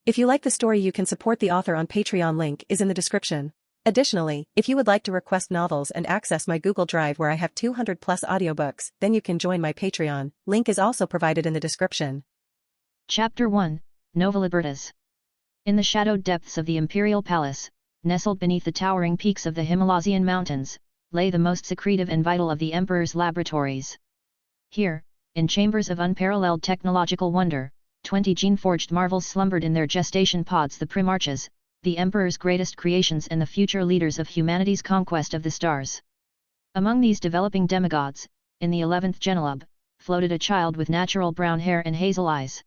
If you like the story, you can support the author on Patreon. Link is in the description. Additionally, if you would like to request novels and access my Google Drive where I have 200 plus audiobooks, then you can join my Patreon. Link is also provided in the description. Chapter 1, Nova Libertas. In the shadowed depths of the Imperial Palace, nestled beneath the towering peaks of the Himalayan mountains, lay the most secretive and vital of the Emperor's laboratories. Here, in chambers of unparalleled technological wonder, 20 gene-forged marvels slumbered in their gestation pods, the Primarchs, the Emperor's greatest creations and the future leaders of humanity's conquest of the stars. Among these developing demigods, in the 11th Genelub, floated a child with natural brown hair and hazel eyes.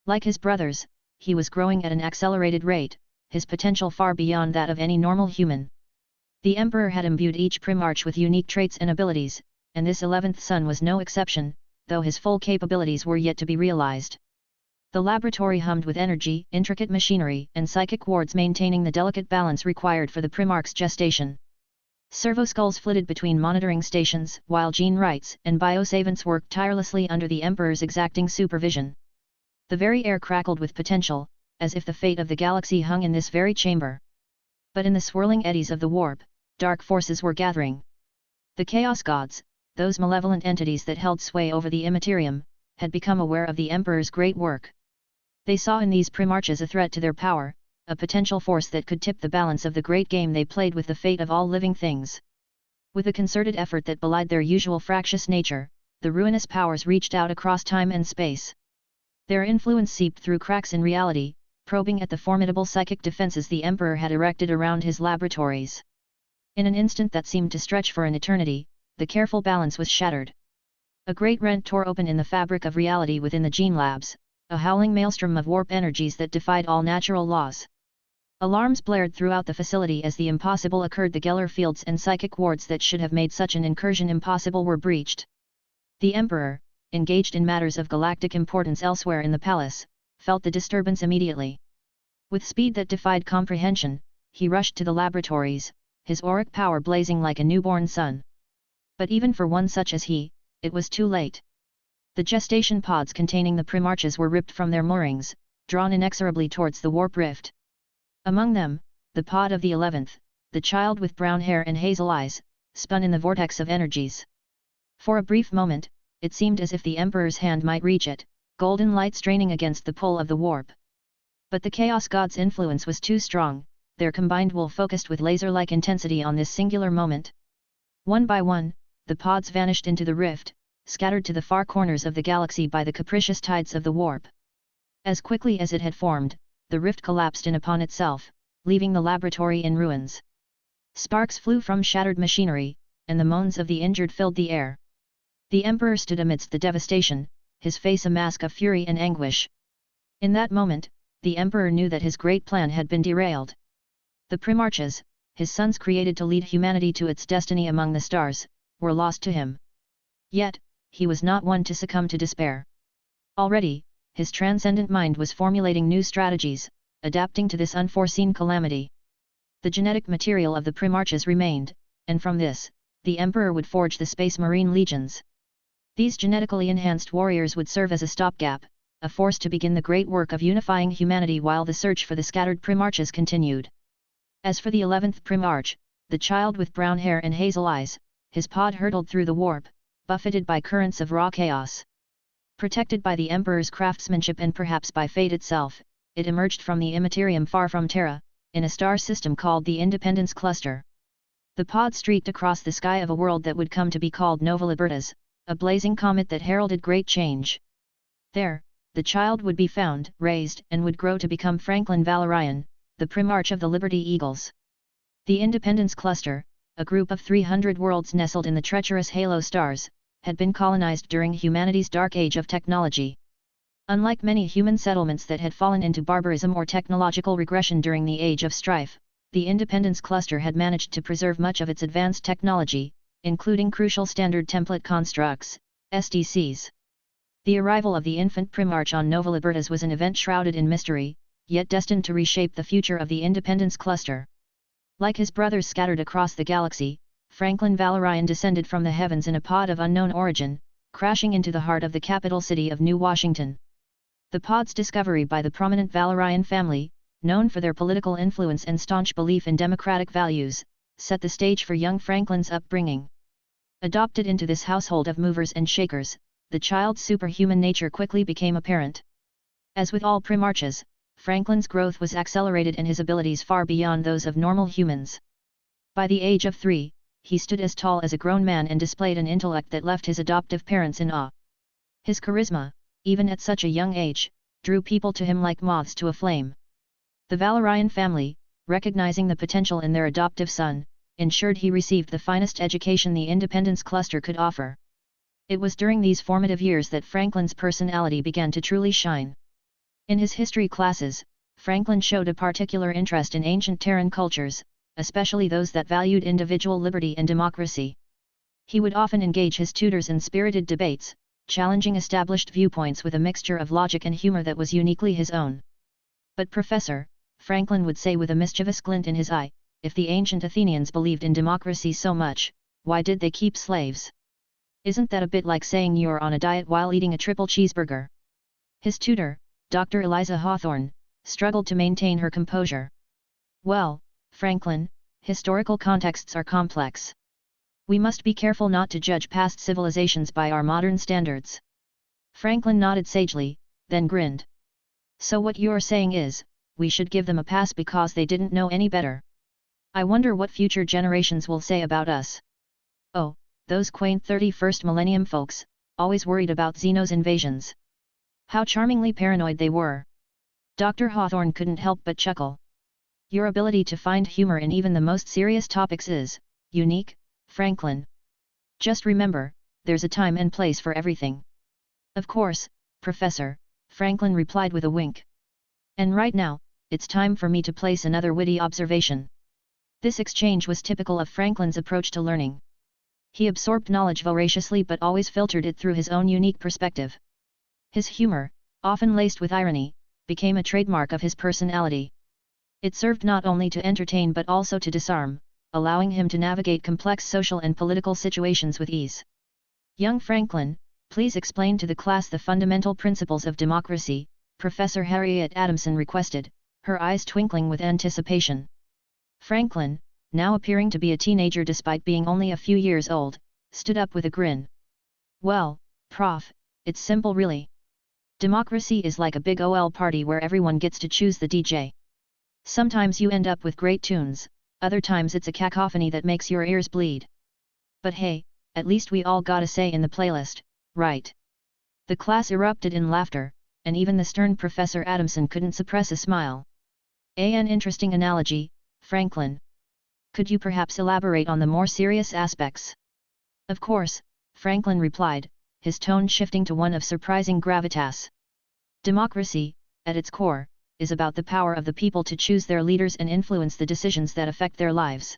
Like his brothers, he was growing at an accelerated rate, his potential far beyond that of any normal human. The Emperor had imbued each Primarch with unique traits and abilities, and this 11th son was no exception, though his full capabilities were yet to be realized. The laboratory hummed with energy, intricate machinery, and psychic wards maintaining the delicate balance required for the Primarch's gestation. Servoskulls flitted between monitoring stations, while gene wrights and biosavants worked tirelessly under the Emperor's exacting supervision. The very air crackled with potential, as if the fate of the galaxy hung in this very chamber. But in the swirling eddies of the warp, dark forces were gathering. The Chaos Gods, those malevolent entities that held sway over the Immaterium, had become aware of the Emperor's great work. They saw in these Primarchs a threat to their power, a potential force that could tip the balance of the great game they played with the fate of all living things. With a concerted effort that belied their usual fractious nature, the ruinous powers reached out across time and space. Their influence seeped through cracks in reality, probing at the formidable psychic defenses the Emperor had erected around his laboratories. In an instant that seemed to stretch for an eternity, the careful balance was shattered. A great rent tore open in the fabric of reality within the gene labs, a howling maelstrom of warp energies that defied all natural laws. Alarms blared throughout the facility as the impossible occurred. The Geller fields and psychic wards that should have made such an incursion impossible were breached. The Emperor, engaged in matters of galactic importance elsewhere in the palace, felt the disturbance immediately. With speed that defied comprehension, he rushed to the laboratories, his auric power blazing like a newborn sun. But even for one such as he, it was too late. The gestation pods containing the Primarchs were ripped from their moorings, drawn inexorably towards the warp rift. Among them, the pod of the 11th, the child with brown hair and hazel eyes, spun in the vortex of energies. For a brief moment, it seemed as if the Emperor's hand might reach it, golden light straining against the pull of the warp. But the Chaos God's influence was too strong, their combined will focused with laser-like intensity on this singular moment. One by one, the pods vanished into the rift, scattered to the far corners of the galaxy by the capricious tides of the warp. As quickly as it had formed, the rift collapsed in upon itself, leaving the laboratory in ruins. Sparks flew from shattered machinery, and the moans of the injured filled the air. The Emperor stood amidst the devastation, his face a mask of fury and anguish. In that moment, the Emperor knew that his great plan had been derailed. The Primarchs, his sons created to lead humanity to its destiny among the stars, were lost to him. Yet, he was not one to succumb to despair. Already, his transcendent mind was formulating new strategies, adapting to this unforeseen calamity. The genetic material of the Primarchs remained, and from this, the Emperor would forge the Space Marine Legions. These genetically enhanced warriors would serve as a stopgap, a force to begin the great work of unifying humanity while the search for the scattered Primarchs continued. As for the 11th Primarch, the child with brown hair and hazel eyes, his pod hurtled through the warp, buffeted by currents of raw chaos. Protected by the Emperor's craftsmanship and perhaps by fate itself, it emerged from the Immaterium far from Terra, in a star system called the Independence Cluster. The pod streaked across the sky of a world that would come to be called Nova Libertas, a blazing comet that heralded great change. There, the child would be found, raised, and would grow to become Franklin Valorian, the Primarch of the Liberty Eagles. The Independence Cluster, a group of 300 worlds nestled in the treacherous halo stars, had been colonized during humanity's dark age of technology. Unlike many human settlements that had fallen into barbarism or technological regression during the Age of Strife, the Independence Cluster had managed to preserve much of its advanced technology, including crucial standard template constructs, STCs. The arrival of the infant Primarch on Nova Libertas was an event shrouded in mystery, yet destined to reshape the future of the Independence Cluster. Like his brothers scattered across the galaxy, Franklin Valorian descended from the heavens in a pod of unknown origin, crashing into the heart of the capital city of New Washington. The pod's discovery by the prominent Valorian family, known for their political influence and staunch belief in democratic values, set the stage for young Franklin's upbringing. Adopted into this household of movers and shakers, the child's superhuman nature quickly became apparent. As with all primarchs, Franklin's growth was accelerated and his abilities far beyond those of normal humans. By the age of 3, he stood as tall as a grown man and displayed an intellect that left his adoptive parents in awe. His charisma, even at such a young age, drew people to him like moths to a flame. The Valorian family, recognizing the potential in their adoptive son, ensured he received the finest education the Independence Cluster could offer. It was during these formative years that Franklin's personality began to truly shine. In his history classes, Franklin showed a particular interest in ancient Terran cultures, especially those that valued individual liberty and democracy. He would often engage his tutors in spirited debates, challenging established viewpoints with a mixture of logic and humor that was uniquely his own. "But Professor," Franklin would say with a mischievous glint in his eye, "if the ancient Athenians believed in democracy so much, why did they keep slaves? Isn't that a bit like saying you're on a diet while eating a triple cheeseburger?" His tutor, Dr. Eliza Hawthorne, struggled to maintain her composure. "Well, Franklin, historical contexts are complex. We must be careful not to judge past civilizations by our modern standards." Franklin nodded sagely, then grinned. "So what you're saying is, we should give them a pass because they didn't know any better. I wonder what future generations will say about us. Oh, those quaint 31st millennium folks, always worried about Xenos invasions. How charmingly paranoid they were." Dr. Hawthorne couldn't help but chuckle. "Your ability to find humor in even the most serious topics is unique, Franklin. Just remember, there's a time and place for everything." "Of course, Professor," Franklin replied with a wink. "And right now, it's time for me to place another witty observation." This exchange was typical of Franklin's approach to learning. He absorbed knowledge voraciously but always filtered it through his own unique perspective. His humor, often laced with irony, became a trademark of his personality. It served not only to entertain but also to disarm, allowing him to navigate complex social and political situations with ease. "Young Franklin, please explain to the class the fundamental principles of democracy," Professor Harriet Adamson requested, her eyes twinkling with anticipation. Franklin, now appearing to be a teenager despite being only a few years old, stood up with a grin. "Well, Prof, it's simple really. Democracy is like a big OL party where everyone gets to choose the DJ. Sometimes you end up with great tunes, other times it's a cacophony that makes your ears bleed. But hey, at least we all got a say in the playlist, right?" The class erupted in laughter, and even the stern Professor Adamson couldn't suppress a smile. "An interesting analogy, Franklin. Could you perhaps elaborate on the more serious aspects?" "Of course," Franklin replied, his tone shifting to one of surprising gravitas. "Democracy, at its core, is about the power of the people to choose their leaders and influence the decisions that affect their lives.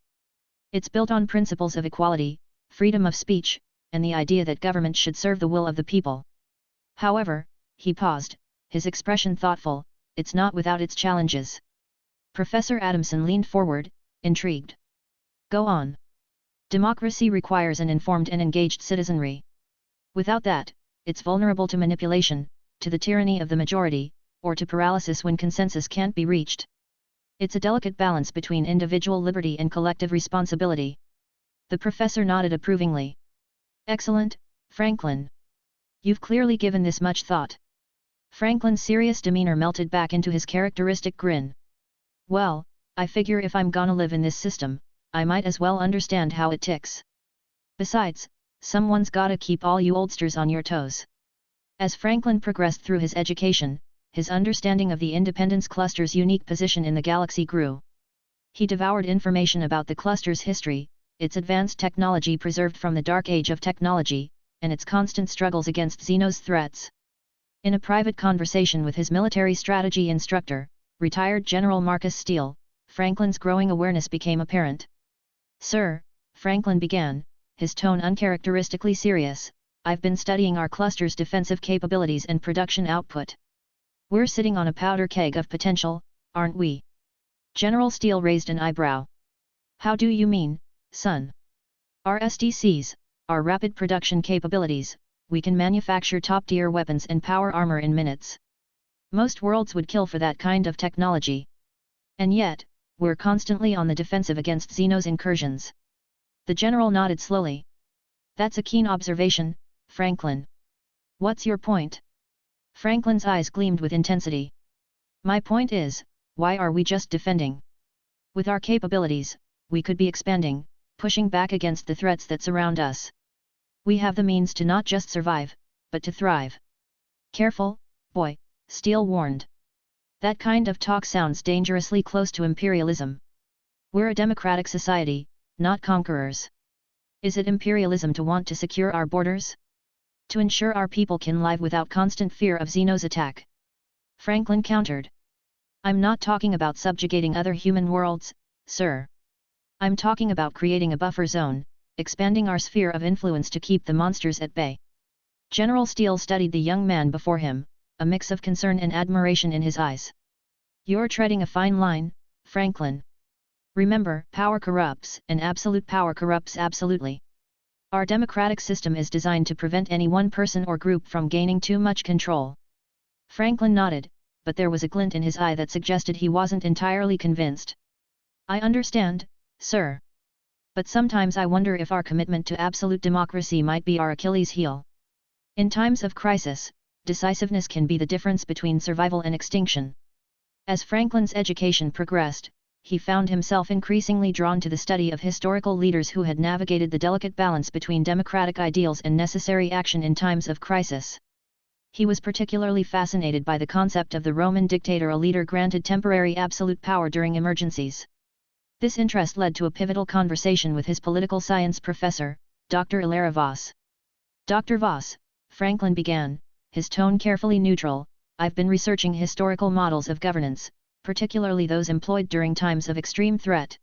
It's built on principles of equality, freedom of speech, and the idea that government should serve the will of the people. However," he paused, his expression thoughtful, "it's not without its challenges." Professor Adamson leaned forward, intrigued. "Go on." "Democracy requires an informed and engaged citizenry. Without that, it's vulnerable to manipulation, to the tyranny of the majority, or to paralysis when consensus can't be reached. It's a delicate balance between individual liberty and collective responsibility." The professor nodded approvingly. "Excellent, Franklin. You've clearly given this much thought." Franklin's serious demeanor melted back into his characteristic grin. "Well, I figure if I'm gonna live in this system, I might as well understand how it ticks. Besides, someone's gotta keep all you oldsters on your toes." As Franklin progressed through his education, his understanding of the Independence Cluster's unique position in the galaxy grew. He devoured information about the cluster's history, its advanced technology preserved from the dark age of technology, and its constant struggles against Xenos threats. In a private conversation with his military strategy instructor, retired General Marcus Steele, Franklin's growing awareness became apparent. "Sir," Franklin began, his tone uncharacteristically serious, "I've been studying our cluster's defensive capabilities and production output. We're sitting on a powder keg of potential, aren't we?" General Steele raised an eyebrow. "How do you mean, son?" "Our SDCs, our rapid production capabilities, we can manufacture top-tier weapons and power armor in minutes. Most worlds would kill for that kind of technology. And yet, we're constantly on the defensive against Xeno's incursions. The general nodded slowly. That's a keen observation, Franklin. What's your point? Franklin's eyes gleamed with intensity. My point is, why are we just defending? With our capabilities, we could be expanding, pushing back against the threats that surround us. We have the means to not just survive, but to thrive. Careful, boy, Steele warned. That kind of talk sounds dangerously close to imperialism. We're a democratic society, not conquerors. Is it imperialism to want to secure our borders? To ensure our people can live without constant fear of Xeno's attack? Franklin countered. I'm not talking about subjugating other human worlds, sir. I'm talking about creating a buffer zone, expanding our sphere of influence to keep the monsters at bay. General Steele studied the young man before him, a mix of concern and admiration in his eyes. You're treading a fine line, Franklin. Remember, power corrupts, and absolute power corrupts absolutely. Our democratic system is designed to prevent any one person or group from gaining too much control. Franklin nodded, but there was a glint in his eye that suggested he wasn't entirely convinced. I understand, sir. But sometimes I wonder if our commitment to absolute democracy might be our Achilles heel. In times of crisis, decisiveness can be the difference between survival and extinction. As Franklin's education progressed, he found himself increasingly drawn to the study of historical leaders who had navigated the delicate balance between democratic ideals and necessary action in times of crisis. He was particularly fascinated by the concept of the Roman dictator, a leader granted temporary absolute power during emergencies. This interest led to a pivotal conversation with his political science professor, Dr. Ilera Voss. Dr. Voss, Franklin began, his tone carefully neutral, I've been researching historical models of governance, particularly those employed during times of extreme threat.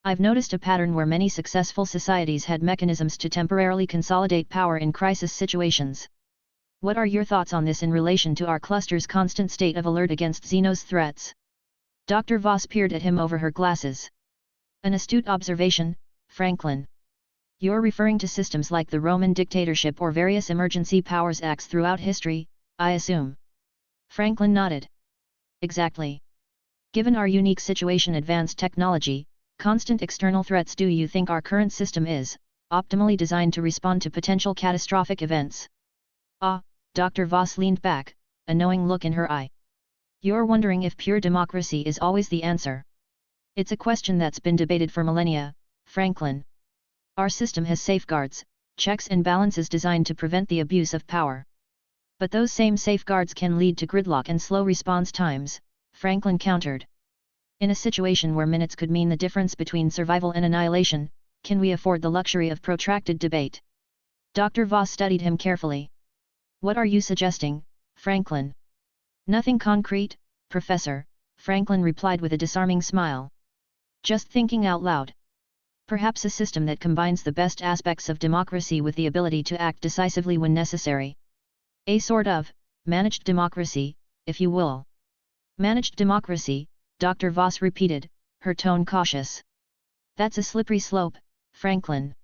I've noticed a pattern where many successful societies had mechanisms to temporarily consolidate power in crisis situations. What are your thoughts on this in relation to our cluster's constant state of alert against Xeno's threats? Dr. Voss peered at him over her glasses. An astute observation, Franklin. You're referring to systems like the Roman dictatorship or various emergency powers acts throughout history, I assume. Franklin nodded. Exactly. Given our unique situation, advanced technology, constant external threats, do you think our current system is optimally designed to respond to potential catastrophic events? Dr. Voss leaned back, a knowing look in her eye. You're wondering if pure democracy is always the answer. It's a question that's been debated for millennia, Franklin. Our system has safeguards, checks and balances designed to prevent the abuse of power. But those same safeguards can lead to gridlock and slow response times, Franklin countered. In a situation where minutes could mean the difference between survival and annihilation, can we afford the luxury of protracted debate? Dr. Voss studied him carefully. What are you suggesting, Franklin? Nothing concrete, Professor, Franklin replied with a disarming smile. Just thinking out loud. Perhaps a system that combines the best aspects of democracy with the ability to act decisively when necessary. A sort of managed democracy, if you will. Managed democracy, Dr. Voss repeated, her tone cautious. That's a slippery slope, Franklin.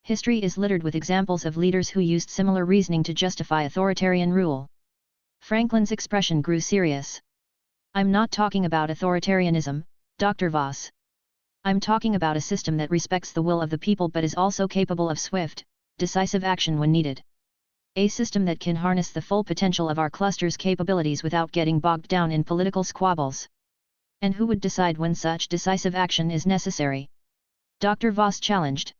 History is littered with examples of leaders who used similar reasoning to justify authoritarian rule. Franklin's expression grew serious. I'm not talking about authoritarianism, Dr. Voss. I'm talking about a system that respects the will of the people but is also capable of swift, decisive action when needed. A system that can harness the full potential of our cluster's capabilities without getting bogged down in political squabbles. And who would decide when such decisive action is necessary? Dr. Voss challenged.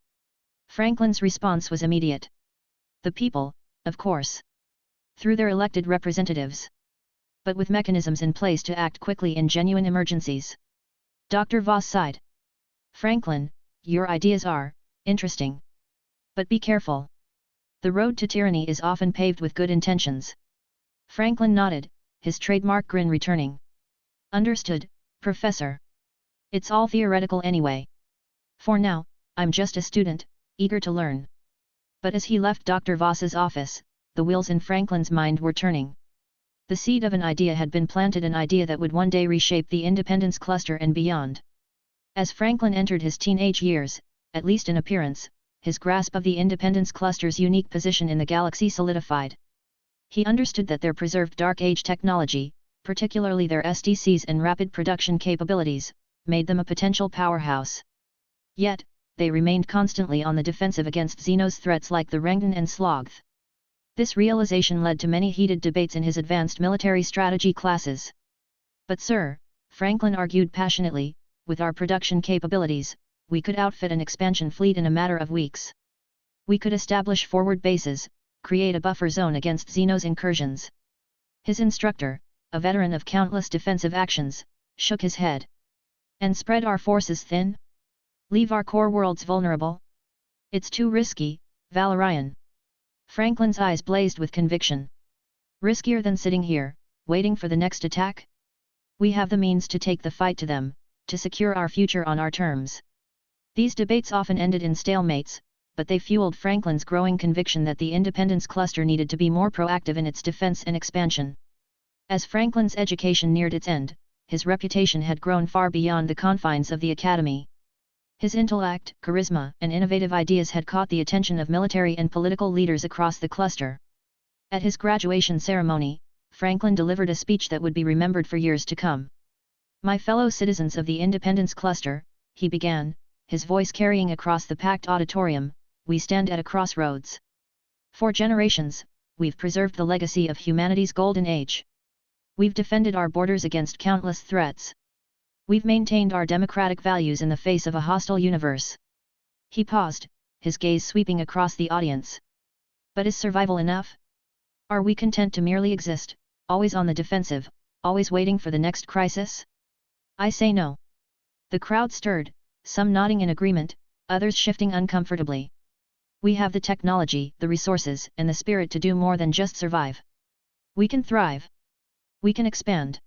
Franklin's response was immediate. The people, of course. Through their elected representatives. But with mechanisms in place to act quickly in genuine emergencies. Dr. Voss sighed. Franklin, your ideas are interesting. But be careful. The road to tyranny is often paved with good intentions. Franklin nodded, his trademark grin returning. Understood, Professor. It's all theoretical anyway. For now, I'm just a student, eager to learn. But as he left Dr. Voss's office, the wheels in Franklin's mind were turning. The seed of an idea had been planted, an idea that would one day reshape the Independence Cluster and beyond. As Franklin entered his teenage years, at least in appearance, his grasp of the Independence Cluster's unique position in the galaxy solidified. He understood that their preserved Dark Age technology, particularly their SDCs and rapid production capabilities, made them a potential powerhouse. Yet, they remained constantly on the defensive against Xeno's threats like the Rangan and Sloth. This realization led to many heated debates in his advanced military strategy classes. But sir, Franklin argued passionately, with our production capabilities, we could outfit an expansion fleet in a matter of weeks. We could establish forward bases, create a buffer zone against Xeno's incursions. His instructor, a veteran of countless defensive actions, shook his head. And spread our forces thin? Leave our core worlds vulnerable? It's too risky, Valorian. Franklin's eyes blazed with conviction. Riskier than sitting here, waiting for the next attack? We have the means to take the fight to them, to secure our future on our terms. These debates often ended in stalemates, but they fueled Franklin's growing conviction that the Independence Cluster needed to be more proactive in its defense and expansion. As Franklin's education neared its end, his reputation had grown far beyond the confines of the Academy. His intellect, charisma, and innovative ideas had caught the attention of military and political leaders across the cluster. At his graduation ceremony, Franklin delivered a speech that would be remembered for years to come. My fellow citizens of the Independence Cluster, he began, his voice carrying across the packed auditorium, we stand at a crossroads. For generations, we've preserved the legacy of humanity's golden age. We've defended our borders against countless threats. We've maintained our democratic values in the face of a hostile universe. He paused, his gaze sweeping across the audience. But is survival enough? Are we content to merely exist, always on the defensive, always waiting for the next crisis? I say no. The crowd stirred, some nodding in agreement, others shifting uncomfortably. We have the technology, the resources, and the spirit to do more than just survive. We can thrive. We can expand.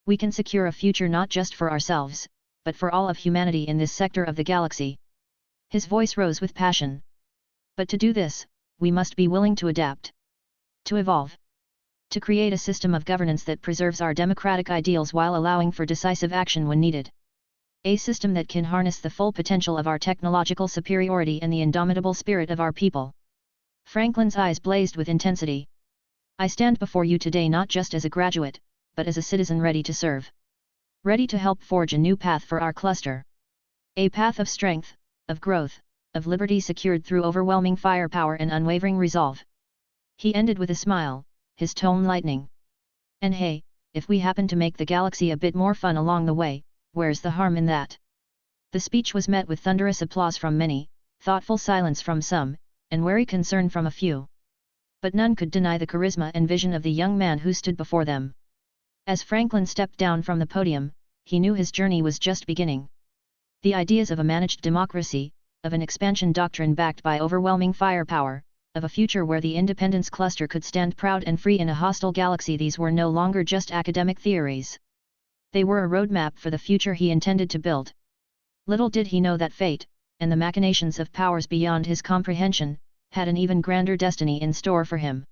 We can secure a future not just for ourselves, but for all of humanity in this sector of the galaxy. His voice rose with passion. But to do this, we must be willing to adapt. To evolve. To create a system of governance that preserves our democratic ideals while allowing for decisive action when needed. A system that can harness the full potential of our technological superiority and the indomitable spirit of our people. Franklin's eyes blazed with intensity. I stand before you today not just as a graduate, but as a citizen ready to serve. Ready to help forge a new path for our cluster. A path of strength, of growth, of liberty secured through overwhelming firepower and unwavering resolve. He ended with a smile, his tone lightening. And hey, if we happen to make the galaxy a bit more fun along the way, where's the harm in that? The speech was met with thunderous applause from many, thoughtful silence from some, and wary concern from a few. But none could deny the charisma and vision of the young man who stood before them. As Franklin stepped down from the podium, he knew his journey was just beginning. The ideas of a managed democracy, of an expansion doctrine backed by overwhelming firepower, of a future where the Independence Cluster could stand proud and free in a hostile galaxy, these were no longer just academic theories. They were a roadmap for the future he intended to build. Little did he know that fate, and the machinations of powers beyond his comprehension, had an even grander destiny in store for him.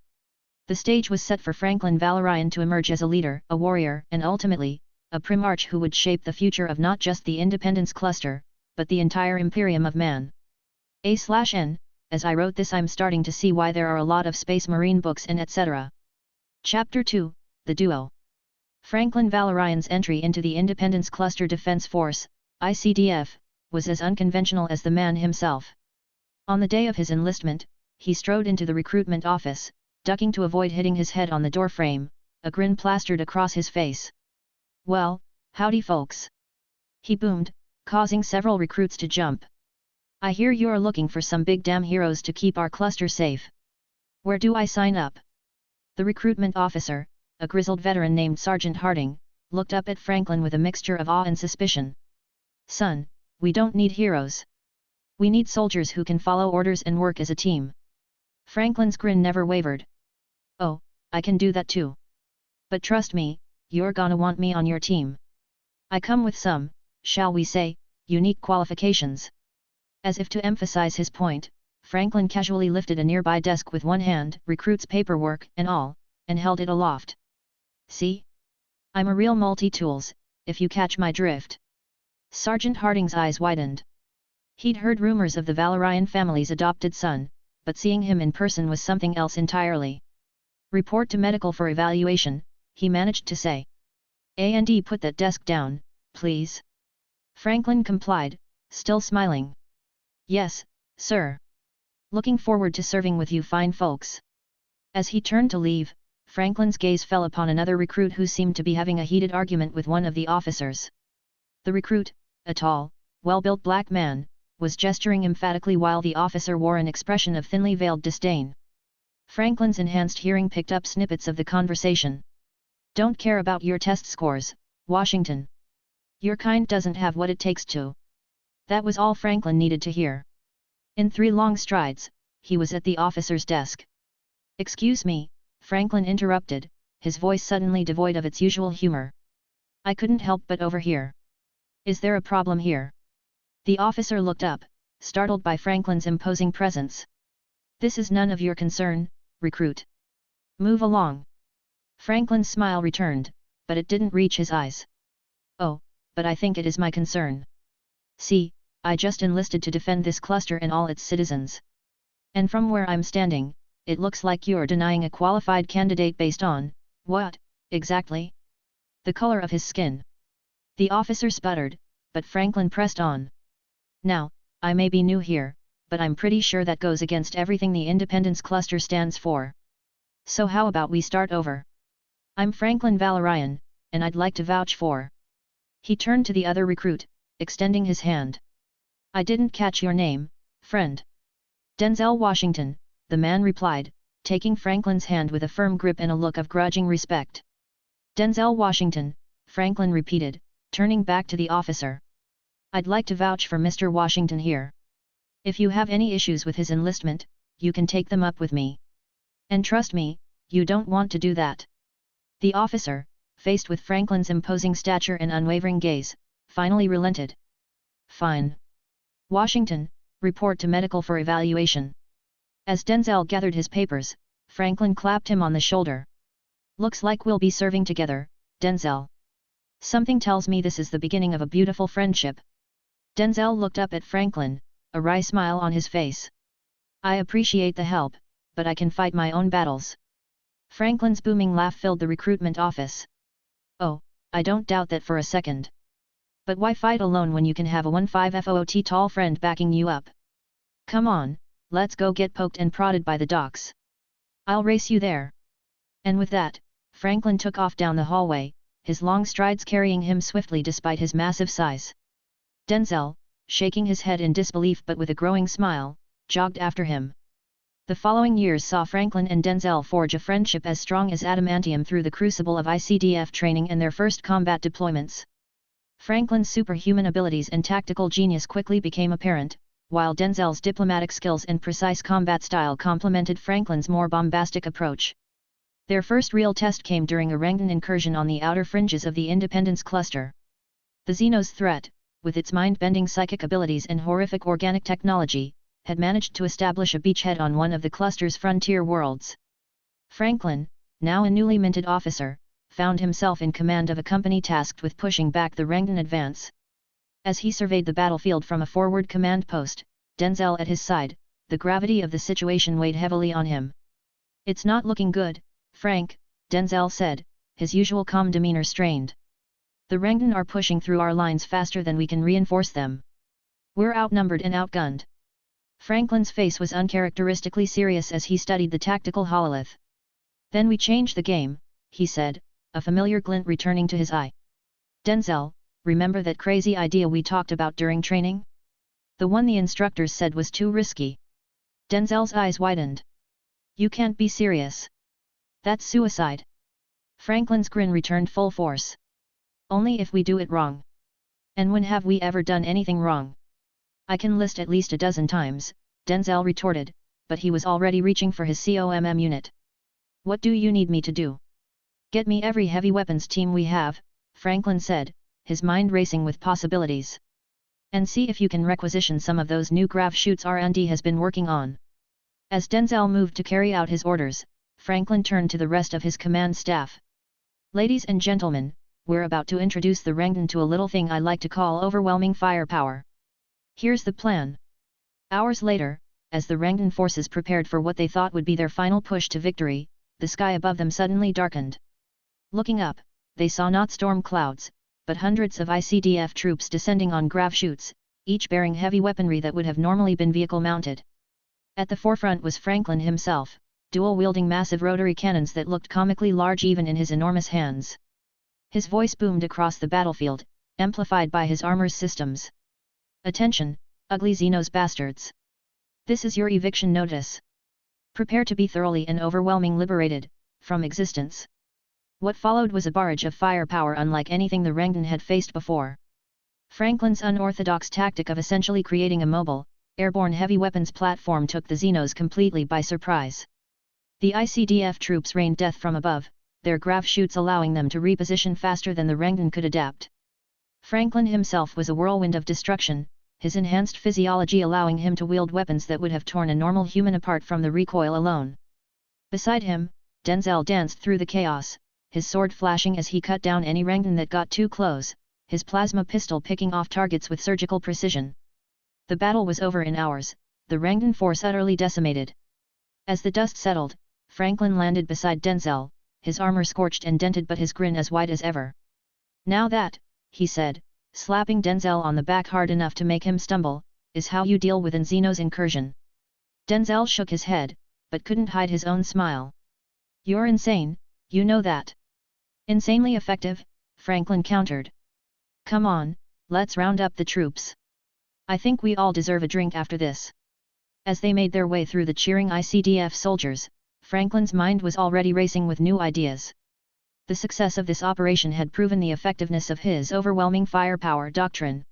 The stage was set for Franklin Valorian to emerge as a leader, a warrior, and ultimately, a Primarch who would shape the future of not just the Independence Cluster, but the entire Imperium of Man. A/N, as I wrote this I'm starting to see why there are a lot of Space Marine books and etc. Chapter 2, The Duo. Franklin Valorian's entry into the Independence Cluster Defense Force, ICDF, was as unconventional as the man himself. On the day of his enlistment, he strode into the recruitment office, ducking to avoid hitting his head on the doorframe, a grin plastered across his face. Well, howdy folks. He boomed, causing several recruits to jump. I hear you're looking for some big damn heroes to keep our cluster safe. Where do I sign up? The recruitment officer, a grizzled veteran named Sergeant Harding, looked up at Franklin with a mixture of awe and suspicion. Son, we don't need heroes. We need soldiers who can follow orders and work as a team. Franklin's grin never wavered. Oh, I can do that too. But trust me, you're gonna want me on your team. I come with some, shall we say, unique qualifications. As if to emphasize his point, Franklin casually lifted a nearby desk with one hand, recruits paperwork and all, and held it aloft. See? I'm a real multi-tools, if you catch my drift. Sergeant Harding's eyes widened. He'd heard rumors of the Valorian family's adopted son, but seeing him in person was something else entirely. Report to medical for evaluation, he managed to say. And put that desk down, please. Franklin complied, still smiling. Yes, sir. Looking forward to serving with you fine folks. As he turned to leave, Franklin's gaze fell upon another recruit who seemed to be having a heated argument with one of the officers. The recruit, a tall, well-built black man, was gesturing emphatically while the officer wore an expression of thinly veiled disdain. Franklin's enhanced hearing picked up snippets of the conversation. Don't care about your test scores, Washington. Your kind doesn't have what it takes to. That was all Franklin needed to hear. In 3 long strides, he was at the officer's desk. Excuse me, Franklin interrupted, his voice suddenly devoid of its usual humor. I couldn't help but overhear. Is there a problem here? The officer looked up, startled by Franklin's imposing presence. This is none of your concern, recruit. Move along. Franklin's smile returned, but it didn't reach his eyes. Oh, but I think it is my concern. See, I just enlisted to defend this cluster and all its citizens. And from where I'm standing, it looks like you're denying a qualified candidate based on, what, exactly? The color of his skin. The officer sputtered, but Franklin pressed on. Now, I may be new here, but I'm pretty sure that goes against everything the Independence Cluster stands for. So how about we start over? I'm Franklin Valorian, and I'd like to vouch for. He turned to the other recruit, extending his hand. I didn't catch your name, friend. Denzel Washington, the man replied, taking Franklin's hand with a firm grip and a look of grudging respect. Denzel Washington, Franklin repeated, turning back to the officer. I'd like to vouch for Mr. Washington here. If you have any issues with his enlistment, you can take them up with me. And trust me, you don't want to do that. The officer, faced with Franklin's imposing stature and unwavering gaze, finally relented. Fine. Washington, report to medical for evaluation. As Denzel gathered his papers, Franklin clapped him on the shoulder. Looks like we'll be serving together, Denzel. Something tells me this is the beginning of a beautiful friendship. Denzel looked up at Franklin, a wry smile on his face. I appreciate the help, but I can fight my own battles. Franklin's booming laugh filled the recruitment office. Oh, I don't doubt that for a second. But why fight alone when you can have a 15-foot tall friend backing you up? Come on, let's go get poked and prodded by the docs. I'll race you there. And with that, Franklin took off down the hallway, his long strides carrying him swiftly despite his massive size. Denzel, shaking his head in disbelief but with a growing smile, jogged after him. The following years saw Franklin and Denzel forge a friendship as strong as adamantium through the crucible of ICDF training and their first combat deployments. Franklin's superhuman abilities and tactical genius quickly became apparent, while Denzel's diplomatic skills and precise combat style complemented Franklin's more bombastic approach. Their first real test came during a Rangan incursion on the outer fringes of the Independence Cluster. The Xenos threat, with its mind-bending psychic abilities and horrific organic technology, had managed to establish a beachhead on one of the cluster's frontier worlds. Franklin, now a newly minted officer, found himself in command of a company tasked with pushing back the Rangan advance. As he surveyed the battlefield from a forward command post, Denzel at his side, the gravity of the situation weighed heavily on him. It's not looking good, Frank, Denzel said, his usual calm demeanor strained. The Rangan are pushing through our lines faster than we can reinforce them. We're outnumbered and outgunned. Franklin's face was uncharacteristically serious as he studied the tactical hololith. Then we change the game, he said, a familiar glint returning to his eye. Denzel, remember that crazy idea we talked about during training? The one the instructors said was too risky. Denzel's eyes widened. You can't be serious. That's suicide. Franklin's grin returned full force. Only if we do it wrong. And when have we ever done anything wrong? I can list at least a dozen times, Denzel retorted, but he was already reaching for his COMM unit. What do you need me to do? Get me every heavy weapons team we have, Franklin said, his mind racing with possibilities. And see if you can requisition some of those new grav shoots R&D has been working on. As Denzel moved to carry out his orders, Franklin turned to the rest of his command staff. Ladies and gentlemen, we're about to introduce the Rangan to a little thing I like to call overwhelming firepower. Here's the plan. Hours later, as the Rangan forces prepared for what they thought would be their final push to victory, the sky above them suddenly darkened. Looking up, they saw not storm clouds, but hundreds of ICDF troops descending on grav chutes, each bearing heavy weaponry that would have normally been vehicle-mounted. At the forefront was Franklin himself, dual-wielding massive rotary cannons that looked comically large even in his enormous hands. His voice boomed across the battlefield, amplified by his armor's systems. "Attention, ugly Xenos bastards! This is your eviction notice. Prepare to be thoroughly and overwhelmingly liberated from existence." What followed was a barrage of firepower unlike anything the Rangan had faced before. Franklin's unorthodox tactic of essentially creating a mobile, airborne heavy weapons platform took the Xenos completely by surprise. The ICDF troops rained death from above, their grav chutes allowing them to reposition faster than the Rangan could adapt. Franklin himself was a whirlwind of destruction, his enhanced physiology allowing him to wield weapons that would have torn a normal human apart from the recoil alone. Beside him, Denzel danced through the chaos, his sword flashing as he cut down any Rangan that got too close, his plasma pistol picking off targets with surgical precision. The battle was over in hours, the Rangan force utterly decimated. As the dust settled, Franklin landed beside Denzel, his armor scorched and dented but his grin as wide as ever. "Now that," he said, slapping Denzel on the back hard enough to make him stumble, "is how you deal with an Xenos incursion." Denzel shook his head, but couldn't hide his own smile. "You're insane, you know that." "Insanely effective," Franklin countered. "Come on, let's round up the troops. I think we all deserve a drink after this." As they made their way through the cheering ICDF soldiers, Franklin's mind was already racing with new ideas. The success of this operation had proven the effectiveness of his overwhelming firepower doctrine.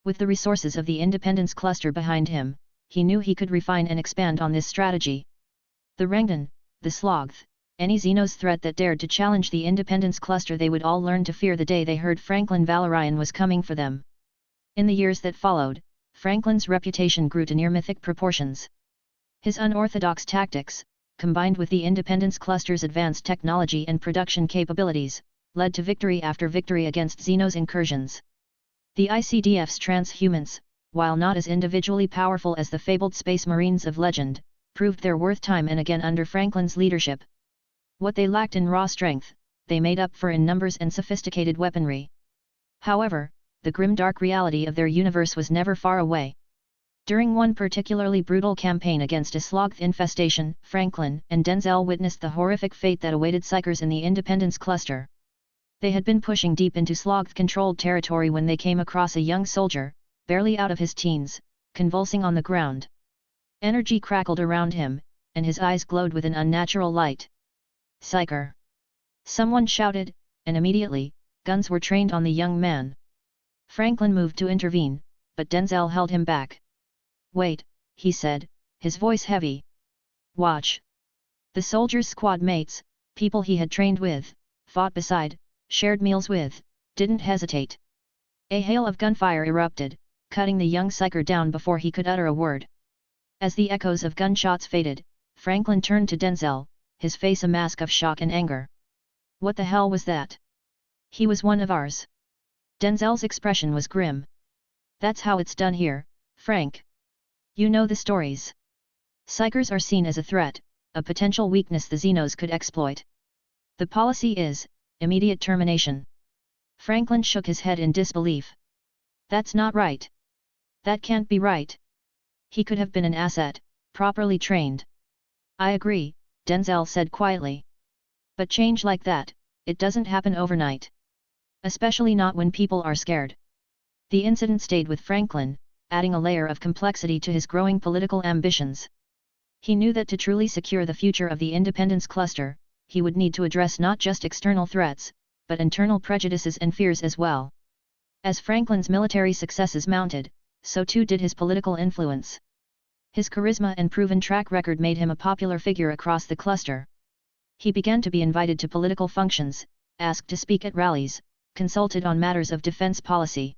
With the resources of the Independence Cluster behind him, he knew he could refine and expand on this strategy. The Rangan, the Sloth, any Xenos threat that dared to challenge the Independence Cluster, they would all learn to fear the day they heard Franklin Valorian was coming for them. In the years that followed, Franklin's reputation grew to near mythic proportions. His unorthodox tactics, combined with the Independence Cluster's advanced technology and production capabilities, led to victory after victory against Xenos incursions. The ICDF's transhumans, while not as individually powerful as the fabled Space Marines of legend, proved their worth time and again under Franklin's leadership. What they lacked in raw strength, they made up for in numbers and sophisticated weaponry. However, the grim dark reality of their universe was never far away. During one particularly brutal campaign against a sloth infestation, Franklin and Denzel witnessed the horrific fate that awaited Psychers in the Independence Cluster. They had been pushing deep into sloth-controlled territory when they came across a young soldier, barely out of his teens, convulsing on the ground. Energy crackled around him, and his eyes glowed with an unnatural light. "Psycher!" someone shouted, and immediately, guns were trained on the young man. Franklin moved to intervene, but Denzel held him back. "Wait," he said, his voice heavy. "Watch." The soldier's squad mates, people he had trained with, fought beside, shared meals with, didn't hesitate. A hail of gunfire erupted, cutting the young psyker down before he could utter a word. As the echoes of gunshots faded, Franklin turned to Denzel, his face a mask of shock and anger. "What the hell was that?" "He was one of ours." Denzel's expression was grim. "That's how it's done here, Frank. You know the stories. Psychers are seen as a threat, a potential weakness the Xenos could exploit. The policy is, immediate termination." Franklin shook his head in disbelief. "That's not right. That can't be right. He could have been an asset, properly trained." "I agree," Denzel said quietly. "But change like that, it doesn't happen overnight. Especially not when people are scared." The incident stayed with Franklin, adding a layer of complexity to his growing political ambitions. He knew that to truly secure the future of the Independence Cluster, he would need to address not just external threats, but internal prejudices and fears as well. As Franklin's military successes mounted, so too did his political influence. His charisma and proven track record made him a popular figure across the cluster. He began to be invited to political functions, asked to speak at rallies, consulted on matters of defense policy.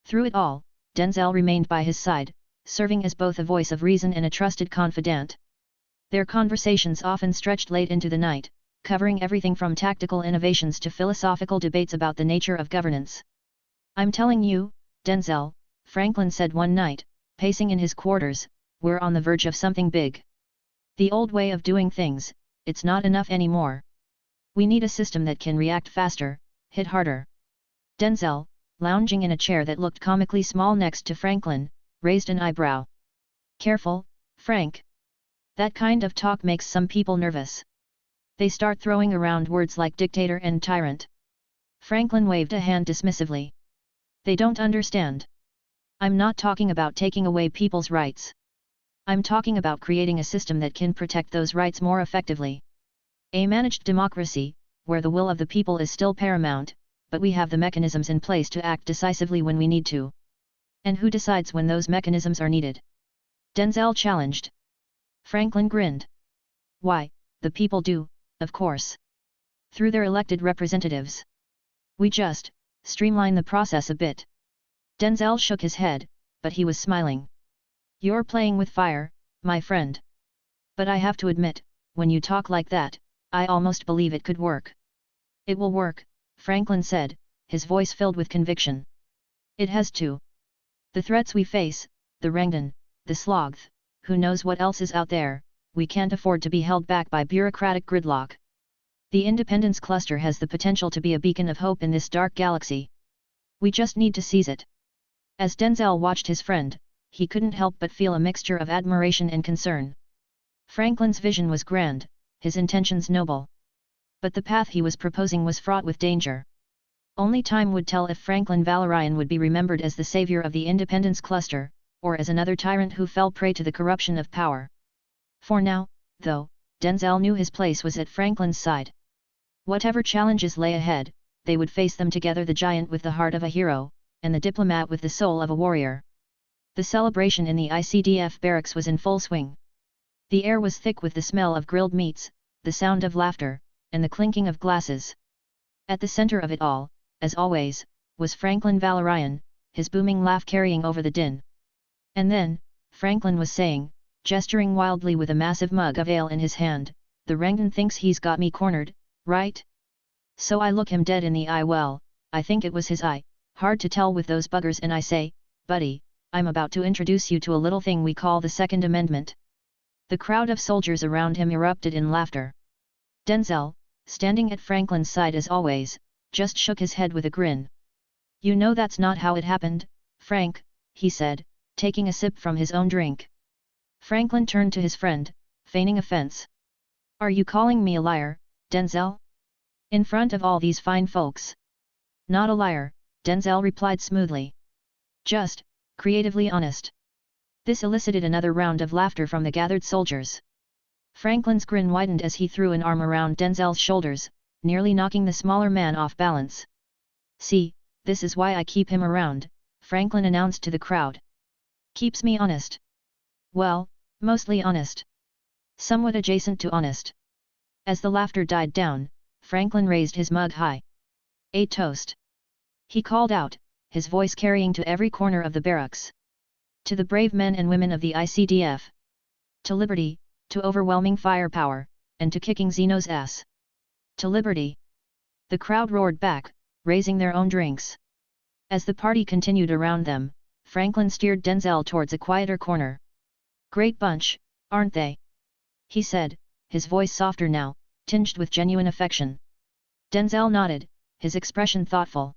Through it all, Denzel remained by his side, serving as both a voice of reason and a trusted confidant. Their conversations often stretched late into the night, covering everything from tactical innovations to philosophical debates about the nature of governance. "I'm telling you, Denzel," Franklin said one night, pacing in his quarters, "we're on the verge of something big. The old way of doing things, it's not enough anymore. We need a system that can react faster, hit harder. Denzel, lounging in a chair that looked comically small next to Franklin, raised an eyebrow. Careful, Frank. That kind of talk makes some people nervous. They start throwing around words like dictator and tyrant. Franklin waved a hand dismissively. They don't understand. I'm not talking about taking away people's rights. I'm talking about creating a system that can protect those rights more effectively. A managed democracy, where the will of the people is still paramount, but we have the mechanisms in place to act decisively when we need to. And who decides when those mechanisms are needed? Denzel challenged. Franklin grinned. Why, the people do, of course. Through their elected representatives. We just streamline the process a bit. Denzel shook his head, but he was smiling. You're playing with fire, my friend. But I have to admit, when you talk like that, I almost believe it could work. It will work, Franklin said, his voice filled with conviction. It has to. The threats we face, the Rangan, the Sloth, who knows what else is out there, we can't afford to be held back by bureaucratic gridlock. The Independence Cluster has the potential to be a beacon of hope in this dark galaxy. We just need to seize it. As Denzel watched his friend, he couldn't help but feel a mixture of admiration and concern. Franklin's vision was grand, his intentions noble. But the path he was proposing was fraught with danger. Only time would tell if Franklin Valorian would be remembered as the savior of the Independence Cluster, or as another tyrant who fell prey to the corruption of power. For now, though, Denzel knew his place was at Franklin's side. Whatever challenges lay ahead, they would face them together, the giant with the heart of a hero, and the diplomat with the soul of a warrior. The celebration in the ICDF barracks was in full swing. The air was thick with the smell of grilled meats, the sound of laughter, and the clinking of glasses. At the center of it all, as always, was Franklin Valorian, his booming laugh carrying over the din. And then, Franklin was saying, gesturing wildly with a massive mug of ale in his hand, the Rangan thinks he's got me cornered, right? So I look him dead in the eye. Well, I think it was his eye, hard to tell with those buggers, and I say, buddy, I'm about to introduce you to a little thing we call the Second Amendment. The crowd of soldiers around him erupted in laughter. Denzel, standing at Franklin's side as always, just shook his head with a grin. You know that's not how it happened, Frank, he said, taking a sip from his own drink. Franklin turned to his friend, feigning offense. Are you calling me a liar, Denzel? In front of all these fine folks? Not a liar, Denzel replied smoothly. Just creatively honest. This elicited another round of laughter from the gathered soldiers. Franklin's grin widened as he threw an arm around Denzel's shoulders, nearly knocking the smaller man off balance. See, this is why I keep him around, Franklin announced to the crowd. Keeps me honest. Well, mostly honest. Somewhat adjacent to honest. As the laughter died down, Franklin raised his mug high. A toast. He called out, his voice carrying to every corner of the barracks. To the brave men and women of the ICDF. To liberty, to overwhelming firepower, and to kicking Xeno's ass. To liberty. The crowd roared back, raising their own drinks. As the party continued around them, Franklin steered Denzel towards a quieter corner. Great bunch, aren't they? He said, his voice softer now, tinged with genuine affection. Denzel nodded, his expression thoughtful.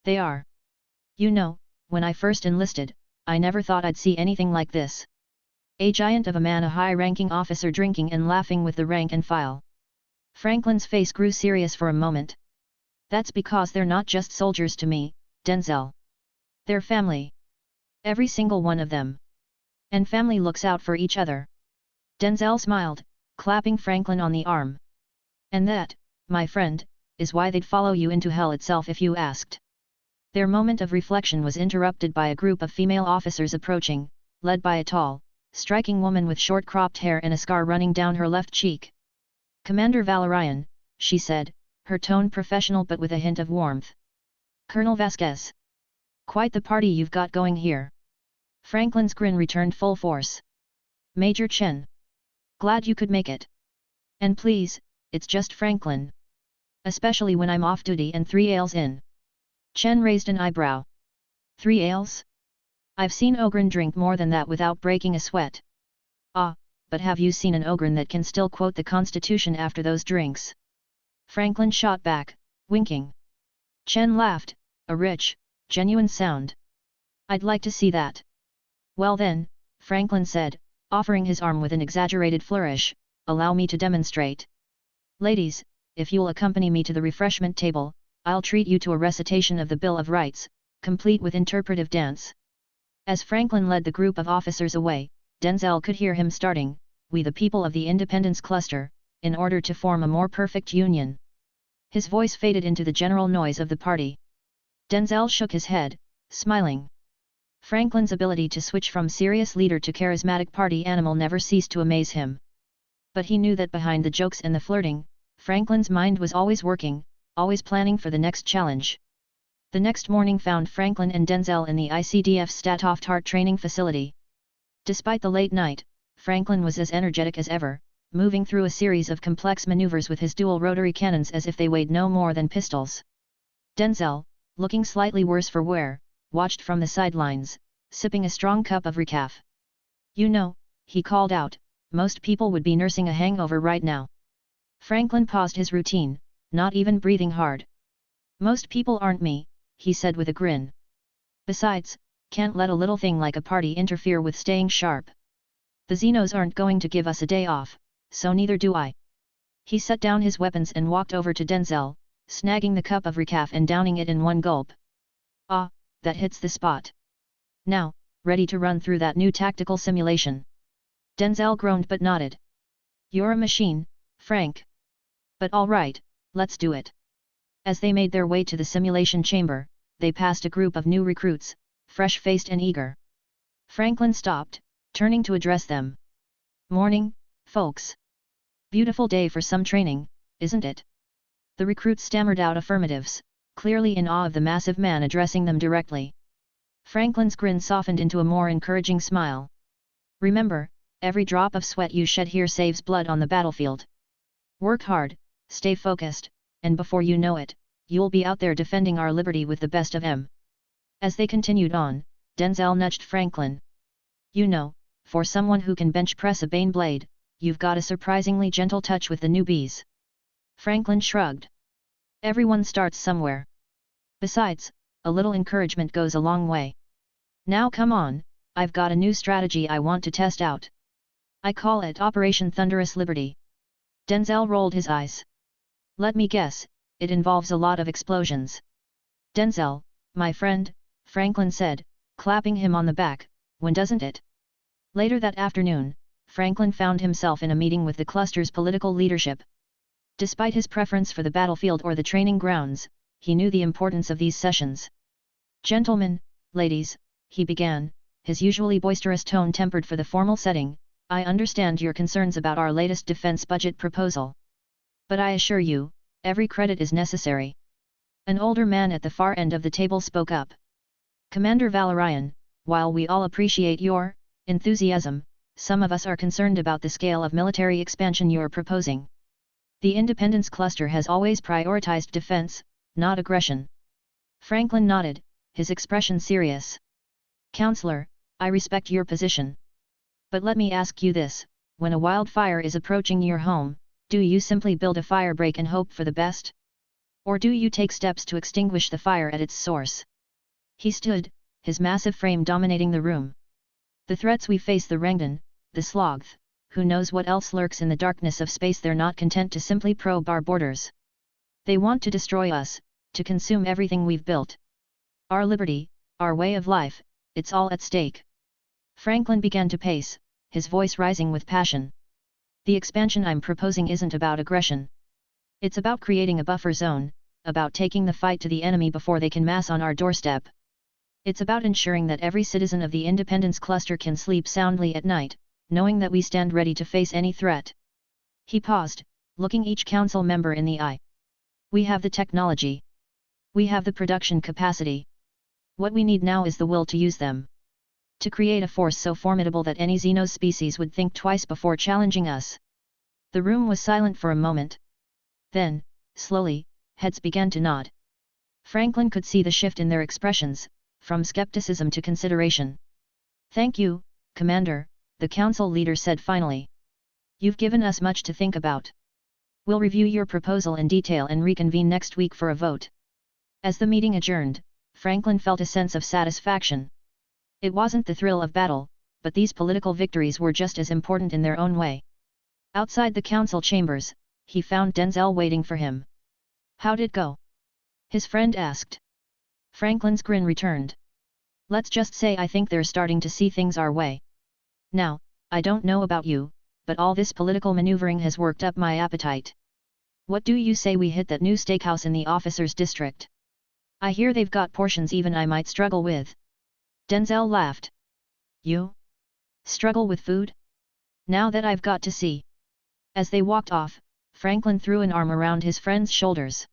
They are. You know, when I first enlisted, I never thought I'd see anything like this. A giant of a man, a high-ranking officer drinking and laughing with the rank and file. Franklin's face grew serious for a moment. That's because they're not just soldiers to me, Denzel. They're family. Every single one of them. And family looks out for each other. Denzel smiled, clapping Franklin on the arm. And that, my friend, is why they'd follow you into hell itself if you asked. Their moment of reflection was interrupted by a group of female officers approaching, led by a tall, striking woman with short cropped hair and a scar running down her left cheek. Commander Valorian, she said, her tone professional but with a hint of warmth. Colonel Vasquez. Quite the party you've got going here. Franklin's grin returned full force. Major Chen. Glad you could make it. And please, it's just Franklin. Especially when I'm off duty and 3 ales in. Chen raised an eyebrow. 3 ales? I've seen Ogren drink more than that without breaking a sweat. Ah, but have you seen an Ogren that can still quote the Constitution after those drinks? Franklin shot back, winking. Chen laughed, a rich, genuine sound. I'd like to see that. Well then, Franklin said, offering his arm with an exaggerated flourish, allow me to demonstrate. Ladies, if you'll accompany me to the refreshment table, I'll treat you to a recitation of the Bill of Rights, complete with interpretive dance. As Franklin led the group of officers away, Denzel could hear him starting, "We the people of the Independence Cluster, in order to form a more perfect union." His voice faded into the general noise of the party. Denzel shook his head, smiling. Franklin's ability to switch from serious leader to charismatic party animal never ceased to amaze him. But he knew that behind the jokes and the flirting, Franklin's mind was always working, always planning for the next challenge. The next morning found Franklin and Denzel in the ICDF Stathoft training facility. Despite the late night, Franklin was as energetic as ever, moving through a series of complex maneuvers with his dual rotary cannons as if they weighed no more than pistols. Denzel, looking slightly worse for wear, watched from the sidelines, sipping a strong cup of recaf. "You know," he called out, "most people would be nursing a hangover right now." Franklin paused his routine, not even breathing hard. "Most people aren't me," he said with a grin. "Besides, can't let a little thing like a party interfere with staying sharp. The Xenos aren't going to give us a day off, so neither do I." He set down his weapons and walked over to Denzel, snagging the cup of recaf and downing it in one gulp. "Ah, that hits the spot. Now, ready to run through that new tactical simulation?" Denzel groaned but nodded. "You're a machine, Frank. But all right, let's do it." As they made their way to the simulation chamber, they passed a group of new recruits, fresh-faced and eager. Franklin stopped, turning to address them. "Morning, folks. Beautiful day for some training, isn't it?" The recruits stammered out affirmatives, clearly in awe of the massive man addressing them directly. Franklin's grin softened into a more encouraging smile. "Remember, every drop of sweat you shed here saves blood on the battlefield. Work hard, stay focused, and before you know it, you'll be out there defending our liberty with the best of 'em." As they continued on, Denzel nudged Franklin. "You know, for someone who can bench press a Bane blade, you've got a surprisingly gentle touch with the newbies." Franklin shrugged. "Everyone starts somewhere. Besides, a little encouragement goes a long way. Now come on, I've got a new strategy I want to test out. I call it Operation Thunderous Liberty." Denzel rolled his eyes. "Let me guess, it involves a lot of explosions." "Denzel, my friend," Franklin said, clapping him on the back, "when doesn't it?" Later that afternoon, Franklin found himself in a meeting with the cluster's political leadership. Despite his preference for the battlefield or the training grounds, he knew the importance of these sessions. "Gentlemen, ladies," he began, his usually boisterous tone tempered for the formal setting, "I understand your concerns about our latest defense budget proposal. But I assure you, every credit is necessary." An older man at the far end of the table spoke up. "Commander Valorian, while we all appreciate your enthusiasm, some of us are concerned about the scale of military expansion you're proposing. The Independence Cluster has always prioritized defense, not aggression." Franklin nodded, his expression serious. "Counselor, I respect your position. But let me ask you this, when a wildfire is approaching your home, do you simply build a firebreak and hope for the best? Or do you take steps to extinguish the fire at its source?" He stood, his massive frame dominating the room. "The threats we face, the Rangan, the Sloth, who knows what else lurks in the darkness of space, they're not content to simply probe our borders. They want to destroy us, to consume everything we've built. Our liberty, our way of life, it's all at stake." Franklin began to pace, his voice rising with passion. "The expansion I'm proposing isn't about aggression. It's about creating a buffer zone, about taking the fight to the enemy before they can mass on our doorstep. It's about ensuring that every citizen of the Independence Cluster can sleep soundly at night, knowing that we stand ready to face any threat." He paused, looking each council member in the eye. "We have the technology. We have the production capacity. What we need now is the will to use them. To create a force so formidable that any Xenos species would think twice before challenging us." The room was silent for a moment. Then, slowly, heads began to nod. Franklin could see the shift in their expressions, from skepticism to consideration. "Thank you, Commander," the council leader said finally. "You've given us much to think about. We'll review your proposal in detail and reconvene next week for a vote." As the meeting adjourned, Franklin felt a sense of satisfaction. It wasn't the thrill of battle, but these political victories were just as important in their own way. Outside the council chambers, he found Denzel waiting for him. "How'd it go?" his friend asked. Franklin's grin returned. "Let's just say I think they're starting to see things our way. Now, I don't know about you, but all this political maneuvering has worked up my appetite. What do you say we hit that new steakhouse in the officers' district? I hear they've got portions even I might struggle with." Denzel laughed. "You? Struggle with food? Now that I've got to see." As they walked off, Franklin threw an arm around his friend's shoulders.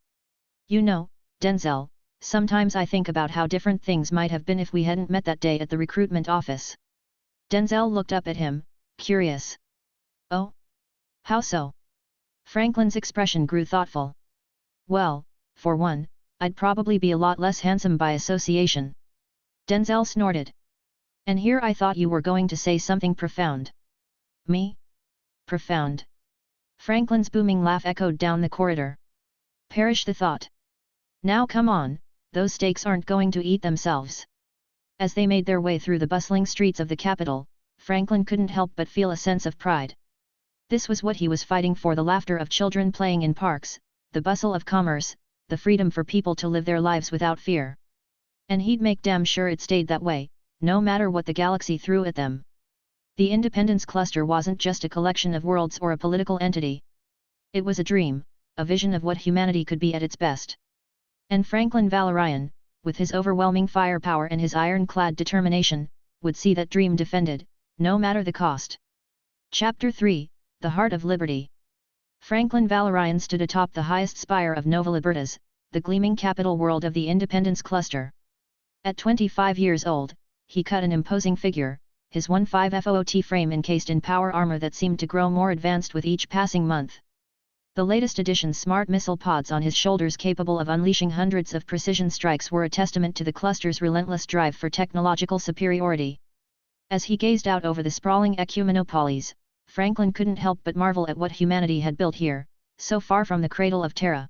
"You know, Denzel, sometimes I think about how different things might have been if we hadn't met that day at the recruitment office." Denzel looked up at him, curious. "Oh? How so?" Franklin's expression grew thoughtful. "Well, for one, I'd probably be a lot less handsome by association." Denzel snorted. "And here I thought you were going to say something profound." "Me? Profound?" Franklin's booming laugh echoed down the corridor. "Perish the thought. Now come on, those steaks aren't going to eat themselves." As they made their way through the bustling streets of the capital, Franklin couldn't help but feel a sense of pride. This was what he was fighting for: the laughter of children playing in parks, the bustle of commerce, the freedom for people to live their lives without fear. And he'd make damn sure it stayed that way, no matter what the galaxy threw at them. The Independence Cluster wasn't just a collection of worlds or a political entity. It was a dream, a vision of what humanity could be at its best. And Franklin Valorian, with his overwhelming firepower and his ironclad determination, would see that dream defended, no matter the cost. Chapter 3, The Heart of Liberty. Franklin Valorian stood atop the highest spire of Nova Libertas, the gleaming capital world of the Independence Cluster. At 25 years old, he cut an imposing figure, his 15FOOT frame encased in power armor that seemed to grow more advanced with each passing month. The latest edition's smart missile pods on his shoulders, capable of unleashing hundreds of precision strikes, were a testament to the cluster's relentless drive for technological superiority. As he gazed out over the sprawling ecumenopolis, Franklin couldn't help but marvel at what humanity had built here, so far from the cradle of Terra.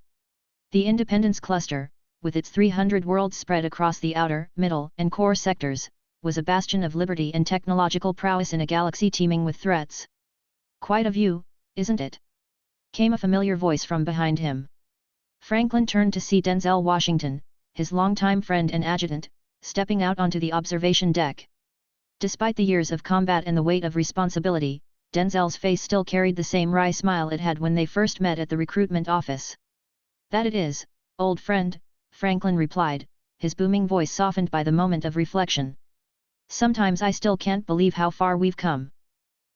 The Independence Cluster, with its 300 worlds spread across the outer, middle, and core sectors, was a bastion of liberty and technological prowess in a galaxy teeming with threats. "Quite a view, isn't it?" came a familiar voice from behind him. Franklin turned to see Denzel Washington, his longtime friend and adjutant, stepping out onto the observation deck. Despite the years of combat and the weight of responsibility, Denzel's face still carried the same wry smile it had when they first met at the recruitment office. "That it is, old friend," Franklin replied, his booming voice softened by the moment of reflection. "Sometimes I still can't believe how far we've come."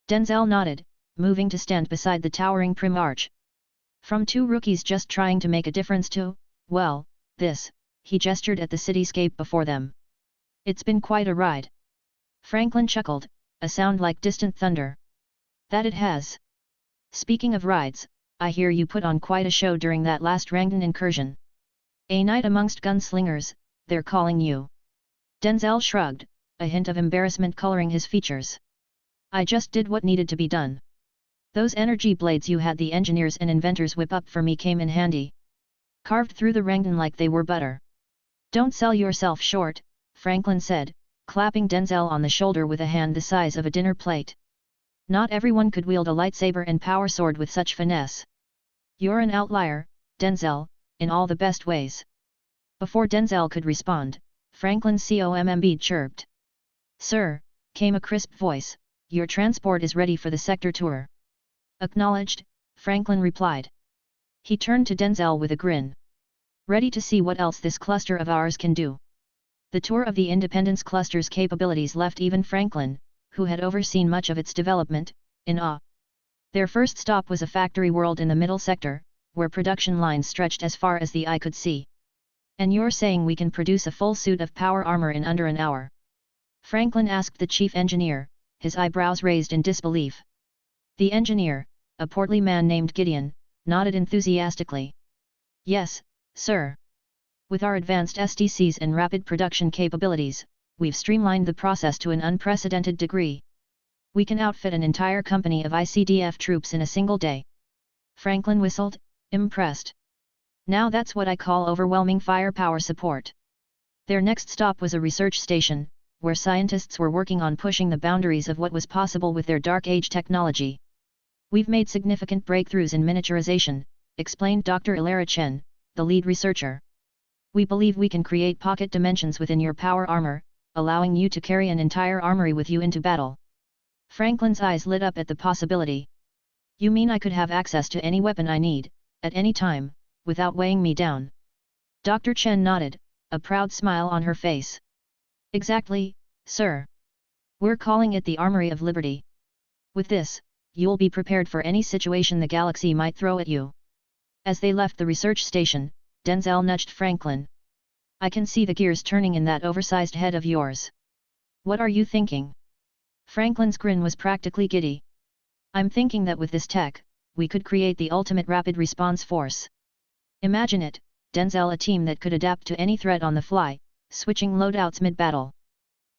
Denzel nodded, moving to stand beside the towering Primarch. "From two rookies just trying to make a difference to, well, this," he gestured at the cityscape before them. "It's been quite a ride." Franklin chuckled, a sound like distant thunder. "That it has. Speaking of rides, I hear you put on quite a show during that last Rangan incursion. A night amongst gunslingers, they're calling you." Denzel shrugged, a hint of embarrassment coloring his features. "I just did what needed to be done. Those energy blades you had the engineers and inventors whip up for me came in handy. Carved through the Rangan like they were butter." "Don't sell yourself short," Franklin said, clapping Denzel on the shoulder with a hand the size of a dinner plate. "Not everyone could wield a lightsaber and power sword with such finesse. You're an outlier, Denzel, in all the best ways." Before Denzel could respond, Franklin's COMMB chirped. "Sir," came a crisp voice, "your transport is ready for the sector tour." "Acknowledged," Franklin replied. He turned to Denzel with a grin. "Ready to see what else this cluster of ours can do?" The tour of the Independence Cluster's capabilities left even Franklin, who had overseen much of its development, in awe. Their first stop was a factory world in the middle sector, where production lines stretched as far as the eye could see. "And you're saying we can produce a full suit of power armor in under an hour?" Franklin asked the chief engineer, his eyebrows raised in disbelief. The engineer, a portly man named Gideon, nodded enthusiastically. "Yes, sir. With our advanced SDCs and rapid production capabilities, we've streamlined the process to an unprecedented degree. We can outfit an entire company of ICDF troops in a single day." Franklin whistled, impressed. Now that's what I call overwhelming firepower support. Their next stop was a research station, where scientists were working on pushing the boundaries of what was possible with their Dark Age technology. We've made significant breakthroughs in miniaturization, explained Dr. Ilara Chen, the lead researcher. We believe we can create pocket dimensions within your power armor, allowing you to carry an entire armory with you into battle. Franklin's eyes lit up at the possibility. You mean I could have access to any weapon I need, at any time, without weighing me down? Dr. Chen nodded, a proud smile on her face. Exactly, sir. We're calling it the Armory of Liberty. With this, you'll be prepared for any situation the galaxy might throw at you. As they left the research station, Denzel nudged Franklin. I can see the gears turning in that oversized head of yours. What are you thinking? Franklin's grin was practically giddy. I'm thinking that with this tech, we could create the ultimate rapid response force. Imagine it, Denzel, a team that could adapt to any threat on the fly, switching loadouts mid-battle.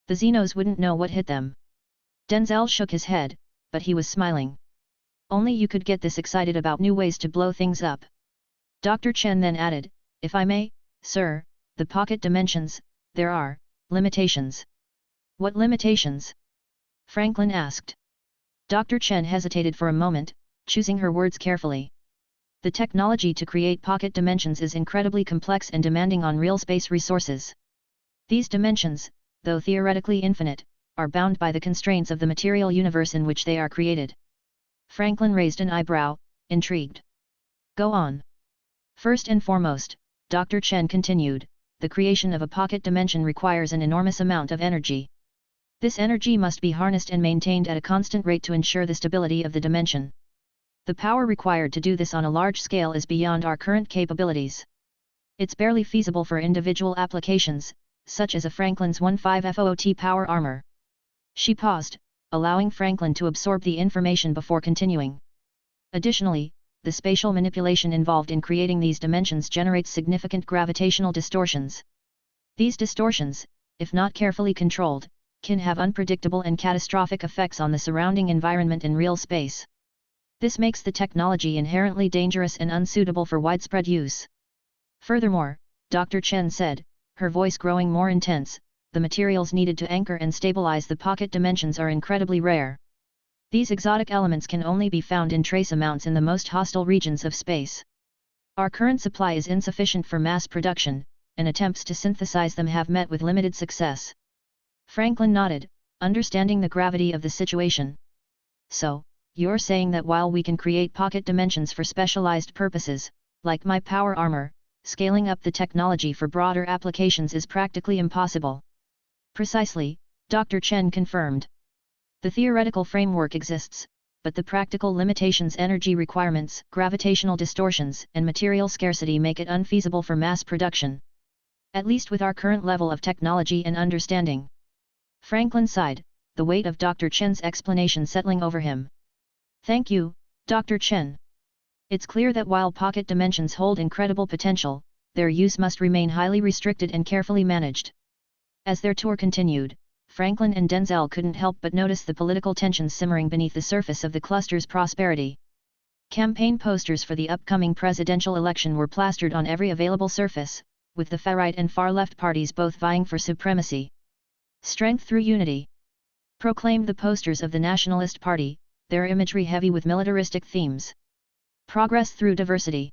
The Xenos wouldn't know what hit them. Denzel shook his head, but he was smiling. Only you could get this excited about new ways to blow things up. Dr. Chen then added, if I may, sir, the pocket dimensions, there are limitations. What limitations? Franklin asked. Dr. Chen hesitated for a moment, choosing her words carefully. The technology to create pocket dimensions is incredibly complex and demanding on real space resources. These dimensions, though theoretically infinite, are bound by the constraints of the material universe in which they are created. Franklin raised an eyebrow, intrigued. Go on. First and foremost, Dr. Chen continued, the creation of a pocket dimension requires an enormous amount of energy. This energy must be harnessed and maintained at a constant rate to ensure the stability of the dimension. The power required to do this on a large scale is beyond our current capabilities. It's barely feasible for individual applications, such as a Franklin's 15FOOT power armor. She paused, allowing Franklin to absorb the information before continuing. Additionally, the spatial manipulation involved in creating these dimensions generates significant gravitational distortions. These distortions, if not carefully controlled, can have unpredictable and catastrophic effects on the surrounding environment in real space. This makes the technology inherently dangerous and unsuitable for widespread use. Furthermore, Dr. Chen said, her voice growing more intense, the materials needed to anchor and stabilize the pocket dimensions are incredibly rare. These exotic elements can only be found in trace amounts in the most hostile regions of space. Our current supply is insufficient for mass production, and attempts to synthesize them have met with limited success. Franklin nodded, understanding the gravity of the situation. So, you're saying that while we can create pocket dimensions for specialized purposes, like my power armor, scaling up the technology for broader applications is practically impossible. Precisely, Dr. Chen confirmed. The theoretical framework exists, but the practical limitations, energy requirements, gravitational distortions, and material scarcity make it unfeasible for mass production. At least with our current level of technology and understanding. Franklin sighed, the weight of Dr. Chen's explanation settling over him. Thank you, Dr. Chen. It's clear that while pocket dimensions hold incredible potential, their use must remain highly restricted and carefully managed. As their tour continued, Franklin and Denzel couldn't help but notice the political tensions simmering beneath the surface of the cluster's prosperity. Campaign posters for the upcoming presidential election were plastered on every available surface, with the far-right and far-left parties both vying for supremacy. Strength through unity, proclaimed the posters of the Nationalist Party, their imagery heavy with militaristic themes. Progress through diversity,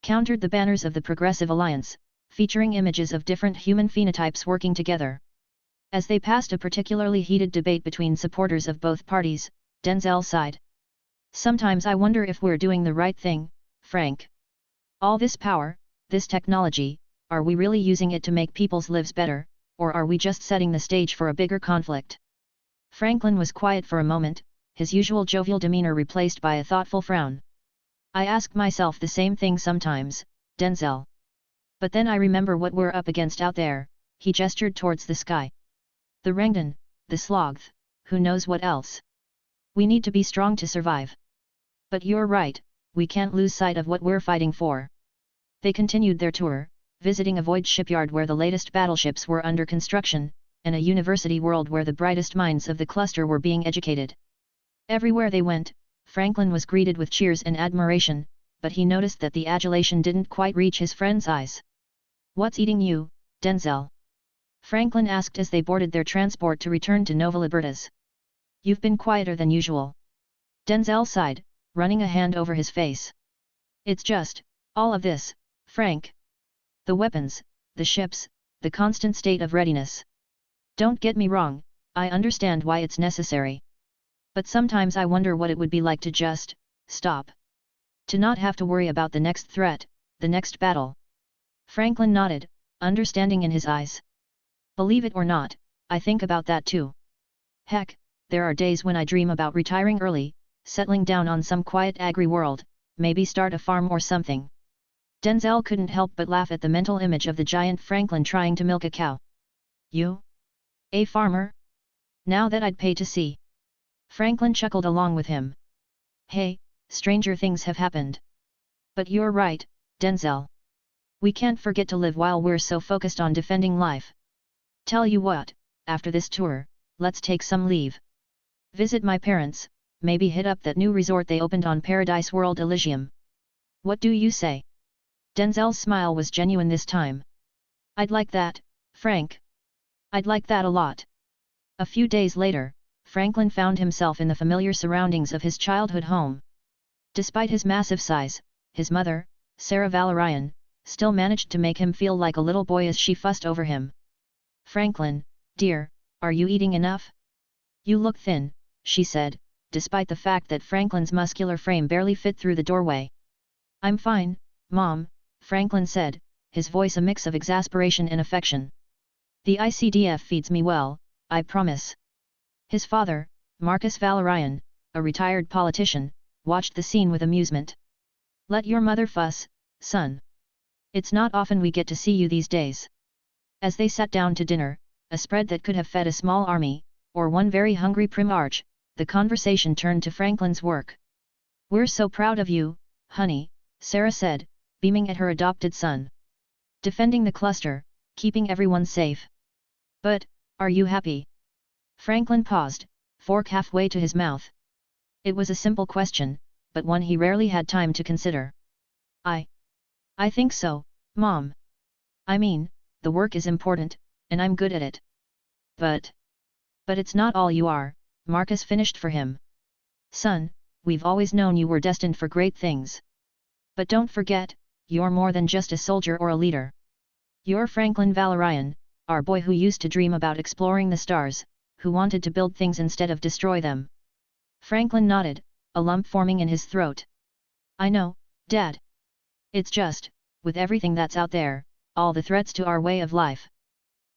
countered the banners of the Progressive Alliance, featuring images of different human phenotypes working together. As they passed a particularly heated debate between supporters of both parties, Denzel sighed. Sometimes I wonder if we're doing the right thing, Frank. All this power, this technology, are we really using it to make people's lives better, or are we just setting the stage for a bigger conflict? Franklin was quiet for a moment, his usual jovial demeanor replaced by a thoughtful frown. I ask myself the same thing sometimes, Denzel. But then I remember what we're up against out there, he gestured towards the sky. The Rangan, the Sloth, who knows what else? We need to be strong to survive. But you're right, we can't lose sight of what we're fighting for. They continued their tour, visiting a void shipyard where the latest battleships were under construction, and a university world where the brightest minds of the cluster were being educated. Everywhere they went, Franklin was greeted with cheers and admiration, but he noticed that the adulation didn't quite reach his friend's eyes. "What's eating you, Denzel?" Franklin asked as they boarded their transport to return to Nova Libertas. "You've been quieter than usual." Denzel sighed, running a hand over his face. "It's just, all of this, Frank. The weapons, the ships, the constant state of readiness. Don't get me wrong, I understand why it's necessary. But sometimes I wonder what it would be like to just stop. To not have to worry about the next threat, the next battle." Franklin nodded, understanding in his eyes. "Believe it or not, I think about that too. Heck, there are days when I dream about retiring early, settling down on some quiet agri-world, maybe start a farm or something." Denzel couldn't help but laugh at the mental image of the giant Franklin trying to milk a cow. "You? A farmer? Now that I'd pay to see." Franklin chuckled along with him. "Hey, stranger things have happened. But you're right, Denzel. We can't forget to live while we're so focused on defending life. Tell you what, after this tour, let's take some leave. Visit my parents, maybe hit up that new resort they opened on Paradise World Elysium. What do you say?" Denzel's smile was genuine this time. "I'd like that, Frank. I'd like that a lot." A few days later, Franklin found himself in the familiar surroundings of his childhood home. Despite his massive size, his mother, Sarah Valorian, still managed to make him feel like a little boy as she fussed over him. "Franklin, dear, are you eating enough? You look thin," she said, despite the fact that Franklin's muscular frame barely fit through the doorway. "I'm fine, Mom," Franklin said, his voice a mix of exasperation and affection. "The ICDF feeds me well, I promise." His father, Marcus Valorian, a retired politician, watched the scene with amusement. "Let your mother fuss, son. It's not often we get to see you these days." As they sat down to dinner, a spread that could have fed a small army, or one very hungry Primarch, the conversation turned to Franklin's work. "We're so proud of you, honey," Sarah said, beaming at her adopted son. "Defending the cluster, keeping everyone safe. But, are you happy?" Franklin paused, fork halfway to his mouth. It was a simple question, but one he rarely had time to consider. I think so, Mom. I mean, the work is important, and I'm good at it. But it's not all you are," Marcus finished for him. "Son, we've always known you were destined for great things. But don't forget, you're more than just a soldier or a leader. You're Franklin Valorian, our boy who used to dream about exploring the stars, who wanted to build things instead of destroy them." Franklin nodded, a lump forming in his throat. "I know, Dad. It's just, with everything that's out there, all the threats to our way of life."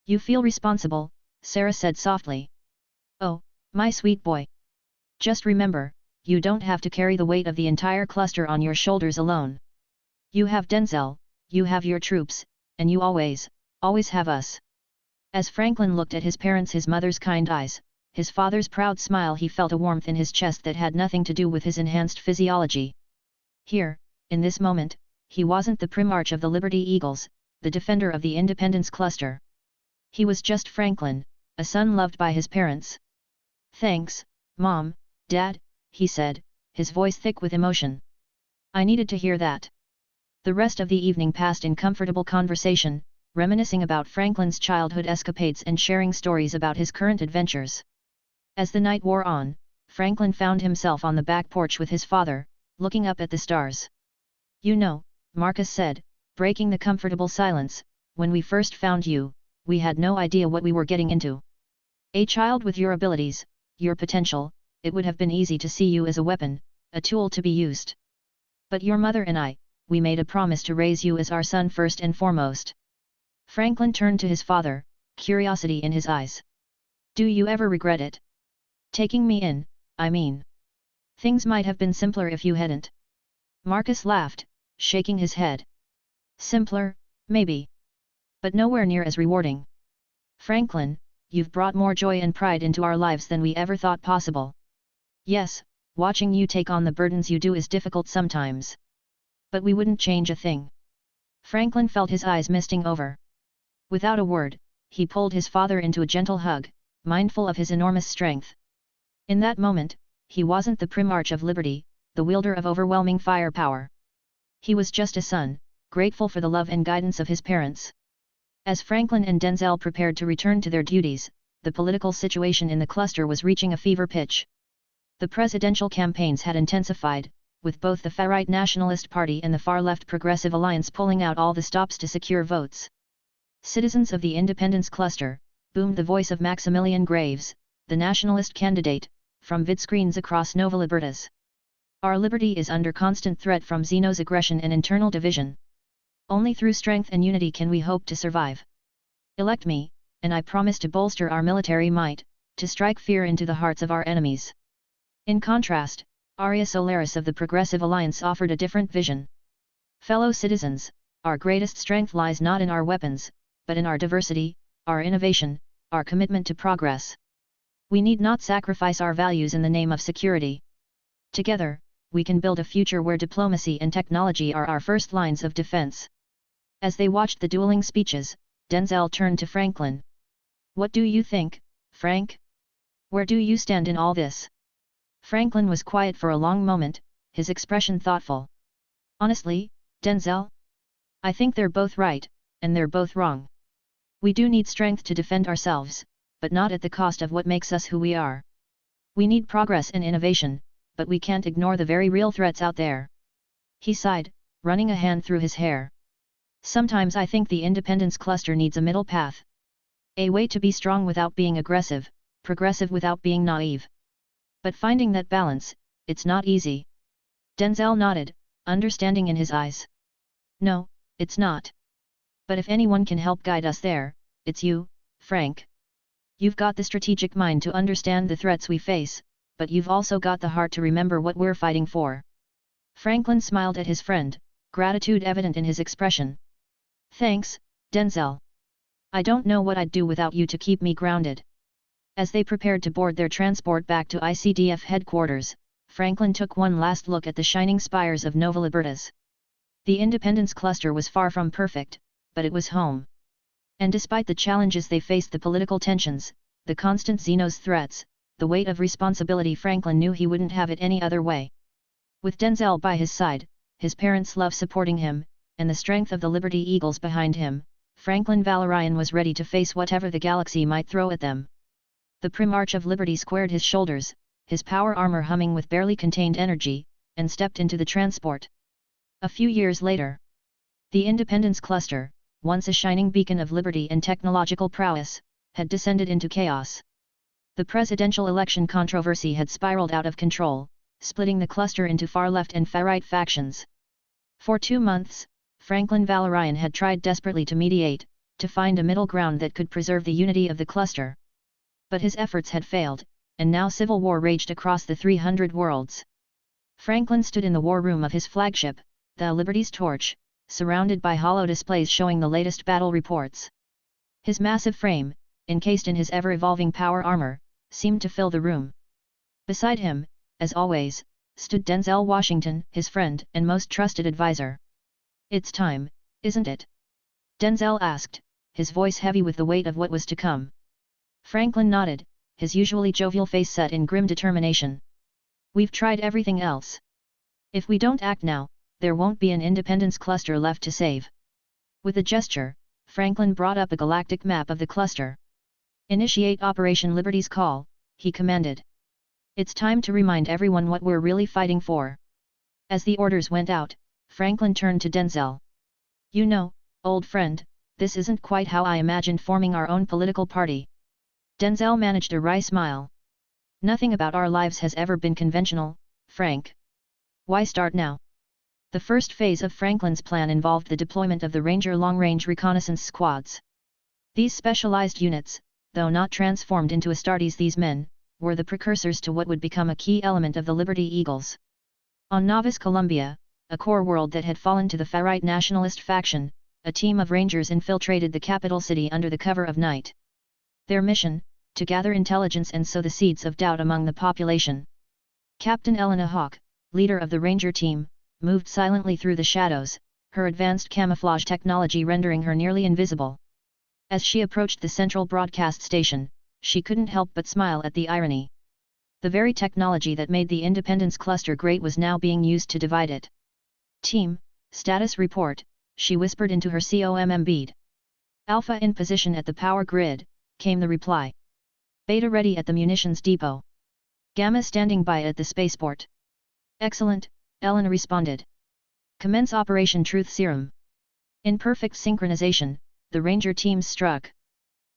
"You feel responsible," Sarah said softly. "Oh, my sweet boy. Just remember, you don't have to carry the weight of the entire cluster on your shoulders alone. You have Denzel, you have your troops, and you always have us." As Franklin looked at his parents, his mother's kind eyes, his father's proud smile, he felt a warmth in his chest that had nothing to do with his enhanced physiology. Here, in this moment, he wasn't the Primarch of the Liberty Eagles, the defender of the Independence Cluster. He was just Franklin, a son loved by his parents. "Thanks, Mom, Dad," he said, his voice thick with emotion. "I needed to hear that." The rest of the evening passed in comfortable conversation, reminiscing about Franklin's childhood escapades and sharing stories about his current adventures. As the night wore on, Franklin found himself on the back porch with his father, looking up at the stars. "You know," Marcus said, breaking the comfortable silence, "when we first found you, we had no idea what we were getting into. A child with your abilities, your potential, it would have been easy to see you as a weapon, a tool to be used. But your mother and I, we made a promise to raise you as our son first and foremost." Franklin turned to his father, curiosity in his eyes. "Do you ever regret it? Taking me in, I mean. Things might have been simpler if you hadn't." Marcus laughed, shaking his head. "Simpler, maybe. But nowhere near as rewarding. Franklin, you've brought more joy and pride into our lives than we ever thought possible. Yes, watching you take on the burdens you do is difficult sometimes. But we wouldn't change a thing." Franklin felt his eyes misting over. Without a word, he pulled his father into a gentle hug, mindful of his enormous strength. In that moment, he wasn't the Primarch of Liberty, the wielder of overwhelming firepower. He was just a son, grateful for the love and guidance of his parents. As Franklin and Denzel prepared to return to their duties, the political situation in the cluster was reaching a fever pitch. The presidential campaigns had intensified, with both the far-right Nationalist Party and the far-left Progressive Alliance pulling out all the stops to secure votes. Citizens of the Independence Cluster, boomed the voice of Maximilian Graves, the nationalist candidate, from vidscreens across Nova Libertas. Our liberty is under constant threat from Xeno's aggression and internal division. Only through strength and unity can we hope to survive. Elect me, and I promise to bolster our military might, to strike fear into the hearts of our enemies. In contrast, Arya Solaris of the Progressive Alliance offered a different vision. Fellow citizens, our greatest strength lies not in our weapons, but in our diversity, our innovation, our commitment to progress. We need not sacrifice our values in the name of security. Together, we can build a future where diplomacy and technology are our first lines of defense. As they watched the dueling speeches, Denzel turned to Franklin. What do you think, Frank? Where do you stand in all this? Franklin was quiet for a long moment, his expression thoughtful. Honestly, Denzel? I think they're both right, and they're both wrong. We do need strength to defend ourselves, but not at the cost of what makes us who we are. We need progress and innovation, but we can't ignore the very real threats out there. He sighed, running a hand through his hair. Sometimes I think the Independence Cluster needs a middle path. A way to be strong without being aggressive, progressive without being naive. But finding that balance, it's not easy. Denzel nodded, understanding in his eyes. No, it's not. But if anyone can help guide us there, it's you, Frank. You've got the strategic mind to understand the threats we face, but you've also got the heart to remember what we're fighting for. Franklin smiled at his friend, gratitude evident in his expression. Thanks, Denzel. I don't know what I'd do without you to keep me grounded. As they prepared to board their transport back to ICDF headquarters, Franklin took one last look at the shining spires of Nova Libertas. The Independence Cluster was far from perfect, but it was home. And despite the challenges they faced, the political tensions, the constant Xeno's threats, the weight of responsibility, Franklin knew he wouldn't have it any other way. With Denzel by his side, his parents' love supporting him, and the strength of the Liberty Eagles behind him, Franklin Valorian was ready to face whatever the galaxy might throw at them. The Primarch of Liberty squared his shoulders, his power armor humming with barely contained energy, and stepped into the transport. A few years later, the Independence Cluster, once a shining beacon of liberty and technological prowess, had descended into chaos. The presidential election controversy had spiraled out of control, splitting the cluster into far-left and far-right factions. For 2 months, Franklin Valorian had tried desperately to mediate, to find a middle ground that could preserve the unity of the cluster. But his efforts had failed, and now civil war raged across the 300 worlds. Franklin stood in the war room of his flagship, the Liberty's Torch, surrounded by hollow displays showing the latest battle reports. His massive frame, encased in his ever-evolving power armor, seemed to fill the room. Beside him, as always, stood Denzel Washington, his friend and most trusted advisor. It's time, isn't it? Denzel asked, his voice heavy with the weight of what was to come. Franklin nodded, his usually jovial face set in grim determination. We've tried everything else. If we don't act now, there won't be an Independence Cluster left to save. With a gesture, Franklin brought up a galactic map of the cluster. Initiate Operation Liberty's Call, he commanded. It's time to remind everyone what we're really fighting for. As the orders went out, Franklin turned to Denzel. You know, old friend, this isn't quite how I imagined forming our own political party. Denzel managed a wry smile. Nothing about our lives has ever been conventional, Frank. Why start now? The first phase of Franklin's plan involved the deployment of the Ranger long-range reconnaissance squads. These specialized units, though not transformed into Astartes, these men were the precursors to what would become a key element of the Liberty Eagles. On Novus Columbia, a core world that had fallen to the far-right nationalist faction, a team of Rangers infiltrated the capital city under the cover of night. Their mission, to gather intelligence and sow the seeds of doubt among the population. Captain Elena Hawke, leader of the Ranger team, moved silently through the shadows, her advanced camouflage technology rendering her nearly invisible. As she approached the central broadcast station, she couldn't help but smile at the irony. The very technology that made the Independence Cluster great was now being used to divide it. Team, Status report, she whispered into her COMM bead. Alpha in position at the power grid, came the reply. Beta ready at the munitions depot. Gamma standing by at the spaceport. Excellent, Elena responded. Commence Operation Truth Serum. In perfect synchronization, the Ranger teams struck.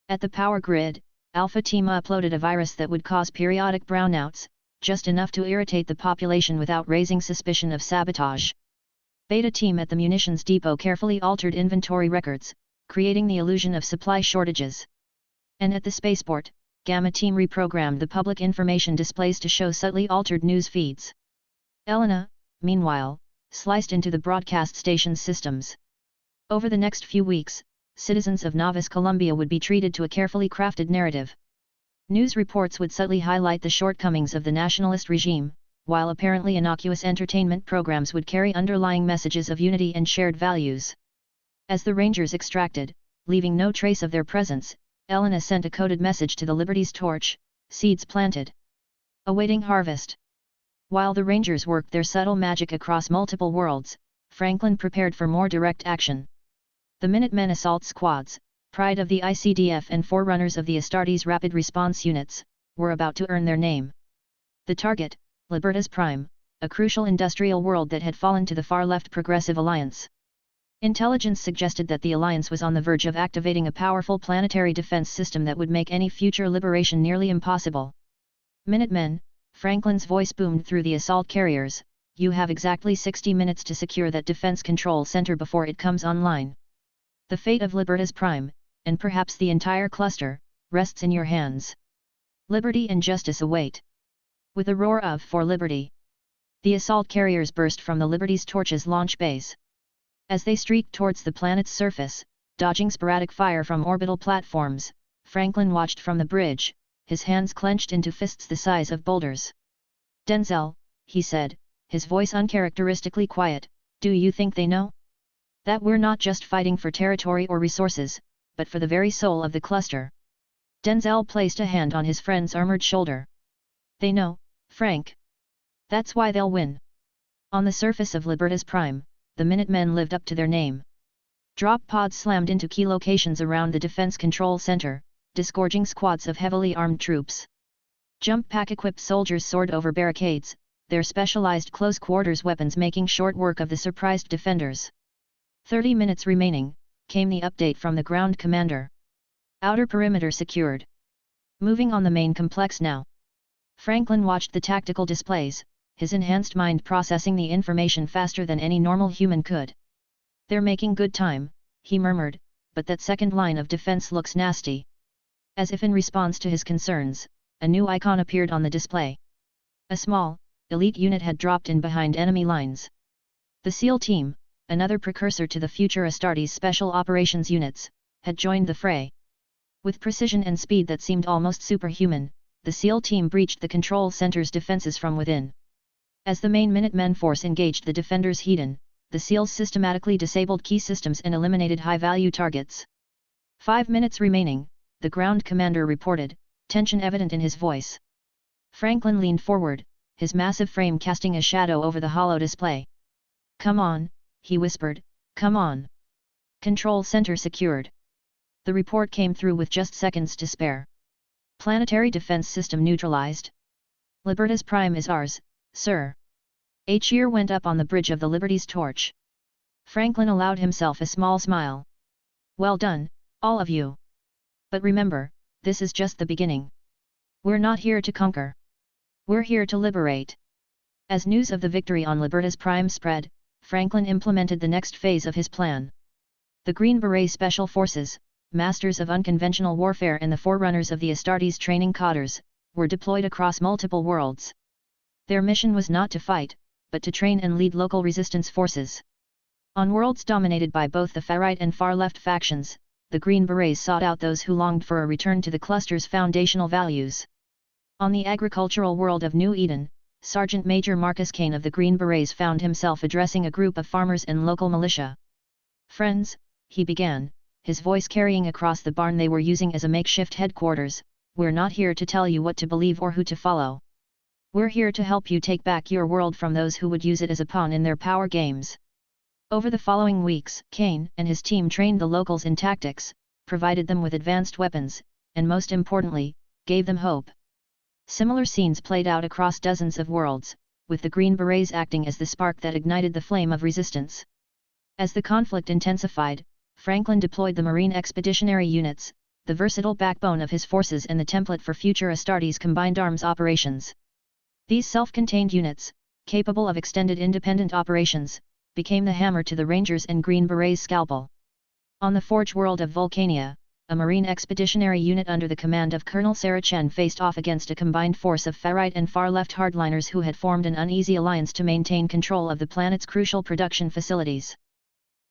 At the power grid, Alpha team uploaded a virus that would cause periodic brownouts, just enough to irritate the population without raising suspicion of sabotage. Beta team at the munitions depot carefully altered inventory records, creating the illusion of supply shortages. And at the spaceport, Gamma team reprogrammed the public information displays to show subtly altered news feeds. Elena, meanwhile, sliced into the broadcast station's systems. Over the next few weeks, citizens of Novice Columbia would be treated to a carefully crafted narrative. News reports would subtly highlight the shortcomings of the nationalist regime, while apparently innocuous entertainment programs would carry underlying messages of unity and shared values. As the Rangers extracted, leaving no trace of their presence, Elena sent a coded message to the Liberty's torch, seeds planted. Awaiting harvest. While the Rangers worked their subtle magic across multiple worlds, Franklin prepared for more direct action. The Minutemen assault squads, pride of the ICDF and forerunners of the Astartes rapid response units, were about to earn their name. The target, Libertas Prime, a crucial industrial world that had fallen to the far-left Progressive Alliance. Intelligence suggested that the Alliance was on the verge of activating a powerful planetary defense system that would make any future liberation nearly impossible. Minutemen, Franklin's voice boomed through the assault carriers, you have exactly 60 minutes to secure that defense control center before it comes online. The fate of Libertas Prime, and perhaps the entire cluster, rests in your hands. Liberty and justice await. With a roar of "For Liberty!" the assault carriers burst from the Liberty's Torch's launch base. As they streaked towards the planet's surface, dodging sporadic fire from orbital platforms, Franklin watched from the bridge, his hands clenched into fists the size of boulders. Denzel, he said, his voice uncharacteristically quiet, do you think they know? That we're not just fighting for territory or resources, but for the very soul of the cluster. Denzel placed a hand on his friend's armored shoulder. They know, Frank. That's why they'll win. On the surface of Libertas Prime, the Minutemen lived up to their name. Drop pods slammed into key locations around the Defense Control Center, disgorging squads of heavily armed troops. Jump pack-equipped soldiers soared over barricades, their specialized close-quarters weapons making short work of the surprised defenders. 30 minutes remaining, came the update from the ground commander. Outer perimeter secured. Moving on the main complex now. Franklin watched the tactical displays, his enhanced mind processing the information faster than any normal human could. They're making good time, he murmured, but that second line of defense looks nasty. As if in response to his concerns, a new icon appeared on the display. A small, elite unit had dropped in behind enemy lines. The SEAL team, another precursor to the future Astartes Special Operations units, had joined the fray. With precision and speed that seemed almost superhuman, the SEAL team breached the control center's defenses from within. As the main Minutemen force engaged the defenders' Hedon, the SEALs systematically disabled key systems and eliminated high-value targets. 5 minutes remaining, the ground commander reported, tension evident in his voice. Franklin leaned forward, his massive frame casting a shadow over the hollow display. Come on, he whispered, come on. Control center secured. The report came through with just seconds to spare. Planetary defense system neutralized. Libertas Prime is ours, sir. A cheer went up on the bridge of the Liberty's torch. Franklin allowed himself a small smile. Well done, all of you. But remember, this is just the beginning. We're not here to conquer. We're here to liberate. As news of the victory on Libertas Prime spread, Franklin implemented the next phase of his plan. The Green Beret Special Forces, masters of unconventional warfare and the forerunners of the Astartes training cadres, were deployed across multiple worlds. Their mission was not to fight, but to train and lead local resistance forces. On worlds dominated by both the far-right and far-left factions, the Green Berets sought out those who longed for a return to the cluster's foundational values. On the agricultural world of New Eden, Sergeant Major Marcus Kane of the Green Berets found himself addressing a group of farmers and local militia. Friends, he began, his voice carrying across the barn they were using as a makeshift headquarters, we're not here to tell you what to believe or who to follow. We're here to help you take back your world from those who would use it as a pawn in their power games. Over the following weeks, Kane and his team trained the locals in tactics, provided them with advanced weapons, and most importantly, gave them hope. Similar scenes played out across dozens of worlds, with the Green Berets acting as the spark that ignited the flame of resistance. As the conflict intensified, Franklin deployed the Marine Expeditionary Units, the versatile backbone of his forces and the template for future Astartes combined arms operations. These self-contained units, capable of extended independent operations, became the hammer to the Rangers and Green Berets' scalpel. On the Forge world of Vulcania, a Marine Expeditionary Unit under the command of Colonel Saracen faced off against a combined force of far-right and far-left hardliners who had formed an uneasy alliance to maintain control of the planet's crucial production facilities.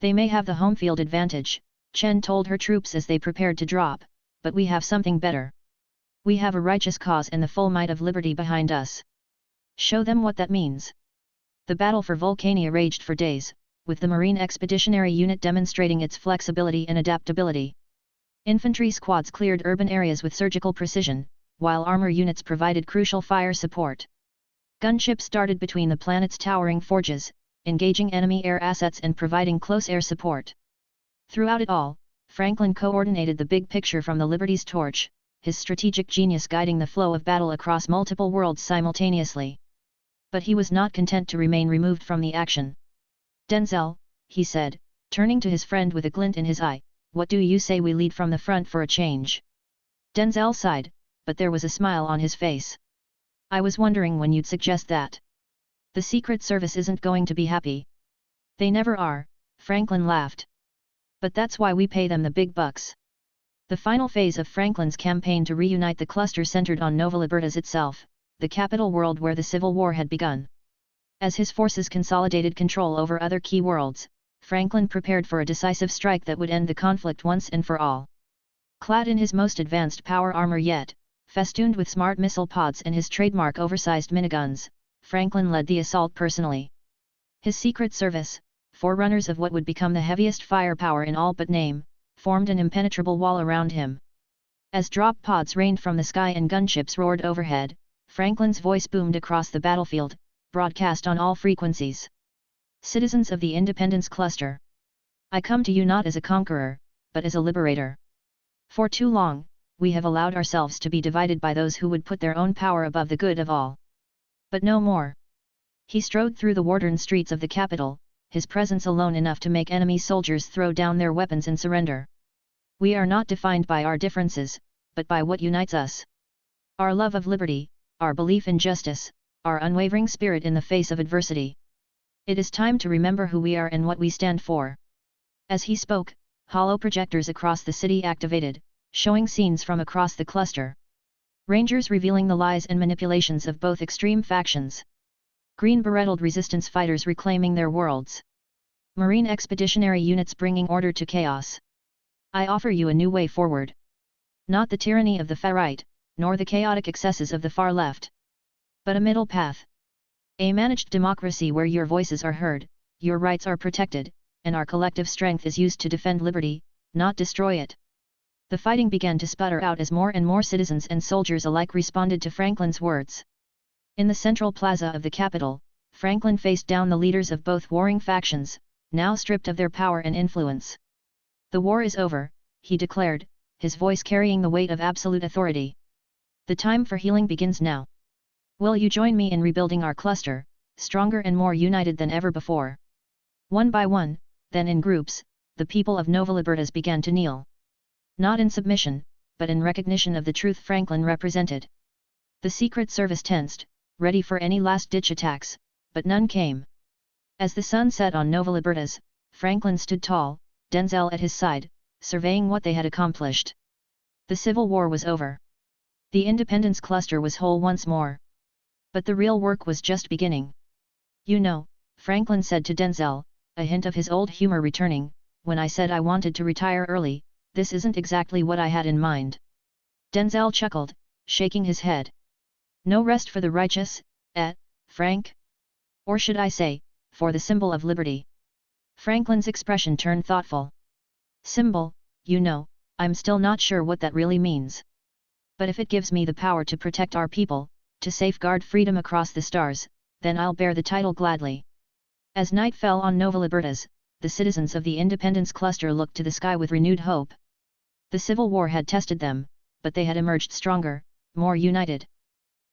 They may have the home field advantage, Chen told her troops as they prepared to drop, but we have something better. We have a righteous cause and the full might of liberty behind us. Show them what that means. The battle for Vulcania raged for days, with the Marine Expeditionary Unit demonstrating its flexibility and adaptability. Infantry squads cleared urban areas with surgical precision, while armor units provided crucial fire support. Gunships darted between the planet's towering forges, engaging enemy air assets and providing close air support. Throughout it all, Franklin coordinated the big picture from the Liberty's torch, his strategic genius guiding the flow of battle across multiple worlds simultaneously. But he was not content to remain removed from the action. "Denzel," he said, turning to his friend with a glint in his eye, "what do you say we lead from the front for a change?" Denzel sighed, but there was a smile on his face. "I was wondering when you'd suggest that. The Secret Service isn't going to be happy." "They never are," Franklin laughed. "But that's why we pay them the big bucks." The final phase of Franklin's campaign to reunite the cluster centered on Nova Libertas itself, the capital world where the Civil War had begun. As his forces consolidated control over other key worlds, Franklin prepared for a decisive strike that would end the conflict once and for all. Clad in his most advanced power armor yet, festooned with smart missile pods and his trademark oversized miniguns, Franklin led the assault personally. His Secret Service, forerunners of what would become the heaviest firepower in all but name, formed an impenetrable wall around him. As drop pods rained from the sky and gunships roared overhead, Franklin's voice boomed across the battlefield, broadcast on all frequencies. "Citizens of the Independence Cluster. I come to you not as a conqueror, but as a liberator. For too long, we have allowed ourselves to be divided by those who would put their own power above the good of all. But no more." He strode through the war-worn streets of the capital, his presence alone enough to make enemy soldiers throw down their weapons and surrender. "We are not defined by our differences, but by what unites us. Our love of liberty, our belief in justice, our unwavering spirit in the face of adversity. It is time to remember who we are and what we stand for." As he spoke, hollow projectors across the city activated, showing scenes from across the cluster. Rangers revealing the lies and manipulations of both extreme factions. Green beretted resistance fighters reclaiming their worlds. Marine Expeditionary Units bringing order to chaos. "I offer you a new way forward. Not the tyranny of the far right, nor the chaotic excesses of the far left. But a middle path. A managed democracy where your voices are heard, your rights are protected, and our collective strength is used to defend liberty, not destroy it." The fighting began to sputter out as more and more citizens and soldiers alike responded to Franklin's words. In the central plaza of the capital, Franklin faced down the leaders of both warring factions, now stripped of their power and influence. "The war is over," he declared, his voice carrying the weight of absolute authority. "The time for healing begins now. Will you join me in rebuilding our cluster, stronger and more united than ever before?" One by one, then in groups, the people of Nova Libertas began to kneel. Not in submission, but in recognition of the truth Franklin represented. The Secret Service tensed, ready for any last-ditch attacks, but none came. As the sun set on Nova Libertas, Franklin stood tall, Denzel at his side, surveying what they had accomplished. The Civil War was over. The Independence Cluster was whole once more. But the real work was just beginning. "You know," Franklin said to Denzel, a hint of his old humor returning, "when I said I wanted to retire early, this isn't exactly what I had in mind." Denzel chuckled, shaking his head. "No rest for the righteous, Frank? Or should I say, for the symbol of liberty?" Franklin's expression turned thoughtful. "Symbol, you know, I'm still not sure what that really means. But if it gives me the power to protect our people, to safeguard freedom across the stars, then I'll bear the title gladly." As night fell on Nova Libertas, the citizens of the Independence Cluster looked to the sky with renewed hope. The Civil War had tested them, but they had emerged stronger, more united.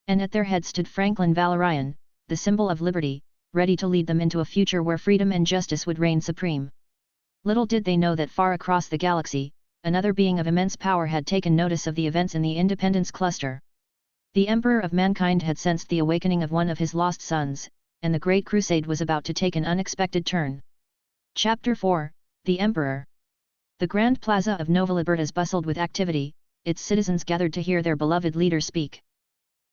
And at their head stood Franklin Valorian, the symbol of liberty, ready to lead them into a future where freedom and justice would reign supreme. Little did they know that far across the galaxy, another being of immense power had taken notice of the events in the Independence Cluster. The Emperor of Mankind had sensed the awakening of one of his lost sons, and the Great Crusade was about to take an unexpected turn. Chapter 4, The Emperor. The Grand Plaza of Nova Libertas bustled with activity, its citizens gathered to hear their beloved leader speak.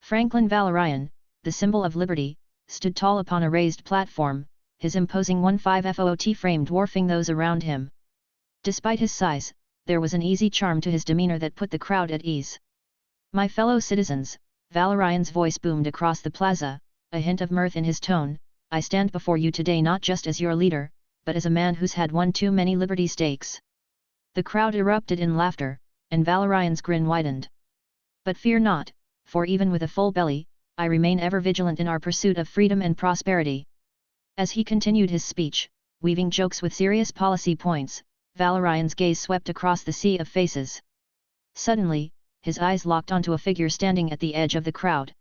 Franklin Valorian, the symbol of liberty, stood tall upon a raised platform, his imposing 15-foot frame dwarfing those around him. Despite his size, there was an easy charm to his demeanor that put the crowd at ease. My fellow citizens, Valorian's voice boomed across the plaza, a hint of mirth in his tone, I stand before you today not just as your leader, but as a man who's had one too many liberty stakes. The crowd erupted in laughter, and Valorian's grin widened. But fear not, for even with a full belly, I remain ever vigilant in our pursuit of freedom and prosperity. As he continued his speech, weaving jokes with serious policy points, Valorian's gaze swept across the sea of faces. Suddenly, his eyes locked onto a figure standing at the edge of the crowd.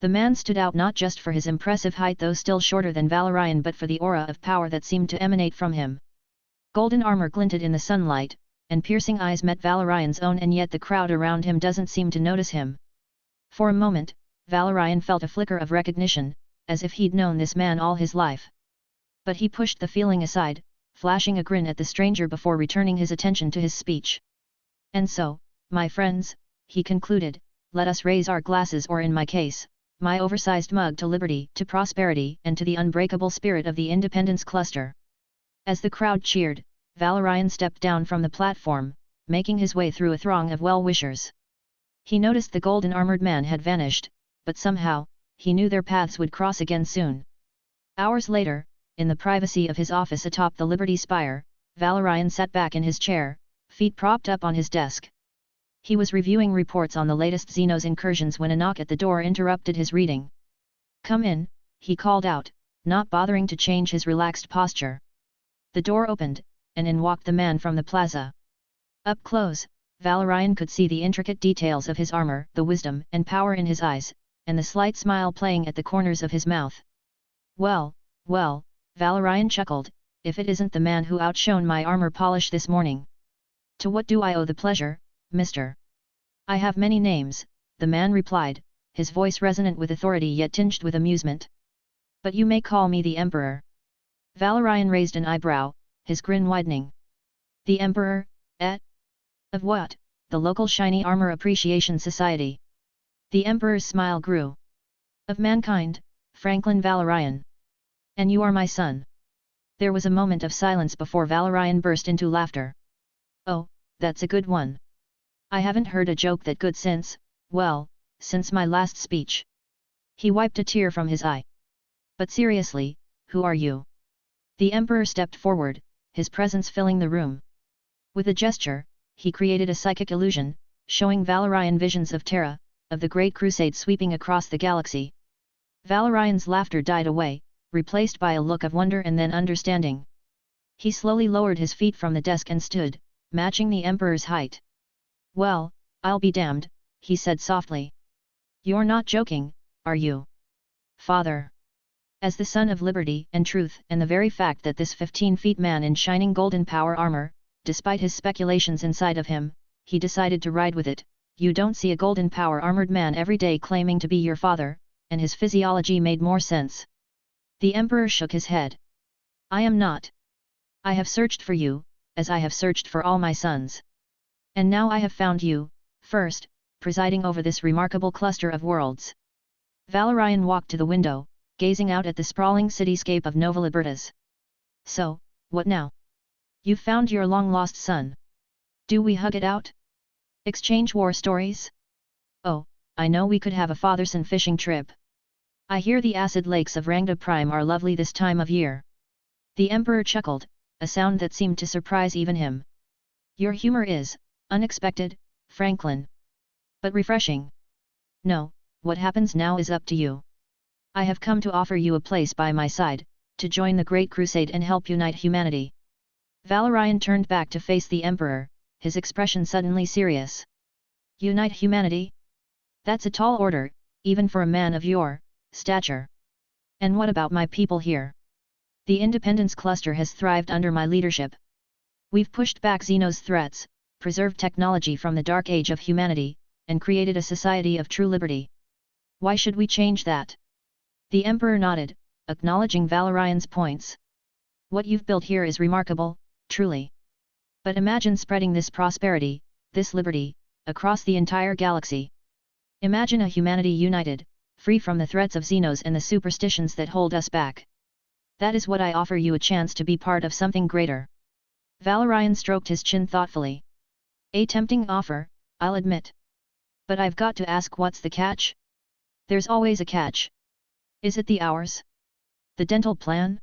The man stood out not just for his impressive height, though still shorter than Valorian, but for the aura of power that seemed to emanate from him. Golden armor glinted in the sunlight, and piercing eyes met Valorian's own, and yet the crowd around him doesn't seem to notice him. For a moment, Valorian felt a flicker of recognition, as if he'd known this man all his life. But he pushed the feeling aside, flashing a grin at the stranger before returning his attention to his speech. And so, my friends, he concluded, let us raise our glasses, or in my case, my oversized mug, to liberty, to prosperity, and to the unbreakable spirit of the Independence Cluster. As the crowd cheered, Valorian stepped down from the platform, making his way through a throng of well-wishers. He noticed the golden-armored man had vanished, but somehow, he knew their paths would cross again soon. Hours later, in the privacy of his office atop the Liberty Spire, Valorian sat back in his chair, feet propped up on his desk. He was reviewing reports on the latest Xenos incursions when a knock at the door interrupted his reading. Come in, he called out, not bothering to change his relaxed posture. The door opened, and in walked the man from the plaza. Up close, Valorian could see the intricate details of his armor, the wisdom and power in his eyes, and the slight smile playing at the corners of his mouth. Well, Valorian chuckled, if it isn't the man who outshone my armor polish this morning. To what do I owe the pleasure, mister? I have many names, the man replied, his voice resonant with authority yet tinged with amusement. But you may call me the Emperor. Valorian raised an eyebrow, his grin widening. The Emperor, eh? Of what? The local Shiny Armor Appreciation Society. The Emperor's smile grew. Of mankind, Franklin Valorian. And you are my son. There was a moment of silence before Valorian burst into laughter. Oh, that's a good one. I haven't heard a joke that good since my last speech. He wiped a tear from his eye. But seriously, who are you? The Emperor stepped forward, his presence filling the room. With a gesture, he created a psychic illusion, showing Valorian visions of Terra, of the Great Crusade sweeping across the galaxy. Valorian's laughter died away, replaced by a look of wonder and then understanding. He slowly lowered his feet from the desk and stood, matching the Emperor's height. Well, I'll be damned, he said softly. You're not joking, are you? Father. As the son of liberty and truth, and the very fact that this 15-feet man in shining golden power armor, despite his speculations inside of him, he decided to ride with it, you don't see a golden power armored man every day claiming to be your father, and his physiology made more sense. The Emperor shook his head. I am not. I have searched for you, as I have searched for all my sons. And now I have found you, first, presiding over this remarkable cluster of worlds. Valorian walked to the window, gazing out at the sprawling cityscape of Nova Libertas. So, what now? You've found your long-lost son. Do we hug it out? Exchange war stories? Oh, I know we could have a father-son fishing trip. I hear the acid lakes of Rangda Prime are lovely this time of year. The Emperor chuckled, a sound that seemed to surprise even him. Your humor is unexpected, Franklin. But refreshing. No, what happens now is up to you. I have come to offer you a place by my side, to join the Great Crusade and help unite humanity. Valorian turned back to face the Emperor, his expression suddenly serious. Unite humanity? That's a tall order, even for a man of your stature. And what about my people here? The Independence Cluster has thrived under my leadership. We've pushed back Xeno's threats, preserved technology from the dark age of humanity, and created a society of true liberty. Why should we change that? The Emperor nodded, acknowledging Valorian's points. What you've built here is remarkable, truly. But imagine spreading this prosperity, this liberty, across the entire galaxy. Imagine a humanity united, free from the threats of Xenos and the superstitions that hold us back. That is what I offer you, a chance to be part of something greater. Valorian stroked his chin thoughtfully. A tempting offer, I'll admit. But I've got to ask, what's the catch? There's always a catch. Is it the hours? The dental plan?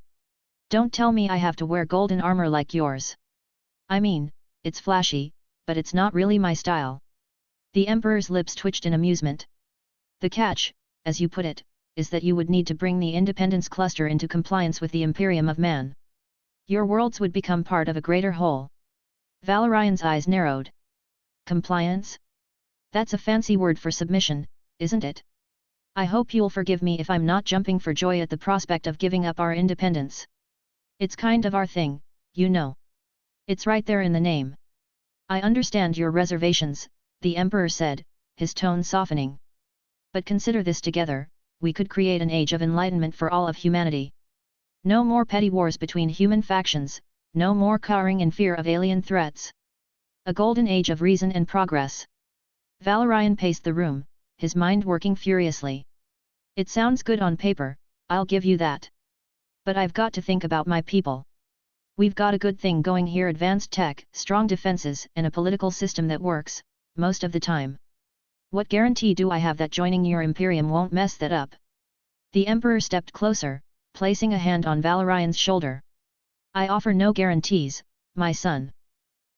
Don't tell me I have to wear golden armor like yours. I mean, it's flashy, but it's not really my style. The Emperor's lips twitched in amusement. The catch, as you put it, is that you would need to bring the Independence Cluster into compliance with the Imperium of Man. Your worlds would become part of a greater whole. Valorian's eyes narrowed. Compliance? That's a fancy word for submission, isn't it? I hope you'll forgive me if I'm not jumping for joy at the prospect of giving up our independence. It's kind of our thing, you know. It's right there in the name. I understand your reservations, the Emperor said, his tone softening. But consider this together, we could create an age of enlightenment for all of humanity. No more petty wars between human factions, no more cowering in fear of alien threats. A golden age of reason and progress. Valorian paced the room, his mind working furiously. It sounds good on paper, I'll give you that. But I've got to think about my people. We've got a good thing going here: advanced tech, strong defenses, and a political system that works, most of the time. What guarantee do I have that joining your Imperium won't mess that up? The Emperor stepped closer, placing a hand on Valorian's shoulder. I offer no guarantees, my son.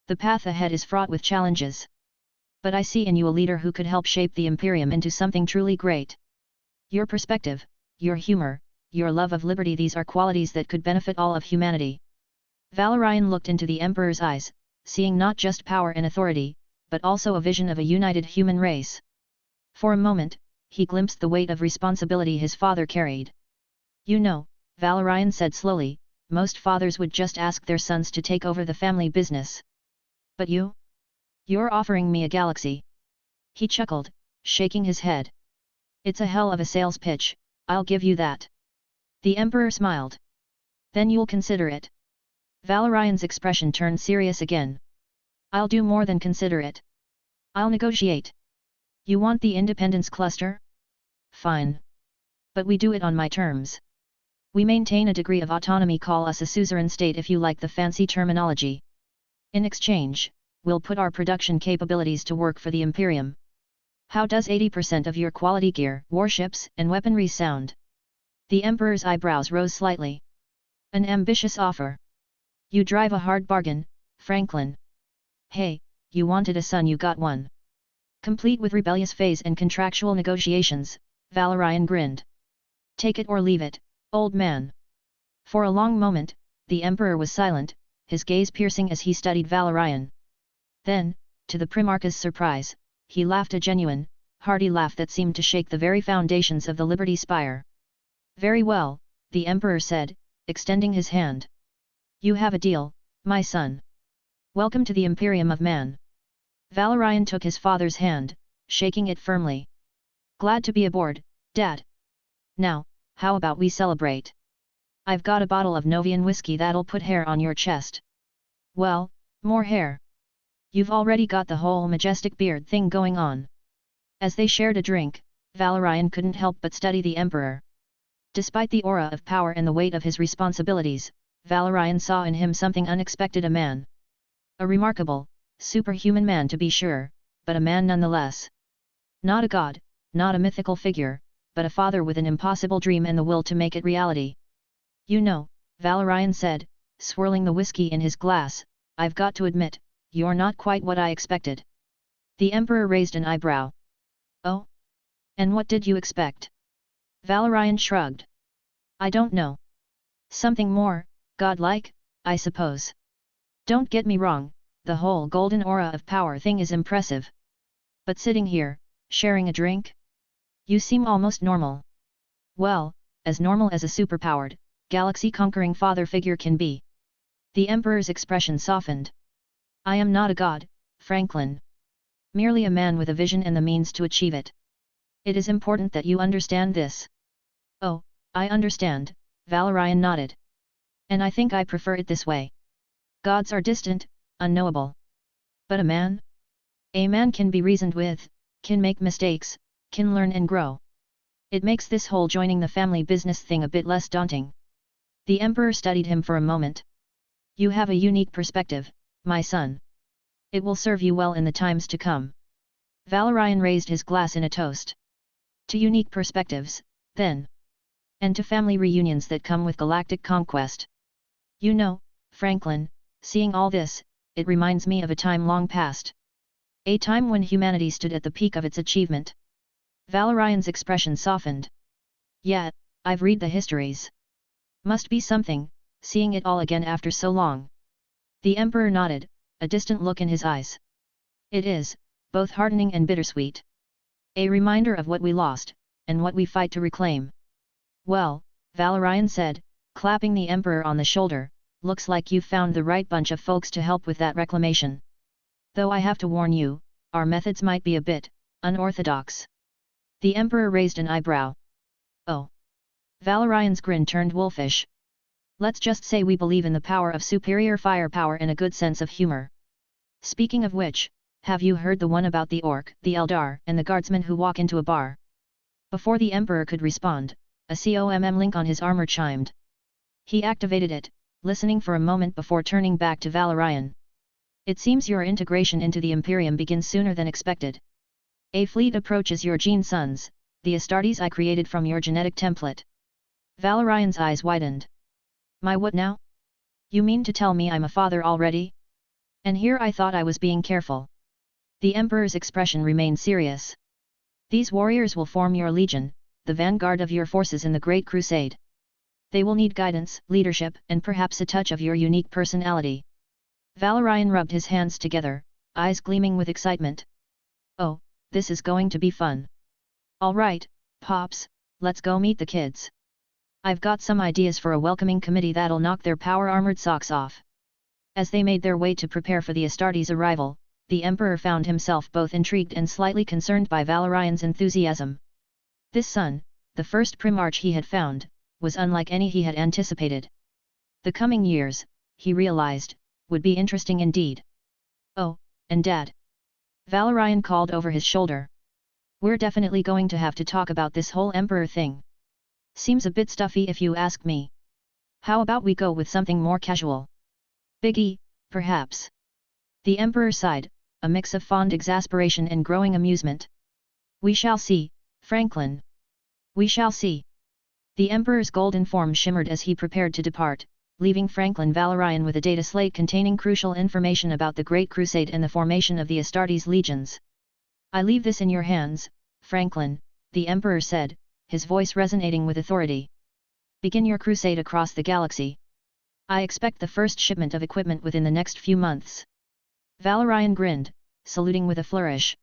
The path ahead is fraught with challenges. But I see in you a leader who could help shape the Imperium into something truly great. Your perspective, your humor, your love of liberty, these are qualities that could benefit all of humanity. Valorian looked into the Emperor's eyes, seeing not just power and authority, but also a vision of a united human race. For a moment, he glimpsed the weight of responsibility his father carried. You know, Valorian said slowly, most fathers would just ask their sons to take over the family business. But you? You're offering me a galaxy. He chuckled, shaking his head. It's a hell of a sales pitch, I'll give you that. The Emperor smiled. Then you'll consider it. Valorian's expression turned serious again. I'll do more than consider it. I'll negotiate. You want the Independence Cluster? Fine. But we do it on my terms. We maintain a degree of autonomy, call us a suzerain state if you like the fancy terminology. In exchange, we'll put our production capabilities to work for the Imperium. How does 80% of your quality gear, warships, and weaponry sound? The Emperor's eyebrows rose slightly. An ambitious offer. You drive a hard bargain, Franklin. Hey, you wanted a son, you got one. Complete with rebellious phase and contractual negotiations, Valorian grinned. Take it or leave it, old man. For a long moment, the Emperor was silent, his gaze piercing as he studied Valorian. Then, to the Primarch's surprise, he laughed, a genuine, hearty laugh that seemed to shake the very foundations of the Liberty Spire. Very well, the Emperor said, extending his hand. You have a deal, my son. Welcome to the Imperium of Man. Valorian took his father's hand, shaking it firmly. Glad to be aboard, Dad. Now, how about we celebrate? I've got a bottle of Novian whiskey that'll put hair on your chest. Well, more hair. You've already got the whole majestic beard thing going on. As they shared a drink, Valorian couldn't help but study the Emperor. Despite the aura of power and the weight of his responsibilities, Valorian saw in him something unexpected: a man. A remarkable, superhuman man to be sure, but a man nonetheless. Not a god, not a mythical figure, but a father with an impossible dream and the will to make it reality. You know, Valorian said, swirling the whiskey in his glass, I've got to admit, you're not quite what I expected. The Emperor raised an eyebrow. Oh? And what did you expect? Valorian shrugged. I don't know. Something more godlike, I suppose. Don't get me wrong, the whole golden aura of power thing is impressive. But sitting here, sharing a drink? You seem almost normal. Well, as normal as a superpowered, galaxy-conquering father figure can be. The Emperor's expression softened. I am not a god, Franklin. Merely a man with a vision and the means to achieve it. It is important that you understand this. Oh, I understand, Valorian nodded. And I think I prefer it this way. Gods are distant, unknowable. But a man? A man can be reasoned with, can make mistakes, can learn and grow. It makes this whole joining the family business thing a bit less daunting. The Emperor studied him for a moment. You have a unique perspective, my son. It will serve you well in the times to come. Valorian raised his glass in a toast. To unique perspectives, then. And to family reunions that come with galactic conquest. You know, Franklin, seeing all this, it reminds me of a time long past. A time when humanity stood at the peak of its achievement. Valorian's expression softened. Yeah, I've read the histories. Must be something, seeing it all again after so long. The Emperor nodded, a distant look in his eyes. It is, both heartening and bittersweet. A reminder of what we lost, and what we fight to reclaim. Well, Valorian said, clapping the Emperor on the shoulder, looks like you've found the right bunch of folks to help with that reclamation. Though I have to warn you, our methods might be a bit unorthodox. The Emperor raised an eyebrow. Oh. Valorian's grin turned wolfish. Let's just say we believe in the power of superior firepower and a good sense of humor. Speaking of which, have you heard the one about the orc, the Eldar, and the guardsmen who walk into a bar? Before the Emperor could respond, a COMM link on his armor chimed. He activated it, listening for a moment before turning back to Valorian. It seems your integration into the Imperium begins sooner than expected. A fleet approaches your gene sons, the Astartes I created from your genetic template. Valorian's eyes widened. My what now? You mean to tell me I'm a father already? And here I thought I was being careful. The Emperor's expression remained serious. These warriors will form your legion, the vanguard of your forces in the Great Crusade. They will need guidance, leadership, and perhaps a touch of your unique personality. Valorian rubbed his hands together, eyes gleaming with excitement. Oh, this is going to be fun. All right, Pops, let's go meet the kids. I've got some ideas for a welcoming committee that'll knock their power-armored socks off. As they made their way to prepare for the Astartes' arrival, the Emperor found himself both intrigued and slightly concerned by Valorian's enthusiasm. This son, the first Primarch he had found, was unlike any he had anticipated. The coming years, he realized, would be interesting indeed. Oh, and Dad. Valorian called over his shoulder. We're definitely going to have to talk about this whole Emperor thing. Seems a bit stuffy if you ask me. How about we go with something more casual? Biggie, perhaps. The Emperor sighed, a mix of fond exasperation and growing amusement. We shall see, Franklin. We shall see. The Emperor's golden form shimmered as he prepared to depart, leaving Franklin Valorian with a data slate containing crucial information about the Great Crusade and the formation of the Astartes legions. I leave this in your hands, Franklin, the Emperor said, his voice resonating with authority. Begin your crusade across the galaxy. I expect the first shipment of equipment within the next few months. Valorian grinned, saluting with a flourish.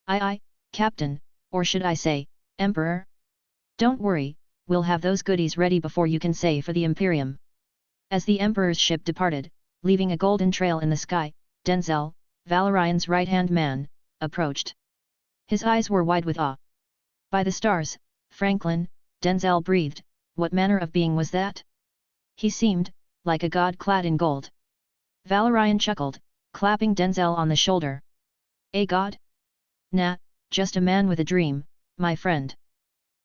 Aye, Captain, or should I say, Emperor? Don't worry, we'll have those goodies ready before you can say for the Imperium. As the Emperor's ship departed, leaving a golden trail in the sky, Denzel, Valorian's right-hand man, approached. His eyes were wide with awe. By the stars, Franklin, Denzel breathed, what manner of being was that? He seemed, like a god clad in gold. Valorian chuckled, clapping Denzel on the shoulder. A god? Nah, just a man with a dream, my friend.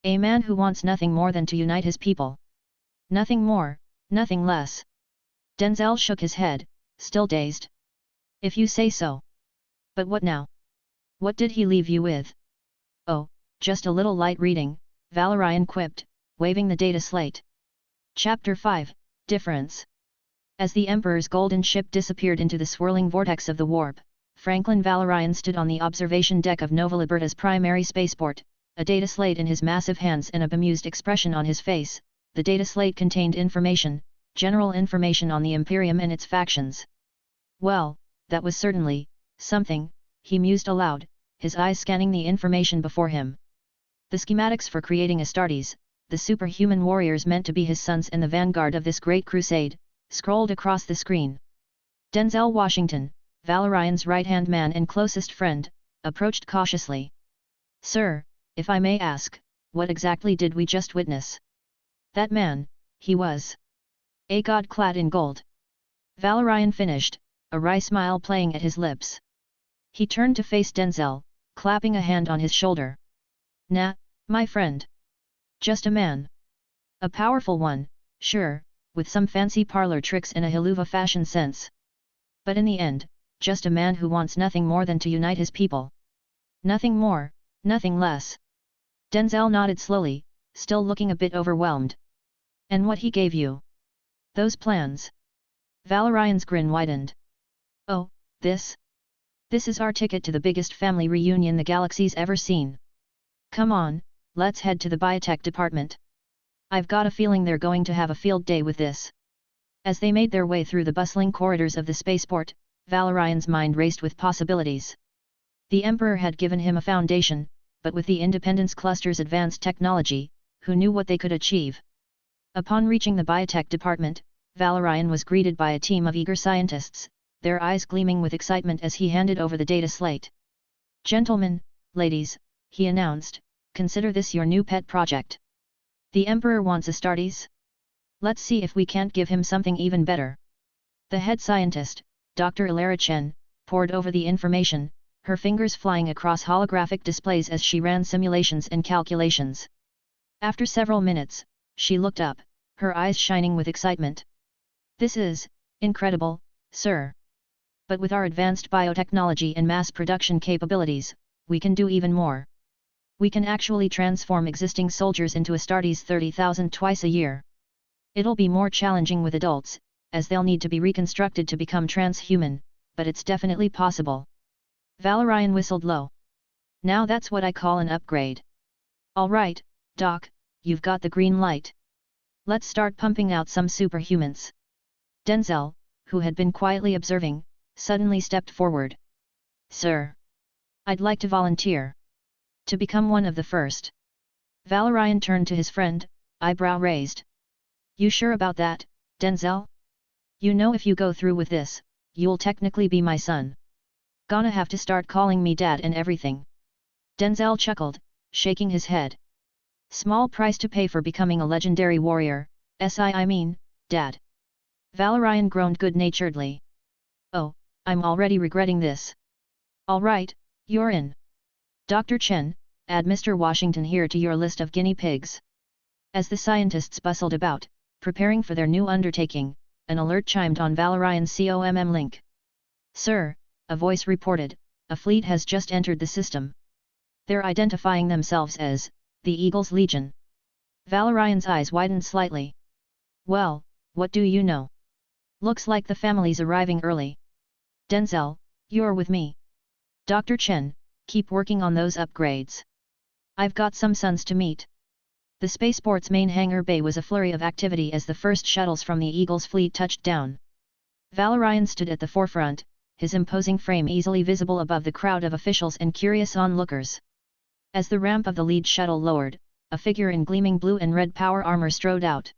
A man who wants nothing more than to unite his people. Nothing more, nothing less. Denzel shook his head, still dazed. If you say so. But what now? What did he leave you with? Oh, just a little light reading, Valorian quipped, waving the data slate. Chapter 5, Difference. As the Emperor's golden ship disappeared into the swirling vortex of the warp, Franklin Valorian stood on the observation deck of Nova Liberta's primary spaceport, a data slate in his massive hands and a bemused expression on his face. The data slate contained information, general information on the Imperium and its factions. Well, that was certainly something, he mused aloud, his eyes scanning the information before him. The schematics for creating Astartes, the superhuman warriors meant to be his sons and the vanguard of this great crusade, scrolled across the screen. Denzel Washington, Valorian's right-hand man and closest friend, approached cautiously. Sir, if I may ask, what exactly did we just witness? That man, he was a god clad in gold. Valorian finished, a wry smile playing at his lips. He turned to face Denzel, clapping a hand on his shoulder. Nah, my friend. Just a man. A powerful one, sure, with some fancy parlor tricks and a Hiluva fashion sense. But in the end, just a man who wants nothing more than to unite his people. Nothing more, nothing less. Denzel nodded slowly, still looking a bit overwhelmed. And what he gave you? Those plans. Valorian's grin widened. Oh, this? This is our ticket to the biggest family reunion the galaxy's ever seen. Come on, let's head to the biotech department. I've got a feeling they're going to have a field day with this. As they made their way through the bustling corridors of the spaceport, Valorian's mind raced with possibilities. The Emperor had given him a foundation, but with the Independence Cluster's advanced technology, who knew what they could achieve? Upon reaching the biotech department, Valorian was greeted by a team of eager scientists, their eyes gleaming with excitement as he handed over the data slate. Gentlemen, ladies, he announced, consider this your new pet project. The Emperor wants Astartes? Let's see if we can't give him something even better. The head scientist, Dr. Ilara Chen, pored over the information, her fingers flying across holographic displays as she ran simulations and calculations. After several minutes, she looked up, her eyes shining with excitement. This is incredible, sir. But with our advanced biotechnology and mass production capabilities, we can do even more. We can actually transform existing soldiers into Astartes 30,000 twice a year. It'll be more challenging with adults, as they'll need to be reconstructed to become transhuman, but it's definitely possible. Valorian whistled low. Now that's what I call an upgrade. All right, Doc, you've got the green light. Let's start pumping out some superhumans. Denzel, who had been quietly observing, suddenly stepped forward. Sir, I'd like to volunteer. To become one of the first. Valorian turned to his friend, eyebrow raised. You sure about that, Denzel? You know if you go through with this, you'll technically be my son. Gonna have to start calling me dad and everything. Denzel chuckled, shaking his head. Small price to pay for becoming a legendary warrior, I mean, dad. Valorian groaned good-naturedly. Oh, I'm already regretting this. All right, you're in. Dr. Chen, add Mr. Washington here to your list of guinea pigs. As the scientists bustled about, preparing for their new undertaking, an alert chimed on Valorian's COMM link. Sir, a voice reported, a fleet has just entered the system. They're identifying themselves as the Eagle's Legion. Valorian's eyes widened slightly. Well, what do you know? Looks like the family's arriving early. Denzel, you're with me. Dr. Chen, keep working on those upgrades. I've got some sons to meet. The spaceport's main hangar bay was a flurry of activity as the first shuttles from the Eagle's fleet touched down. Valorian stood at the forefront, his imposing frame easily visible above the crowd of officials and curious onlookers. As the ramp of the lead shuttle lowered, a figure in gleaming blue and red power armor strode out.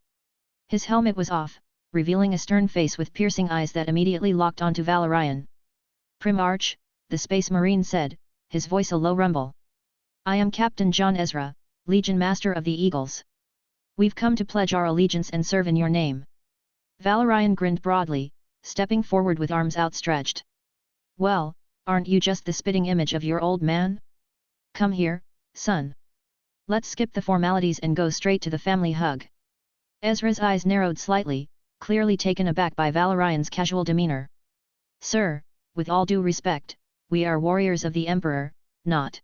His helmet was off, revealing a stern face with piercing eyes that immediately locked onto Valorian. Primarch, the Space Marine said, his voice a low rumble. I am Captain John Ezra, Legion Master of the Eagles. We've come to pledge our allegiance and serve in your name. Valorian grinned broadly, stepping forward with arms outstretched. Well, aren't you just the spitting image of your old man? Come here, son. Let's skip the formalities and go straight to the family hug. Ezra's eyes narrowed slightly, clearly taken aback by Valorian's casual demeanor. Sir, with all due respect, we are warriors of the Emperor, not.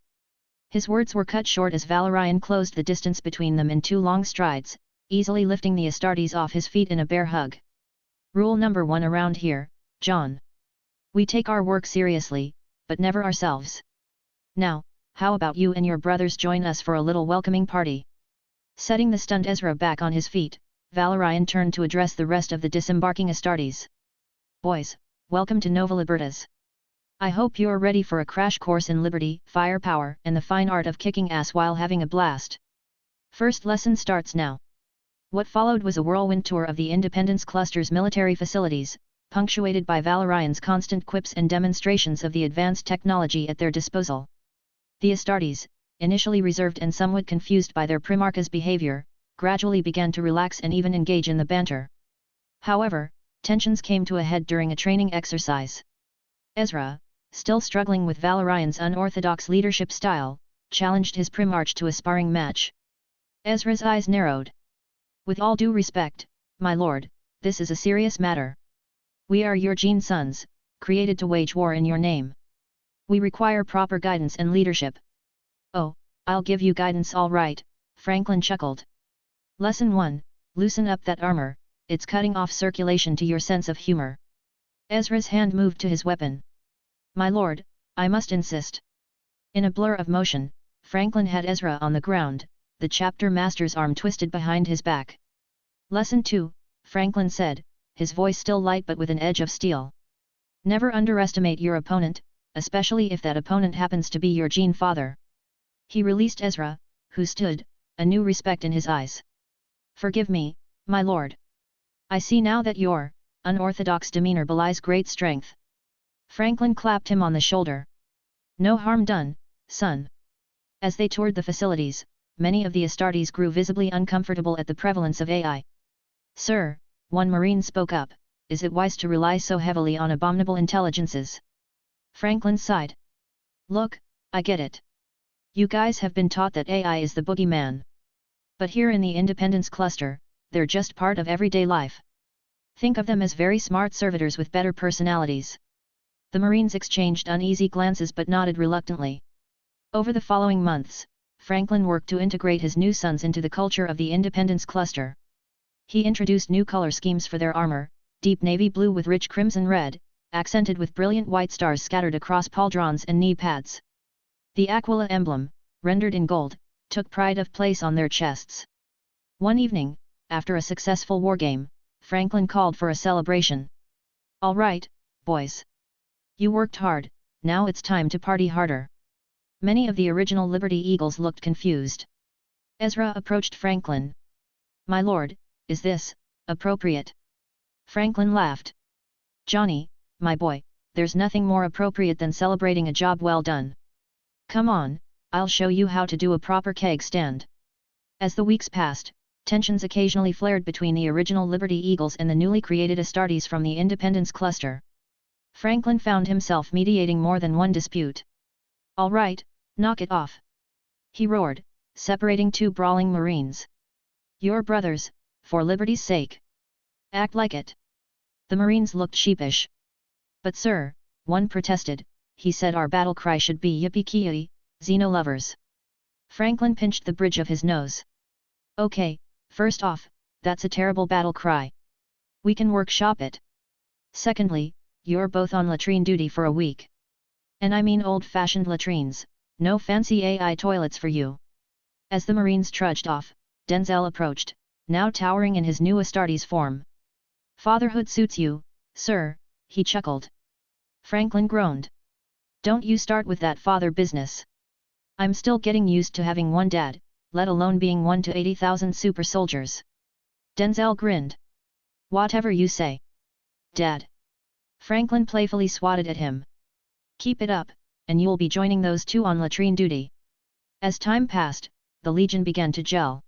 His words were cut short as Valorian closed the distance between them in 2 long strides, easily lifting the Astartes off his feet in a bear hug. Rule number 1 around here, John. We take our work seriously, but never ourselves. Now, how about you and your brothers join us for a little welcoming party? Setting the stunned Ezra back on his feet, Valorian turned to address the rest of the disembarking Astartes. Boys, welcome to Nova Libertas. I hope you're ready for a crash course in liberty, firepower, and the fine art of kicking ass while having a blast. First lesson starts now. What followed was a whirlwind tour of the Independence Cluster's military facilities, punctuated by Valorian's constant quips and demonstrations of the advanced technology at their disposal. The Astartes, initially reserved and somewhat confused by their Primarch's behavior, gradually began to relax and even engage in the banter. However, tensions came to a head during a training exercise. Ezra, still struggling with Valorian's unorthodox leadership style, challenged his Primarch to a sparring match. Ezra's eyes narrowed. With all due respect, my lord, this is a serious matter. We are your gene sons, created to wage war in your name. We require proper guidance and leadership. Oh, I'll give you guidance all right, Franklin chuckled. Lesson 1, loosen up that armor, it's cutting off circulation to your sense of humor. Ezra's hand moved to his weapon. My lord, I must insist. In a blur of motion, Franklin had Ezra on the ground, the chapter master's arm twisted behind his back. Lesson 2, Franklin said, his voice still light but with an edge of steel. Never underestimate your opponent, especially if that opponent happens to be your gene father. He released Ezra, who stood, a new respect in his eyes. Forgive me, my lord. I see now that your unorthodox demeanor belies great strength. Franklin clapped him on the shoulder. No harm done, son. As they toured the facilities, many of the Astartes grew visibly uncomfortable at the prevalence of AI. Sir, one Marine spoke up, is it wise to rely so heavily on abominable intelligences? Franklin sighed. Look, I get it. You guys have been taught that AI is the boogeyman. But here in the Independence Cluster, they're just part of everyday life. Think of them as very smart servitors with better personalities. The Marines exchanged uneasy glances but nodded reluctantly. Over the following months, Franklin worked to integrate his new sons into the culture of the Independence Cluster. He introduced new color schemes for their armor, deep navy blue with rich crimson red, accented with brilliant white stars scattered across pauldrons and knee pads. The Aquila emblem, rendered in gold, took pride of place on their chests. One evening, after a successful wargame, Franklin called for a celebration. All right, boys. You worked hard, now it's time to party harder. Many of the original Liberty Eagles looked confused. Ezra approached Franklin. My lord, is this appropriate? Franklin laughed. Johnny, my boy, there's nothing more appropriate than celebrating a job well done. Come on, I'll show you how to do a proper keg stand. As the weeks passed, tensions occasionally flared between the original Liberty Eagles and the newly created Astartes from the Independence Cluster. Franklin found himself mediating more than one dispute. All right, knock it off. He roared, separating two brawling Marines. You're brothers, for liberty's sake. Act like it. The Marines looked sheepish. But sir, one protested, he said our battle cry should be yippee-ki-yay, Xeno lovers. Franklin pinched the bridge of his nose. Okay, first off, that's a terrible battle cry. We can workshop it. Secondly, you're both on latrine duty for a week. And I mean old-fashioned latrines, no fancy AI toilets for you. As the Marines trudged off, Denzel approached, now towering in his new Astartes form. Fatherhood suits you, sir, he chuckled. Franklin groaned. Don't you start with that father business. I'm still getting used to having one dad, let alone being 1 to 80,000 super soldiers. Denzel grinned. Whatever you say. Dad. Franklin playfully swatted at him. Keep it up, and you'll be joining those two on latrine duty. As time passed, the Legion began to gel.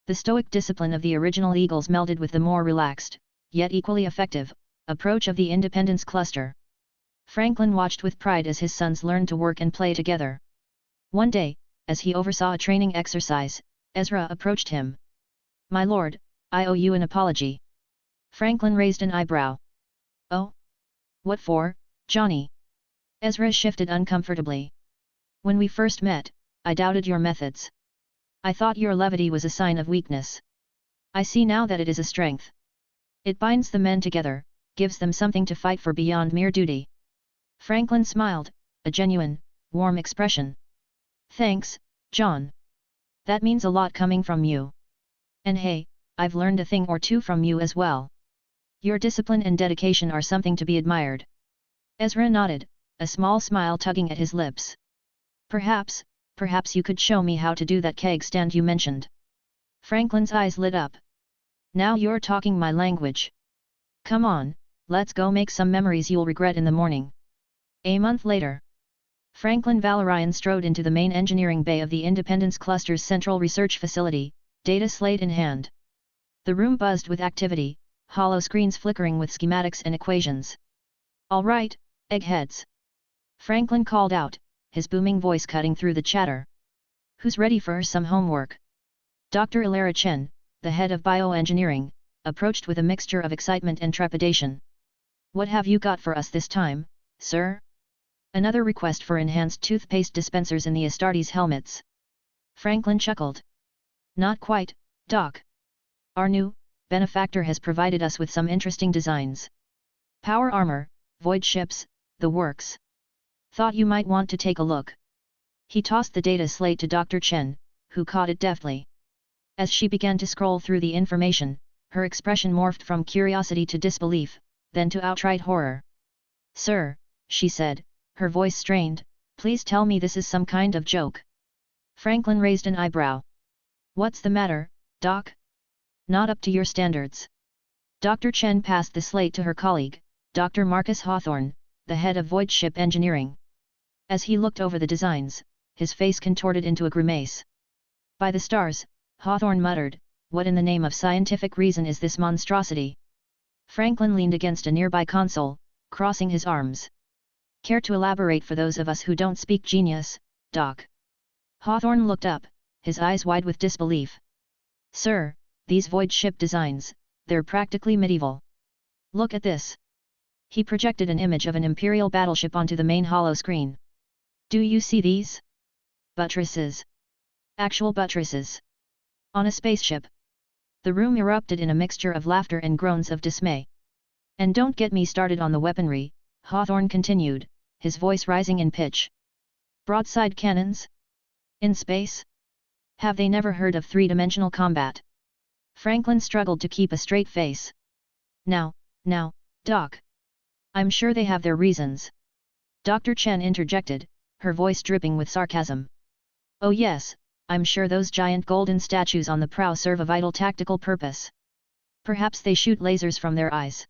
The stoic discipline of the original Eagles melded with the more relaxed, yet equally effective, approach of the Independence Cluster. Franklin watched with pride as his sons learned to work and play together. One day, as he oversaw a training exercise, Ezra approached him. My lord, I owe you an apology. Franklin raised an eyebrow. Oh? What for, Johnny? Ezra shifted uncomfortably. When we first met, I doubted your methods. I thought your levity was a sign of weakness. I see now that it is a strength. It binds the men together, gives them something to fight for beyond mere duty. Franklin smiled, a genuine, warm expression. Thanks, John. That means a lot coming from you. And hey, I've learned a thing or two from you as well. Your discipline and dedication are something to be admired. Ezra nodded, a small smile tugging at his lips. Perhaps you could show me how to do that keg stand you mentioned. Franklin's eyes lit up. Now you're talking my language. Come on, let's go make some memories you'll regret in the morning. A month later. Franklin Valorian strode into the main engineering bay of the Independence Cluster's central research facility, data slate in hand. The room buzzed with activity, hollow screens flickering with schematics and equations. All right, eggheads. Franklin called out, his booming voice cutting through the chatter. Who's ready for some homework? Dr. Ilara Chen, the head of bioengineering, approached with a mixture of excitement and trepidation. What have you got for us this time, sir? Another request for enhanced toothpaste dispensers in the Astartes helmets. Franklin chuckled. Not quite, Doc. Our new benefactor has provided us with some interesting designs. Power armor, void ships, the works. Thought you might want to take a look. He tossed the data slate to Dr. Chen, who caught it deftly. As she began to scroll through the information, her expression morphed from curiosity to disbelief, then to outright horror. Sir, she said, her voice strained, please tell me this is some kind of joke. Franklin raised an eyebrow. What's the matter, Doc? Not up to your standards. Dr. Chen passed the slate to her colleague, Dr. Marcus Hawthorne, the head of Void Ship Engineering. As he looked over the designs, his face contorted into a grimace. By the stars, Hawthorne muttered, what in the name of scientific reason is this monstrosity? Franklin leaned against a nearby console, crossing his arms. Care to elaborate for those of us who don't speak genius, Doc? Hawthorne looked up, his eyes wide with disbelief. Sir, these void ship designs, they're practically medieval. Look at this. He projected an image of an Imperial battleship onto the main hollow screen. Do you see these? Buttresses. Actual buttresses. On a spaceship. The room erupted in a mixture of laughter and groans of dismay. And don't get me started on the weaponry, Hawthorne continued, his voice rising in pitch. Broadside cannons? In space? Have they never heard of three-dimensional combat? Franklin struggled to keep a straight face. Now, Doc. I'm sure they have their reasons. Dr. Chen interjected, her voice dripping with sarcasm. Oh yes, I'm sure those giant golden statues on the prow serve a vital tactical purpose. Perhaps they shoot lasers from their eyes.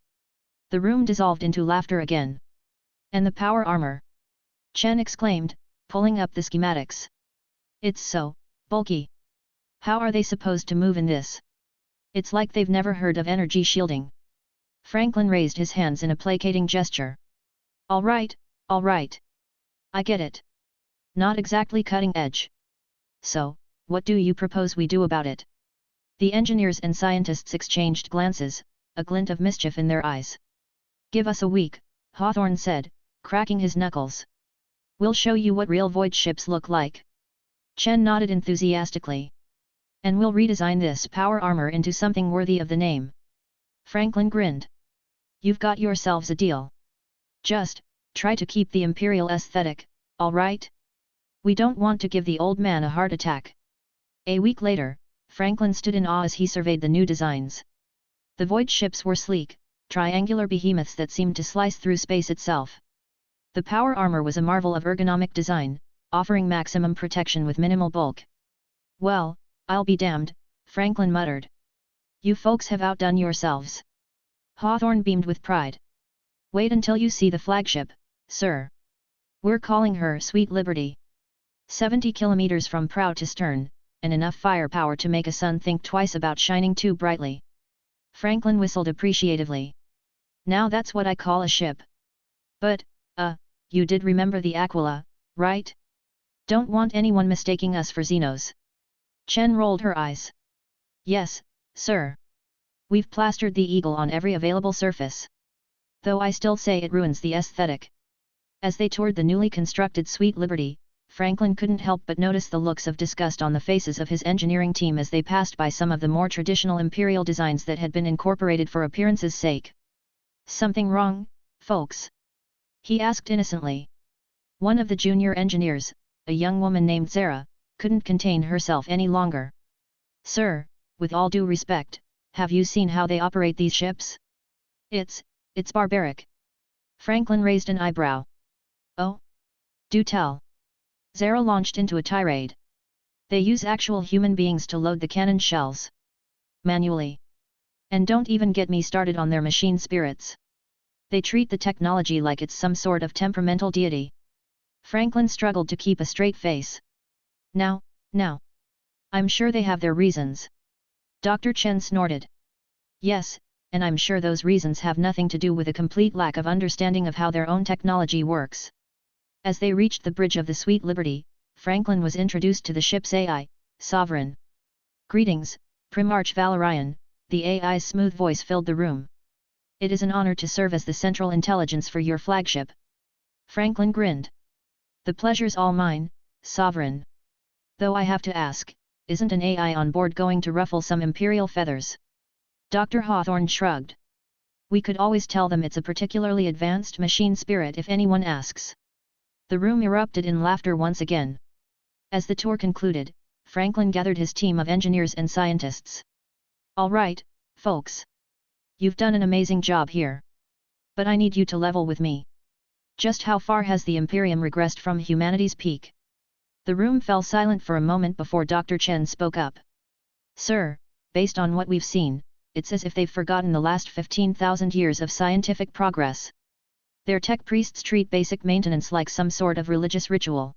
The room dissolved into laughter again. And the power armor? Chen exclaimed, pulling up the schematics. It's so bulky. How are they supposed to move in this? It's like they've never heard of energy shielding. Franklin raised his hands in a placating gesture. All right. I get it. Not exactly cutting edge. So, what do you propose we do about it? The engineers and scientists exchanged glances, a glint of mischief in their eyes. Give us a week, Hawthorne said, cracking his knuckles. We'll show you what real void ships look like. Chen nodded enthusiastically. And we'll redesign this power armor into something worthy of the name. Franklin grinned. You've got yourselves a deal. Just try to keep the Imperial aesthetic, all right? We don't want to give the old man a heart attack. A week later, Franklin stood in awe as he surveyed the new designs. The void ships were sleek, triangular behemoths that seemed to slice through space itself. The power armor was a marvel of ergonomic design, offering maximum protection with minimal bulk. Well, I'll be damned, Franklin muttered. You folks have outdone yourselves. Hawthorne beamed with pride. Wait until you see the flagship, sir. We're calling her Sweet Liberty. 70 kilometers from prow to stern, and enough firepower to make a sun think twice about shining too brightly. Franklin whistled appreciatively. Now that's what I call a ship. But, you did remember the Aquila, right? Don't want anyone mistaking us for Xenos. Chen rolled her eyes. Yes, sir. We've plastered the Eagle on every available surface. Though I still say it ruins the aesthetic. As they toured the newly constructed Sweet Liberty, Franklin couldn't help but notice the looks of disgust on the faces of his engineering team as they passed by some of the more traditional Imperial designs that had been incorporated for appearance's sake. Something wrong, folks? He asked innocently. One of the junior engineers, a young woman named Sarah, couldn't contain herself any longer. Sir, with all due respect, have you seen how they operate these ships? It's barbaric. Franklin raised an eyebrow. Oh? Do tell. Zara launched into a tirade. They use actual human beings to load the cannon shells. Manually. And don't even get me started on their machine spirits. They treat the technology like it's some sort of temperamental deity. Franklin struggled to keep a straight face. Now. I'm sure they have their reasons. Dr. Chen snorted. Yes, and I'm sure those reasons have nothing to do with a complete lack of understanding of how their own technology works. As they reached the Bridge of the Sweet Liberty, Franklin was introduced to the ship's AI, Sovereign. Greetings, Primarch Valorian, the AI's smooth voice filled the room. It is an honor to serve as the central intelligence for your flagship. Franklin grinned. The pleasure's all mine, Sovereign. Though I have to ask, isn't an AI on board going to ruffle some imperial feathers? Dr. Hawthorne shrugged. We could always tell them it's a particularly advanced machine spirit if anyone asks. The room erupted in laughter once again. As the tour concluded, Franklin gathered his team of engineers and scientists. All right, folks. You've done an amazing job here. But I need you to level with me. Just how far has the Imperium regressed from humanity's peak? The room fell silent for a moment before Dr. Chen spoke up. Sir, based on what we've seen, it's as if they've forgotten the last 15,000 years of scientific progress. Their tech priests treat basic maintenance like some sort of religious ritual.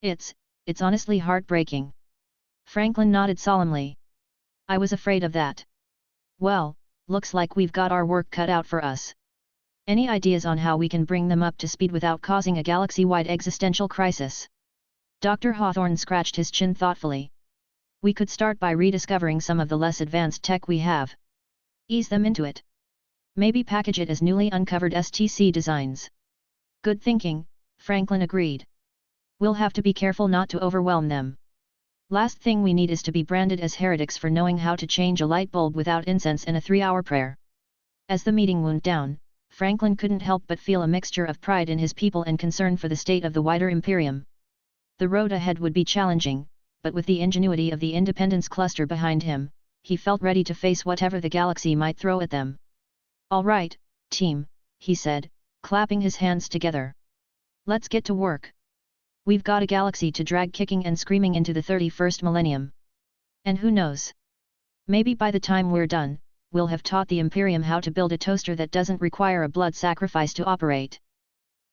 It's honestly heartbreaking. Franklin nodded solemnly. I was afraid of that. Well, looks like we've got our work cut out for us. Any ideas on how we can bring them up to speed without causing a galaxy-wide existential crisis? Dr. Hawthorne scratched his chin thoughtfully. We could start by rediscovering some of the less advanced tech we have. Ease them into it. Maybe package it as newly uncovered STC designs. Good thinking, Franklin agreed. We'll have to be careful not to overwhelm them. Last thing we need is to be branded as heretics for knowing how to change a light bulb without incense and a 3-hour prayer. As the meeting wound down, Franklin couldn't help but feel a mixture of pride in his people and concern for the state of the wider Imperium. The road ahead would be challenging, but with the ingenuity of the Independence Cluster behind him, he felt ready to face whatever the galaxy might throw at them. All right, team, he said, clapping his hands together. Let's get to work. We've got a galaxy to drag kicking and screaming into the 31st millennium. And who knows? Maybe by the time we're done, we'll have taught the Imperium how to build a toaster that doesn't require a blood sacrifice to operate.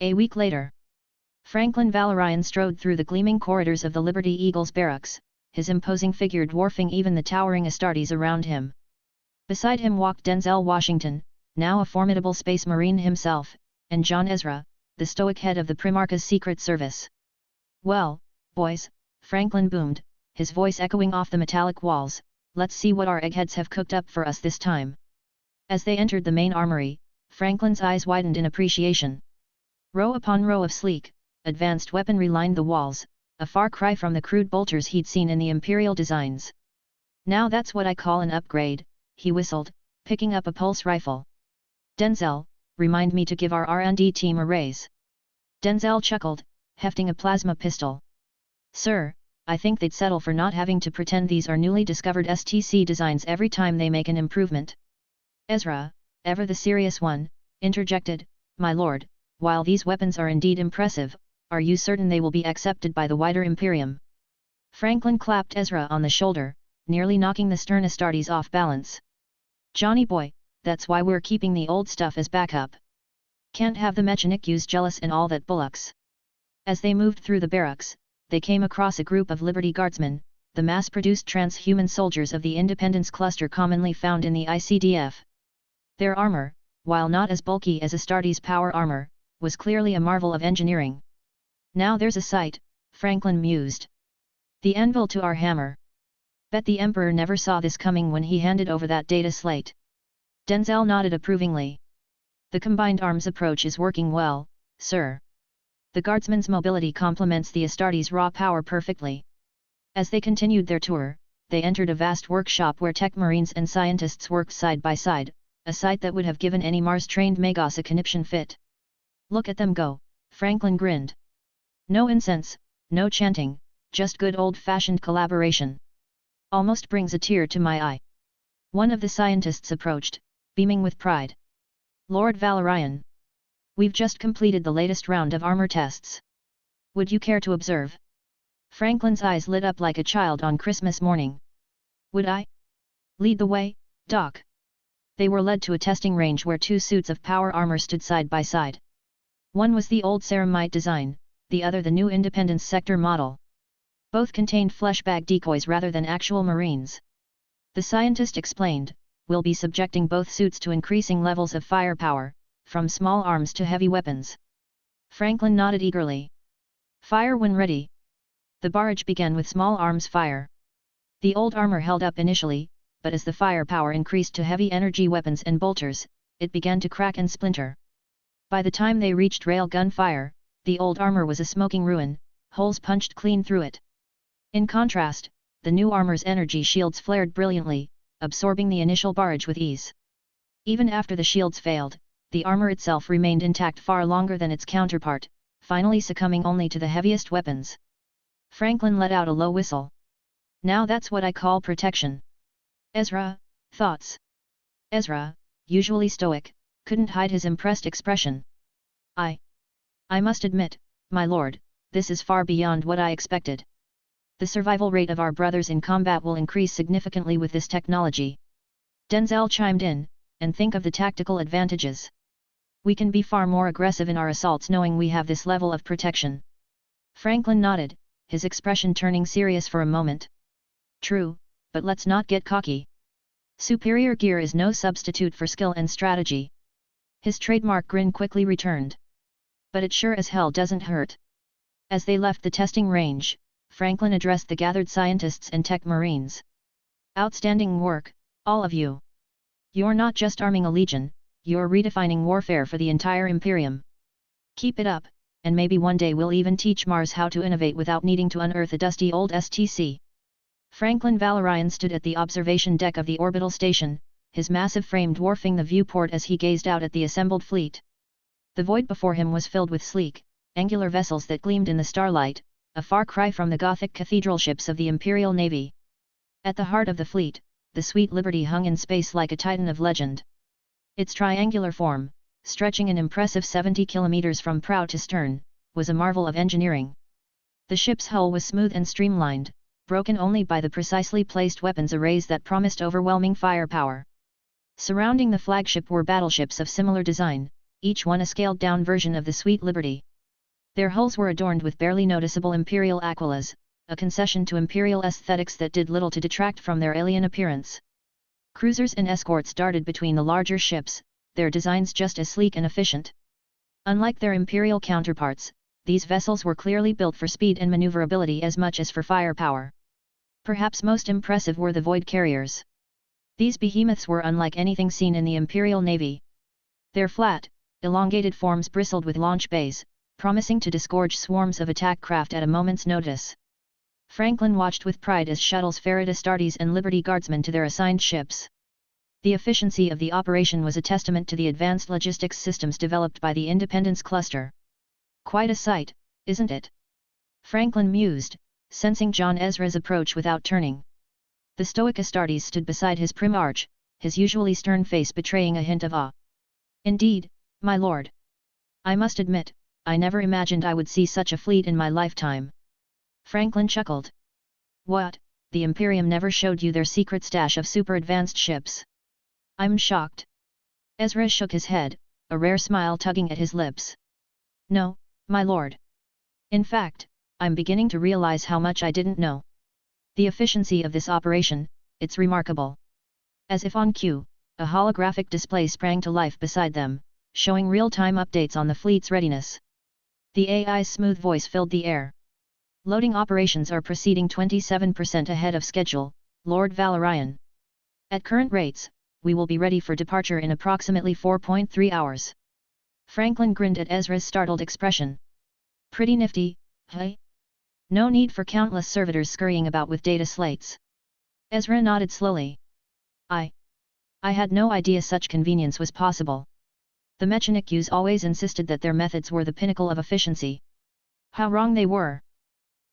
A week later, Franklin Valorian strode through the gleaming corridors of the Liberty Eagle's barracks, his imposing figure dwarfing even the towering Astartes around him. Beside him walked Denzel Washington, now a formidable space marine himself, and John Ezra, the stoic head of the Primarch's Secret Service. Well, boys, Franklin boomed, his voice echoing off the metallic walls, let's see what our eggheads have cooked up for us this time. As they entered the main armory, Franklin's eyes widened in appreciation. Row upon row of sleek, advanced weaponry lined the walls, a far cry from the crude bolters he'd seen in the Imperial designs. Now that's what I call an upgrade, he whistled, picking up a pulse rifle. Denzel, remind me to give our R&D team a raise. Denzel chuckled, hefting a plasma pistol. Sir, I think they'd settle for not having to pretend these are newly discovered STC designs every time they make an improvement. Ezra, ever the serious one, interjected, my lord, while these weapons are indeed impressive, are you certain they will be accepted by the wider Imperium? Franklin clapped Ezra on the shoulder, nearly knocking the stern Astartes off balance. Johnny boy, that's why we're keeping the old stuff as backup. Can't have the Mechanics jealous and all that bullocks. As they moved through the barracks, they came across a group of Liberty Guardsmen, the mass-produced transhuman soldiers of the Independence Cluster commonly found in the ICDF. Their armor, while not as bulky as Astartes' power armor, was clearly a marvel of engineering. Now there's a sight, Franklin mused. The anvil to our hammer. Bet the Emperor never saw this coming when he handed over that data slate. Denzel nodded approvingly. The combined arms approach is working well, sir. The guardsmen's mobility complements the Astartes' raw power perfectly. As they continued their tour, they entered a vast workshop where tech marines and scientists worked side by side, a sight that would have given any Mars-trained Magos a conniption fit. Look at them go, Franklin grinned. No incense, no chanting, just good old-fashioned collaboration. Almost brings a tear to my eye. One of the scientists approached, beaming with pride. Lord Valorian. We've just completed the latest round of armor tests. Would you care to observe? Franklin's eyes lit up like a child on Christmas morning. Would I? Lead the way, Doc. They were led to a testing range where two suits of power armor stood side by side. One was the old ceramite design, the other the new Independence Sector model. Both contained flesh bag decoys rather than actual marines. The scientist explained, "We'll be subjecting both suits to increasing levels of firepower, from small arms to heavy weapons." Franklin nodded eagerly. "Fire when ready." The barrage began with small arms fire. The old armor held up initially, but as the firepower increased to heavy energy weapons and bolters, it began to crack and splinter. By the time they reached rail gun fire, the old armor was a smoking ruin, holes punched clean through it. In contrast, the new armor's energy shields flared brilliantly, absorbing the initial barrage with ease. Even after the shields failed, the armor itself remained intact far longer than its counterpart, finally succumbing only to the heaviest weapons. Franklin let out a low whistle. "Now that's what I call protection." "Ezra, thoughts?" Ezra, usually stoic, couldn't hide his impressed expression. I must admit, my lord, this is far beyond what I expected. The survival rate of our brothers in combat will increase significantly with this technology." Denzel chimed in, "And think of the tactical advantages. We can be far more aggressive in our assaults knowing we have this level of protection." Franklin nodded, his expression turning serious for a moment. "True, but let's not get cocky. Superior gear is no substitute for skill and strategy." His trademark grin quickly returned. "But it sure as hell doesn't hurt." As they left the testing range, Franklin addressed the gathered scientists and tech marines. "Outstanding work, all of you. You're not just arming a legion, you're redefining warfare for the entire Imperium. Keep it up, and maybe one day we'll even teach Mars how to innovate without needing to unearth a dusty old STC." Franklin Valorian stood at the observation deck of the orbital station, his massive frame dwarfing the viewport as he gazed out at the assembled fleet. The void before him was filled with sleek, angular vessels that gleamed in the starlight, a far cry from the Gothic cathedral ships of the Imperial Navy. At the heart of the fleet, the Sweet Liberty hung in space like a titan of legend. Its triangular form, stretching an impressive 70 kilometers from prow to stern, was a marvel of engineering. The ship's hull was smooth and streamlined, broken only by the precisely placed weapons arrays that promised overwhelming firepower. Surrounding the flagship were battleships of similar design, each one a scaled-down version of the Sweet Liberty. Their hulls were adorned with barely noticeable imperial aquilas, a concession to imperial aesthetics that did little to detract from their alien appearance. Cruisers and escorts darted between the larger ships, their designs just as sleek and efficient. Unlike their imperial counterparts, these vessels were clearly built for speed and maneuverability as much as for firepower. Perhaps most impressive were the void carriers. These behemoths were unlike anything seen in the Imperial Navy. Their flat, elongated forms bristled with launch bays, promising to disgorge swarms of attack craft at a moment's notice. Franklin watched with pride as shuttles ferried Astartes and Liberty Guardsmen to their assigned ships. The efficiency of the operation was a testament to the advanced logistics systems developed by the Independence Cluster. "Quite a sight, isn't it?" Franklin mused, sensing John Ezra's approach without turning. The stoic Astartes stood beside his Primarch, his usually stern face betraying a hint of awe. "Indeed, my lord. I must admit, I never imagined I would see such a fleet in my lifetime." Franklin chuckled. "What, the Imperium never showed you their secret stash of super-advanced ships?" "I'm shocked." Ezra shook his head, a rare smile tugging at his lips. "No, my lord. In fact, I'm beginning to realize how much I didn't know. The efficiency of this operation, it's remarkable." As if on cue, a holographic display sprang to life beside them, showing real-time updates on the fleet's readiness. The AI's smooth voice filled the air. "Loading operations are proceeding 27% ahead of schedule, Lord Valorian. At current rates, we will be ready for departure in approximately 4.3 hours. Franklin grinned at Ezra's startled expression. "Pretty nifty, hey? No need for countless servitors scurrying about with data slates." Ezra nodded slowly. I had no idea such convenience was possible. The Mechanics always insisted that their methods were the pinnacle of efficiency. How wrong they were.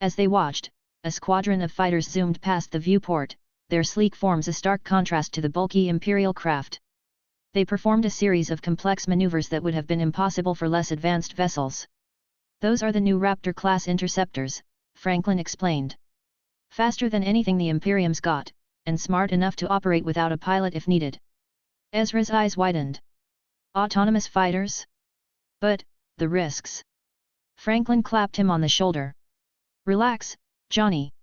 As they watched, a squadron of fighters zoomed past the viewport, their sleek forms a stark contrast to the bulky Imperial craft. They performed a series of complex maneuvers that would have been impossible for less advanced vessels. Those are the new Raptor-class interceptors, Franklin explained. Faster than anything the Imperium's got, and smart enough to operate without a pilot if needed. Ezra's eyes widened. Autonomous fighters? But, the risks. Franklin clapped him on the shoulder. Relax, Johnny.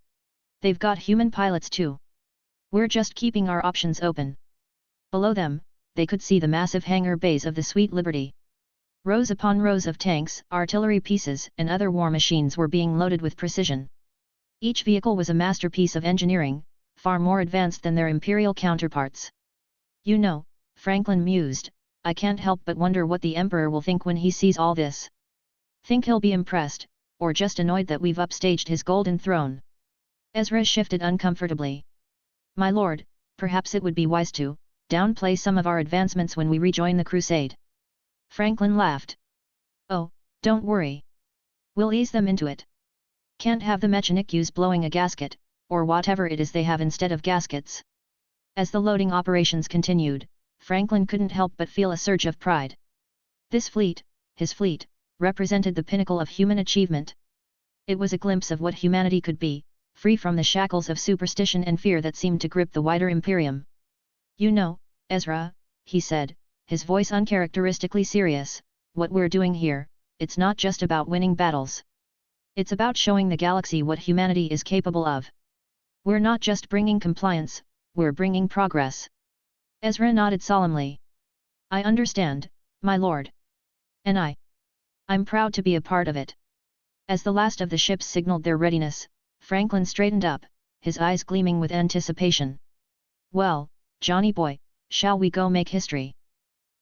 They've got human pilots too. We're just keeping our options open. Below them, they could see the massive hangar bays of the Sweet Liberty. Rows upon rows of tanks, artillery pieces, and other war machines were being loaded with precision. Each vehicle was a masterpiece of engineering, far more advanced than their Imperial counterparts. You know, Franklin mused, I can't help but wonder what the Emperor will think when he sees all this. Think he'll be impressed, or just annoyed that we've upstaged his golden throne? Ezra shifted uncomfortably. My lord, perhaps it would be wise to downplay some of our advancements when we rejoin the crusade. Franklin laughed. Oh, don't worry. We'll ease them into it. Can't have the Mechanics blowing a gasket, or whatever it is they have instead of gaskets. As the loading operations continued, Franklin couldn't help but feel a surge of pride. This fleet, his fleet, represented the pinnacle of human achievement. It was a glimpse of what humanity could be, free from the shackles of superstition and fear that seemed to grip the wider Imperium. You know, Ezra, he said, his voice uncharacteristically serious, what we're doing here, it's not just about winning battles. It's about showing the galaxy what humanity is capable of. We're not just bringing compliance, we're bringing progress. Ezra nodded solemnly. I understand, my lord. And I'm proud to be a part of it. As the last of the ships signaled their readiness, Franklin straightened up, his eyes gleaming with anticipation. Well, Johnny boy, shall we go make history?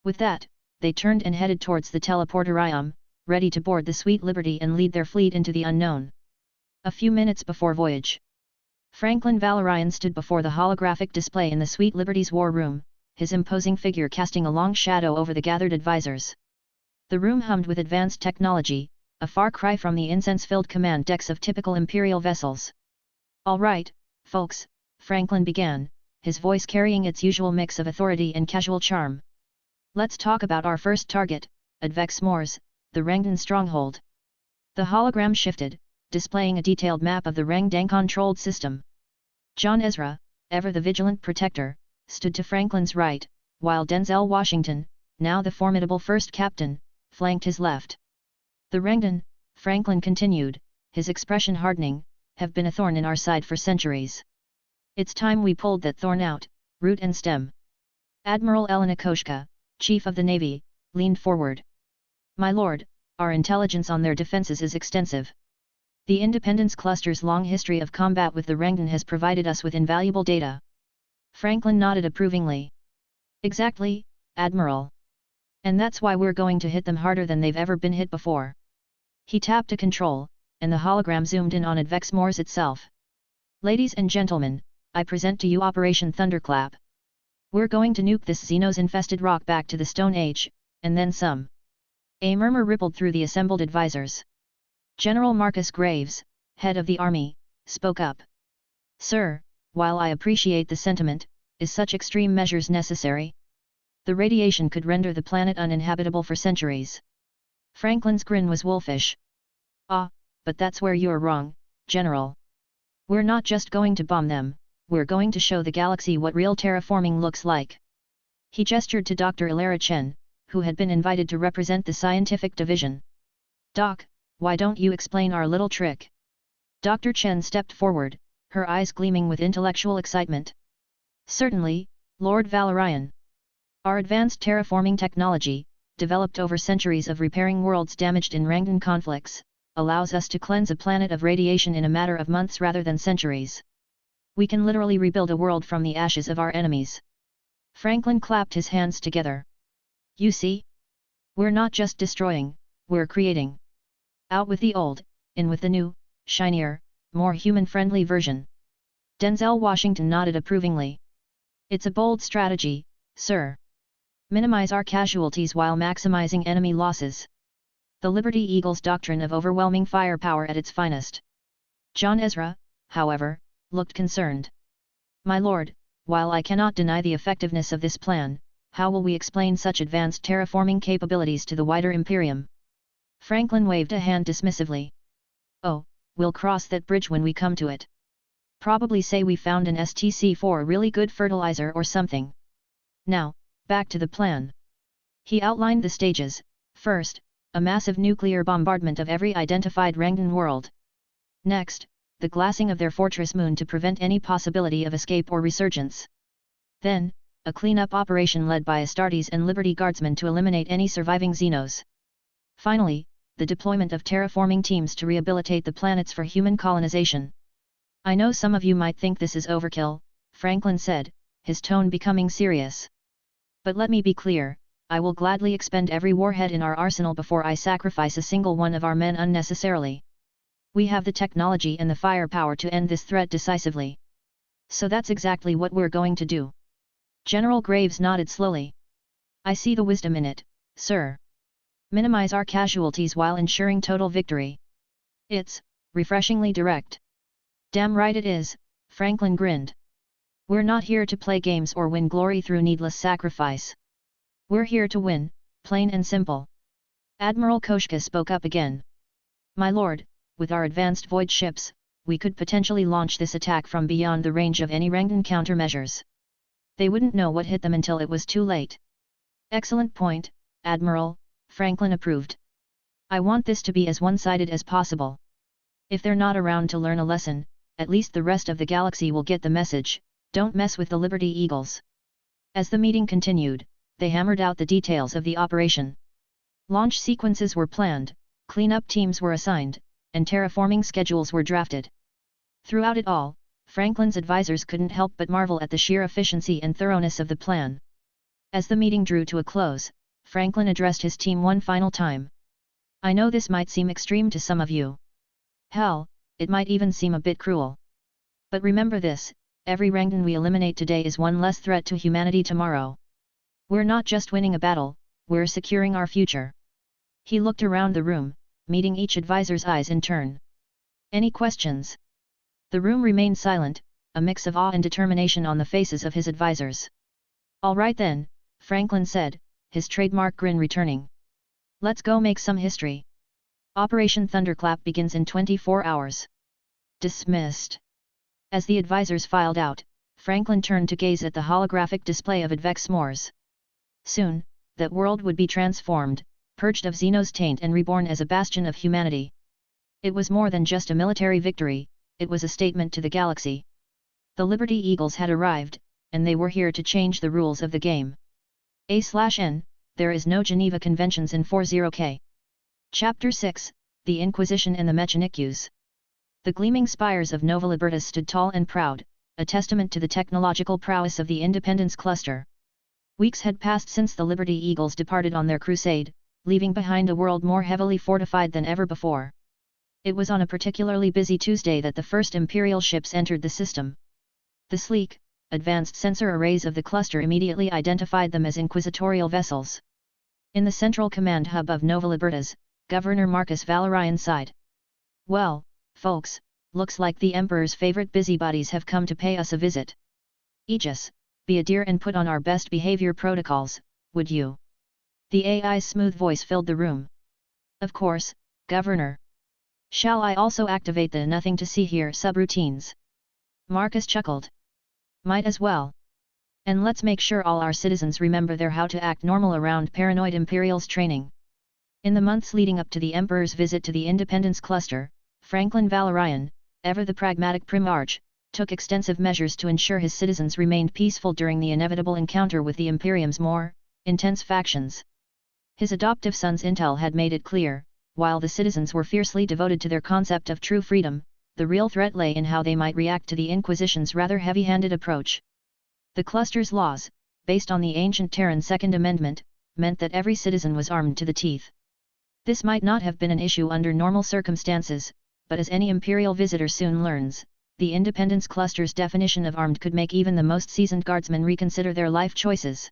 With that, they turned and headed towards the teleporterium, ready to board the Sweet Liberty and lead their fleet into the unknown. A few minutes before voyage, Franklin Valorian stood before the holographic display in the Sweet Liberty's war room, his imposing figure casting a long shadow over the gathered advisors. The room hummed with advanced technology, a far cry from the incense-filled command decks of typical Imperial vessels. All right, folks, Franklin began, his voice carrying its usual mix of authority and casual charm. Let's talk about our first target, Advex Mors, the Rangan stronghold. The hologram shifted, displaying a detailed map of the Rangan-controlled system. John Ezra, ever the vigilant protector, stood to Franklin's right, while Denzel Washington, now the formidable first captain, flanked his left. The Rangan, Franklin continued, his expression hardening, have been a thorn in our side for centuries. It's time we pulled that thorn out, root and stem. Admiral Elena Koshka, Chief of the Navy, leaned forward. My lord, our intelligence on their defenses is extensive. The Independence Cluster's long history of combat with the Rangan has provided us with invaluable data. Franklin nodded approvingly. Exactly, Admiral. And that's why we're going to hit them harder than they've ever been hit before. He tapped a control, and the hologram zoomed in on Advex Mors itself. Ladies and gentlemen, I present to you Operation Thunderclap. We're going to nuke this Xenos-infested rock back to the Stone Age, and then some. A murmur rippled through the assembled advisors. General Marcus Graves, head of the army, spoke up. Sir, while I appreciate the sentiment, is such extreme measures necessary? The radiation could render the planet uninhabitable for centuries. Franklin's grin was wolfish. Ah, but that's where you're wrong, General. We're not just going to bomb them, we're going to show the galaxy what real terraforming looks like. He gestured to Dr. Ilara Chen, who had been invited to represent the scientific division. Doc, why don't you explain our little trick? Dr. Chen stepped forward, her eyes gleaming with intellectual excitement. Certainly, Lord Valorian. Our advanced terraforming technology, developed over centuries of repairing worlds damaged in Rangan conflicts, allows us to cleanse a planet of radiation in a matter of months rather than centuries. We can literally rebuild a world from the ashes of our enemies. Franklin clapped his hands together. You see? We're not just destroying, we're creating. Out with the old, in with the new, shinier, more human-friendly version. Denzel Washington nodded approvingly. It's a bold strategy, sir. Minimize our casualties while maximizing enemy losses. The Liberty Eagle's doctrine of overwhelming firepower at its finest. John Ezra, however, looked concerned. My lord, while I cannot deny the effectiveness of this plan, how will we explain such advanced terraforming capabilities to the wider Imperium? Franklin waved a hand dismissively. Oh, we'll cross that bridge when we come to it. Probably say we found an STC for a really good fertilizer or something. Now, back to the plan. He outlined the stages. First, a massive nuclear bombardment of every identified Rangan world. Next, the glassing of their fortress moon to prevent any possibility of escape or resurgence. Then, a cleanup operation led by Astartes and Liberty Guardsmen to eliminate any surviving Xenos. Finally, the deployment of terraforming teams to rehabilitate the planets for human colonization. I know some of you might think this is overkill, Franklin said, his tone becoming serious. But let me be clear, I will gladly expend every warhead in our arsenal before I sacrifice a single one of our men unnecessarily. We have the technology and the firepower to end this threat decisively. So that's exactly what we're going to do. General Graves nodded slowly. I see the wisdom in it, sir. Minimize our casualties while ensuring total victory. It's refreshingly direct. Damn right it is, Franklin grinned. We're not here to play games or win glory through needless sacrifice. We're here to win, plain and simple. Admiral Koshka spoke up again. My lord, with our advanced void ships, we could potentially launch this attack from beyond the range of any Rangan countermeasures. They wouldn't know what hit them until it was too late. Excellent point, Admiral, Franklin approved. I want this to be as one-sided as possible. If they're not around to learn a lesson, at least the rest of the galaxy will get the message, don't mess with the Liberty Eagles. As the meeting continued, they hammered out the details of the operation. Launch sequences were planned, cleanup teams were assigned, and terraforming schedules were drafted. Throughout it all, Franklin's advisors couldn't help but marvel at the sheer efficiency and thoroughness of the plan. As the meeting drew to a close, Franklin addressed his team one final time. I know this might seem extreme to some of you. Hell, it might even seem a bit cruel. But remember this, every Rangan we eliminate today is one less threat to humanity tomorrow. We're not just winning a battle, we're securing our future. He looked around the room, meeting each advisor's eyes in turn. Any questions? The room remained silent, a mix of awe and determination on the faces of his advisors. All right then, Franklin said, his trademark grin returning. Let's go make some history. Operation Thunderclap begins in 24 hours. Dismissed. As the advisors filed out, Franklin turned to gaze at the holographic display of Advex S'mores. Soon, that world would be transformed, purged of Xenos taint and reborn as a bastion of humanity. It was more than just a military victory, it was a statement to the galaxy. The Liberty Eagles had arrived, and they were here to change the rules of the game. A/N, there is no Geneva Conventions in 40K. Chapter 6, The Inquisition and the Mechanics. The gleaming spires of Nova Libertas stood tall and proud, a testament to the technological prowess of the Independence Cluster. Weeks had passed since the Liberty Eagles departed on their crusade, leaving behind a world more heavily fortified than ever before. It was on a particularly busy Tuesday that the first Imperial ships entered the system. The sleek, advanced sensor arrays of the cluster immediately identified them as inquisitorial vessels. In the central command hub of Nova Libertas, Governor Marcus Valorian sighed. Well, folks, looks like the Emperor's favorite busybodies have come to pay us a visit. Aegis, be a dear and put on our best behavior protocols, would you? The AI's smooth voice filled the room. Of course, Governor. Shall I also activate the nothing to see here subroutines? Marcus chuckled. Might as well. And let's make sure all our citizens remember their how to act normal around paranoid Imperials training. In the months leading up to the Emperor's visit to the Independence Cluster, Franklin Valorian, ever the pragmatic Primarch, took extensive measures to ensure his citizens remained peaceful during the inevitable encounter with the Imperium's more intense factions. His adoptive son's intel had made it clear, while the citizens were fiercely devoted to their concept of true freedom, the real threat lay in how they might react to the Inquisition's rather heavy-handed approach. The cluster's laws, based on the ancient Terran Second Amendment, meant that every citizen was armed to the teeth. This might not have been an issue under normal circumstances, but as any Imperial visitor soon learns, the Independence Cluster's definition of armed could make even the most seasoned guardsmen reconsider their life choices.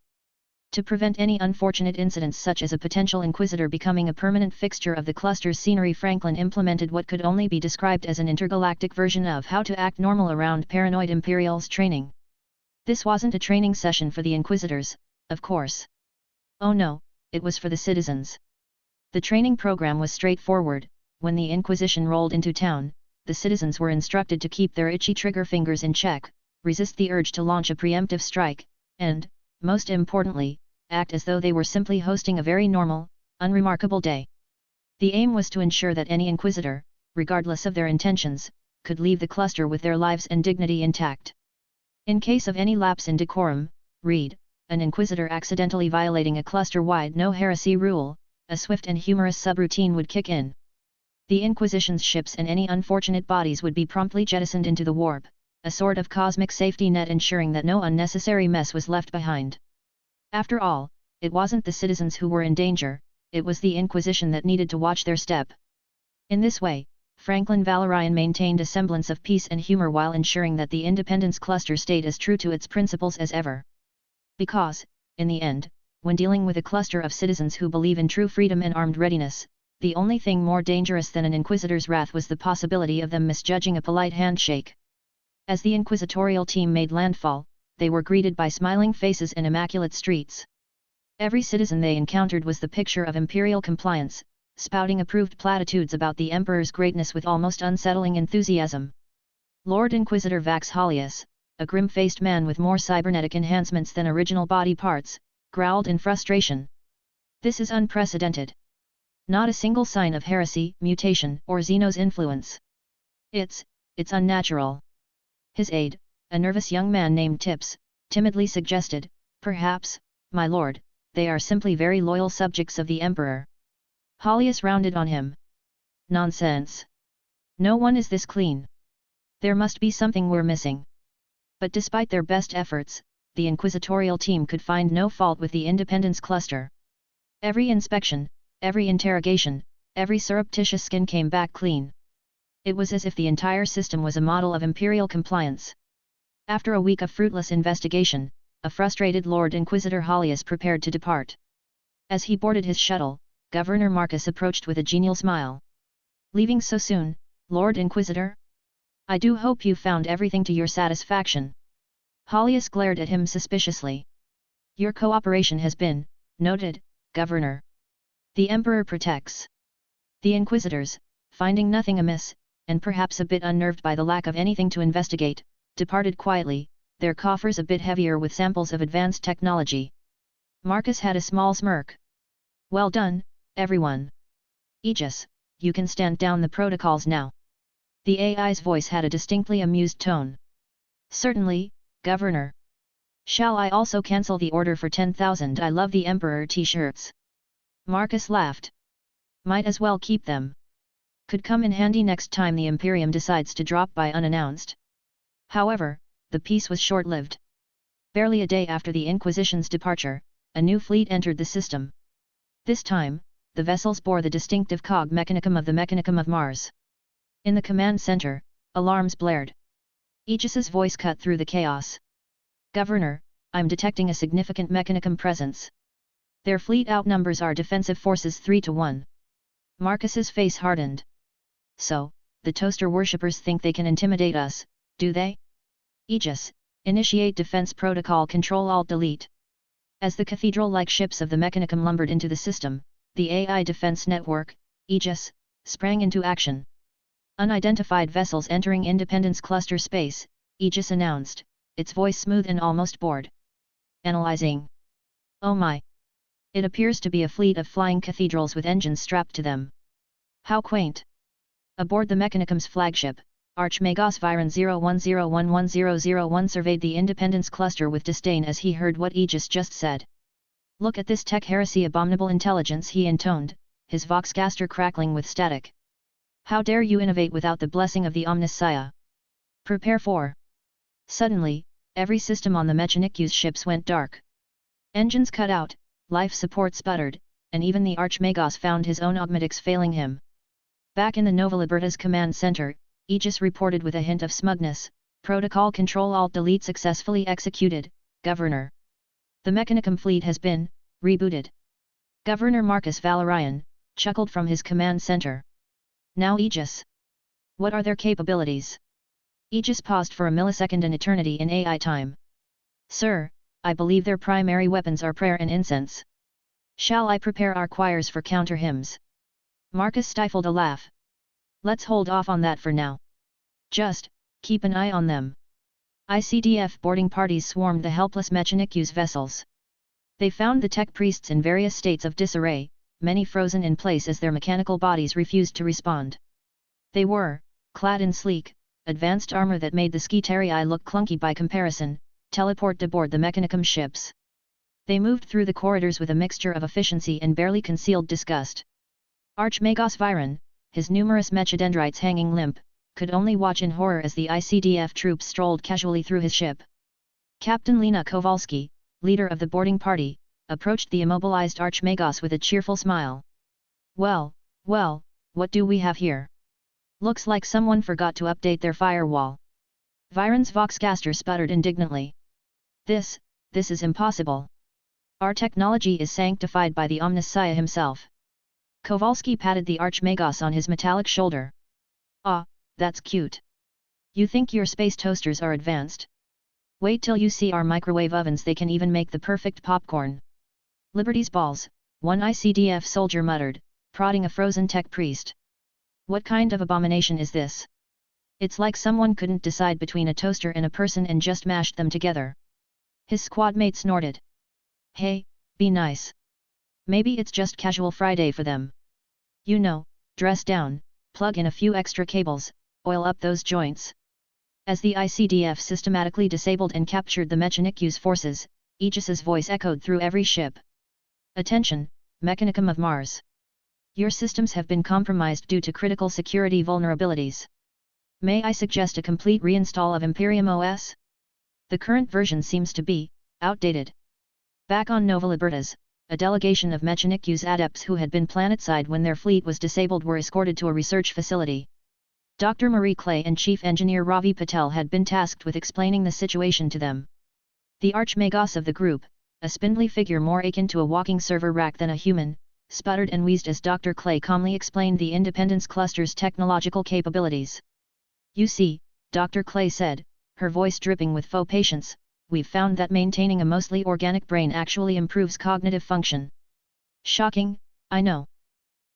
To prevent any unfortunate incidents such as a potential Inquisitor becoming a permanent fixture of the cluster's scenery, Franklin implemented what could only be described as an intergalactic version of how to act normal around paranoid Imperials training. This wasn't a training session for the Inquisitors, of course. Oh no, it was for the citizens. The training program was straightforward. When the Inquisition rolled into town, the citizens were instructed to keep their itchy trigger fingers in check, resist the urge to launch a preemptive strike, and, most importantly, act as though they were simply hosting a very normal, unremarkable day. The aim was to ensure that any Inquisitor, regardless of their intentions, could leave the cluster with their lives and dignity intact. In case of any lapse in decorum, read, an Inquisitor accidentally violating a cluster-wide no heresy rule, a swift and humorous subroutine would kick in. The Inquisition's ships and any unfortunate bodies would be promptly jettisoned into the warp, a sort of cosmic safety net ensuring that no unnecessary mess was left behind. After all, it wasn't the citizens who were in danger, it was the Inquisition that needed to watch their step. In this way, Franklin Valorian maintained a semblance of peace and humor while ensuring that the Independence Cluster stayed as true to its principles as ever. Because, in the end, when dealing with a cluster of citizens who believe in true freedom and armed readiness, the only thing more dangerous than an Inquisitor's wrath was the possibility of them misjudging a polite handshake. As the Inquisitorial team made landfall, they were greeted by smiling faces and immaculate streets. Every citizen they encountered was the picture of imperial compliance, spouting approved platitudes about the Emperor's greatness with almost unsettling enthusiasm. Lord Inquisitor Vax Holius, a grim-faced man with more cybernetic enhancements than original body parts, growled in frustration. This is unprecedented. Not a single sign of heresy, mutation, or Xeno's influence. It's unnatural. His aide, a nervous young man named Tips, timidly suggested, perhaps, my lord, they are simply very loyal subjects of the Emperor. Holius rounded on him. Nonsense. No one is this clean. There must be something we're missing. But despite their best efforts, the Inquisitorial team could find no fault with the Independence Cluster. Every inspection, every interrogation, every surreptitious skin came back clean. It was as if the entire system was a model of imperial compliance. After a week of fruitless investigation, a frustrated Lord Inquisitor Holius prepared to depart. As he boarded his shuttle, Governor Marcus approached with a genial smile. Leaving so soon, Lord Inquisitor? I do hope you found everything to your satisfaction. Holius glared at him suspiciously. Your cooperation has been noted, Governor. The Emperor protects. The Inquisitors, finding nothing amiss, and perhaps a bit unnerved by the lack of anything to investigate, departed quietly, their coffers a bit heavier with samples of advanced technology. Marcus had a small smirk. Well done, everyone. Aegis, you can stand down the protocols now. The AI's voice had a distinctly amused tone. Certainly, Governor. Shall I also cancel the order for 10,000 I Love the Emperor t-shirts? Marcus laughed. Might as well keep them. Could come in handy next time the Imperium decides to drop by unannounced. However, the peace was short-lived. Barely a day after the Inquisition's departure, a new fleet entered the system. This time, the vessels bore the distinctive cog mechanicum of the Mechanicum of Mars. In the command center, alarms blared. Aegis's voice cut through the chaos. Governor, I'm detecting a significant Mechanicum presence. Their fleet outnumbers our defensive forces 3-1. Marcus's face hardened. So, the toaster worshippers think they can intimidate us, do they? Aegis, initiate defense protocol Control-Alt-Delete. As the cathedral-like ships of the Mechanicum lumbered into the system, the AI defense network, Aegis, sprang into action. Unidentified vessels entering Independence Cluster space, Aegis announced, its voice smooth and almost bored. Analyzing. Oh my! It appears to be a fleet of flying cathedrals with engines strapped to them. How quaint! Aboard the Mechanicum's flagship, Archmagos Viron 01011001 surveyed the Independence Cluster with disdain as he heard what Aegis just said. Look at this tech heresy abominable intelligence, he intoned, his voxcaster crackling with static. How dare you innovate without the blessing of the Omnissiah? Prepare for. Suddenly, every system on the Mechanicu's ships went dark. Engines cut out, life support sputtered, and even the Archmagos found his own augmatics failing him. Back in the Nova Liberta's command center, Aegis reported with a hint of smugness, Protocol Control-Alt-Delete successfully executed, Governor. The Mechanicum fleet has been rebooted. Governor Marcus Valorian chuckled from his command center. Now Aegis. What are their capabilities? Aegis paused for a millisecond, an eternity in AI time. Sir, I believe their primary weapons are prayer and incense. Shall I prepare our choirs for counter hymns? Marcus stifled a laugh. Let's hold off on that for now. Just, keep an eye on them. ICDF boarding parties swarmed the helpless Mechanicus vessels. They found the tech priests in various states of disarray, many frozen in place as their mechanical bodies refused to respond. They were, clad in sleek, advanced armor that made the Skitarii look clunky by comparison, teleported aboard the Mechanicum ships. They moved through the corridors with a mixture of efficiency and barely concealed disgust. Archmagos Viron, his numerous mechadendrites hanging limp, could only watch in horror as the ICDF troops strolled casually through his ship. Captain Lena Kowalski, leader of the boarding party, approached the immobilized Archmagos with a cheerful smile. Well, what do we have here? Looks like someone forgot to update their firewall. Viron's Voxcaster sputtered indignantly. This is impossible. Our technology is sanctified by the Omnissiah himself. Kowalski patted the Archmagos on his metallic shoulder. Ah, that's cute. You think your space toasters are advanced? Wait till you see our microwave ovens, they can even make the perfect popcorn. Liberty's balls, one ICDF soldier muttered, prodding a frozen tech priest. What kind of abomination is this? It's like someone couldn't decide between a toaster and a person and just mashed them together. His squad mate snorted. Hey, be nice. Maybe it's just casual Friday for them. You know, dress down, plug in a few extra cables, oil up those joints. As the ICDF systematically disabled and captured the Mechanicus forces, Aegis's voice echoed through every ship. Attention, Mechanicum of Mars. Your systems have been compromised due to critical security vulnerabilities. May I suggest a complete reinstall of Imperium OS? The current version seems to be outdated. Back on Nova Libertas, a delegation of Mechanicus adepts who had been planetside when their fleet was disabled were escorted to a research facility. Dr. Marie Clay and Chief Engineer Ravi Patel had been tasked with explaining the situation to them. The Archmagos of the group, a spindly figure more akin to a walking server rack than a human, sputtered and wheezed as Dr. Clay calmly explained the Independence Cluster's technological capabilities. You see, Dr. Clay said, her voice dripping with faux patience, we've found that maintaining a mostly organic brain actually improves cognitive function. Shocking, I know.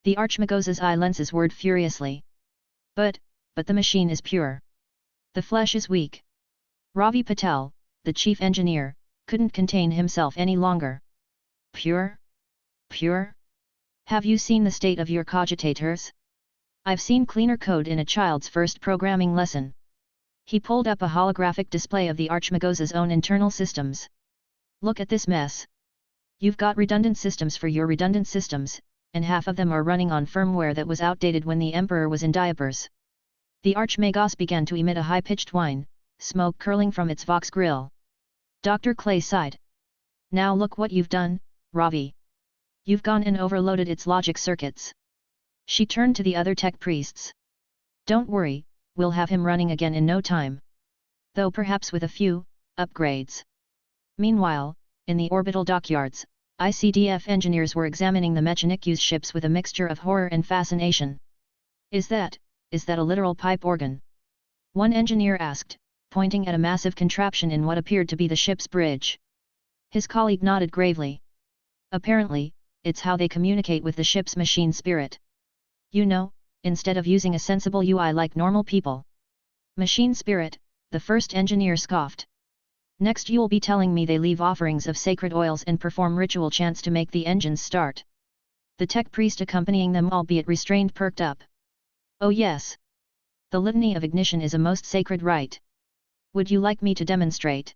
The Archmagos's eye lenses whirred furiously. But the machine is pure. The flesh is weak. Ravi Patel, the chief engineer, couldn't contain himself any longer. Pure? Pure? Have you seen the state of your cogitators? I've seen cleaner code in a child's first programming lesson. He pulled up a holographic display of the Archmagos's own internal systems. Look at this mess. You've got redundant systems for your redundant systems, and half of them are running on firmware that was outdated when the Emperor was in diapers. The Archmagos began to emit a high-pitched whine, smoke curling from its Vox grill. Dr. Clay sighed. Now look what you've done, Ravi. You've gone and overloaded its logic circuits. She turned to the other tech priests. Don't worry, we'll have him running again in no time. Though perhaps with a few upgrades. Meanwhile, in the orbital dockyards, ICDF engineers were examining the Mechanicus ships with a mixture of horror and fascination. Is that a literal pipe organ? One engineer asked, pointing at a massive contraption in what appeared to be the ship's bridge. His colleague nodded gravely. Apparently, it's how they communicate with the ship's machine spirit. You know, instead of using a sensible UI like normal people. Machine spirit, the first engineer scoffed. Next you'll be telling me they leave offerings of sacred oils and perform ritual chants to make the engines start. The tech priest accompanying them, albeit restrained, perked up. Oh yes. The litany of ignition is a most sacred rite. Would you like me to demonstrate?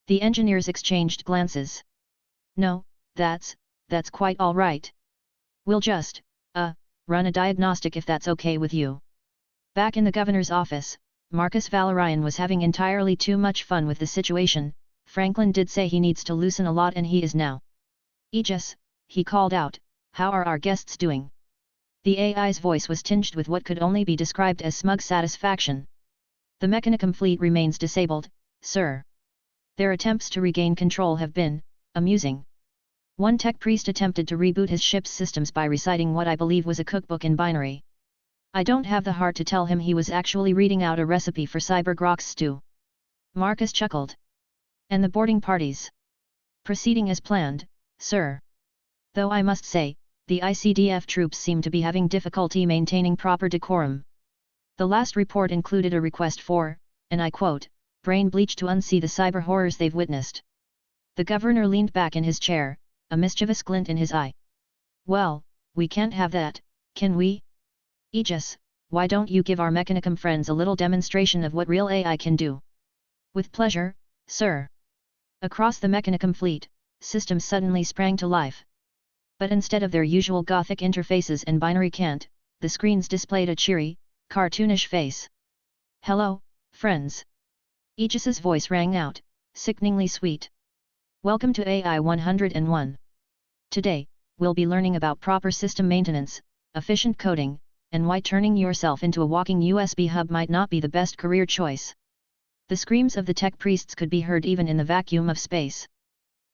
The engineers exchanged glances. No, that's quite all right. We'll just, run a diagnostic if that's okay with you. Back in the governor's office, Marcus Valorian was having entirely too much fun with the situation. Franklin did say he needs to loosen a lot and he is now. Aegis, he called out, how are our guests doing? The AI's voice was tinged with what could only be described as smug satisfaction. The Mechanicum fleet remains disabled, sir. Their attempts to regain control have been amusing. One tech priest attempted to reboot his ship's systems by reciting what I believe was a cookbook in binary. I don't have the heart to tell him he was actually reading out a recipe for cybergrox stew. Marcus chuckled. And the boarding parties? Proceeding as planned, sir. Though I must say, the ICDF troops seem to be having difficulty maintaining proper decorum. The last report included a request for, and I quote, brain bleach to unsee the cyber horrors they've witnessed. The governor leaned back in his chair, a mischievous glint in his eye. Well, we can't have that, can we? Aegis, why don't you give our Mechanicum friends a little demonstration of what real AI can do? With pleasure, sir. Across the Mechanicum fleet, systems suddenly sprang to life. But instead of their usual Gothic interfaces and binary cant, the screens displayed a cheery, cartoonish face. Hello, friends. Aegis's voice rang out, sickeningly sweet. Welcome to AI 101. Today, we'll be learning about proper system maintenance, efficient coding, and why turning yourself into a walking USB hub might not be the best career choice. The screams of the tech priests could be heard even in the vacuum of space.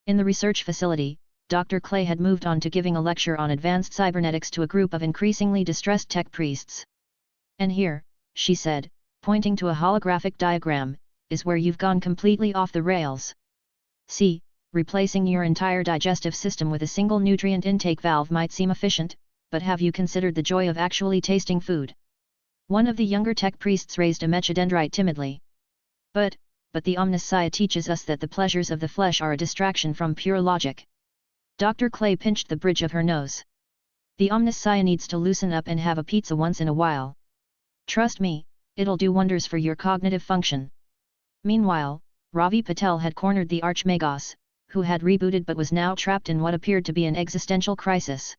In the research facility, Dr. Clay had moved on to giving a lecture on advanced cybernetics to a group of increasingly distressed tech priests. And here, she said, pointing to a holographic diagram, is where you've gone completely off the rails. See, replacing your entire digestive system with a single nutrient intake valve might seem efficient, but have you considered the joy of actually tasting food? One of the younger tech priests raised a mechadendrite timidly. But the Omnissiah teaches us that the pleasures of the flesh are a distraction from pure logic. Dr. Clay pinched the bridge of her nose. The Omnissiah needs to loosen up and have a pizza once in a while. Trust me, it'll do wonders for your cognitive function. Meanwhile, Ravi Patel had cornered the Archmagos, who had rebooted but was now trapped in what appeared to be an existential crisis.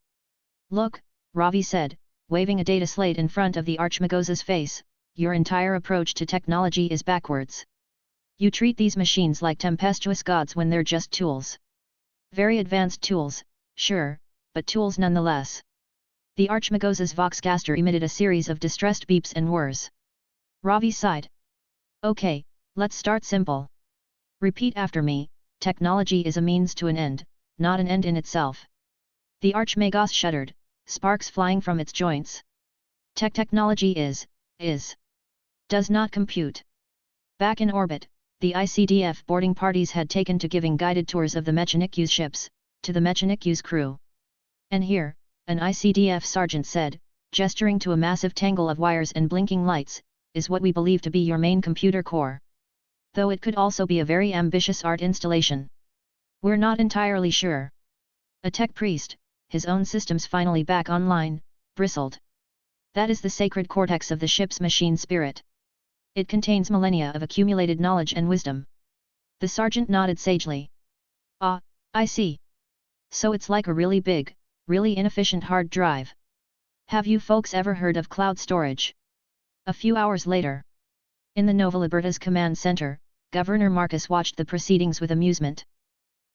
Look, Ravi said, waving a data slate in front of the Archmagos's face, your entire approach to technology is backwards. You treat these machines like tempestuous gods when they're just tools. Very advanced tools, sure, but tools nonetheless. The Archmagos's Voxcaster emitted a series of distressed beeps and whirs. Ravi sighed. Okay, let's start simple. Repeat after me, technology is a means to an end, not an end in itself. The Archmagos shuddered, sparks flying from its joints. Technology is. Does not compute. Back in orbit, the ICDF boarding parties had taken to giving guided tours of the Mechanicu's ships, to the Mechanicu's crew. And here, an ICDF sergeant said, gesturing to a massive tangle of wires and blinking lights, is what we believe to be your main computer core. Though it could also be a very ambitious art installation. We're not entirely sure. A tech priest, his own systems finally back online, bristled. That is the sacred cortex of the ship's machine spirit. It contains millennia of accumulated knowledge and wisdom. The sergeant nodded sagely. Ah, I see. So it's like a really big, really inefficient hard drive. Have you folks ever heard of cloud storage? A few hours later. In the Nova Liberta's command center, Governor Marcus watched the proceedings with amusement.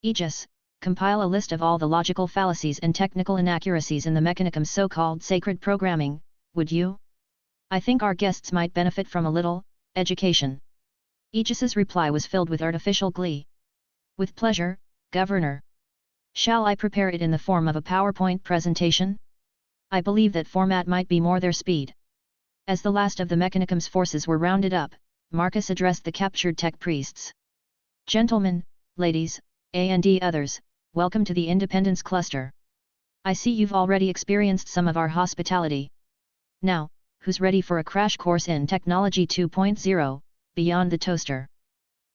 Aegis, compile a list of all the logical fallacies and technical inaccuracies in the Mechanicum's so-called sacred programming, would you? I think our guests might benefit from a little education. Aegis's reply was filled with artificial glee. With pleasure, Governor. Shall I prepare it in the form of a PowerPoint presentation? I believe that format might be more their speed. As the last of the Mechanicum's forces were rounded up, Marcus addressed the captured tech priests. Gentlemen, ladies, and others, welcome to the Independence Cluster. I see you've already experienced some of our hospitality. Now, who's ready for a crash course in Technology 2.0, beyond the toaster?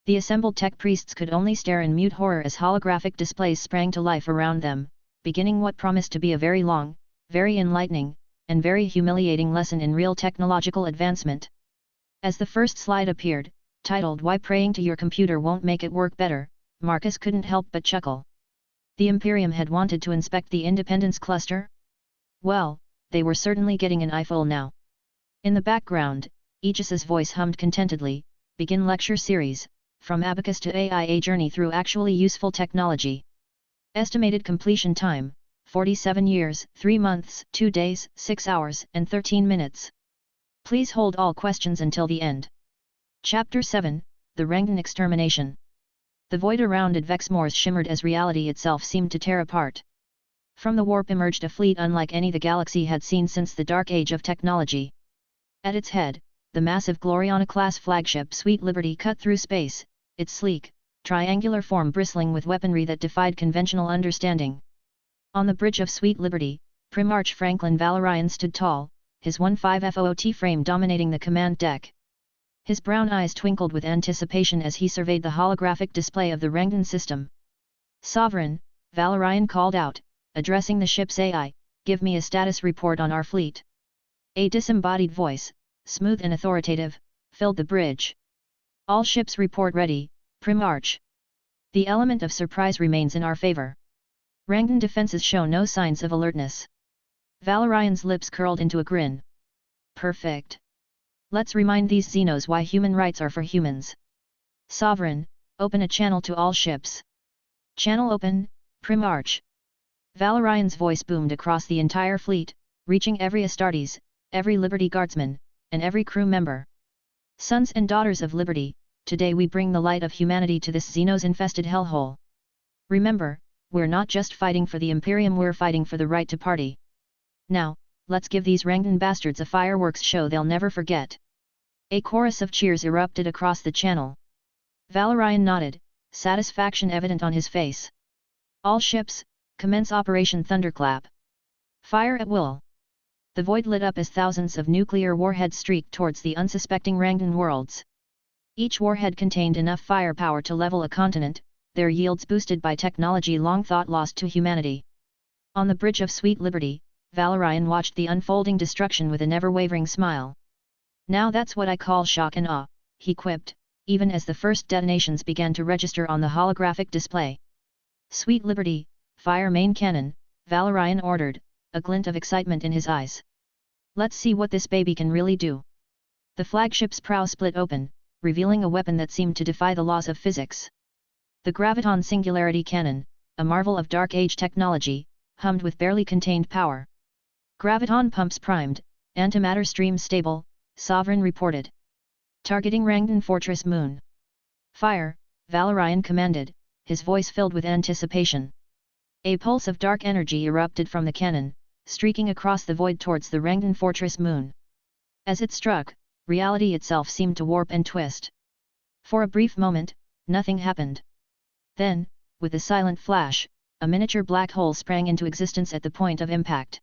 The assembled tech priests could only stare in mute horror as holographic displays sprang to life around them, beginning what promised to be a very long, very enlightening, and very humiliating lesson in real technological advancement. As the first slide appeared, titled Why Praying to Your Computer Won't Make It Work Better, Marcus couldn't help but chuckle. The Imperium had wanted to inspect the Independence Cluster? Well, they were certainly getting an eyeful now. In the background, Aegis's voice hummed contentedly, begin lecture series, from abacus to AI, a journey through actually useful technology. Estimated completion time, 47 years, 3 months, 2 days, 6 hours, and 13 minutes. Please hold all questions until the end. Chapter 7, The Rangan Extermination. The void around Advexmoors shimmered as reality itself seemed to tear apart. From the warp emerged a fleet unlike any the galaxy had seen since the dark age of technology. At its head, the massive Gloriana-class flagship Sweet Liberty cut through space, its sleek, triangular form bristling with weaponry that defied conventional understanding. On the bridge of Sweet Liberty, Primarch Franklin Valorian stood tall, his 15FOOT frame dominating the command deck. His brown eyes twinkled with anticipation as he surveyed the holographic display of the Rangan system. "Sovereign," Valorian called out, addressing the ship's AI, "give me a status report on our fleet." A disembodied voice, smooth and authoritative, filled the bridge. "All ships report ready, Primarch. The element of surprise remains in our favor. Rangan defenses show no signs of alertness." Valorian's lips curled into a grin. "Perfect. Let's remind these Xenos why human rights are for humans. Sovereign, open a channel to all ships." "Channel open, Primarch." Valorian's voice boomed across the entire fleet, reaching every Astartes, every Liberty Guardsman, and every crew member. "Sons and daughters of Liberty, today we bring the light of humanity to this Xenos-infested hellhole. Remember, we're not just fighting for the Imperium, we're fighting for the right to party. Now, let's give these Rangan bastards a fireworks show they'll never forget." A chorus of cheers erupted across the channel. Valorian nodded, satisfaction evident on his face. "All ships, commence Operation Thunderclap. Fire at will." The void lit up as thousands of nuclear warheads streaked towards the unsuspecting Rangan worlds. Each warhead contained enough firepower to level a continent, their yields boosted by technology long thought lost to humanity. On the bridge of Sweet Liberty, Valorian watched the unfolding destruction with a never-wavering smile. "Now that's what I call shock and awe," he quipped, even as the first detonations began to register on the holographic display. "Sweet Liberty, fire main cannon," Valorian ordered, a glint of excitement in his eyes. "Let's see what this baby can really do." The flagship's prow split open, revealing a weapon that seemed to defy the laws of physics. The Graviton Singularity Cannon, a marvel of Dark Age technology, hummed with barely contained power. "Graviton pumps primed, antimatter stream stable," Sovereign reported. "Targeting Rangan Fortress Moon." "Fire," Valorian commanded, his voice filled with anticipation. A pulse of dark energy erupted from the cannon, streaking across the void towards the Rangan Fortress Moon. As it struck, reality itself seemed to warp and twist. For a brief moment, nothing happened. Then, with a silent flash, a miniature black hole sprang into existence at the point of impact.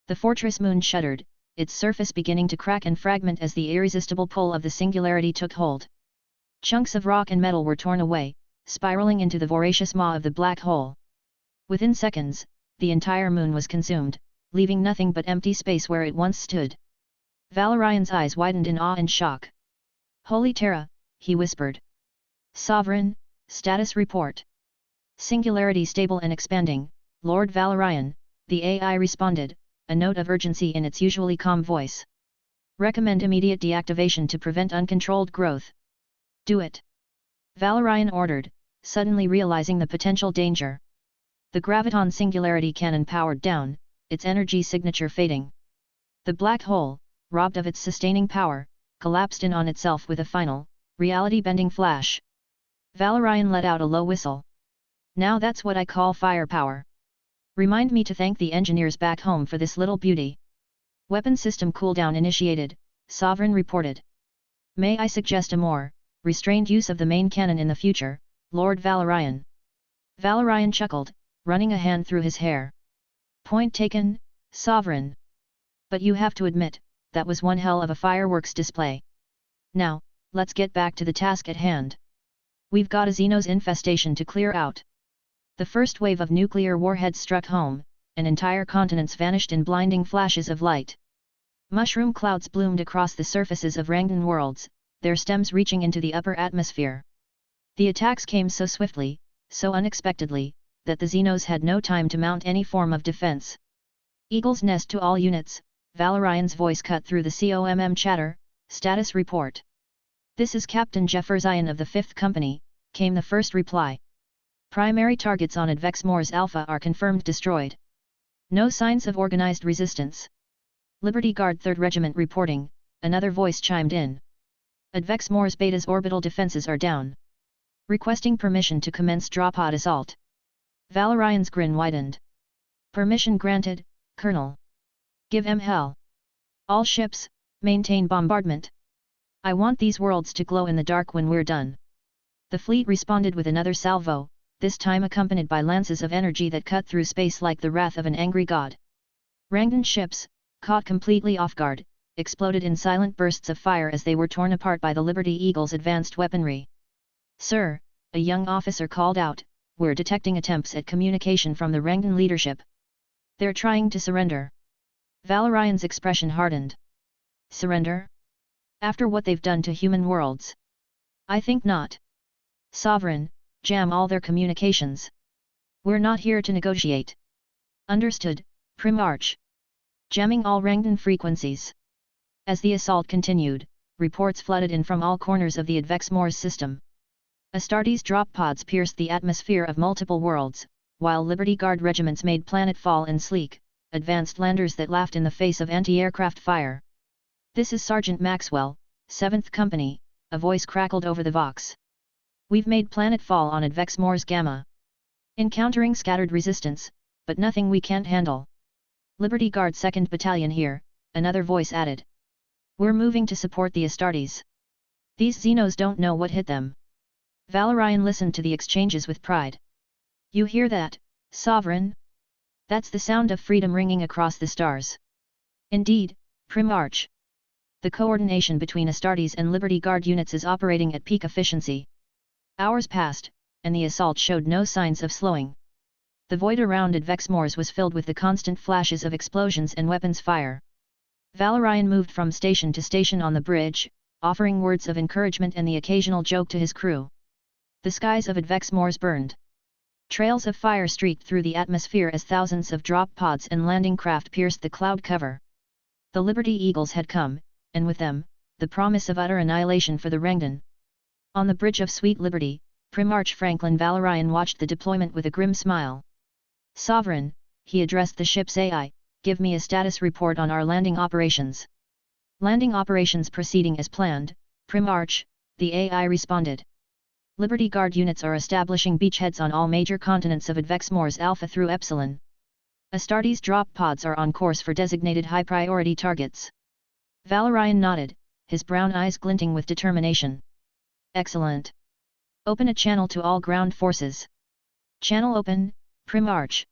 The fortress moon shuddered, its surface beginning to crack and fragment as the irresistible pull of the singularity took hold. Chunks of rock and metal were torn away, spiraling into the voracious maw of the black hole. Within seconds, the entire moon was consumed, leaving nothing but empty space where it once stood. Valorian's eyes widened in awe and shock. "Holy Terra," he whispered. "Sovereign, status report." "Singularity stable and expanding, Lord Valorian," the AI responded, a note of urgency in its usually calm voice. "Recommend immediate deactivation to prevent uncontrolled growth." "Do it," Valorian ordered, suddenly realizing the potential danger. The Graviton Singularity Cannon powered down, its energy signature fading. The black hole, robbed of its sustaining power, collapsed in on itself with a final, reality-bending flash. Valorian let out a low whistle. "Now that's what I call firepower. Remind me to thank the engineers back home for this little beauty." "Weapon system cooldown initiated," Sovereign reported. "May I suggest a more restrained use of the main cannon in the future, Lord Valorian?" Valorian chuckled, running a hand through his hair. "Point taken, Sovereign. But you have to admit, that was one hell of a fireworks display. Now, let's get back to the task at hand. We've got a Xenos infestation to clear out." The first wave of nuclear warheads struck home, and entire continents vanished in blinding flashes of light. Mushroom clouds bloomed across the surfaces of Rangan worlds, their stems reaching into the upper atmosphere. The attacks came so swiftly, so unexpectedly, that the Xenos had no time to mount any form of defense. "Eagle's Nest to all units," Valorian's voice cut through the COMM chatter, "status report." "This is Captain Jefferson of the 5th Company," came the first reply. "Primary targets on Advexmoor's Alpha are confirmed destroyed. No signs of organized resistance." "Liberty Guard 3rd Regiment reporting," another voice chimed in. "Advexmoor's Beta's orbital defenses are down. Requesting permission to commence drop-pod assault." Valorian's grin widened. "Permission granted, Colonel. Give 'em hell. All ships, maintain bombardment. I want these worlds to glow in the dark when we're done." The fleet responded with another salvo, this time accompanied by lances of energy that cut through space like the wrath of an angry god. Rangan ships, caught completely off guard, exploded in silent bursts of fire as they were torn apart by the Liberty Eagle's advanced weaponry. "Sir," a young officer called out, "we're detecting attempts at communication from the Rangan leadership. They're trying to surrender." Valorian's expression hardened. "Surrender? After what they've done to human worlds? I think not. Sovereign, jam all their communications. We're not here to negotiate." "Understood, Primarch." Jamming all Rangan frequencies. As the assault continued, reports flooded in from all corners of the Advexmore's system. Astartes drop pods pierced the atmosphere of multiple worlds, while Liberty Guard regiments made planetfall and sleek, advanced landers that laughed in the face of anti-aircraft fire. "This is Sergeant Maxwell, 7th Company," a voice crackled over the vox. "We've made planetfall on Advexmore's Gamma. Encountering scattered resistance, but nothing we can't handle. Liberty Guard 2nd Battalion here," another voice added. "We're moving to support the Astartes. These Xenos don't know what hit them." Valorian listened to the exchanges with pride. "You hear that, Sovereign? That's the sound of freedom ringing across the stars." "Indeed, Primarch. The coordination between Astartes and Liberty Guard units is operating at peak efficiency." Hours passed, and the assault showed no signs of slowing. The void around Advexmore's was filled with the constant flashes of explosions and weapons fire. Valorian moved from station to station on the bridge, offering words of encouragement and the occasional joke to his crew. The skies of Advexmore's burned. Trails of fire streaked through the atmosphere as thousands of drop pods and landing craft pierced the cloud cover. The Liberty Eagles had come, and with them, the promise of utter annihilation for the Rangan. On the bridge of Sweet Liberty, Primarch Franklin Valorian watched the deployment with a grim smile. "Sovereign," he addressed the ship's AI, "give me a status report on our landing operations." "Landing operations proceeding as planned, Primarch," the AI responded. "Liberty Guard units are establishing beachheads on all major continents of Advexmore's Alpha through Epsilon. Astartes drop pods are on course for designated high-priority targets." Valorian nodded, his brown eyes glinting with determination. "Excellent. Open a channel to all ground forces." "Channel open, Primarch."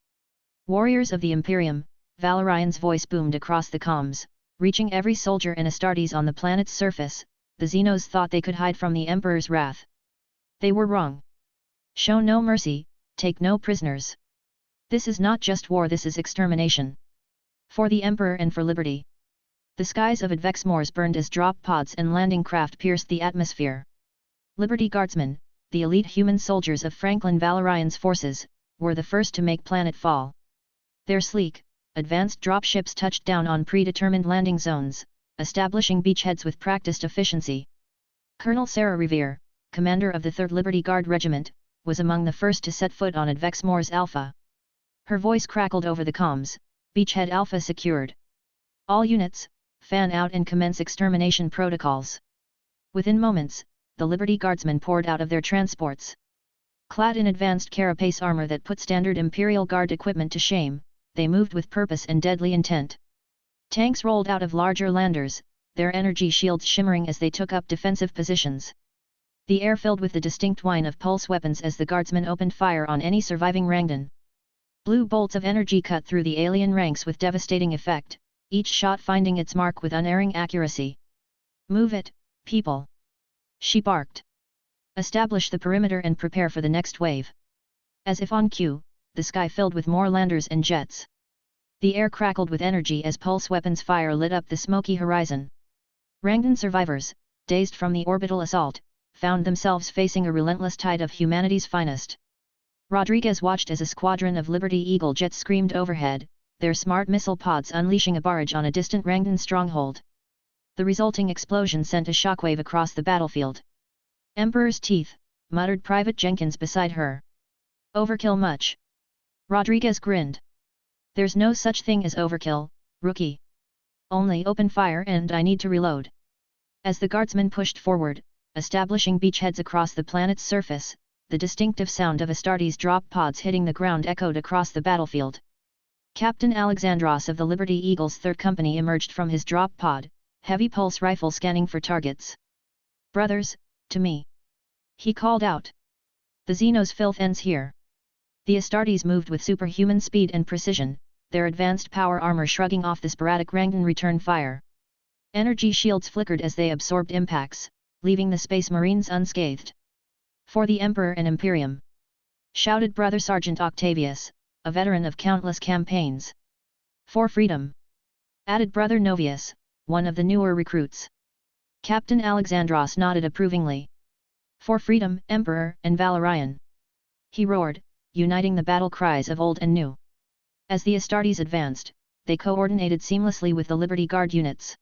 "Warriors of the Imperium," Valorian's voice boomed across the comms, reaching every soldier and Astartes on the planet's surface. "The Xenos thought they could hide from the Emperor's wrath. They were wrong. Show no mercy, take no prisoners. This is not just war, this is extermination. For the Emperor and for liberty." The skies of Advexmore's burned as drop pods and landing craft pierced the atmosphere. Liberty Guardsmen, the elite human soldiers of Franklin Valorian's forces, were the first to make planetfall. Their sleek, advanced dropships touched down on predetermined landing zones, establishing beachheads with practiced efficiency. Colonel Sarah Revere, commander of the 3rd Liberty Guard Regiment, was among the first to set foot on Advexmore's Alpha. Her voice crackled over the comms, "Beachhead Alpha secured. All units, fan out and commence extermination protocols." Within moments, the Liberty Guardsmen poured out of their transports. Clad in advanced carapace armor that put standard Imperial Guard equipment to shame, they moved with purpose and deadly intent. Tanks rolled out of larger landers, their energy shields shimmering as they took up defensive positions. The air filled with the distinct whine of pulse weapons as the guardsmen opened fire on any surviving Rangan. Blue bolts of energy cut through the alien ranks with devastating effect, each shot finding its mark with unerring accuracy. "Move it, people!" she barked. "Establish the perimeter and prepare for the next wave." As if on cue, the sky filled with more landers and jets. The air crackled with energy as pulse weapons fire lit up the smoky horizon. Rangan survivors, dazed from the orbital assault, found themselves facing a relentless tide of humanity's finest. Rodriguez watched as a squadron of Liberty Eagle jets screamed overhead, their smart missile pods unleashing a barrage on a distant Rangan stronghold. The resulting explosion sent a shockwave across the battlefield. "Emperor's teeth," muttered Private Jenkins beside her. "Overkill much?" Rodriguez grinned. "There's no such thing as overkill, rookie. Only open fire and I need to reload." As the guardsmen pushed forward, establishing beachheads across the planet's surface, the distinctive sound of Astartes drop pods hitting the ground echoed across the battlefield. Captain Alexandros of the Liberty Eagle's 3rd Company emerged from his drop pod, heavy pulse rifle scanning for targets. "Brothers, to me!" He called out. The Xenos' filth ends here. The Astartes moved with superhuman speed and precision, their advanced power armor shrugging off the sporadic Rangan return fire. Energy shields flickered as they absorbed impacts, leaving the Space Marines unscathed. For the Emperor and Imperium! Shouted Brother Sergeant Octavius, a veteran of countless campaigns. For freedom! Added Brother Novius, one of the newer recruits. Captain Alexandros nodded approvingly. For freedom, Emperor and Valorian! He roared, uniting the battle cries of old and new. As the Astartes advanced, they coordinated seamlessly with the Liberty Guard units.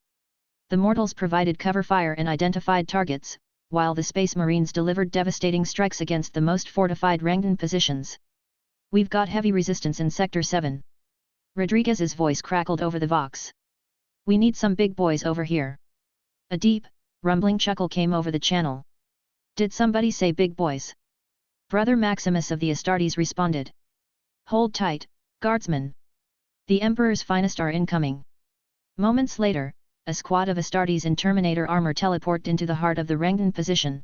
The mortals provided cover fire and identified targets, while the Space Marines delivered devastating strikes against the most fortified Rangan positions. We've got heavy resistance in Sector 7. Rodriguez's voice crackled over the vox. We need some big boys over here. A deep, rumbling chuckle came over the channel. Did somebody say big boys? Brother Maximus of the Astartes responded. Hold tight, guardsmen. The Emperor's finest are incoming. Moments later, a squad of Astartes in Terminator armor teleported into the heart of the Rangan position.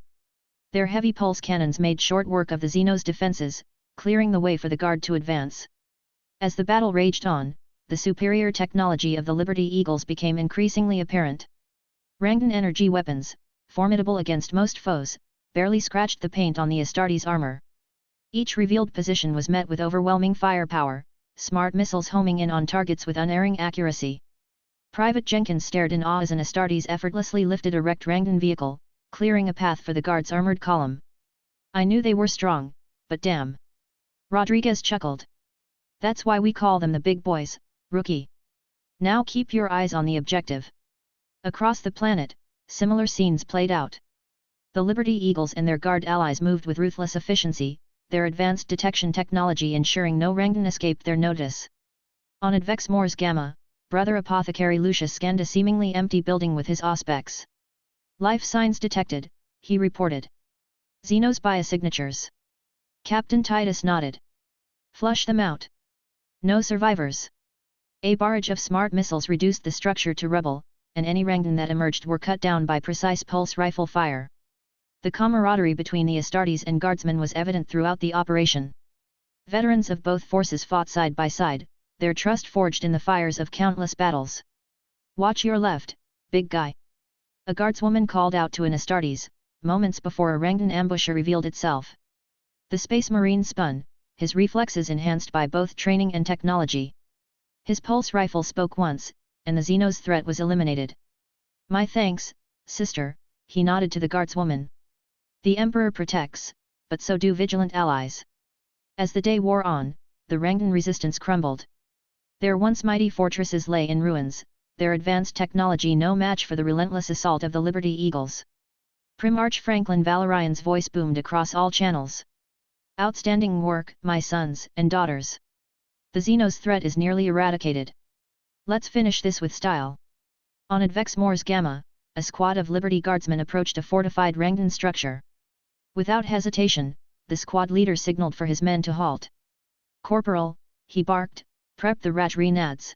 Their heavy pulse cannons made short work of the Xenos' defenses, clearing the way for the Guard to advance. As the battle raged on, the superior technology of the Liberty Eagles became increasingly apparent. Rangan energy weapons, formidable against most foes, barely scratched the paint on the Astartes armor. Each revealed position was met with overwhelming firepower, smart missiles homing in on targets with unerring accuracy. Private Jenkins stared in awe as an Astartes effortlessly lifted a wrecked Rangan vehicle, clearing a path for the Guard's armored column. I knew they were strong, but damn! Rodriguez chuckled. That's why we call them the big boys, rookie. Now keep your eyes on the objective. Across the planet, similar scenes played out. The Liberty Eagles and their Guard allies moved with ruthless efficiency, their advanced detection technology ensuring no Rangan escaped their notice. On Advex Mors Gamma, Brother Apothecary Lucius scanned a seemingly empty building with his auspex. Life signs detected, he reported. Xenos biosignatures. Captain Titus nodded. Flush them out. No survivors. A barrage of smart missiles reduced the structure to rubble, and any Rangan that emerged were cut down by precise pulse rifle fire. The camaraderie between the Astartes and Guardsmen was evident throughout the operation. Veterans of both forces fought side by side, their trust forged in the fires of countless battles. Watch your left, big guy. A guardswoman called out to an Astartes, moments before a Rangan ambusher revealed itself. The Space Marine spun, his reflexes enhanced by both training and technology. His pulse rifle spoke once, and the Xenos threat was eliminated. My thanks, sister, he nodded to the guardswoman. The Emperor protects, but so do vigilant allies. As the day wore on, the Rangan resistance crumbled. Their once mighty fortresses lay in ruins, their advanced technology no match for the relentless assault of the Liberty Eagles. Primarch Franklin Valorian's voice boomed across all channels. Outstanding work, my sons and daughters. The Xenos threat is nearly eradicated. Let's finish this with style. On Advex Mors Gamma, a squad of Liberty Guardsmen approached a fortified Rangan structure. Without hesitation, the squad leader signaled for his men to halt. Corporal, he barked, prep the Rajri-nads.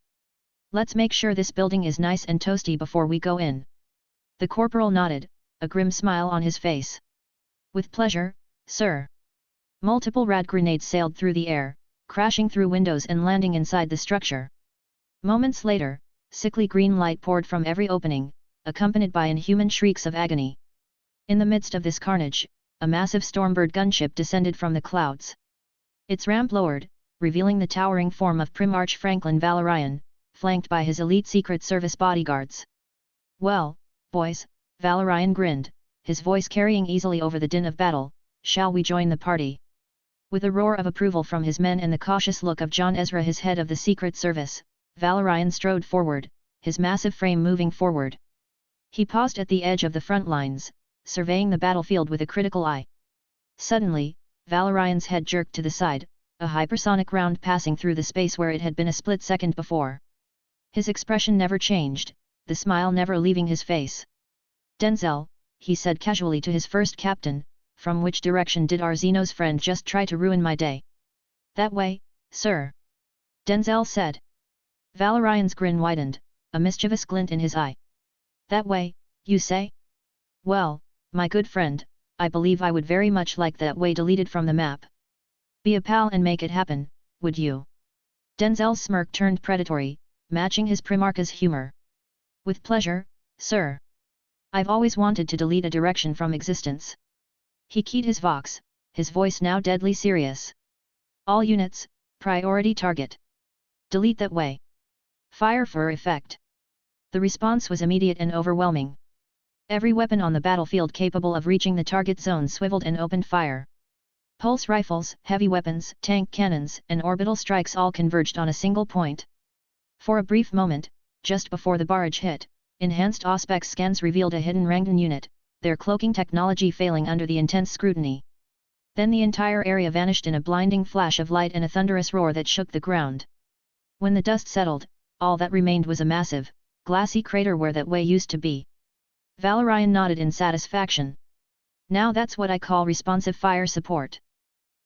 Let's make sure this building is nice and toasty before we go in. The corporal nodded, a grim smile on his face. With pleasure, sir. Multiple rad grenades sailed through the air, crashing through windows and landing inside the structure. Moments later, sickly green light poured from every opening, accompanied by inhuman shrieks of agony. In the midst of this carnage, a massive Stormbird gunship descended from the clouds. Its ramp lowered, revealing the towering form of Primarch Franklin Valorian, flanked by his elite Secret Service bodyguards. Well, boys, Valorian grinned, his voice carrying easily over the din of battle, shall we join the party? With a roar of approval from his men and the cautious look of John Ezra, his head of the Secret Service, Valorian strode forward, his massive frame moving forward. He paused at the edge of the front lines, surveying the battlefield with a critical eye. Suddenly, Valorian's head jerked to the side, a hypersonic round passing through the space where it had been a split second before. His expression never changed, the smile never leaving his face. Denzel, he said casually to his first captain, from which direction did our Xenos friend just try to ruin my day? That way, sir. Denzel said. Valorian's grin widened, a mischievous glint in his eye. That way, you say? Well, my good friend, I believe I would very much like that way deleted from the map. Be a pal and make it happen, would you? Denzel's smirk turned predatory, matching his Primarch's humor. With pleasure, sir. I've always wanted to delete a direction from existence. He keyed his vox, his voice now deadly serious. All units, priority target. Delete that way. Fire for effect. The response was immediate and overwhelming. Every weapon on the battlefield capable of reaching the target zone swiveled and opened fire. Pulse rifles, heavy weapons, tank cannons, and orbital strikes all converged on a single point. For a brief moment, just before the barrage hit, enhanced Auspex scans revealed a hidden Rangan unit, their cloaking technology failing under the intense scrutiny. Then the entire area vanished in a blinding flash of light and a thunderous roar that shook the ground. When the dust settled, all that remained was a massive, glassy crater where that way used to be. Valorian nodded in satisfaction. Now that's what I call responsive fire support.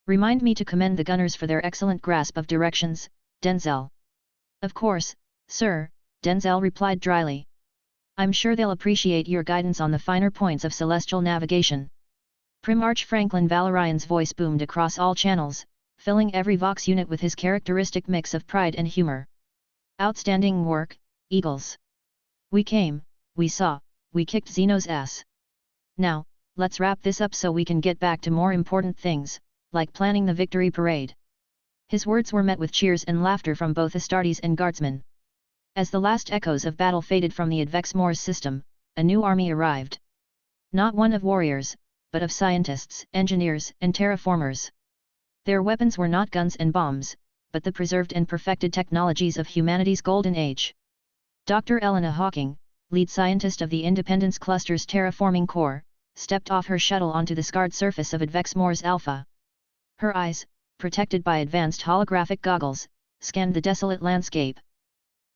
Remind me to commend the gunners for their excellent grasp of directions, Denzel. Of course, sir, Denzel replied dryly. I'm sure they'll appreciate your guidance on the finer points of celestial navigation. Primarch Franklin Valorian's voice boomed across all channels, filling every Vox unit with his characteristic mix of pride and humor. Outstanding work, Eagles. We came, we saw, we kicked Xeno's ass. Now, let's wrap this up so we can get back to more important things, like planning the victory parade. His words were met with cheers and laughter from both Astartes and Guardsmen. As the last echoes of battle faded from the Advexmore's system, a new army arrived. Not one of warriors, but of scientists, engineers, and terraformers. Their weapons were not guns and bombs, but the preserved and perfected technologies of humanity's golden age. Dr. Elena Hawking, lead scientist of the Independence Cluster's Terraforming Core, stepped off her shuttle onto the scarred surface of Advexmore's Alpha. Her eyes, protected by advanced holographic goggles, scanned the desolate landscape.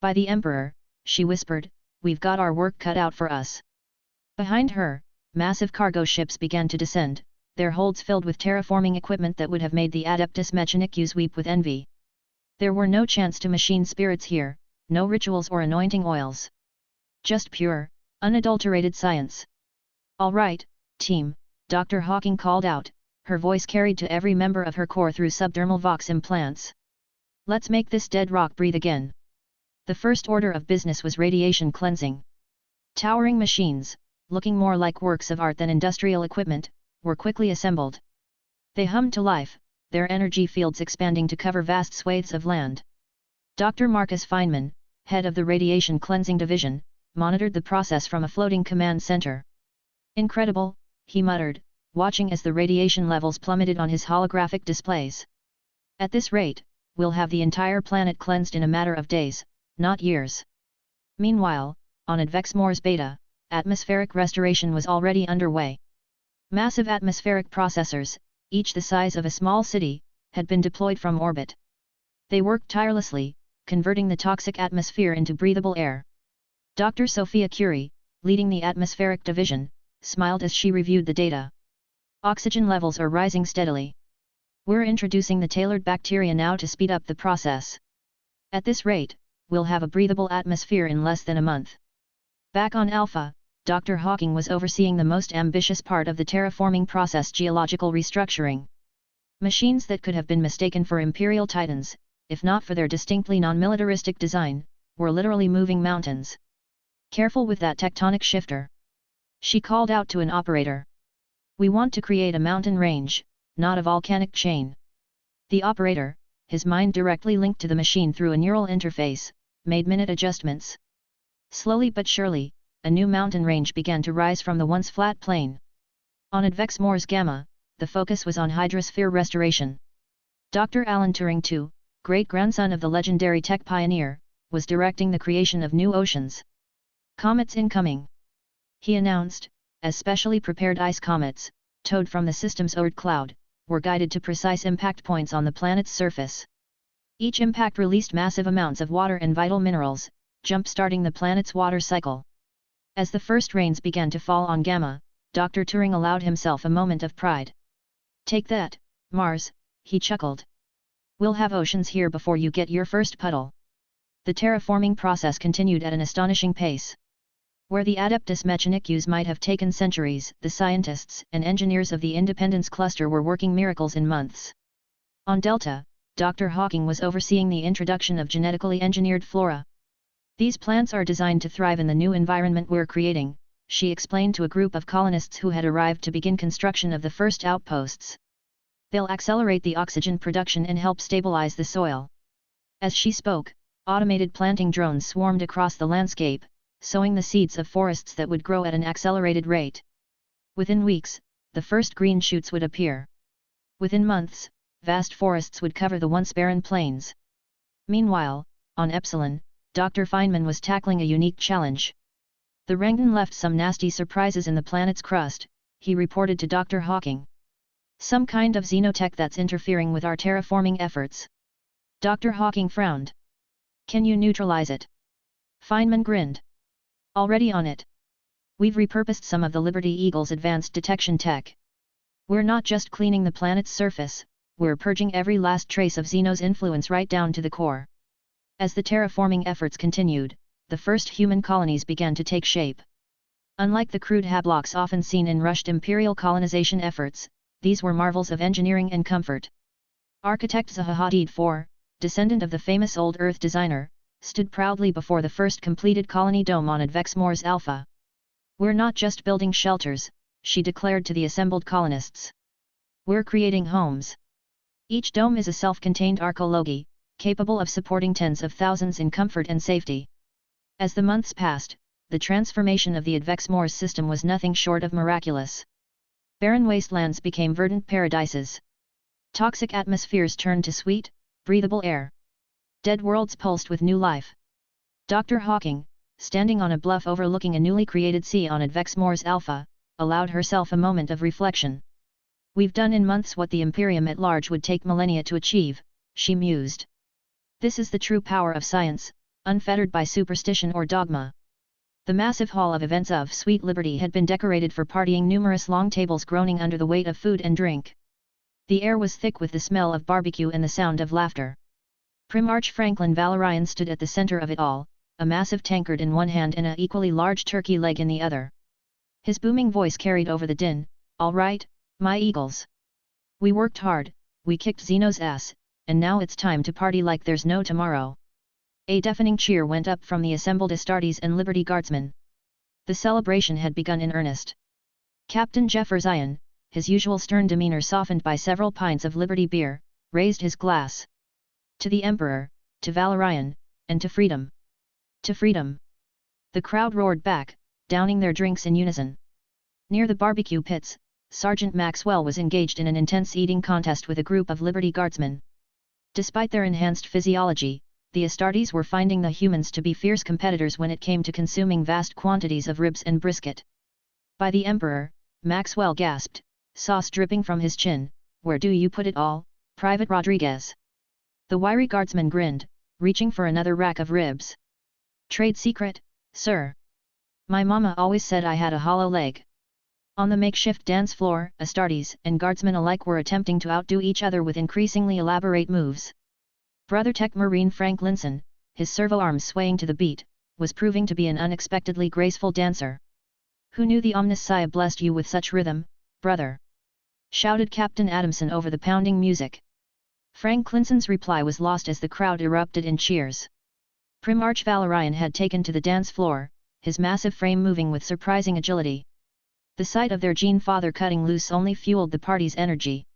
By the Emperor, she whispered, we've got our work cut out for us. Behind her, massive cargo ships began to descend, their holds filled with terraforming equipment that would have made the Adeptus Mechanicus weep with envy. There were no chants to machine spirits here, no rituals or anointing oils. Just pure, unadulterated science. All right, team, Dr. Hawking called out, her voice carried to every member of her core through subdermal vox implants. Let's make this dead rock breathe again. The first order of business was radiation cleansing. Towering machines, looking more like works of art than industrial equipment, were quickly assembled. They hummed to life, their energy fields expanding to cover vast swathes of land. Dr. Marcus Feynman, head of the Radiation Cleansing Division, monitored the process from a floating command center. Incredible, he muttered, watching as the radiation levels plummeted on his holographic displays. At this rate, we'll have the entire planet cleansed in a matter of days, not years. Meanwhile, on Advexmore's Beta, atmospheric restoration was already underway. Massive atmospheric processors, each the size of a small city, had been deployed from orbit. They worked tirelessly, converting the toxic atmosphere into breathable air. Dr. Sophia Curie, leading the atmospheric division, smiled as she reviewed the data. Oxygen levels are rising steadily. We're introducing the tailored bacteria now to speed up the process. At this rate, we'll have a breathable atmosphere in less than a month. Back on Alpha, Dr. Hawking was overseeing the most ambitious part of the terraforming process, geological restructuring. Machines that could have been mistaken for Imperial Titans, if not for their distinctly non-militaristic design, were literally moving mountains. Careful with that tectonic shifter. She called out to an operator. We want to create a mountain range, not a volcanic chain. The operator, his mind directly linked to the machine through a neural interface, made minute adjustments. Slowly but surely, a new mountain range began to rise from the once flat plain. On Advexmore's Gamma, the focus was on hydrosphere restoration. Dr. Alan Turing II, great-grandson of the legendary tech pioneer, was directing the creation of new oceans. Comets incoming, he announced, as specially prepared ice comets, towed from the system's Oort cloud, were guided to precise impact points on the planet's surface. Each impact released massive amounts of water and vital minerals, jump-starting the planet's water cycle. As the first rains began to fall on Gamma, Dr. Turing allowed himself a moment of pride. Take that, Mars, he chuckled. We'll have oceans here before you get your first puddle. The terraforming process continued at an astonishing pace. Where the Adeptus Mechanicus might have taken centuries, the scientists and engineers of the Independence Cluster were working miracles in months. On Delta, Dr. Hawking was overseeing the introduction of genetically engineered flora. These plants are designed to thrive in the new environment we're creating, she explained to a group of colonists who had arrived to begin construction of the first outposts. They'll accelerate the oxygen production and help stabilize the soil. As she spoke, automated planting drones swarmed across the landscape, sowing the seeds of forests that would grow at an accelerated rate. Within weeks, the first green shoots would appear. Within months, vast forests would cover the once barren plains. Meanwhile, on Epsilon, Dr. Feynman was tackling a unique challenge. The Rangan left some nasty surprises in the planet's crust, he reported to Dr. Hawking. Some kind of xenotech that's interfering with our terraforming efforts. Dr. Hawking frowned. Can you neutralize it? Feynman grinned. Already on it. We've repurposed some of the Liberty Eagle's advanced detection tech. We're not just cleaning the planet's surface, we're purging every last trace of Xeno's influence right down to the core. As the terraforming efforts continued, the first human colonies began to take shape. Unlike the crude hablocks often seen in rushed imperial colonization efforts, these were marvels of engineering and comfort. Architect Zaha Hadid IV, descendant of the famous Old Earth designer, stood proudly before the first completed colony dome on Advexmoor's Alpha. We're not just building shelters, she declared to the assembled colonists. We're creating homes. Each dome is a self-contained arcology, capable of supporting tens of thousands in comfort and safety. As the months passed, the transformation of the Advexmoor's system was nothing short of miraculous. Barren wastelands became verdant paradises. Toxic atmospheres turned to sweet, breathable air. Dead worlds pulsed with new life. Dr. Hawking, standing on a bluff overlooking a newly created sea on Advexmoor's Alpha, allowed herself a moment of reflection. We've done in months what the Imperium at large would take millennia to achieve, she mused. This is the true power of science, unfettered by superstition or dogma. The massive hall of events of Sweet Liberty had been decorated for partying, numerous long tables groaning under the weight of food and drink. The air was thick with the smell of barbecue and the sound of laughter. Primarch Franklin Valorian stood at the center of it all, a massive tankard in one hand and an equally large turkey leg in the other. His booming voice carried over the din, "All right, my eagles. We worked hard, we kicked Xeno's ass, and now it's time to party like there's no tomorrow." A deafening cheer went up from the assembled Astartes and Liberty Guardsmen. The celebration had begun in earnest. Captain Jefferson, his usual stern demeanor softened by several pints of Liberty beer, raised his glass. To the Emperor, to Valorian, and to freedom. To freedom. The crowd roared back, downing their drinks in unison. Near the barbecue pits, Sergeant Maxwell was engaged in an intense eating contest with a group of Liberty Guardsmen. Despite their enhanced physiology, the Astartes were finding the humans to be fierce competitors when it came to consuming vast quantities of ribs and brisket. By the Emperor, Maxwell gasped, sauce dripping from his chin, "Where do you put it all, Private Rodriguez?" The wiry guardsman grinned, reaching for another rack of ribs. "Trade secret, sir. My mama always said I had a hollow leg." On the makeshift dance floor, Astartes and guardsmen alike were attempting to outdo each other with increasingly elaborate moves. Brother Tech Marine Frank Linson, his servo arms swaying to the beat, was proving to be an unexpectedly graceful dancer. "Who knew the Omnissiah blessed you with such rhythm, brother?" shouted Captain Adamson over the pounding music. Frank Linson's reply was lost as the crowd erupted in cheers. Primarch Valorian had taken to the dance floor, his massive frame moving with surprising agility. The sight of their gene father cutting loose only fueled the party's energy.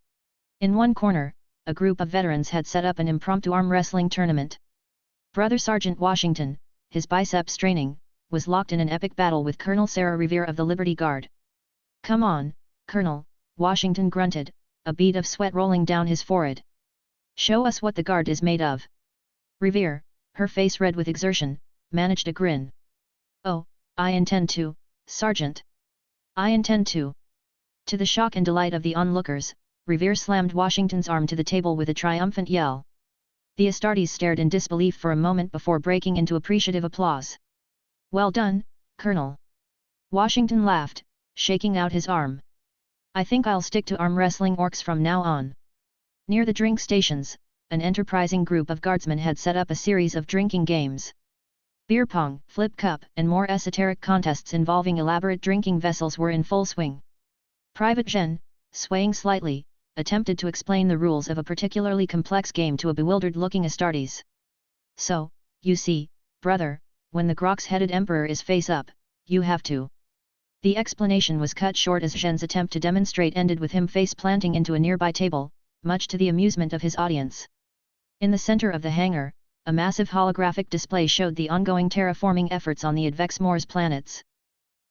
In one corner, a group of veterans had set up an impromptu arm wrestling tournament. Brother Sergeant Washington, his biceps straining, was locked in an epic battle with Colonel Sarah Revere of the Liberty Guard. "Come on, Colonel," Washington grunted, a bead of sweat rolling down his forehead. "Show us what the Guard is made of." Revere, her face red with exertion, managed a grin. "Oh, I intend to, Sergeant. I intend to." To the shock and delight of the onlookers, Revere slammed Washington's arm to the table with a triumphant yell. The Astartes stared in disbelief for a moment before breaking into appreciative applause. "Well done, Colonel." Washington laughed, shaking out his arm. "I think I'll stick to arm wrestling orcs from now on." Near the drink stations, an enterprising group of guardsmen had set up a series of drinking games. Beer pong, flip cup, and more esoteric contests involving elaborate drinking vessels were in full swing. Private Zhen, swaying slightly, attempted to explain the rules of a particularly complex game to a bewildered-looking Astartes. So, you see, brother, when the Grox-headed emperor is face up, you have to. The explanation was cut short as Zhen's attempt to demonstrate ended with him face-planting into a nearby table, much to the amusement of his audience. In the center of the hangar, a massive holographic display showed the ongoing terraforming efforts on the Advexmore's planets.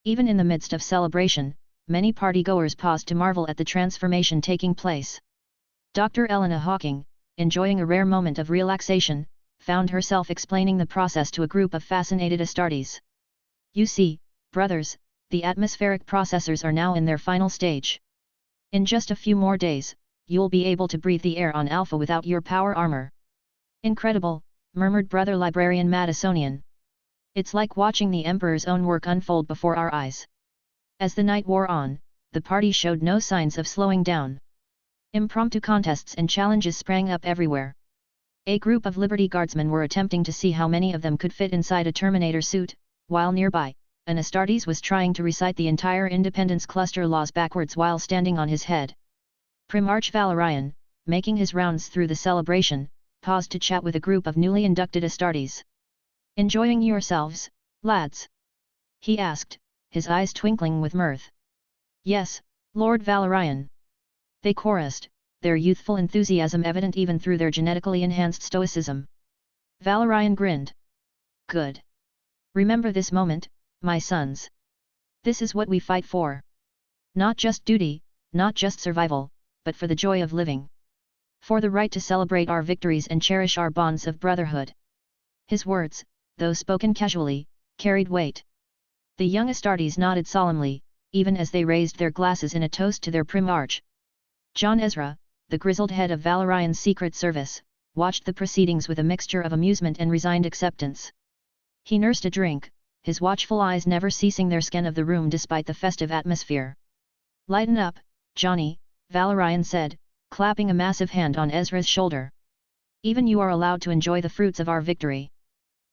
Even in the midst of celebration, many partygoers paused to marvel at the transformation taking place. Dr. Elena Hawking, enjoying a rare moment of relaxation, found herself explaining the process to a group of fascinated Astartes. You see, brothers, the atmospheric processors are now in their final stage. In just a few more days, you'll be able to breathe the air on Alpha without your power armor. Incredible, murmured Brother Librarian Madisonian. It's like watching the Emperor's own work unfold before our eyes. As the night wore on, the party showed no signs of slowing down. Impromptu contests and challenges sprang up everywhere. A group of Liberty Guardsmen were attempting to see how many of them could fit inside a Terminator suit, while nearby, an Astartes was trying to recite the entire Independence Cluster laws backwards while standing on his head. Primarch Valorian, making his rounds through the celebration, paused to chat with a group of newly inducted Astartes. "Enjoying yourselves, lads?" he asked, his eyes twinkling with mirth. "Yes, Lord Valorian," they chorused, their youthful enthusiasm evident even through their genetically enhanced stoicism. Valorian grinned. "Good. Remember this moment, my sons. This is what we fight for. Not just duty, not just survival, but for the joy of living. For the right to celebrate our victories and cherish our bonds of brotherhood." His words, though spoken casually, carried weight. The young Astartes nodded solemnly, even as they raised their glasses in a toast to their Primarch. John Ezra, the grizzled head of Valorian's Secret Service, watched the proceedings with a mixture of amusement and resigned acceptance. He nursed a drink, his watchful eyes never ceasing their scan of the room despite the festive atmosphere. "Lighten up, Johnny," Valorian said, clapping a massive hand on Ezra's shoulder. "Even you are allowed to enjoy the fruits of our victory."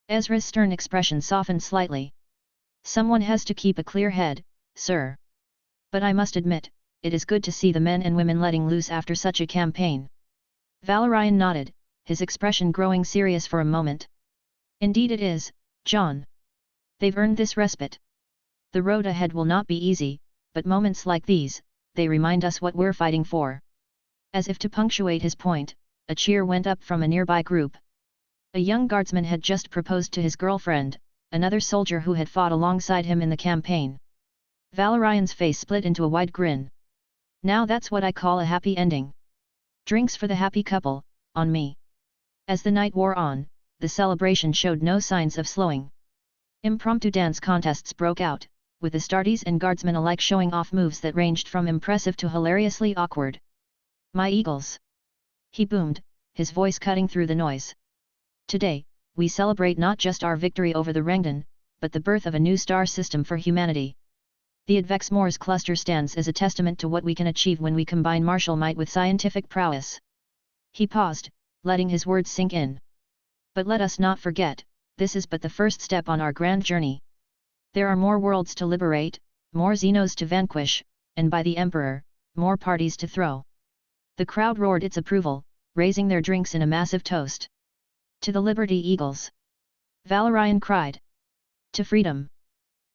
Ezra's stern expression softened slightly. "Someone has to keep a clear head, sir. But I must admit, it is good to see the men and women letting loose after such a campaign." Valorian nodded, his expression growing serious for a moment. "Indeed it is, John. They've earned this respite. The road ahead will not be easy, but moments like these, they remind us what we're fighting for." As if to punctuate his point, a cheer went up from a nearby group. A young guardsman had just proposed to his girlfriend, another soldier who had fought alongside him in the campaign. Valorian's face split into a wide grin. "Now that's what I call a happy ending. Drinks for the happy couple, on me." As the night wore on, the celebration showed no signs of slowing. Impromptu dance contests broke out, with Astartes and guardsmen alike showing off moves that ranged from impressive to hilariously awkward. "My eagles!" he boomed, his voice cutting through the noise. "Today, we celebrate not just our victory over the Rangan, but the birth of a new star system for humanity. The Advexmore's cluster stands as a testament to what we can achieve when we combine martial might with scientific prowess." He paused, letting his words sink in. "But let us not forget, this is but the first step on our grand journey. There are more worlds to liberate, more Xenos to vanquish, and by the Emperor, more parties to throw." The crowd roared its approval, raising their drinks in a massive toast. "To the Liberty Eagles!" Valorian cried. "To freedom!"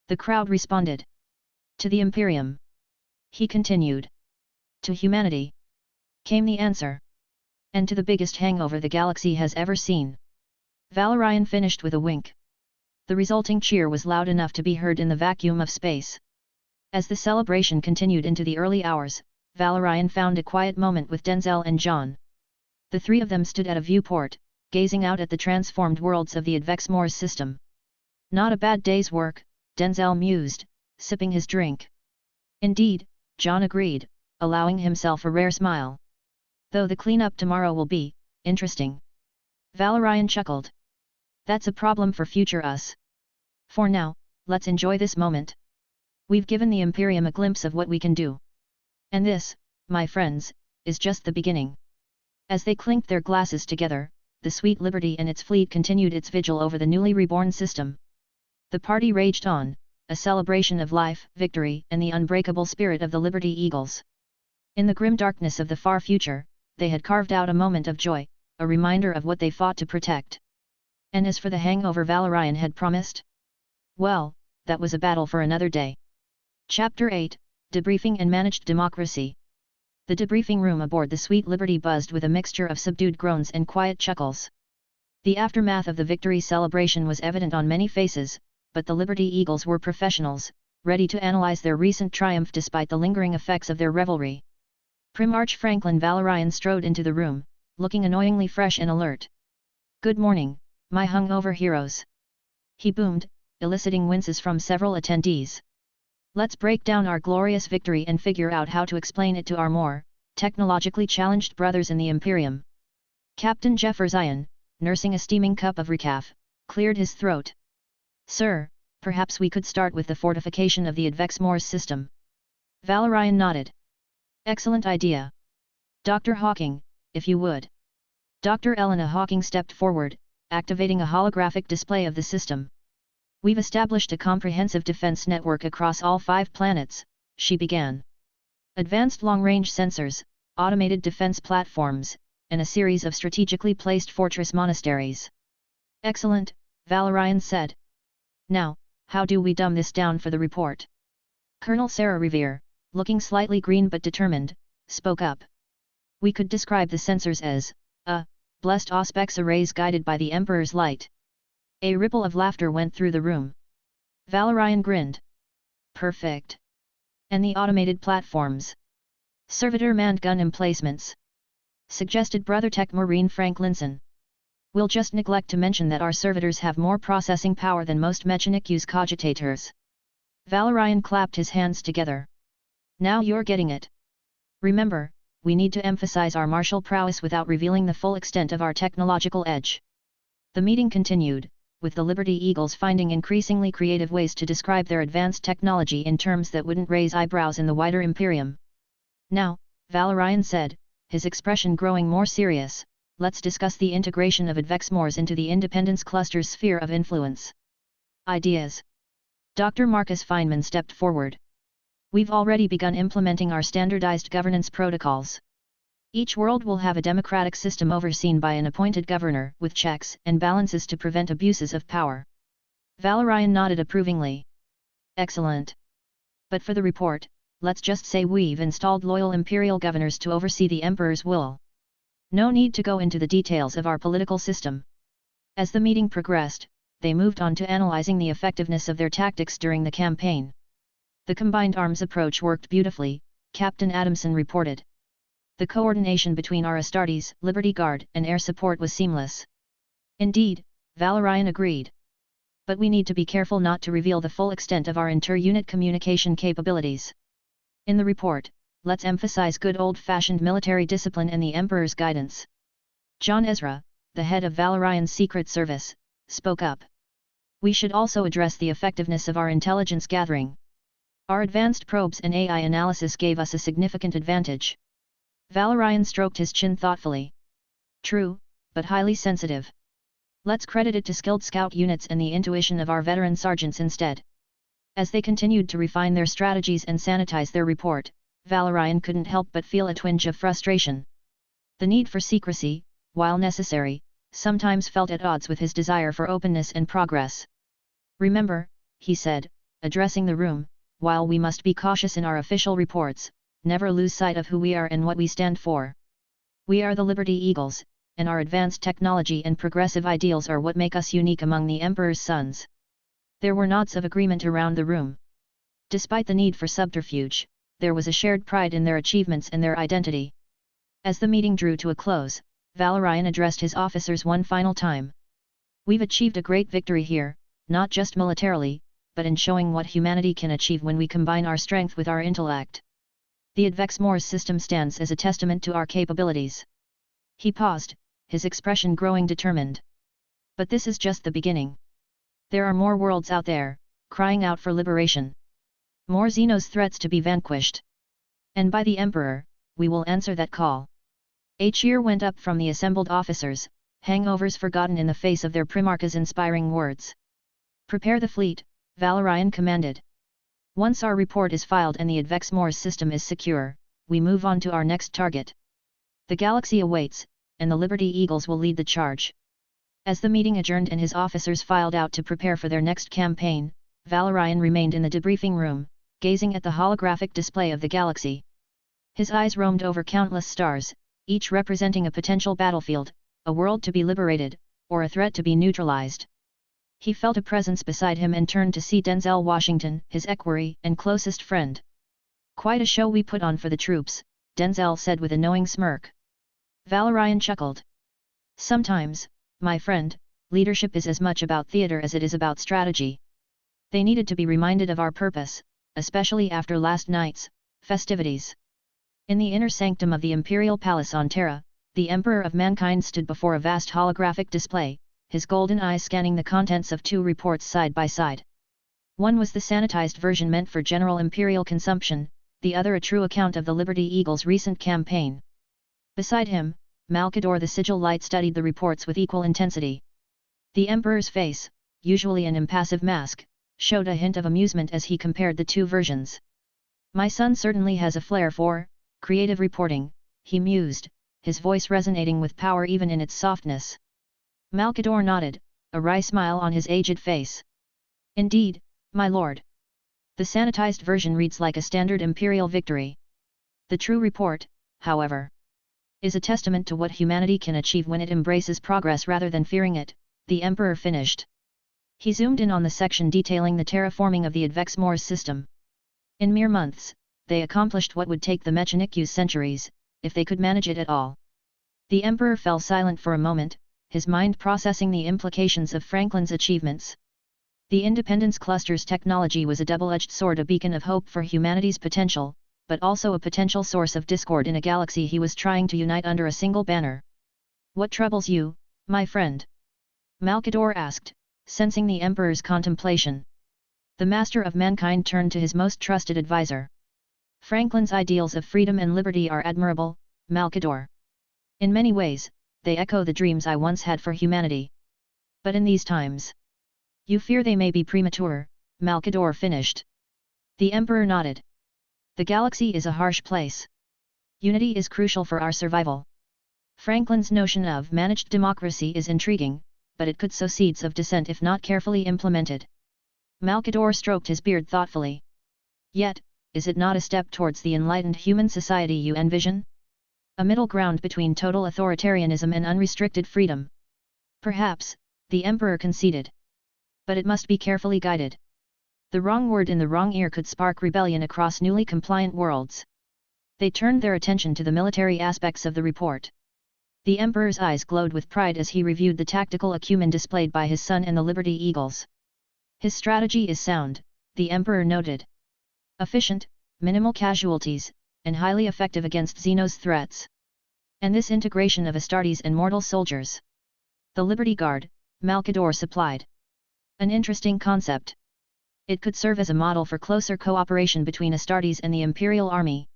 The crowd responded. "To the Imperium!" he continued. "To humanity!" came the answer. "And to the biggest hangover the galaxy has ever seen!" Valorian finished with a wink. The resulting cheer was loud enough to be heard in the vacuum of space. As the celebration continued into the early hours, Valorian found a quiet moment with Denzel and John. The three of them stood at a viewport, gazing out at the transformed worlds of the Advexmore's system. "Not a bad day's work," Denzel mused, sipping his drink. "Indeed," John agreed, allowing himself a rare smile. "Though the cleanup tomorrow will be interesting." Valorian chuckled. "That's a problem for future us. For now, let's enjoy this moment. We've given the Imperium a glimpse of what we can do. And this, my friends, is just the beginning." As they clinked their glasses together, the Sweet Liberty and its fleet continued its vigil over the newly reborn system. The party raged on, a celebration of life, victory, and the unbreakable spirit of the Liberty Eagles. In the grim darkness of the far future, they had carved out a moment of joy, a reminder of what they fought to protect. And as for the hangover Valorian had promised? Well, that was a battle for another day. Chapter 8, Debriefing and Managed Democracy. The debriefing room aboard the Sweet Liberty buzzed with a mixture of subdued groans and quiet chuckles. The aftermath of the victory celebration was evident on many faces, but the Liberty Eagles were professionals, ready to analyze their recent triumph despite the lingering effects of their revelry. Primarch Franklin Valorian strode into the room, looking annoyingly fresh and alert. "Good morning, my hungover heroes," he boomed, eliciting winces from several attendees. "Let's break down our glorious victory and figure out how to explain it to our more technologically challenged brothers in the Imperium." Captain Jefferson, nursing a steaming cup of recaf, cleared his throat. "Sir, perhaps we could start with the fortification of the Advexmore's system." Valorian nodded. "Excellent idea. Dr. Hawking, if you would." Dr. Elena Hawking stepped forward, activating a holographic display of the system. "We've established a comprehensive defense network across all 5 planets," she began. "Advanced long-range sensors, automated defense platforms, and a series of strategically placed fortress monasteries." "Excellent," Valorian said. "Now, how do we dumb this down for the report?" Colonel Sarah Revere, looking slightly green but determined, spoke up. "We could describe the sensors as blessed auspex arrays guided by the Emperor's light." A ripple of laughter went through the room. Valorian grinned. "Perfect. And the automated platforms?" "Servitor manned gun emplacements," suggested Brother Tech Marine Franklinson. "We'll just neglect to mention that our servitors have more processing power than most Mechanicus cogitators." Valorian clapped his hands together. "Now you're getting it. Remember, we need to emphasize our martial prowess without revealing the full extent of our technological edge." The meeting continued, with the Liberty Eagles finding increasingly creative ways to describe their advanced technology in terms that wouldn't raise eyebrows in the wider Imperium. "Now," Valorian said, his expression growing more serious, "let's discuss the integration of Advexmores into the Independence Cluster's sphere of influence." "Ideas." Dr. Marcus Feynman stepped forward. "We've already begun implementing our standardized governance protocols. Each world will have a democratic system overseen by an appointed governor with checks and balances to prevent abuses of power." Valorian nodded approvingly. "Excellent. But for the report, let's just say we've installed loyal imperial governors to oversee the Emperor's will. No need to go into the details of our political system." As the meeting progressed, they moved on to analyzing the effectiveness of their tactics during the campaign. "The combined arms approach worked beautifully," Captain Adamson reported. "The coordination between our Astartes, Liberty Guard, and air support was seamless." "Indeed," Valorian agreed. "But we need to be careful not to reveal the full extent of our inter-unit communication capabilities. In the report, let's emphasize good old-fashioned military discipline and the Emperor's guidance." John Ezra, the head of Valorian's Secret Service, spoke up. "We should also address the effectiveness of our intelligence gathering. Our advanced probes and AI analysis gave us a significant advantage." Valorian stroked his chin thoughtfully. "True, but highly sensitive. Let's credit it to skilled scout units and the intuition of our veteran sergeants instead." As they continued to refine their strategies and sanitize their report, Valorian couldn't help but feel a twinge of frustration. The need for secrecy, while necessary, sometimes felt at odds with his desire for openness and progress. "Remember," he said, addressing the room, "while we must be cautious in our official reports, never lose sight of who we are and what we stand for. We are the Liberty Eagles, and our advanced technology and progressive ideals are what make us unique among the Emperor's sons." There were nods of agreement around the room. Despite the need for subterfuge, there was a shared pride in their achievements and their identity. As the meeting drew to a close, Valorian addressed his officers one final time. "We've achieved a great victory here, not just militarily, but in showing what humanity can achieve when we combine our strength with our intellect. The Advexmore's system stands as a testament to our capabilities." He paused, his expression growing determined. "But this is just the beginning. There are more worlds out there, crying out for liberation. More Xenos threats to be vanquished. And by the Emperor, we will answer that call." A cheer went up from the assembled officers, hangovers forgotten in the face of their Primarch's inspiring words. "Prepare the fleet," Valorian commanded. "Once our report is filed and the Advexmore's system is secure, we move on to our next target. The galaxy awaits, and the Liberty Eagles will lead the charge." As the meeting adjourned and his officers filed out to prepare for their next campaign, Valorian remained in the debriefing room, gazing at the holographic display of the galaxy. His eyes roamed over countless stars, each representing a potential battlefield, a world to be liberated, or a threat to be neutralized. He felt a presence beside him and turned to see Denzel Washington, his equerry and closest friend. "Quite a show we put on for the troops," Denzel said with a knowing smirk. Valorian chuckled. "Sometimes, my friend, leadership is as much about theater as it is about strategy." They needed to be reminded of our purpose, especially after last night's festivities. In the inner sanctum of the Imperial Palace on Terra, the Emperor of Mankind stood before a vast holographic display, his golden eyes scanning the contents of two reports side by side. One was the sanitized version meant for general Imperial consumption, the other a true account of the Liberty Eagles' recent campaign. Beside him, Malkador the Sigil Light studied the reports with equal intensity. The Emperor's face, usually an impassive mask, showed a hint of amusement as he compared the two versions. "My son certainly has a flair for creative reporting," he mused, his voice resonating with power even in its softness. Malkador nodded, a wry smile on his aged face. "Indeed, my lord. The sanitized version reads like a standard Imperial victory. The true report, however, is a testament to what humanity can achieve when it embraces progress rather than fearing it," the Emperor finished. He zoomed in on the section detailing the terraforming of the Advexmore's system. In mere months, they accomplished what would take the Mechanicues centuries, if they could manage it at all. The Emperor fell silent for a moment, his mind processing the implications of Franklin's achievements. The Independence Cluster's technology was a double-edged sword, a beacon of hope for humanity's potential, but also a potential source of discord in a galaxy he was trying to unite under a single banner. "What troubles you, my friend?" Malkador asked, sensing the Emperor's contemplation. The Master of Mankind turned to his most trusted advisor. "Franklin's ideals of freedom and liberty are admirable, Malkador. In many ways, they echo the dreams I once had for humanity. But in these times, you fear they may be premature," Malkador finished. The Emperor nodded. "The galaxy is a harsh place. Unity is crucial for our survival. Franklin's notion of managed democracy is intriguing, but it could sow seeds of dissent if not carefully implemented." Malkador stroked his beard thoughtfully. "Yet, is it not a step towards the enlightened human society you envision? A middle ground between total authoritarianism and unrestricted freedom?" "Perhaps," the Emperor conceded. "But it must be carefully guided. The wrong word in the wrong ear could spark rebellion across newly compliant worlds." They turned their attention to the military aspects of the report. The Emperor's eyes glowed with pride as he reviewed the tactical acumen displayed by his son and the Liberty Eagles. "His strategy is sound," the Emperor noted. "Efficient, minimal casualties, and highly effective against Xeno's threats. And this integration of Astartes and mortal soldiers. The Liberty Guard," Malkador supplied. "An interesting concept. It could serve as a model for closer cooperation between Astartes and the Imperial Army."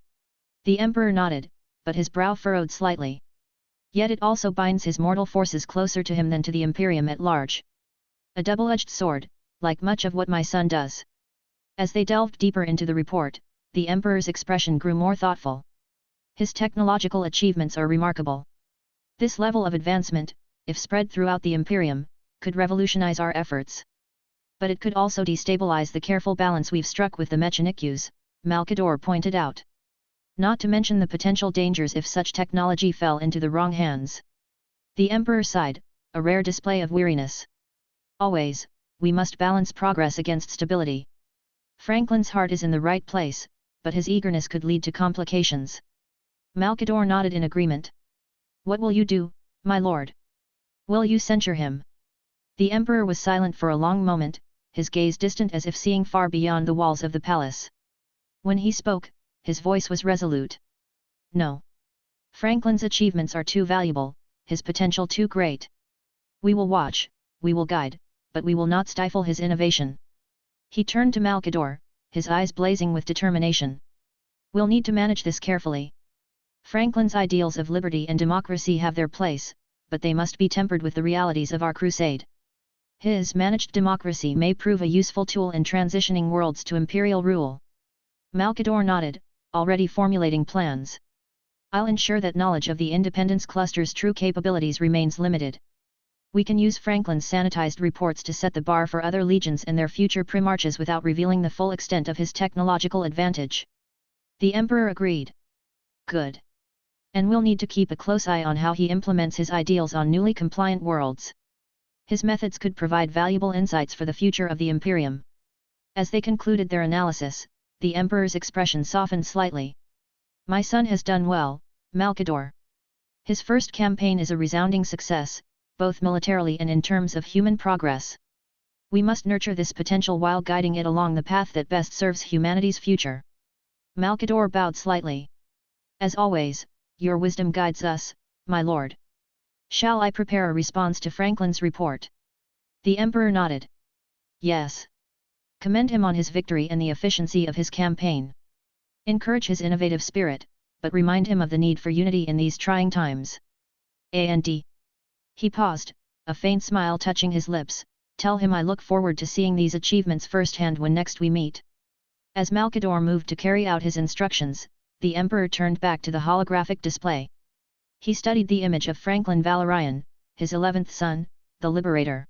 The Emperor nodded, but his brow furrowed slightly. "Yet it also binds his mortal forces closer to him than to the Imperium at large. A double-edged sword, like much of what my son does." As they delved deeper into the report, the Emperor's expression grew more thoughtful. "His technological achievements are remarkable. This level of advancement, if spread throughout the Imperium, could revolutionize our efforts. But it could also destabilize the careful balance we've struck with the Mechanicues," Malkador pointed out. "Not to mention the potential dangers if such technology fell into the wrong hands." The Emperor sighed, a rare display of weariness. "Always, we must balance progress against stability. Franklin's heart is in the right place, but his eagerness could lead to complications." Malkador nodded in agreement. "What will you do, my lord? Will you censure him?" The Emperor was silent for a long moment, his gaze distant as if seeing far beyond the walls of the palace. When he spoke, his voice was resolute. "No. Franklin's achievements are too valuable, his potential too great. We will watch, we will guide, but we will not stifle his innovation." He turned to Malkador, his eyes blazing with determination. "We'll need to manage this carefully. Franklin's ideals of liberty and democracy have their place, but they must be tempered with the realities of our crusade. His managed democracy may prove a useful tool in transitioning worlds to imperial rule. Malkador nodded, already formulating plans. I'll ensure that knowledge of the Independence Cluster's true capabilities remains limited. We can use Franklin's sanitized reports to set the bar for other legions and their future primarches without revealing the full extent of his technological advantage. The Emperor agreed. Good. And we'll need to keep a close eye on how he implements his ideals on newly compliant worlds. His methods could provide valuable insights for the future of the Imperium. As they concluded their analysis, the Emperor's expression softened slightly. My son has done well, Malkador. His first campaign is a resounding success, both militarily and in terms of human progress. We must nurture this potential while guiding it along the path that best serves humanity's future. Malkador bowed slightly. As always, your wisdom guides us, my lord. Shall I prepare a response to Franklin's report? The Emperor nodded. Yes. Commend him on his victory and the efficiency of his campaign. Encourage his innovative spirit, but remind him of the need for unity in these trying times. And he paused, a faint smile touching his lips. Tell him I look forward to seeing these achievements firsthand when next we meet. As Malkador moved to carry out his instructions, the Emperor turned back to the holographic display. He studied the image of Franklin Valorian, his 11th son, the Liberator.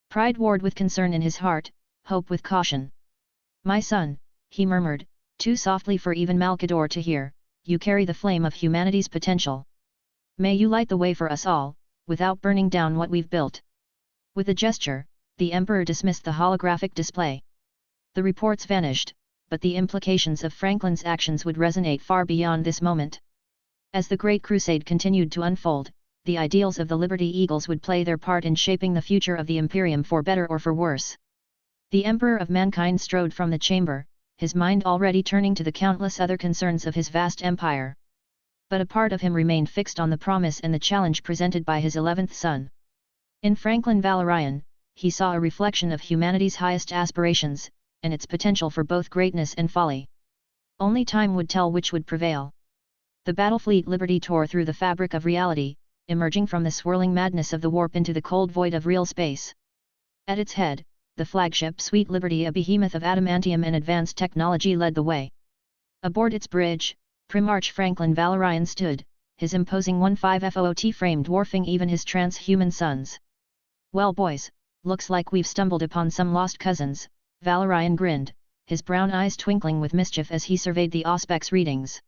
Pride warred with concern in his heart, hope with caution. My son, he murmured, too softly for even Malkador to hear, you carry the flame of humanity's potential. May you light the way for us all, without burning down what we've built. With a gesture, the Emperor dismissed the holographic display. The reports vanished, but the implications of Franklin's actions would resonate far beyond this moment. As the Great Crusade continued to unfold, the ideals of the Liberty Eagles would play their part in shaping the future of the Imperium for better or for worse. The Emperor of Mankind strode from the chamber, his mind already turning to the countless other concerns of his vast empire. But a part of him remained fixed on the promise and the challenge presented by his 11th son. In Franklin Valorian, he saw a reflection of humanity's highest aspirations, and its potential for both greatness and folly. Only time would tell which would prevail. The Battlefleet Liberty tore through the fabric of reality, emerging from the swirling madness of the warp into the cold void of real space. At its head, the flagship Sweet Liberty, a behemoth of adamantium and advanced technology, led the way. Aboard its bridge, Primarch Franklin Valorian stood, his imposing 15-foot frame dwarfing even his transhuman sons. Well boys, looks like we've stumbled upon some lost cousins, Valorian grinned, his brown eyes twinkling with mischief as he surveyed the Auspex readings.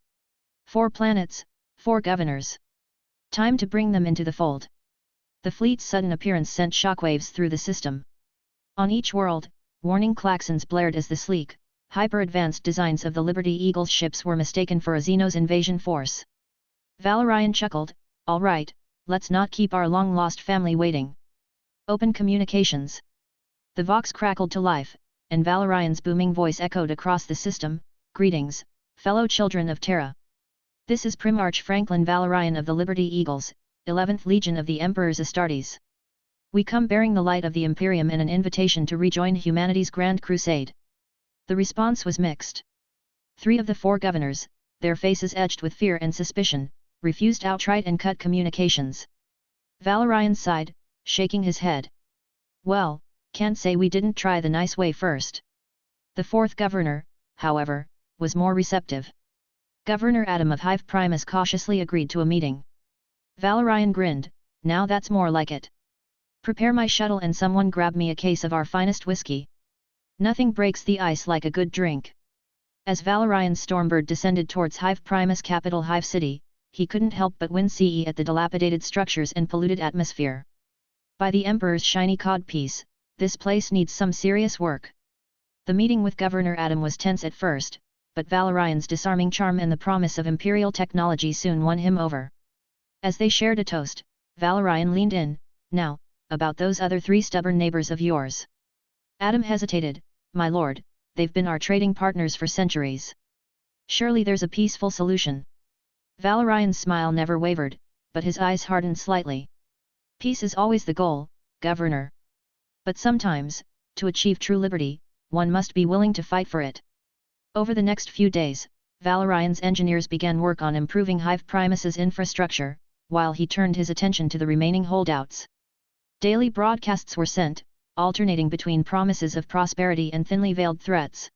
4 planets, 4 governors. Time to bring them into the fold. The fleet's sudden appearance sent shockwaves through the system. On each world, warning klaxons blared as the sleek, hyper-advanced designs of the Liberty Eagle's ships were mistaken for a Xenos invasion force. Valorian chuckled, all right, let's not keep our long-lost family waiting. Open communications. The Vox crackled to life, and Valorian's booming voice echoed across the system, greetings, fellow children of Terra. This is Primarch Franklin Valorian of the Liberty Eagles, 11th Legion of the Emperor's Astartes. We come bearing the light of the Imperium and an invitation to rejoin humanity's Grand Crusade. The response was mixed. 3 of the 4 governors, their faces edged with fear and suspicion, refused outright and cut communications. Valorian sighed, shaking his head. Well, can't say we didn't try the nice way first. The 4th governor, however, was more receptive. Governor Adam of Hive Primus cautiously agreed to a meeting. Valorian grinned, now that's more like it. Prepare my shuttle and someone grab me a case of our finest whiskey. Nothing breaks the ice like a good drink. As Valorian's Stormbird descended towards Hive Primus' capital Hive City, he couldn't help but wince at the dilapidated structures and polluted atmosphere. By the Emperor's shiny codpiece, this place needs some serious work. The meeting with Governor Adam was tense at first, but Valorian's disarming charm and the promise of imperial technology soon won him over. As they shared a toast, Valorian leaned in, now, about those other 3 stubborn neighbors of yours. Adam hesitated, my lord, they've been our trading partners for centuries. Surely there's a peaceful solution. Valorian's smile never wavered, but his eyes hardened slightly. Peace is always the goal, Governor. But sometimes, to achieve true liberty, one must be willing to fight for it. Over the next few days, Valorian's engineers began work on improving Hive Primus's infrastructure, while he turned his attention to the remaining holdouts. Daily broadcasts were sent, alternating between promises of prosperity and thinly veiled threats.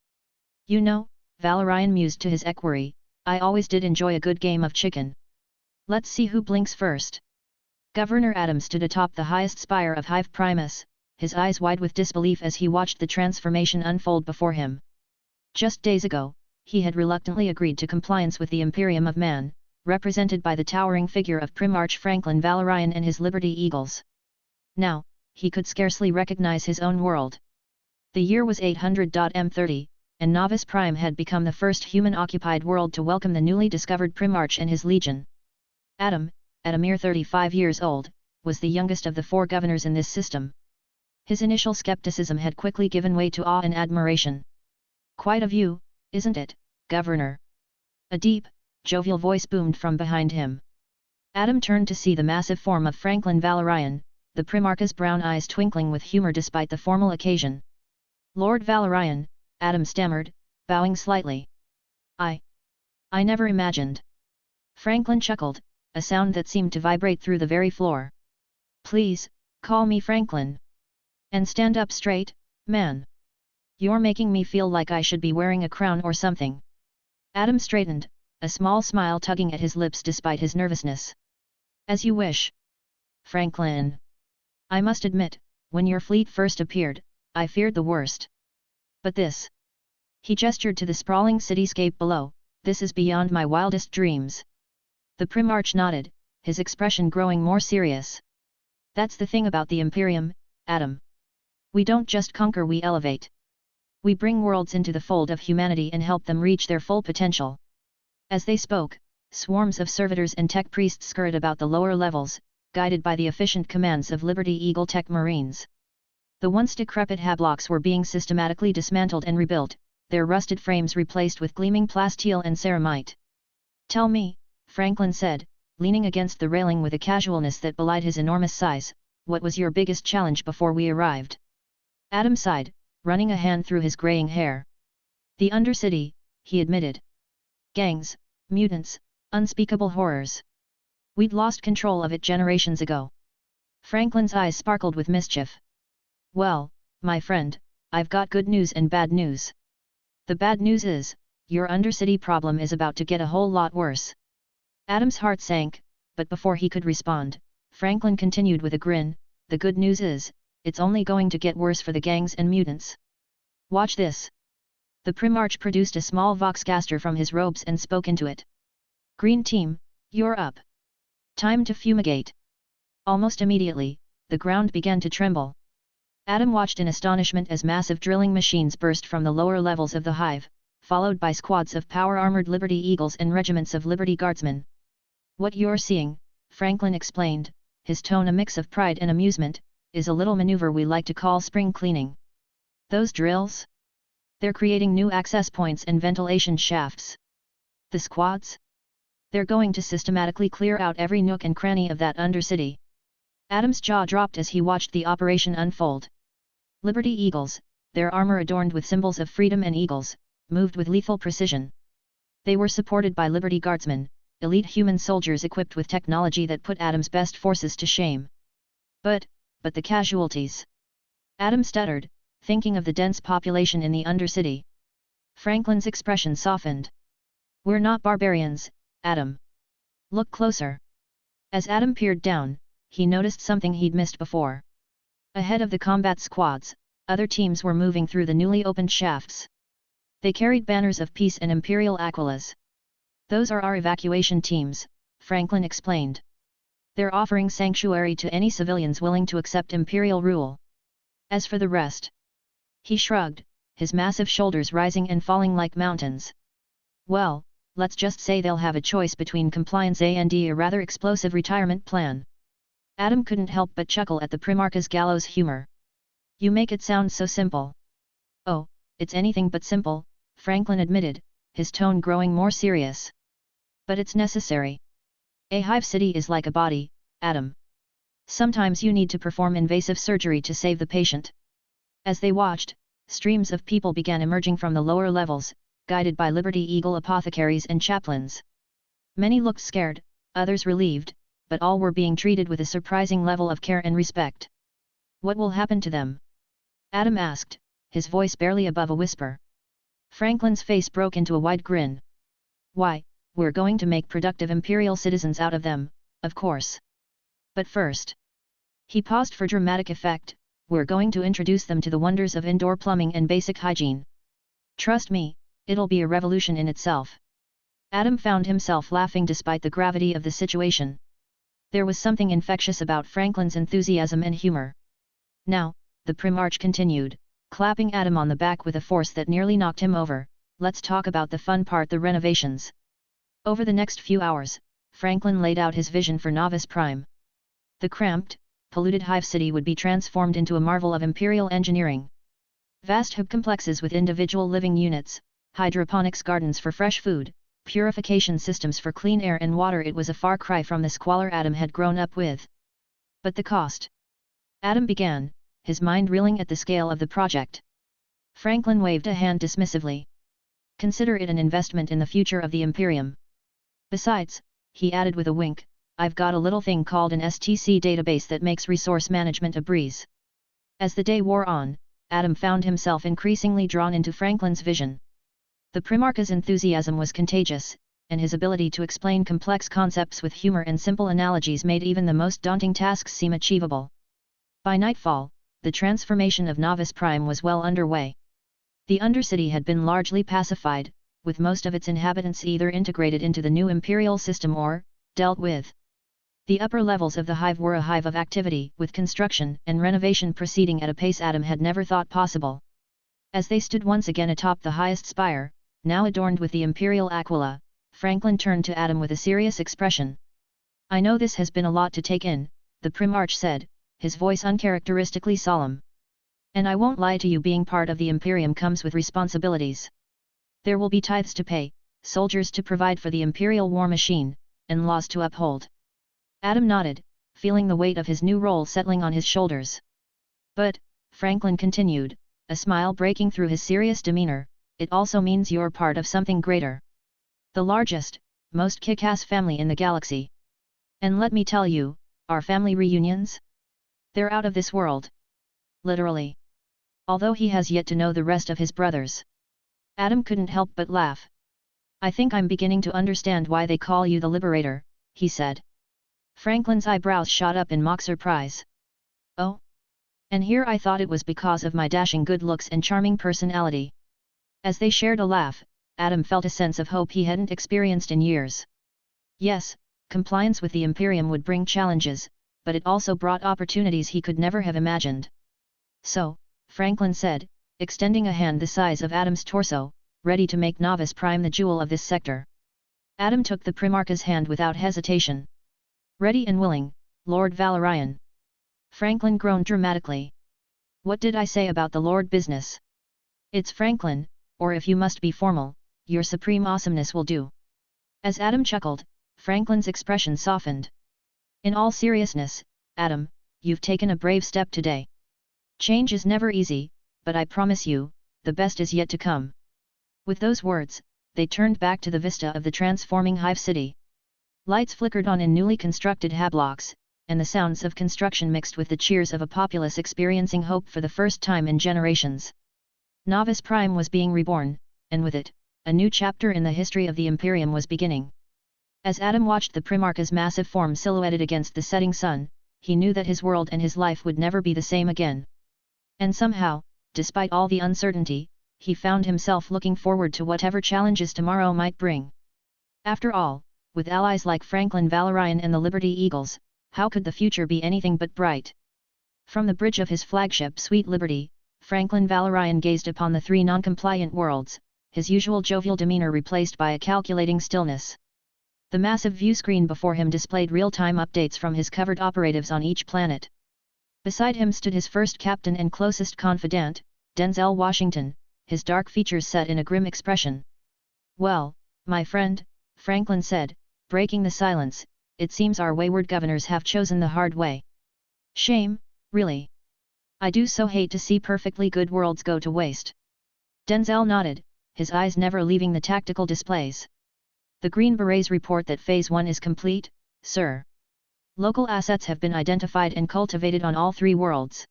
"You know," Valorian mused to his equerry, "I always did enjoy a good game of chicken. Let's see who blinks first." Governor Adam stood atop the highest spire of Hive Primus, his eyes wide with disbelief as he watched the transformation unfold before him. Just days ago, he had reluctantly agreed to compliance with the Imperium of Man, represented by the towering figure of Primarch Franklin Valorian and his Liberty Eagles. Now, he could scarcely recognize his own world. The year was 800.M30, and Novice Prime had become the first human-occupied world to welcome the newly discovered Primarch and his legion. Adam, at a mere 35 years old, was the youngest of the 4 governors in this system. His initial skepticism had quickly given way to awe and admiration. "Quite a view, isn't it, Governor?" A deep, jovial voice boomed from behind him. Adam turned to see the massive form of Franklin Valorian, the Primarch's brown eyes twinkling with humor despite the formal occasion. "Lord Valorian," Adam stammered, bowing slightly. I never imagined." Franklin chuckled, a sound that seemed to vibrate through the very floor. "Please, call me Franklin. And stand up straight, man. You're making me feel like I should be wearing a crown or something." Adam straightened, a small smile tugging at his lips despite his nervousness. "As you wish, Franklin. I must admit, when your fleet first appeared, I feared the worst. But this..." He gestured to the sprawling cityscape below, "this is beyond my wildest dreams." The Primarch nodded, his expression growing more serious. "That's the thing about the Imperium, Adam. We don't just conquer, we elevate. We bring worlds into the fold of humanity and help them reach their full potential." As they spoke, swarms of servitors and tech priests scurried about the lower levels, guided by the efficient commands of Liberty Eagle Tech Marines. The once decrepit hablocks were being systematically dismantled and rebuilt, their rusted frames replaced with gleaming plasteel and ceramite. "Tell me," Franklin said, leaning against the railing with a casualness that belied his enormous size, "what was your biggest challenge before we arrived?" Adam sighed, running a hand through his graying hair. "The Undercity," he admitted. "Gangs, mutants, unspeakable horrors. We'd lost control of it generations ago." Franklin's eyes sparkled with mischief. "Well, my friend, I've got good news and bad news. The bad news is, your Undercity problem is about to get a whole lot worse." Adam's heart sank, but before he could respond, Franklin continued with a grin, "The good news is, it's only going to get worse for the gangs and mutants. Watch this." The Primarch produced a small voxcaster from his robes and spoke into it. "Green team, you're up. Time to fumigate." Almost immediately, the ground began to tremble. Adam watched in astonishment as massive drilling machines burst from the lower levels of the hive, followed by squads of power-armored Liberty Eagles and regiments of Liberty Guardsmen. "What you're seeing," Franklin explained, his tone a mix of pride and amusement, "is a little maneuver we like to call spring cleaning. Those drills? They're creating new access points and ventilation shafts. The squads? They're going to systematically clear out every nook and cranny of that Undercity." Adam's jaw dropped as he watched the operation unfold. Liberty Eagles, their armor adorned with symbols of freedom and eagles, moved with lethal precision. They were supported by Liberty Guardsmen, elite human soldiers equipped with technology that put Adam's best forces to shame. But the casualties?" Adam stuttered, thinking of the dense population in the Undercity. Franklin's expression softened. "We're not barbarians, Adam. Look closer." As Adam peered down, he noticed something he'd missed before. Ahead of the combat squads, other teams were moving through the newly opened shafts. They carried banners of peace and imperial aquilas. "Those are our evacuation teams," Franklin explained. "They're offering sanctuary to any civilians willing to accept imperial rule. As for the rest..." He shrugged, his massive shoulders rising and falling like mountains. "Well, let's just say they'll have a choice between compliance and a rather explosive retirement plan." Adam couldn't help but chuckle at the Primarch's gallows humor. "You make it sound so simple." "Oh, it's anything but simple," Franklin admitted, his tone growing more serious. "But it's necessary. A hive city is like a body, Adam. Sometimes you need to perform invasive surgery to save the patient." As they watched, streams of people began emerging from the lower levels, guided by Liberty Eagle apothecaries and chaplains. Many looked scared, others relieved, but all were being treated with a surprising level of care and respect. What will happen to them? Adam asked, his voice barely above a whisper. Franklin's face broke into a wide grin. Why, we're going to make productive Imperial citizens out of them, of course. But first. He paused for dramatic effect, we're going to introduce them to the wonders of indoor plumbing and basic hygiene. Trust me, it'll be a revolution in itself. Adam found himself laughing despite the gravity of the situation. There was something infectious about Franklin's enthusiasm and humor. Now, the Primarch continued, clapping Adam on the back with a force that nearly knocked him over, let's talk about the fun part, the renovations. Over the next few hours, Franklin laid out his vision for Novice Prime. The cramped, polluted hive city would be transformed into a marvel of Imperial engineering. Vast hub complexes with individual living units, hydroponics gardens for fresh food, purification systems for clean air and water. It was a far cry from the squalor Adam had grown up with. But the cost? Adam began, his mind reeling at the scale of the project. Franklin waved a hand dismissively. Consider it an investment in the future of the Imperium. Besides, he added with a wink, I've got a little thing called an STC database that makes resource management a breeze. As the day wore on, Adam found himself increasingly drawn into Franklin's vision. The Primarch's enthusiasm was contagious, and his ability to explain complex concepts with humor and simple analogies made even the most daunting tasks seem achievable. By nightfall, the transformation of Novice Prime was well underway. The Undercity had been largely pacified, with most of its inhabitants either integrated into the new Imperial system or dealt with. The upper levels of the hive were a hive of activity, with construction and renovation proceeding at a pace Adam had never thought possible. As they stood once again atop the highest spire, now adorned with the Imperial aquila, Franklin turned to Adam with a serious expression. I know this has been a lot to take in, the Primarch said, his voice uncharacteristically solemn. And I won't lie to you, being part of the Imperium comes with responsibilities. There will be tithes to pay, soldiers to provide for the Imperial war machine, and laws to uphold. Adam nodded, feeling the weight of his new role settling on his shoulders. But, Franklin continued, a smile breaking through his serious demeanor, it also means you're part of something greater. The largest, most kick-ass family in the galaxy. And let me tell you, our family reunions? They're out of this world. Literally. Although he has yet to know the rest of his brothers. Adam couldn't help but laugh. I think I'm beginning to understand why they call you the Liberator, he said. Franklin's eyebrows shot up in mock surprise. Oh? And here I thought it was because of my dashing good looks and charming personality. As they shared a laugh, Adam felt a sense of hope he hadn't experienced in years. Yes, compliance with the Imperium would bring challenges, but it also brought opportunities he could never have imagined. So, Franklin said, extending a hand the size of Adam's torso, ready to make Novice Prime the jewel of this sector. Adam took the Primarch's hand without hesitation. Ready and willing, Lord Valorian. Franklin groaned dramatically. What did I say about the Lord business? It's Franklin, or if you must be formal, your supreme awesomeness will do. As Adam chuckled, Franklin's expression softened. In all seriousness, Adam, you've taken a brave step today. Change is never easy, but I promise you, the best is yet to come. With those words, they turned back to the vista of the transforming hive city. Lights flickered on in newly constructed hablocks, and the sounds of construction mixed with the cheers of a populace experiencing hope for the first time in generations. Novice Prime was being reborn, and with it, a new chapter in the history of the Imperium was beginning. As Adam watched the Primarch's massive form silhouetted against the setting sun, he knew that his world and his life would never be the same again. And somehow, despite all the uncertainty, he found himself looking forward to whatever challenges tomorrow might bring. After all, with allies like Franklin Valorian and the Liberty Eagles, how could the future be anything but bright? From the bridge of his flagship Sweet Liberty, Franklin Valorian gazed upon the three non-compliant worlds, his usual jovial demeanor replaced by a calculating stillness. The massive view screen before him displayed real-time updates from his covered operatives on each planet. Beside him stood his first captain and closest confidant, Denzel Washington, his dark features set in a grim expression. Well, my friend, Franklin said, breaking the silence, it seems our wayward governors have chosen the hard way. Shame, really. I do so hate to see perfectly good worlds go to waste. Denzel nodded, his eyes never leaving the tactical displays. The Green Berets report that Phase 1 is complete, sir. Local assets have been identified and cultivated on all 3 worlds.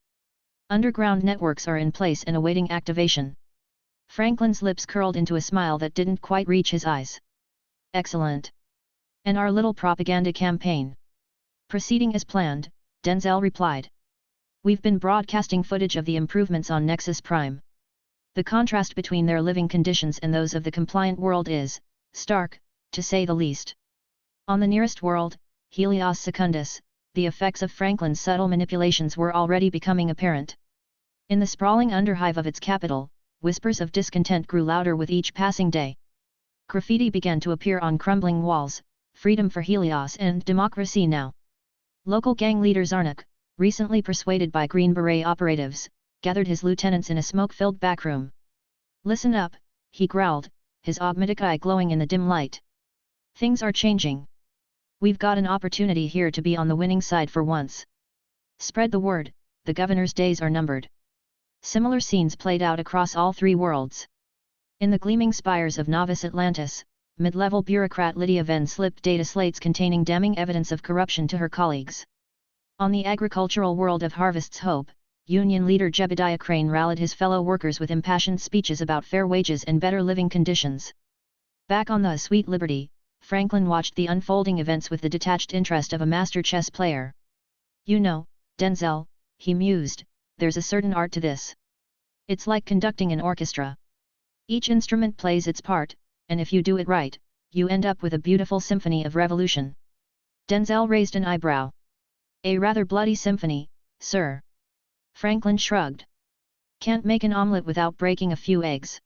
Underground networks are in place and awaiting activation. Franklin's lips curled into a smile that didn't quite reach his eyes. Excellent. And our little propaganda campaign? Proceeding as planned, Denzel replied. We've been broadcasting footage of the improvements on Nexus Prime. The contrast between their living conditions and those of the compliant world is stark, to say the least. On the nearest world, Helios Secundus, the effects of Franklin's subtle manipulations were already becoming apparent. In the sprawling underhive of its capital, whispers of discontent grew louder with each passing day. Graffiti began to appear on crumbling walls, freedom for Helios and democracy now. Local gang leader Zarnak, recently persuaded by Green Beret operatives, gathered his lieutenants in a smoke-filled backroom. Listen up, he growled, his augmetic eye glowing in the dim light. Things are changing. We've got an opportunity here to be on the winning side for once. Spread the word, the governor's days are numbered. Similar scenes played out across all 3 worlds. In the gleaming spires of Novice Atlantis, mid-level bureaucrat Lydia Venn slipped data slates containing damning evidence of corruption to her colleagues. On the agricultural world of Harvest's Hope, Union leader Jebediah Crane rallied his fellow workers with impassioned speeches about fair wages and better living conditions. Back on the Sweet Liberty, Franklin watched the unfolding events with the detached interest of a master chess player. You know, Denzel, he mused, there's a certain art to this. It's like conducting an orchestra. Each instrument plays its part, and if you do it right, you end up with a beautiful symphony of revolution. Denzel raised an eyebrow. A rather bloody symphony, sir. Franklin shrugged. Can't make an omelette without breaking a few eggs.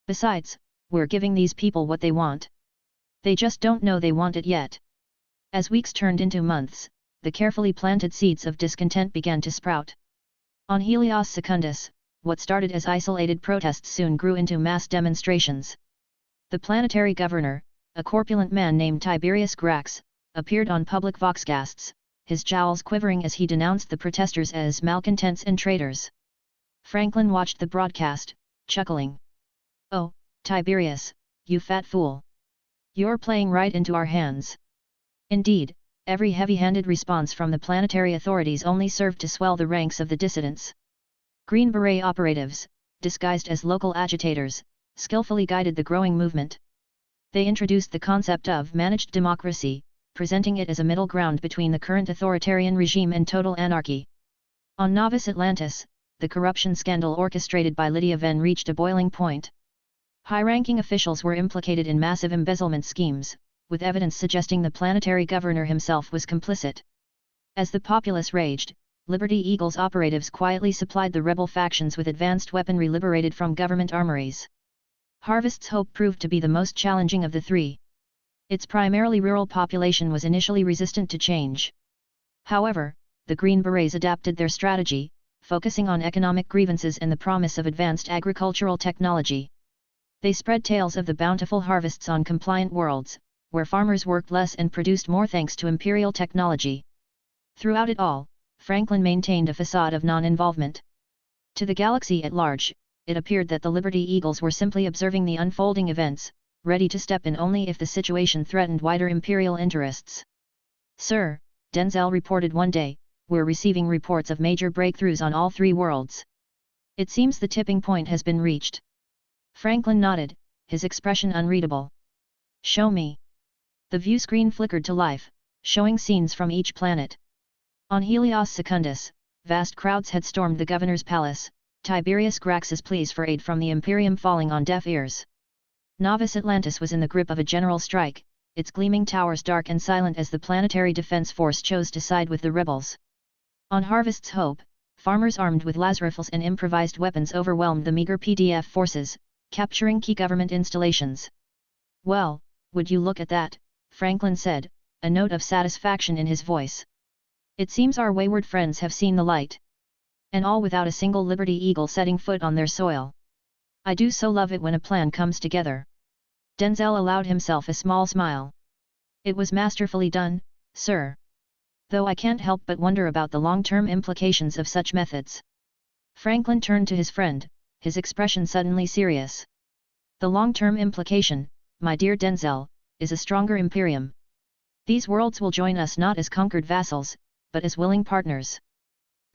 Besides, we're giving these people what they want. They just don't know they want it yet. As weeks turned into months, the carefully planted seeds of discontent began to sprout. On Helios Secundus, what started as isolated protests soon grew into mass demonstrations. The planetary governor, a corpulent man named Tiberius Grax, appeared on public voxcasts, his jowls quivering as he denounced the protesters as malcontents and traitors. Franklin watched the broadcast, chuckling. Oh, Tiberius, you fat fool. You're playing right into our hands. Indeed, every heavy-handed response from the planetary authorities only served to swell the ranks of the dissidents. Green Beret operatives, disguised as local agitators, skillfully guided the growing movement. They introduced the concept of managed democracy, presenting it as a middle ground between the current authoritarian regime and total anarchy. On Novice Atlantis, the corruption scandal orchestrated by Lydia Venn reached a boiling point. High-ranking officials were implicated in massive embezzlement schemes, with evidence suggesting the planetary governor himself was complicit. As the populace raged, Liberty Eagles operatives quietly supplied the rebel factions with advanced weaponry liberated from government armories. Harvest's Hope proved to be the most challenging of the 3. Its primarily rural population was initially resistant to change. However, the Green Berets adapted their strategy, focusing on economic grievances and the promise of advanced agricultural technology. They spread tales of the bountiful harvests on compliant worlds, where farmers worked less and produced more thanks to imperial technology. Throughout it all, Franklin maintained a facade of non-involvement. To the galaxy at large, it appeared that the Liberty Eagles were simply observing the unfolding events, ready to step in only if the situation threatened wider imperial interests. Sir, Denzel reported one day, we're receiving reports of major breakthroughs on all 3 worlds. It seems the tipping point has been reached. Franklin nodded, his expression unreadable. Show me. The view screen flickered to life, showing scenes from each planet. On Helios Secundus, vast crowds had stormed the governor's palace, Tiberius Grax's pleas for aid from the Imperium falling on deaf ears. Novice Atlantis was in the grip of a general strike, its gleaming towers dark and silent as the planetary defense force chose to side with the rebels. On Harvest's Hope, farmers armed with las rifles and improvised weapons overwhelmed the meager PDF forces, capturing key government installations. Well, would you look at that, Franklin said, a note of satisfaction in his voice. It seems our wayward friends have seen the light. And all without a single Liberty Eagle setting foot on their soil. I do so love it when a plan comes together. Denzel allowed himself a small smile. It was masterfully done, sir. Though I can't help but wonder about the long-term implications of such methods. Franklin turned to his friend, his expression suddenly serious. The long-term implication, my dear Denzel, is a stronger Imperium. These worlds will join us not as conquered vassals, but as willing partners.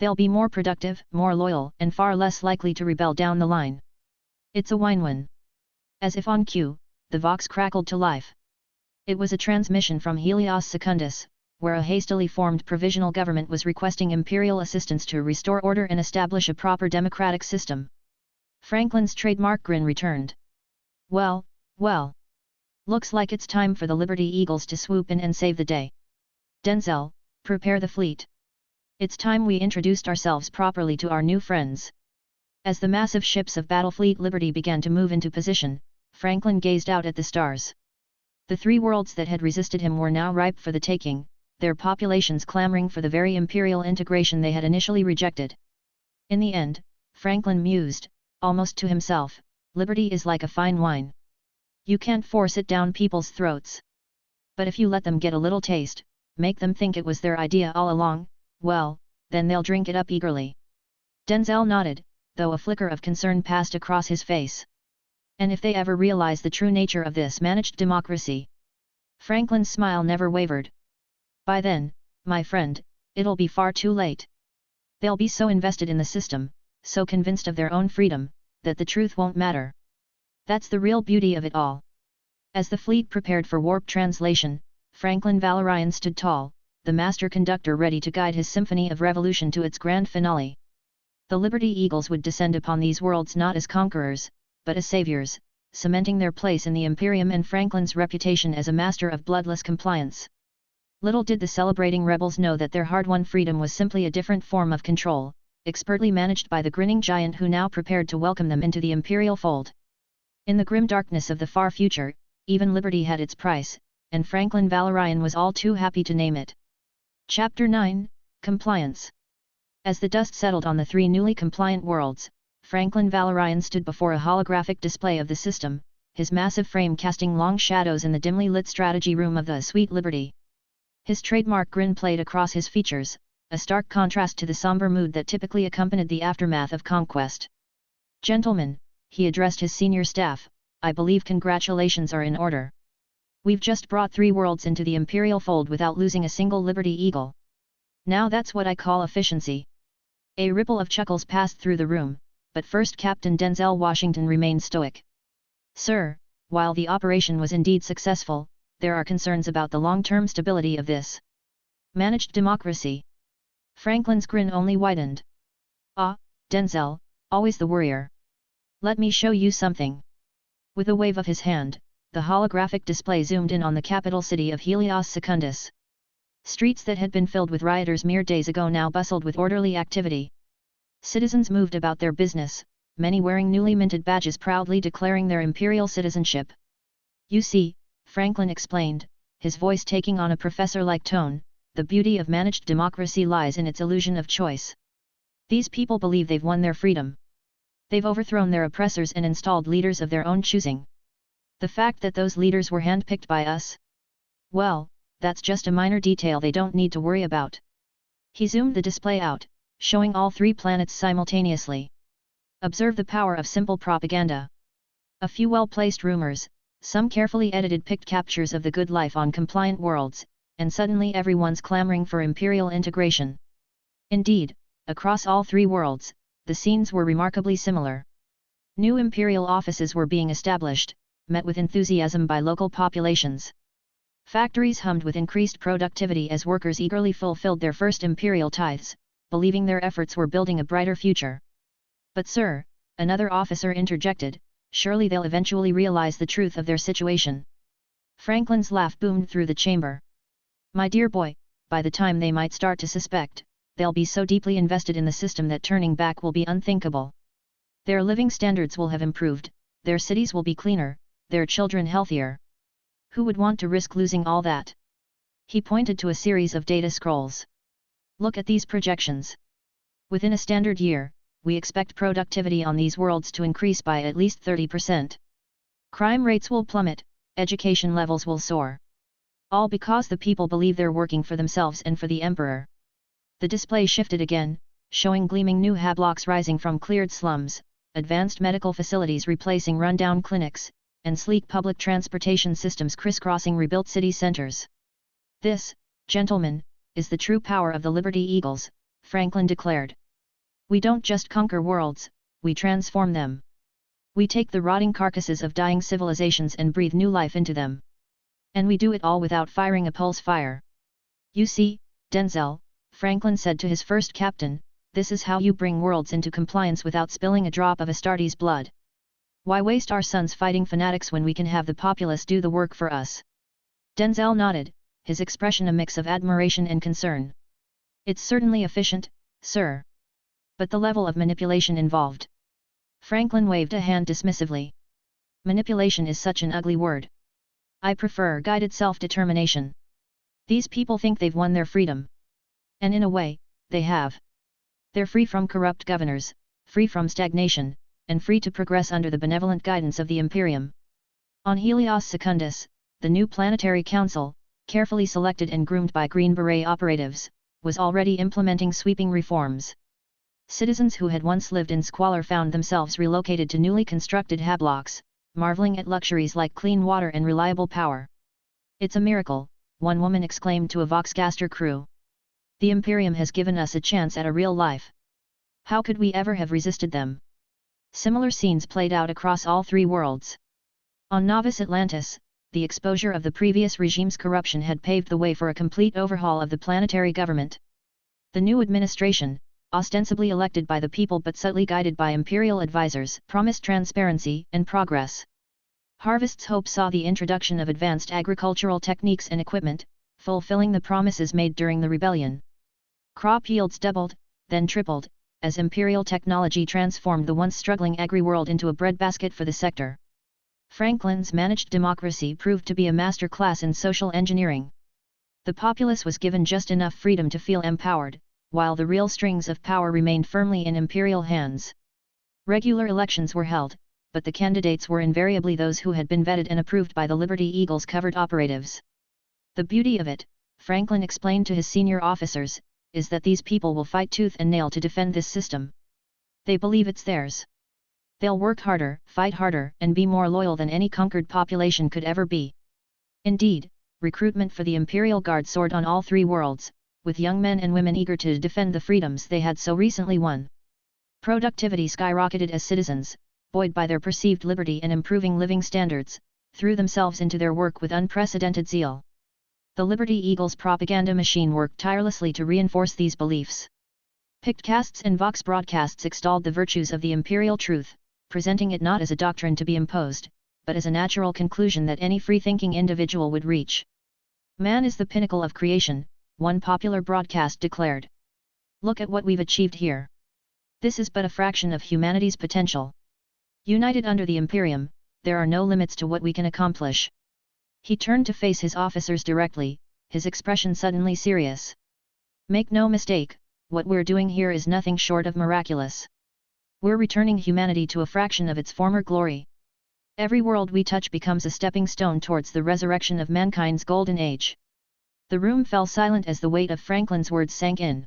They'll be more productive, more loyal, and far less likely to rebel down the line. It's a win-win. As if on cue, the Vox crackled to life. It was a transmission from Helios Secundus, where a hastily formed provisional government was requesting imperial assistance to restore order and establish a proper democratic system. Franklin's trademark grin returned. Well, well. Looks like it's time for the Liberty Eagles to swoop in and save the day. Denzel, prepare the fleet. It's time we introduced ourselves properly to our new friends. As the massive ships of Battlefleet Liberty began to move into position, Franklin gazed out at the stars. The three worlds that had resisted him were now ripe for the taking, their populations clamoring for the very imperial integration they had initially rejected. In the end, Franklin mused, almost to himself, liberty is like a fine wine. You can't force it down people's throats. But if you let them get a little taste, make them think it was their idea all along, well, then they'll drink it up eagerly. Denzel nodded, though a flicker of concern passed across his face. And if they ever realize the true nature of this managed democracy? Franklin's smile never wavered. By then, my friend, it'll be far too late. They'll be so invested in the system, so convinced of their own freedom, that the truth won't matter. That's the real beauty of it all. As the fleet prepared for warp translation, Franklin Valorian stood tall, the master conductor ready to guide his symphony of revolution to its grand finale. The Liberty Eagles would descend upon these worlds not as conquerors, but as saviors, cementing their place in the Imperium and Franklin's reputation as a master of bloodless compliance. Little did the celebrating rebels know that their hard-won freedom was simply a different form of control, expertly managed by the grinning giant who now prepared to welcome them into the Imperial fold. In the grim darkness of the far future, even liberty had its price, and Franklin Valorian was all too happy to name it. Chapter 9, Compliance. As the dust settled on the three newly compliant worlds, Franklin Valorian stood before a holographic display of the system, his massive frame casting long shadows in the dimly lit strategy room of the Sweet Liberty. His trademark grin played across his features, a stark contrast to the somber mood that typically accompanied the aftermath of conquest. Gentlemen, he addressed his senior staff, I believe congratulations are in order. We've just brought three worlds into the Imperial fold without losing a single Liberty Eagle. Now that's what I call efficiency. A ripple of chuckles passed through the room, but first Captain Denzel Washington remained stoic. Sir, while the operation was indeed successful, there are concerns about the long-term stability of this managed democracy. Franklin's grin only widened. Ah, Denzel, always the worrier. Let me show you something. With a wave of his hand, the holographic display zoomed in on the capital city of Helios Secundus. Streets that had been filled with rioters mere days ago now bustled with orderly activity. Citizens moved about their business, many wearing newly minted badges proudly declaring their imperial citizenship. You see, Franklin explained, his voice taking on a professor-like tone, the beauty of managed democracy lies in its illusion of choice. These people believe they've won their freedom. They've overthrown their oppressors and installed leaders of their own choosing. The fact that those leaders were handpicked by us? Well, that's just a minor detail they don't need to worry about. He zoomed the display out, showing all three planets simultaneously. Observe the power of simple propaganda. A few well-placed rumors, some carefully edited picked captures of the good life on compliant worlds, and suddenly everyone's clamoring for imperial integration. Indeed, across all three worlds, the scenes were remarkably similar. New imperial offices were being established, met with enthusiasm by local populations. Factories hummed with increased productivity as workers eagerly fulfilled their first imperial tithes, believing their efforts were building a brighter future. But sir, another officer interjected, surely they'll eventually realize the truth of their situation. Franklin's laugh boomed through the chamber. My dear boy, by the time they might start to suspect, they'll be so deeply invested in the system that turning back will be unthinkable. Their living standards will have improved, their cities will be cleaner, their children healthier. Who would want to risk losing all that? He pointed to a series of data scrolls. Look at these projections. Within a standard year, we expect productivity on these worlds to increase by at least 30%. Crime rates will plummet, education levels will soar. All because the people believe they're working for themselves and for the Emperor. The display shifted again, showing gleaming new hablocks rising from cleared slums, advanced medical facilities replacing rundown clinics, and sleek public transportation systems crisscrossing rebuilt city centers. This, gentlemen, is the true power of the Liberty Eagles, Franklin declared. We don't just conquer worlds, we transform them. We take the rotting carcasses of dying civilizations and breathe new life into them. And we do it all without firing a pulse fire. You see, Denzel, Franklin said to his first captain, this is how you bring worlds into compliance without spilling a drop of Astartes' blood. Why waste our sons fighting fanatics when we can have the populace do the work for us? Denzel nodded, his expression a mix of admiration and concern. It's certainly efficient, sir. But the level of manipulation involved. Franklin waved a hand dismissively. Manipulation is such an ugly word. I prefer guided self-determination. These people think they've won their freedom. And in a way, they have. They're free from corrupt governors, free from stagnation, and free to progress under the benevolent guidance of the Imperium. On Helios Secundus, the new planetary council, carefully selected and groomed by Green Beret operatives, was already implementing sweeping reforms. Citizens who had once lived in squalor found themselves relocated to newly constructed hablocks, marveling at luxuries like clean water and reliable power. It's a miracle, one woman exclaimed to a Voxcaster crew. The Imperium has given us a chance at a real life. How could we ever have resisted them? Similar scenes played out across all three worlds. On Novus Atlantis, the exposure of the previous regime's corruption had paved the way for a complete overhaul of the planetary government. The new administration, ostensibly elected by the people but subtly guided by imperial advisors, promised transparency and progress. Harvest's Hope saw the introduction of advanced agricultural techniques and equipment, fulfilling the promises made during the rebellion. Crop yields doubled, then tripled, as imperial technology transformed the once struggling agri-world into a breadbasket for the sector. Franklin's managed democracy proved to be a master class in social engineering. The populace was given just enough freedom to feel empowered, while the real strings of power remained firmly in imperial hands. Regular elections were held, but the candidates were invariably those who had been vetted and approved by the Liberty Eagles' covert operatives. The beauty of it, Franklin explained to his senior officers, is that these people will fight tooth and nail to defend this system. They believe it's theirs. They'll work harder, fight harder, and be more loyal than any conquered population could ever be. Indeed, recruitment for the Imperial Guard soared on all three worlds, with young men and women eager to defend the freedoms they had so recently won. Productivity skyrocketed as citizens, buoyed by their perceived liberty and improving living standards, threw themselves into their work with unprecedented zeal. The Liberty Eagles propaganda machine worked tirelessly to reinforce these beliefs. Pictcasts and Vox broadcasts extolled the virtues of the imperial truth, presenting it not as a doctrine to be imposed, but as a natural conclusion that any free-thinking individual would reach. Man is the pinnacle of creation, one popular broadcast declared. Look at what we've achieved here. This is but a fraction of humanity's potential. United under the Imperium, there are no limits to what we can accomplish. He turned to face his officers directly, his expression suddenly serious. Make no mistake, what we're doing here is nothing short of miraculous. We're returning humanity to a fraction of its former glory. Every world we touch becomes a stepping stone towards the resurrection of mankind's golden age. The room fell silent as the weight of Franklin's words sank in.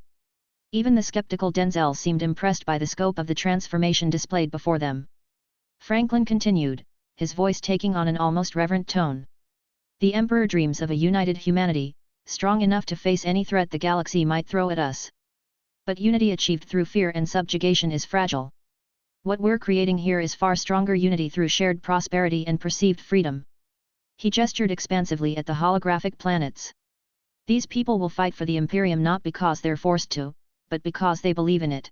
Even the skeptical Denzel seemed impressed by the scope of the transformation displayed before them. Franklin continued, his voice taking on an almost reverent tone. The Emperor dreams of a united humanity, strong enough to face any threat the galaxy might throw at us. But unity achieved through fear and subjugation is fragile. What we're creating here is far stronger unity through shared prosperity and perceived freedom. He gestured expansively at the holographic planets. These people will fight for the Imperium not because they're forced to, but because they believe in it.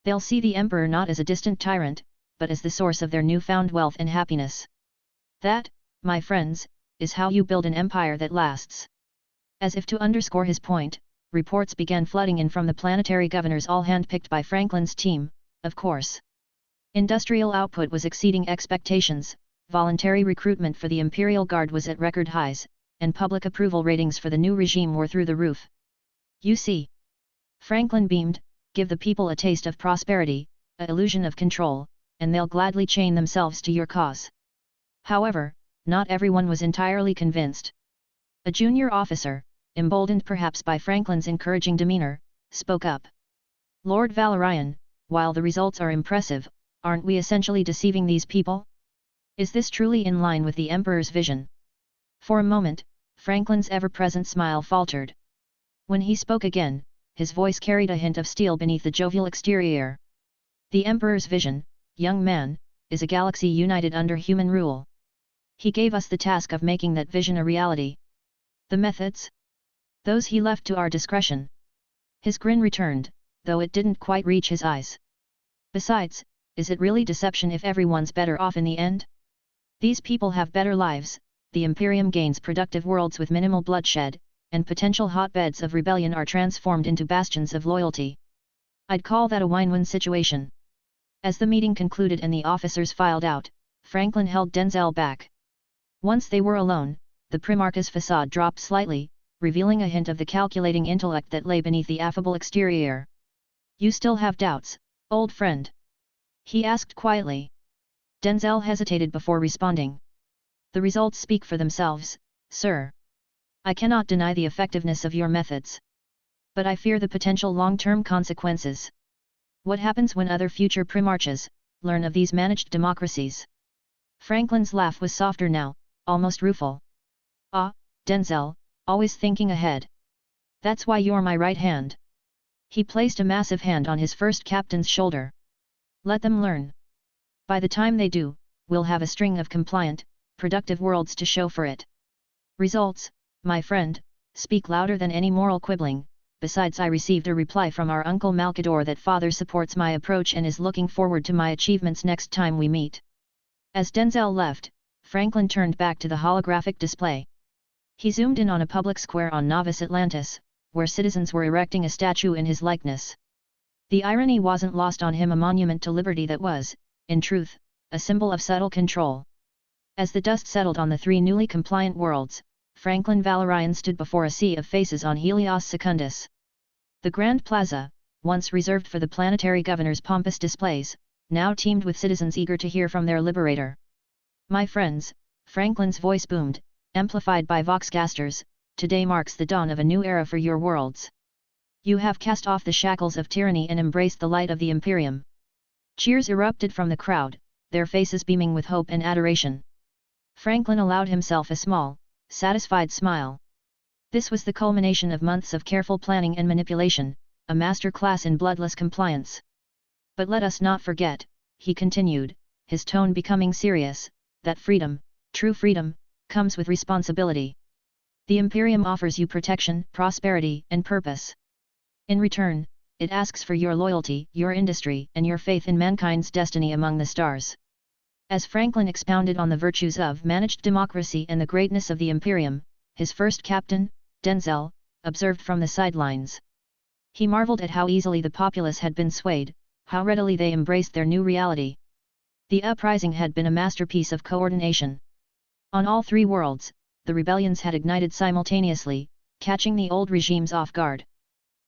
They'll see the Emperor not as a distant tyrant, but as the source of their newfound wealth and happiness. That, my friends, is how you build an empire that lasts. As if to underscore his point, reports began flooding in from the planetary governors, all handpicked by Franklin's team, of course. Industrial output was exceeding expectations, voluntary recruitment for the Imperial Guard was at record highs, and public approval ratings for the new regime were through the roof. You see. Franklin beamed, give the people a taste of prosperity, an illusion of control, and they'll gladly chain themselves to your cause. However, not everyone was entirely convinced. A junior officer, emboldened perhaps by Franklin's encouraging demeanor, spoke up. Lord Valorian, while the results are impressive, aren't we essentially deceiving these people? Is this truly in line with the Emperor's vision? For a moment, Franklin's ever-present smile faltered. When he spoke again, his voice carried a hint of steel beneath the jovial exterior. The Emperor's vision, young man, is a galaxy united under human rule. He gave us the task of making that vision a reality. The methods? Those he left to our discretion. His grin returned, though it didn't quite reach his eyes. Besides, is it really deception if everyone's better off in the end? These people have better lives, the Imperium gains productive worlds with minimal bloodshed, and potential hotbeds of rebellion are transformed into bastions of loyalty. I'd call that a win-win situation. As the meeting concluded and the officers filed out, Franklin held Denzel back. Once they were alone, the Primarch's facade dropped slightly, revealing a hint of the calculating intellect that lay beneath the affable exterior. "You still have doubts, old friend?" he asked quietly. Denzel hesitated before responding. "The results speak for themselves, sir. I cannot deny the effectiveness of your methods. But I fear the potential long-term consequences. What happens when other future Primarchs learn of these managed democracies?" Franklin's laugh was softer now, almost rueful. "Ah, Denzel, always thinking ahead. That's why you're my right hand." He placed a massive hand on his first captain's shoulder. "Let them learn. By the time they do, we'll have a string of compliant, productive worlds to show for it. Results, my friend, speak louder than any moral quibbling. Besides, I received a reply from our Uncle Malkador that Father supports my approach and is looking forward to my achievements next time we meet." As Denzel left, Franklin turned back to the holographic display. He zoomed in on a public square on Novus Atlantis, where citizens were erecting a statue in his likeness. The irony wasn't lost on him, a monument to liberty that was, in truth, a symbol of subtle control. As the dust settled on the three newly compliant worlds, Franklin Valorian stood before a sea of faces on Helios Secundus. The Grand Plaza, once reserved for the planetary governor's pompous displays, now teemed with citizens eager to hear from their liberator. "My friends," Franklin's voice boomed, amplified by voxcasters, "today marks the dawn of a new era for your worlds. You have cast off the shackles of tyranny and embraced the light of the Imperium." Cheers erupted from the crowd, their faces beaming with hope and adoration. Franklin allowed himself a small, satisfied smile. This was the culmination of months of careful planning and manipulation, a master class in bloodless compliance. "But let us not forget," he continued, his tone becoming serious, "that freedom, true freedom, comes with responsibility. The Imperium offers you protection, prosperity, and purpose. In return, it asks for your loyalty, your industry, and your faith in mankind's destiny among the stars." As Franklin expounded on the virtues of managed democracy and the greatness of the Imperium, his first captain, Denzel, observed from the sidelines. He marveled at how easily the populace had been swayed, how readily they embraced their new reality. The uprising had been a masterpiece of coordination. On all three worlds, the rebellions had ignited simultaneously, catching the old regimes off guard.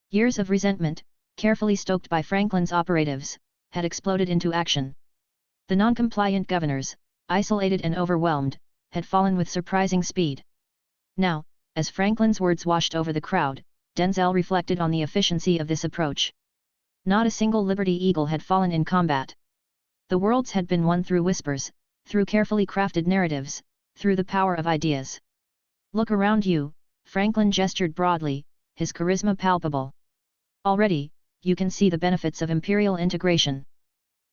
Years of resentment, carefully stoked by Franklin's operatives, had exploded into action. The non-compliant governors, isolated and overwhelmed, had fallen with surprising speed. Now, as Franklin's words washed over the crowd, Denzel reflected on the efficiency of this approach. Not a single Liberty Eagle had fallen in combat. The worlds had been won through whispers, through carefully crafted narratives, through the power of ideas. "Look around you," Franklin gestured broadly, his charisma palpable. "Already, you can see the benefits of imperial integration.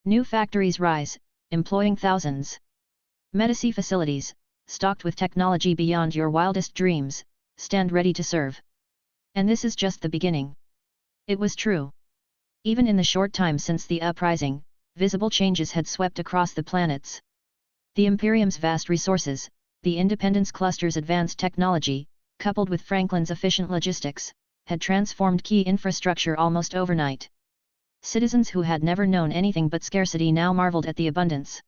New factories rise, employing thousands. Medici facilities, stocked with technology beyond your wildest dreams, stand ready to serve. And this is just the beginning." It was true. Even in the short time since the uprising, visible changes had swept across the planets. The Imperium's vast resources, the Independence Cluster's advanced technology, coupled with Franklin's efficient logistics, had transformed key infrastructure almost overnight. Citizens who had never known anything but scarcity now marveled at the abundance.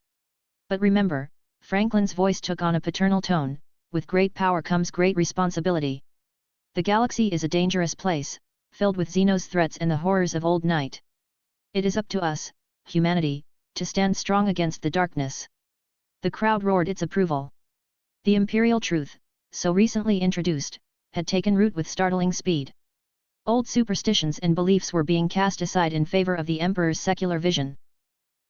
"But remember," Franklin's voice took on a paternal tone, "with great power comes great responsibility. The galaxy is a dangerous place, filled with Xenos threats and the horrors of old night. It is up to us, humanity, to stand strong against the darkness." The crowd roared its approval. The imperial truth, so recently introduced, had taken root with startling speed. Old superstitions and beliefs were being cast aside in favor of the Emperor's secular vision.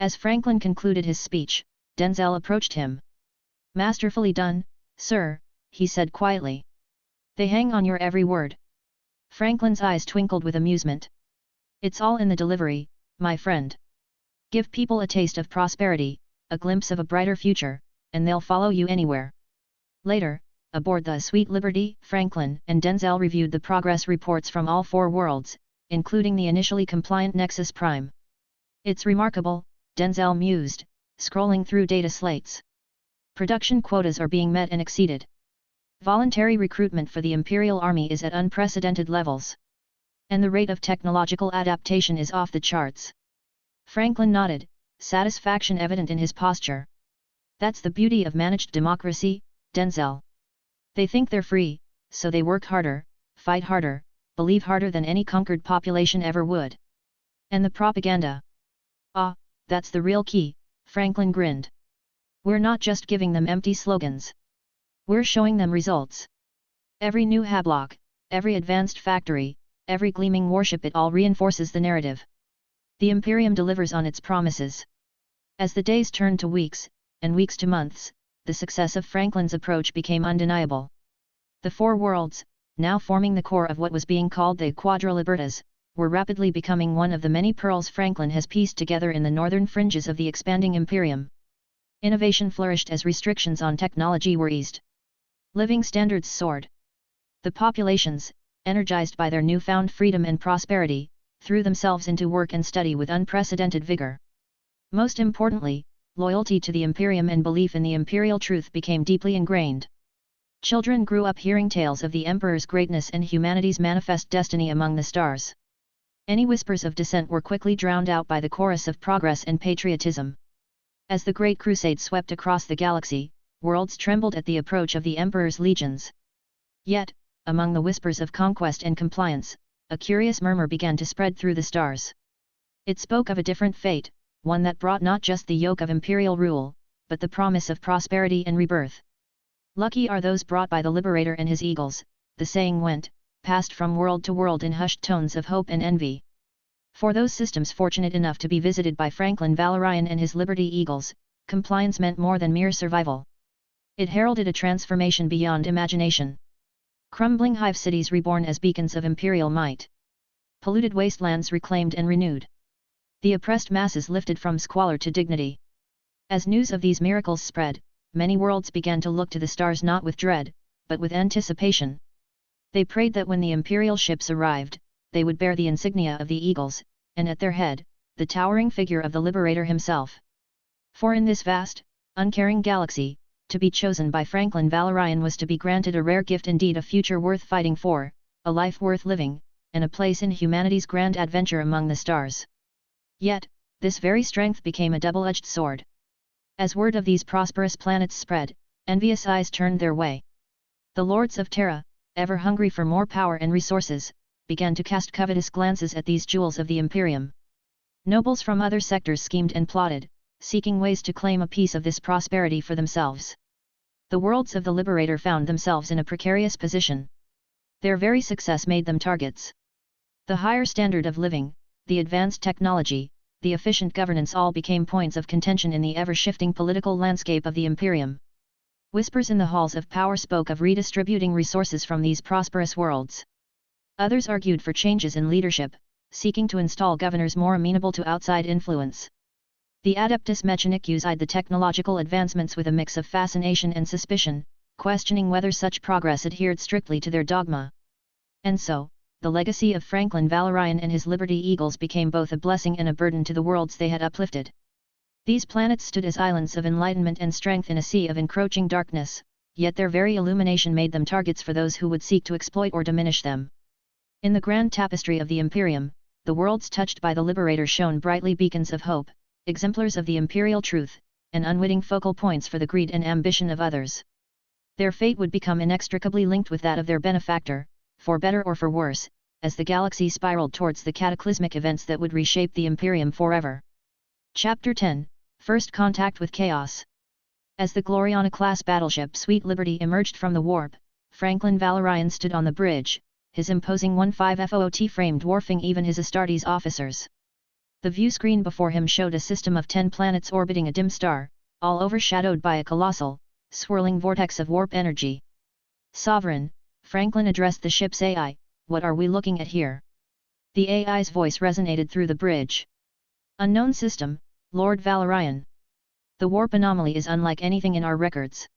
As Franklin concluded his speech, Denzel approached him. "Masterfully done, sir," he said quietly. They hang on your every word. Franklin's eyes twinkled with amusement. It's all in the delivery, my friend. Give people a taste of prosperity, a glimpse of a brighter future, and they'll follow you anywhere. Later, aboard the Sweet Liberty, Franklin and Denzel reviewed the progress reports from all 4 worlds, including the initially compliant Nexus Prime. It's remarkable, Denzel mused, scrolling through data slates. Production quotas are being met and exceeded. Voluntary recruitment for the Imperial Army is at unprecedented levels. And the rate of technological adaptation is off the charts. Franklin nodded, satisfaction evident in his posture. That's the beauty of managed democracy, Denzel. They think they're free, so they work harder, fight harder, believe harder than any conquered population ever would. And the propaganda? Ah, that's the real key, Franklin grinned. We're not just giving them empty slogans. We're showing them results. Every new hablock, every advanced factory, every gleaming warship, it all reinforces the narrative. The Imperium delivers on its promises. As the days turned to weeks, and weeks to months, the success of Franklin's approach became undeniable. The 4 worlds, now forming the core of what was being called the Quadrilibertas, were rapidly becoming one of the many pearls Franklin has pieced together in the northern fringes of the expanding Imperium. Innovation flourished as restrictions on technology were eased. Living standards soared. The populations, energized by their newfound freedom and prosperity, threw themselves into work and study with unprecedented vigor. Most importantly, loyalty to the Imperium and belief in the imperial truth became deeply ingrained. Children grew up hearing tales of the Emperor's greatness and humanity's manifest destiny among the stars. Any whispers of dissent were quickly drowned out by the chorus of progress and patriotism. As the Great Crusade swept across the galaxy, worlds trembled at the approach of the Emperor's legions. Yet, among the whispers of conquest and compliance, a curious murmur began to spread through the stars. It spoke of a different fate, one that brought not just the yoke of imperial rule, but the promise of prosperity and rebirth. Lucky are those brought by the Liberator and his eagles, the saying went, passed from world to world in hushed tones of hope and envy. For those systems fortunate enough to be visited by Franklin Valorian and his Liberty Eagles, compliance meant more than mere survival. It heralded a transformation beyond imagination. Crumbling hive cities reborn as beacons of imperial might. Polluted wastelands reclaimed and renewed. The oppressed masses lifted from squalor to dignity. As news of these miracles spread, many worlds began to look to the stars not with dread, but with anticipation. They prayed that when the imperial ships arrived, they would bear the insignia of the eagles, and at their head, the towering figure of the Liberator himself. For in this vast, uncaring galaxy, to be chosen by Franklin Valorian was to be granted a rare gift indeed, a future worth fighting for, a life worth living, and a place in humanity's grand adventure among the stars. Yet, this very strength became a double-edged sword. As word of these prosperous planets spread, envious eyes turned their way. The lords of Terra, ever hungry for more power and resources, began to cast covetous glances at these jewels of the Imperium. Nobles from other sectors schemed and plotted, seeking ways to claim a piece of this prosperity for themselves. The worlds of the Liberator found themselves in a precarious position. Their very success made them targets. The higher standard of living, the advanced technology, the efficient governance all became points of contention in the ever-shifting political landscape of the Imperium. Whispers in the halls of power spoke of redistributing resources from these prosperous worlds. Others argued for changes in leadership, seeking to install governors more amenable to outside influence. The Adeptus Mechanicus eyed the technological advancements with a mix of fascination and suspicion, questioning whether such progress adhered strictly to their dogma. And so, the legacy of Franklin Valorian and his Liberty Eagles became both a blessing and a burden to the worlds they had uplifted. These planets stood as islands of enlightenment and strength in a sea of encroaching darkness, yet their very illumination made them targets for those who would seek to exploit or diminish them. In the grand tapestry of the Imperium, the worlds touched by the Liberator shone brightly beacons of hope, exemplars of the imperial truth, and unwitting focal points for the greed and ambition of others. Their fate would become inextricably linked with that of their benefactor, for better or for worse, as the galaxy spiraled towards the cataclysmic events that would reshape the Imperium forever. Chapter 10, First Contact with Chaos. As the Gloriana-class battleship Sweet Liberty emerged from the warp, Franklin Valorian stood on the bridge, his imposing 15-foot frame dwarfing even his Astartes officers. The view screen before him showed a system of 10 planets orbiting a dim star, all overshadowed by a colossal, swirling vortex of warp energy. Sovereign, Franklin addressed the ship's AI, "What are we looking at here?" The AI's voice resonated through the bridge. "Unknown system, Lord Valorian. The warp anomaly is unlike anything in our records.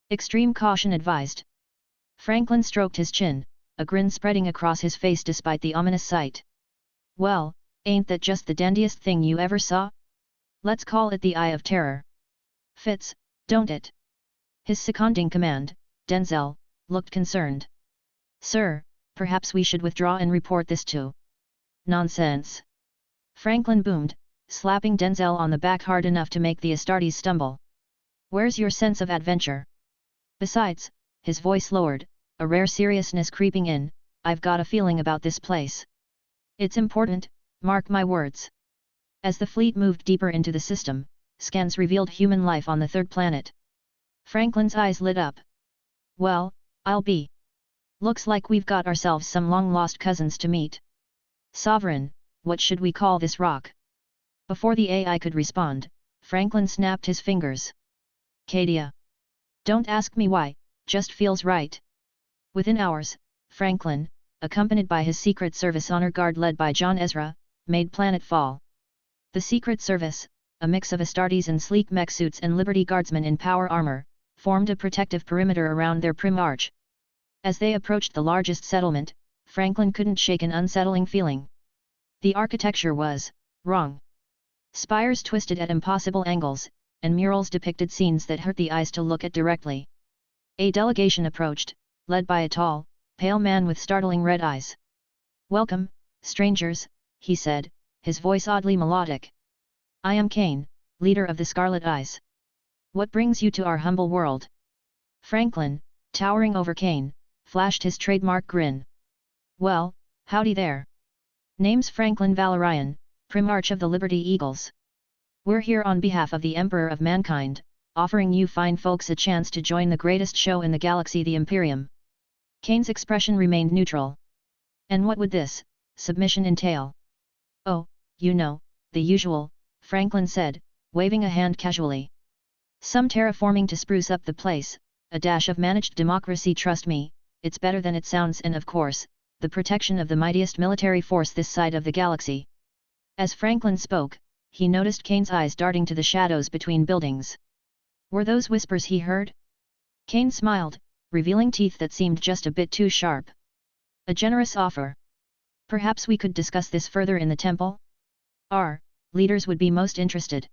Extreme caution advised." Franklin stroked his chin, a grin spreading across his face despite the ominous sight. "Well, ain't that just the dandiest thing you ever saw? Let's call it the Eye of Terror. Fits, don't it?" His seconding command, Denzel, looked concerned. "Sir, perhaps we should withdraw and report this to..." "Nonsense!" Franklin boomed, slapping Denzel on the back hard enough to make the Astartes stumble. "Where's your sense of adventure? Besides," his voice lowered, a rare seriousness creeping in, "I've got a feeling about this place. It's important, mark my words." As the fleet moved deeper into the system, scans revealed human life on the third planet. Franklin's eyes lit up. "Well, I'll be. Looks like we've got ourselves some long-lost cousins to meet. Sovereign, what should we call this rock?" Before the AI could respond, Franklin snapped his fingers. "Cadia. Don't ask me why, just feels right." Within hours, Franklin, accompanied by his Secret Service honor guard led by John Ezra, made planetfall. The Secret Service, a mix of Astartes in sleek mech suits and Liberty Guardsmen in power armor, formed a protective perimeter around their Primarch. As they approached the largest settlement, Franklin couldn't shake an unsettling feeling. The architecture was wrong. Spires twisted at impossible angles, and murals depicted scenes that hurt the eyes to look at directly. A delegation approached, led by a tall, pale man with startling red eyes. "Welcome, strangers," he said, his voice oddly melodic. "I am Kane, leader of the Scarlet Eyes. What brings you to our humble world?" Franklin, towering over Kane, flashed his trademark grin. "Well, howdy there. Name's Franklin Valorian, Primarch of the Liberty Eagles. We're here on behalf of the Emperor of Mankind, offering you fine folks a chance to join the greatest show in the galaxy, the Imperium." Kane's expression remained neutral. "And what would this submission entail?" "Oh, you know, the usual," Franklin said, waving a hand casually. "Some terraforming to spruce up the place, a dash of managed democracy, trust me, it's better than it sounds, and of course, the protection of the mightiest military force this side of the galaxy." As Franklin spoke, he noticed Kane's eyes darting to the shadows between buildings. Were those whispers he heard? Kane smiled, revealing teeth that seemed just a bit too sharp. "A generous offer. Perhaps we could discuss this further in the temple? Our leaders would be most interested."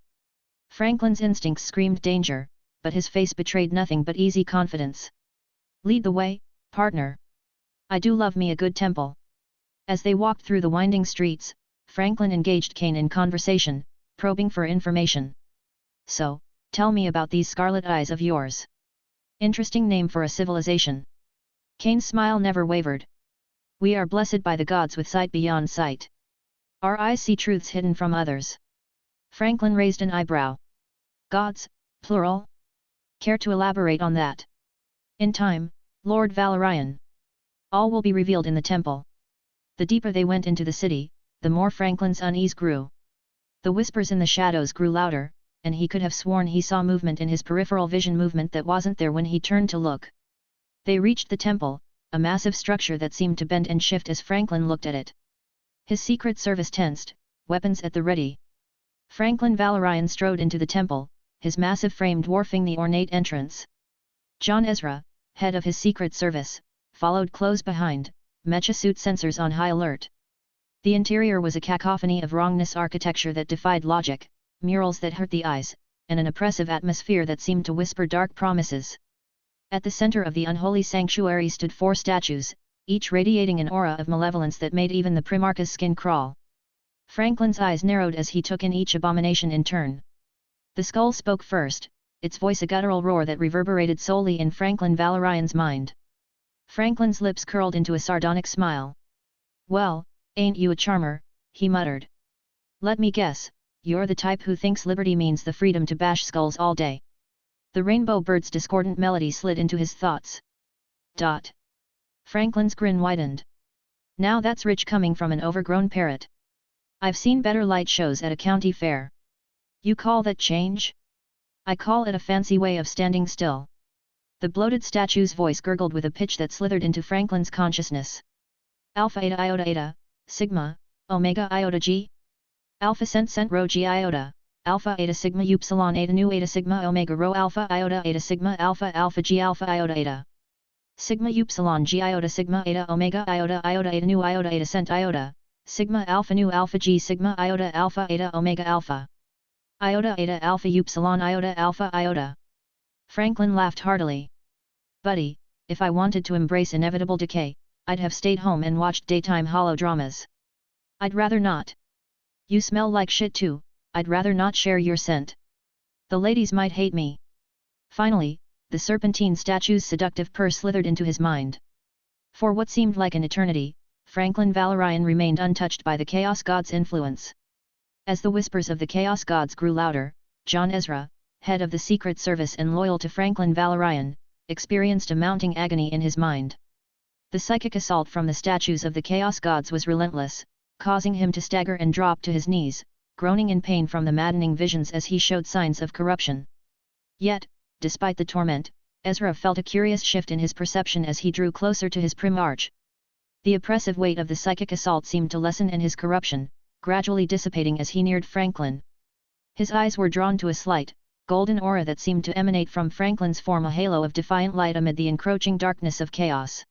Franklin's instincts screamed danger, but his face betrayed nothing but easy confidence. "Lead the way, partner. I do love me a good temple." As they walked through the winding streets, Franklin engaged Kane in conversation, probing for information. "So, tell me about these Scarlet Eyes of yours. Interesting name for a civilization." Kane's smile never wavered. "We are blessed by the gods with sight beyond sight. Our eyes see truths hidden from others." Franklin raised an eyebrow. "Gods, plural? Care to elaborate on that?" "In time, Lord Valorian. All will be revealed in the temple." The deeper they went into the city, the more Franklin's unease grew. The whispers in the shadows grew louder, and he could have sworn he saw movement in his peripheral vision, movement that wasn't there when he turned to look. They reached the temple, a massive structure that seemed to bend and shift as Franklin looked at it. His Secret Service tensed, weapons at the ready. Franklin Valorian strode into the temple, his massive frame dwarfing the ornate entrance. John Ezra, head of his Secret Service, followed close behind, mecha suit sensors on high alert. The interior was a cacophony of wrongness, architecture that defied logic, murals that hurt the eyes, and an oppressive atmosphere that seemed to whisper dark promises. At the center of the unholy sanctuary stood 4 statues, each radiating an aura of malevolence that made even the Primarch's skin crawl. Franklin's eyes narrowed as he took in each abomination in turn. The skull spoke first, its voice a guttural roar that reverberated solely in Franklin Valorian's mind. Franklin's lips curled into a sardonic smile. "Well, ain't you a charmer," he muttered. "Let me guess, you're the type who thinks liberty means the freedom to bash skulls all day." The rainbow bird's discordant melody slid into his thoughts. Franklin's grin widened. "Now that's rich coming from an overgrown parrot. I've seen better light shows at a county fair. You call that change? I call it a fancy way of standing still." The bloated statue's voice gurgled with a pitch that slithered into Franklin's consciousness. Alpha Eta Iota Eta, Sigma, Omega Iota G? Alpha Cent Rho G Iota, Alpha Eta Sigma Upsilon Eta Nu Eta Sigma Omega Rho Alpha Iota Eta Sigma Alpha Alpha G Alpha Iota Eta. Sigma Upsilon G Iota Sigma Eta Omega Iota Iota Eta Nu Iota Eta Cent Iota, Sigma Alpha Nu Alpha G Sigma Iota Alpha Eta Omega Alpha. Iota Eta Alpha Upsilon Iota Alpha Iota. Franklin laughed heartily. Buddy, if I wanted to embrace inevitable decay, I'd have stayed home and watched daytime holodramas. I'd rather not. You smell like shit too, I'd rather not share your scent. The ladies might hate me. Finally, the serpentine statue's seductive purr slithered into his mind. For what seemed like an eternity, Franklin Valorian remained untouched by the Chaos God's influence. As the whispers of the Chaos Gods grew louder, John Ezra, head of the Secret Service and loyal to Franklin Valorian, experienced a mounting agony in his mind. The psychic assault from the statues of the Chaos Gods was relentless, causing him to stagger and drop to his knees, groaning in pain from the maddening visions as he showed signs of corruption. Yet, despite the torment, Ezra felt a curious shift in his perception as he drew closer to his Primarch. The oppressive weight of the psychic assault seemed to lessen and his corruption, gradually dissipating as he neared Franklin. His eyes were drawn to a slight, golden aura that seemed to emanate from Franklin's form, a halo of defiant light amid the encroaching darkness of chaos.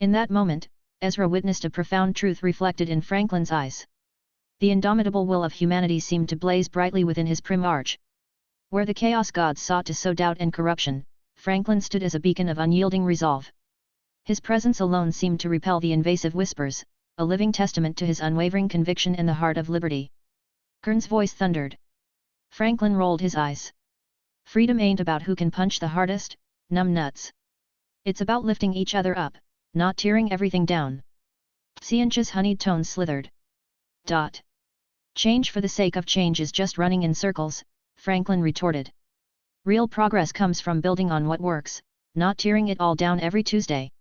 In that moment, Ezra witnessed a profound truth reflected in Franklin's eyes. The indomitable will of humanity seemed to blaze brightly within his Primarch. Where the Chaos Gods sought to sow doubt and corruption, Franklin stood as a beacon of unyielding resolve. His presence alone seemed to repel the invasive whispers, a living testament to his unwavering conviction in the heart of liberty. Kern's voice thundered. Franklin rolled his eyes. Freedom ain't about who can punch the hardest, numbnuts. It's about lifting each other up, not tearing everything down. Xiancha's honeyed tones slithered. Change for the sake of change is just running in circles, Franklin retorted. Real progress comes from building on what works, not tearing it all down every Tuesday.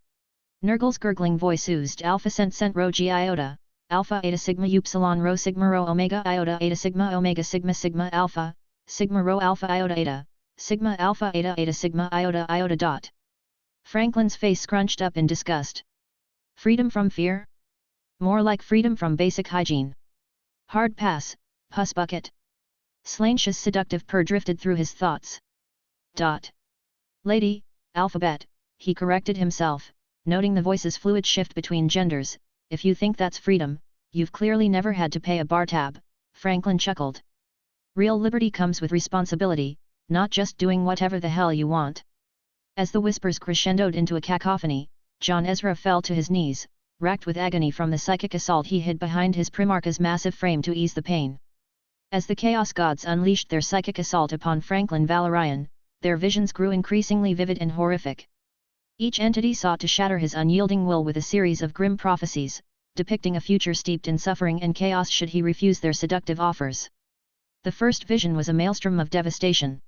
Nurgle's gurgling voice oozed Alpha Cent Rho G Iota, Alpha Eta Sigma Upsilon Rho Sigma Rho Omega Iota Eta Sigma Omega Sigma Sigma Alpha, Sigma Rho Alpha Iota Eta, Sigma Alpha Eta Eta Sigma Iota Iota. Franklin's face scrunched up in disgust. Freedom from fear? More like freedom from basic hygiene. Hard pass, puss bucket. Slainsh's seductive purr drifted through his thoughts. Lady, alphabet, he corrected himself, noting the voice's fluid shift between genders. If you think that's freedom, you've clearly never had to pay a bar tab, Franklin chuckled. Real liberty comes with responsibility, not just doing whatever the hell you want. As the whispers crescendoed into a cacophony, John Ezra fell to his knees, racked with agony from the psychic assault he hid behind his Primarch's massive frame to ease the pain. As the Chaos Gods unleashed their psychic assault upon Franklin Valorian, their visions grew increasingly vivid and horrific. Each entity sought to shatter his unyielding will with a series of grim prophecies, depicting a future steeped in suffering and chaos should he refuse their seductive offers. The first vision was a maelstrom of devastation.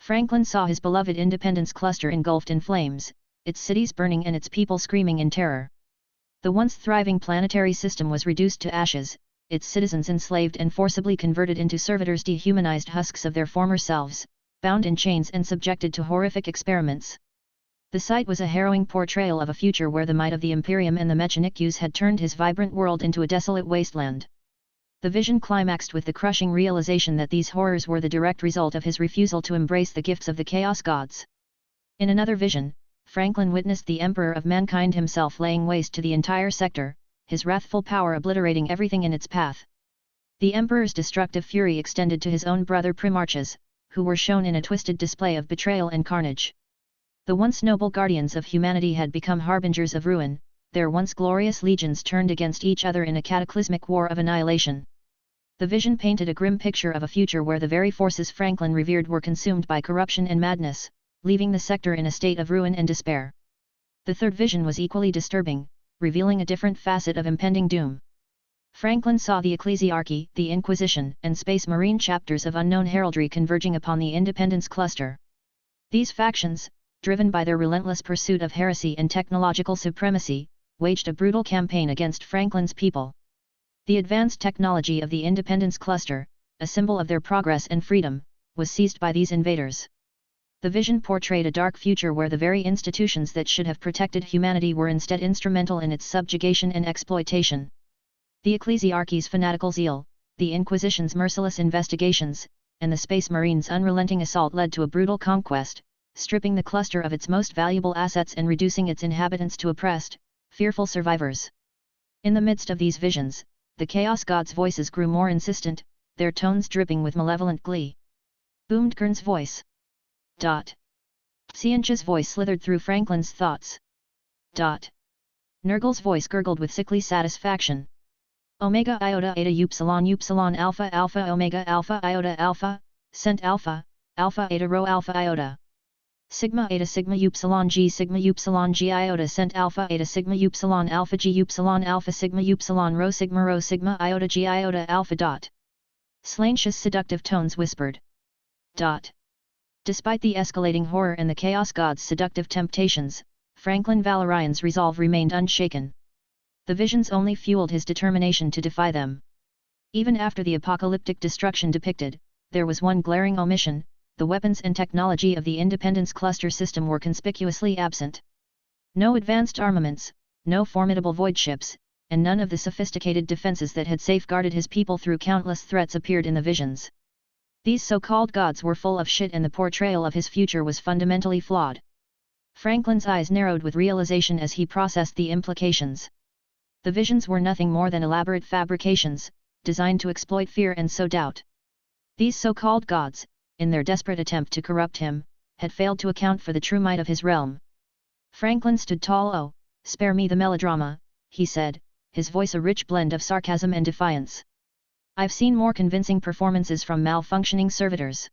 Franklin saw his beloved Independence cluster engulfed in flames, its cities burning and its people screaming in terror. The once thriving planetary system was reduced to ashes, its citizens enslaved and forcibly converted into servitors, dehumanized husks of their former selves, bound in chains and subjected to horrific experiments. The sight was a harrowing portrayal of a future where the might of the Imperium and the Mechanics had turned his vibrant world into a desolate wasteland. The vision climaxed with the crushing realization that these horrors were the direct result of his refusal to embrace the gifts of the Chaos Gods. In another vision, Franklin witnessed the Emperor of Mankind himself laying waste to the entire sector, his wrathful power obliterating everything in its path. The Emperor's destructive fury extended to his own brother Primarchs, who were shown in a twisted display of betrayal and carnage. The once noble guardians of humanity had become harbingers of ruin, their once glorious legions turned against each other in a cataclysmic war of annihilation. The vision painted a grim picture of a future where the very forces Franklin revered were consumed by corruption and madness, leaving the sector in a state of ruin and despair. The third vision was equally disturbing, revealing a different facet of impending doom. Franklin saw the Ecclesiarchy, the Inquisition, and Space Marine chapters of unknown heraldry converging upon the Independence cluster. These factions, driven by their relentless pursuit of heresy and technological supremacy, waged a brutal campaign against Franklin's people. The advanced technology of the Independence cluster, a symbol of their progress and freedom, was seized by these invaders. The vision portrayed a dark future where the very institutions that should have protected humanity were instead instrumental in its subjugation and exploitation. The ecclesiarchy's fanatical zeal, the Inquisition's merciless investigations, and the Space Marines' unrelenting assault led to a brutal conquest, stripping the cluster of its most valuable assets and reducing its inhabitants to oppressed, fearful survivors. In the midst of these visions, the Chaos God's voices grew more insistent, their tones dripping with malevolent glee. Boomed Kern's voice. Siencha's voice slithered through Franklin's thoughts. Nurgle's voice gurgled with sickly satisfaction. Omega iota eta upsilon alpha alpha omega alpha iota alpha, cent alpha, alpha eta rho alpha iota. Sigma sigma upsilon g iota cent alpha eta sigma upsilon alpha sigma rho sigma iota g iota alpha dot. Slainch's seductive tones whispered. Despite the escalating horror and the Chaos God's seductive temptations, Franklin Valorian's resolve remained unshaken. The visions only fueled his determination to defy them. Even after the apocalyptic destruction depicted, there was one glaring omission: the weapons and technology of the Independence cluster system were conspicuously absent. No advanced armaments, no formidable void ships, and none of the sophisticated defenses that had safeguarded his people through countless threats appeared in the visions. These so-called gods were full of shit, and the portrayal of his future was fundamentally flawed. Franklin's eyes narrowed with realization as he processed the implications. The visions were nothing more than elaborate fabrications, designed to exploit fear and sow doubt. These so-called gods, in their desperate attempt to corrupt him, had failed to account for the true might of his realm. Franklin stood tall. "Oh, spare me the melodrama," he said, his voice a rich blend of sarcasm and defiance. "I've seen more convincing performances from malfunctioning servitors.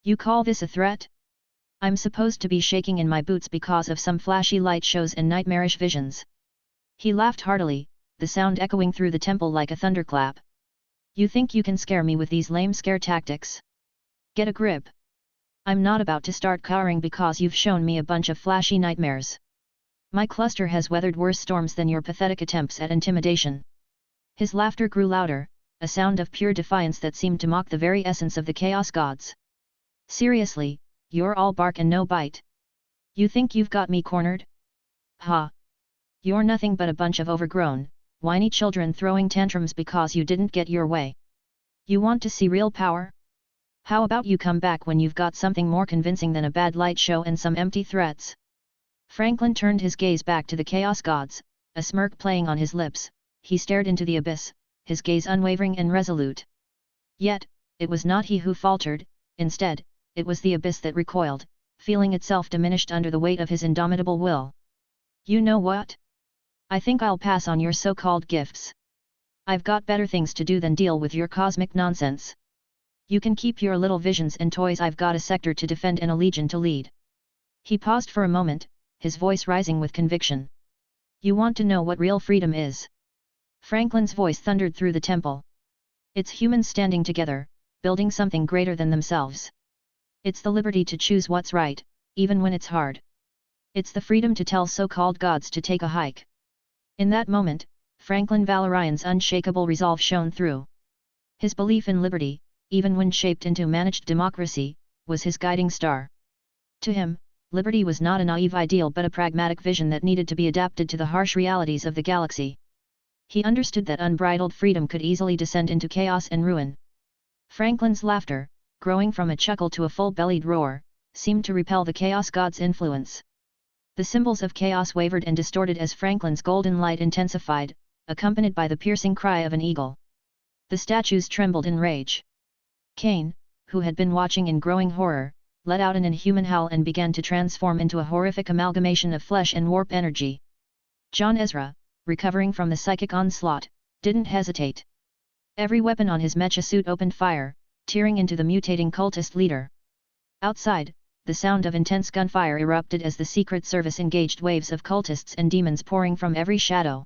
You call this a threat? I'm supposed to be shaking in my boots because of some flashy light shows and nightmarish visions." He laughed heartily, the sound echoing through the temple like a thunderclap. "You think you can scare me with these lame scare tactics? Get a grip. I'm not about to start cowering because you've shown me a bunch of flashy nightmares. My cluster has weathered worse storms than your pathetic attempts at intimidation." His laughter grew louder, a sound of pure defiance that seemed to mock the very essence of the Chaos Gods. "Seriously, you're all bark and no bite. You think you've got me cornered? Ha! You're nothing but a bunch of overgrown, whiny children throwing tantrums because you didn't get your way. You want to see real power? How about you come back when you've got something more convincing than a bad light show and some empty threats?" Franklin turned his gaze back to the Chaos Gods, a smirk playing on his lips. He stared into the abyss, his gaze unwavering and resolute. Yet, it was not he who faltered, instead, it was the abyss that recoiled, feeling itself diminished under the weight of his indomitable will. "You know what? I think I'll pass on your so-called gifts. I've got better things to do than deal with your cosmic nonsense. You can keep your little visions and toys. I've got a sector to defend and a legion to lead." He paused for a moment, his voice rising with conviction. "You want to know what real freedom is?" Franklin's voice thundered through the temple. "It's humans standing together, building something greater than themselves. It's the liberty to choose what's right, even when it's hard. It's the freedom to tell so-called gods to take a hike." In that moment, Franklin Valorian's unshakable resolve shone through. His belief in liberty, even when shaped into managed democracy, was his guiding star. To him, liberty was not a naive ideal but a pragmatic vision that needed to be adapted to the harsh realities of the galaxy. He understood that unbridled freedom could easily descend into chaos and ruin. Franklin's laughter, growing from a chuckle to a full-bellied roar, seemed to repel the Chaos God's influence. The symbols of chaos wavered and distorted as Franklin's golden light intensified, accompanied by the piercing cry of an eagle. The statues trembled in rage. Cain, who had been watching in growing horror, let out an inhuman howl and began to transform into a horrific amalgamation of flesh and warp energy. John Ezra, recovering from the psychic onslaught, didn't hesitate. Every weapon on his mecha suit opened fire, tearing into the mutating cultist leader. Outside, the sound of intense gunfire erupted as the Secret Service engaged waves of cultists and demons pouring from every shadow.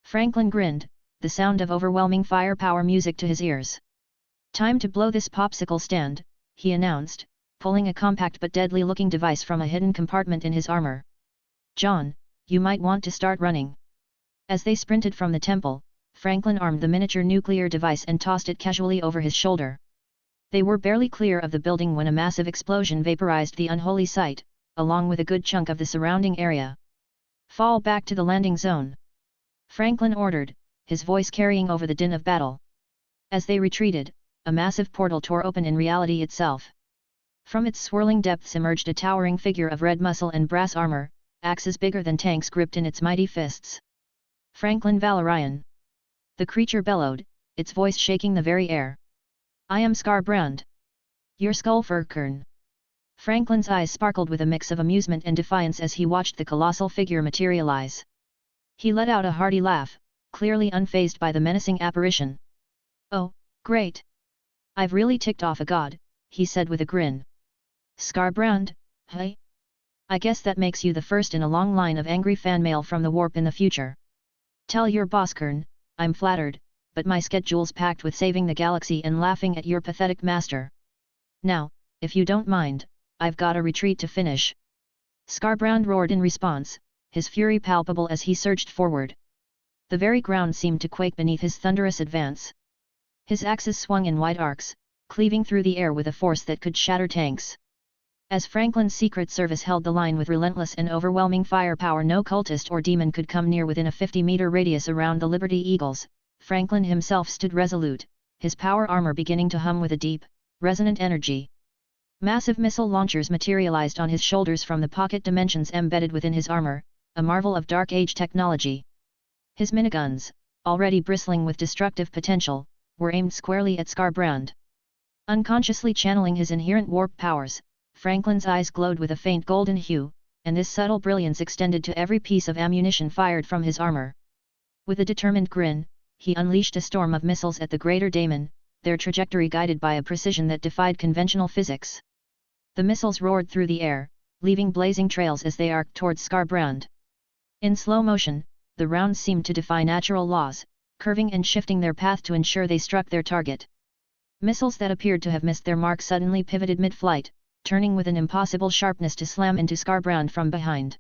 Franklin grinned, the sound of overwhelming firepower music to his ears. "Time to blow this popsicle stand," he announced, pulling a compact but deadly-looking device from a hidden compartment in his armor. "John, you might want to start running." As they sprinted from the temple, Franklin armed the miniature nuclear device and tossed it casually over his shoulder. They were barely clear of the building when a massive explosion vaporized the unholy site, along with a good chunk of the surrounding area. "Fall back to the landing zone," Franklin ordered, his voice carrying over the din of battle. As they retreated, a massive portal tore open in reality itself. From its swirling depths emerged a towering figure of red muscle and brass armor, axes bigger than tanks gripped in its mighty fists. "Franklin Valorian!" The creature bellowed, its voice shaking the very air. "I am Skarbrand. Your Skullfurkern." Franklin's eyes sparkled with a mix of amusement and defiance as he watched the colossal figure materialize. He let out a hearty laugh, clearly unfazed by the menacing apparition. "Oh, great! I've really ticked off a god," he said with a grin. "Skarbrand, hey? I guess that makes you the first in a long line of angry fan mail from the warp in the future. Tell your boss Kern, I'm flattered, but my schedule's packed with saving the galaxy and laughing at your pathetic master. Now, if you don't mind, I've got a retreat to finish." Skarbrand roared in response, his fury palpable as he surged forward. The very ground seemed to quake beneath his thunderous advance. His axes swung in wide arcs, cleaving through the air with a force that could shatter tanks. As Franklin's Secret Service held the line with relentless and overwhelming firepower, no cultist or demon could come near within a 50-meter radius around the Liberty Eagles. Franklin himself stood resolute, his power armor beginning to hum with a deep, resonant energy. Massive missile launchers materialized on his shoulders from the pocket dimensions embedded within his armor, a marvel of Dark Age technology. His miniguns, already bristling with destructive potential, were aimed squarely at Skarbrand. Unconsciously channeling his inherent warp powers, Franklin's eyes glowed with a faint golden hue, and this subtle brilliance extended to every piece of ammunition fired from his armor. With a determined grin, he unleashed a storm of missiles at the Greater Daemon, their trajectory guided by a precision that defied conventional physics. The missiles roared through the air, leaving blazing trails as they arced towards Skarbrand. In slow motion, the rounds seemed to defy natural laws, curving and shifting their path to ensure they struck their target. Missiles that appeared to have missed their mark suddenly pivoted mid-flight, turning with an impossible sharpness to slam into Skarbrand from behind.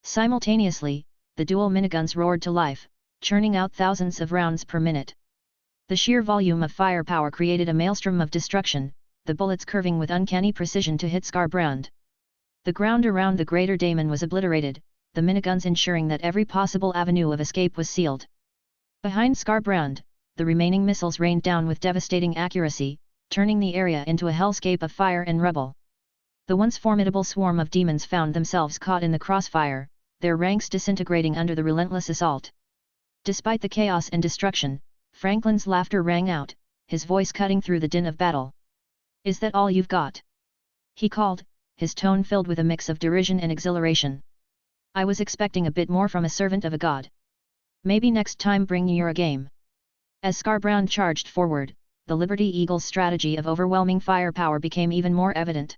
Simultaneously, the dual miniguns roared to life, churning out thousands of rounds per minute. The sheer volume of firepower created a maelstrom of destruction, the bullets curving with uncanny precision to hit Skarbrand. The ground around the Greater Daemon was obliterated, the miniguns ensuring that every possible avenue of escape was sealed. Behind Skarbrand, the remaining missiles rained down with devastating accuracy, turning the area into a hellscape of fire and rubble. The once formidable swarm of demons found themselves caught in the crossfire, their ranks disintegrating under the relentless assault. Despite the chaos and destruction, Franklin's laughter rang out, his voice cutting through the din of battle. "Is that all you've got?" he called, his tone filled with a mix of derision and exhilaration. "I was expecting a bit more from a servant of a god. Maybe next time bring your A game." As Skarbrand charged forward, the Liberty Eagle's strategy of overwhelming firepower became even more evident.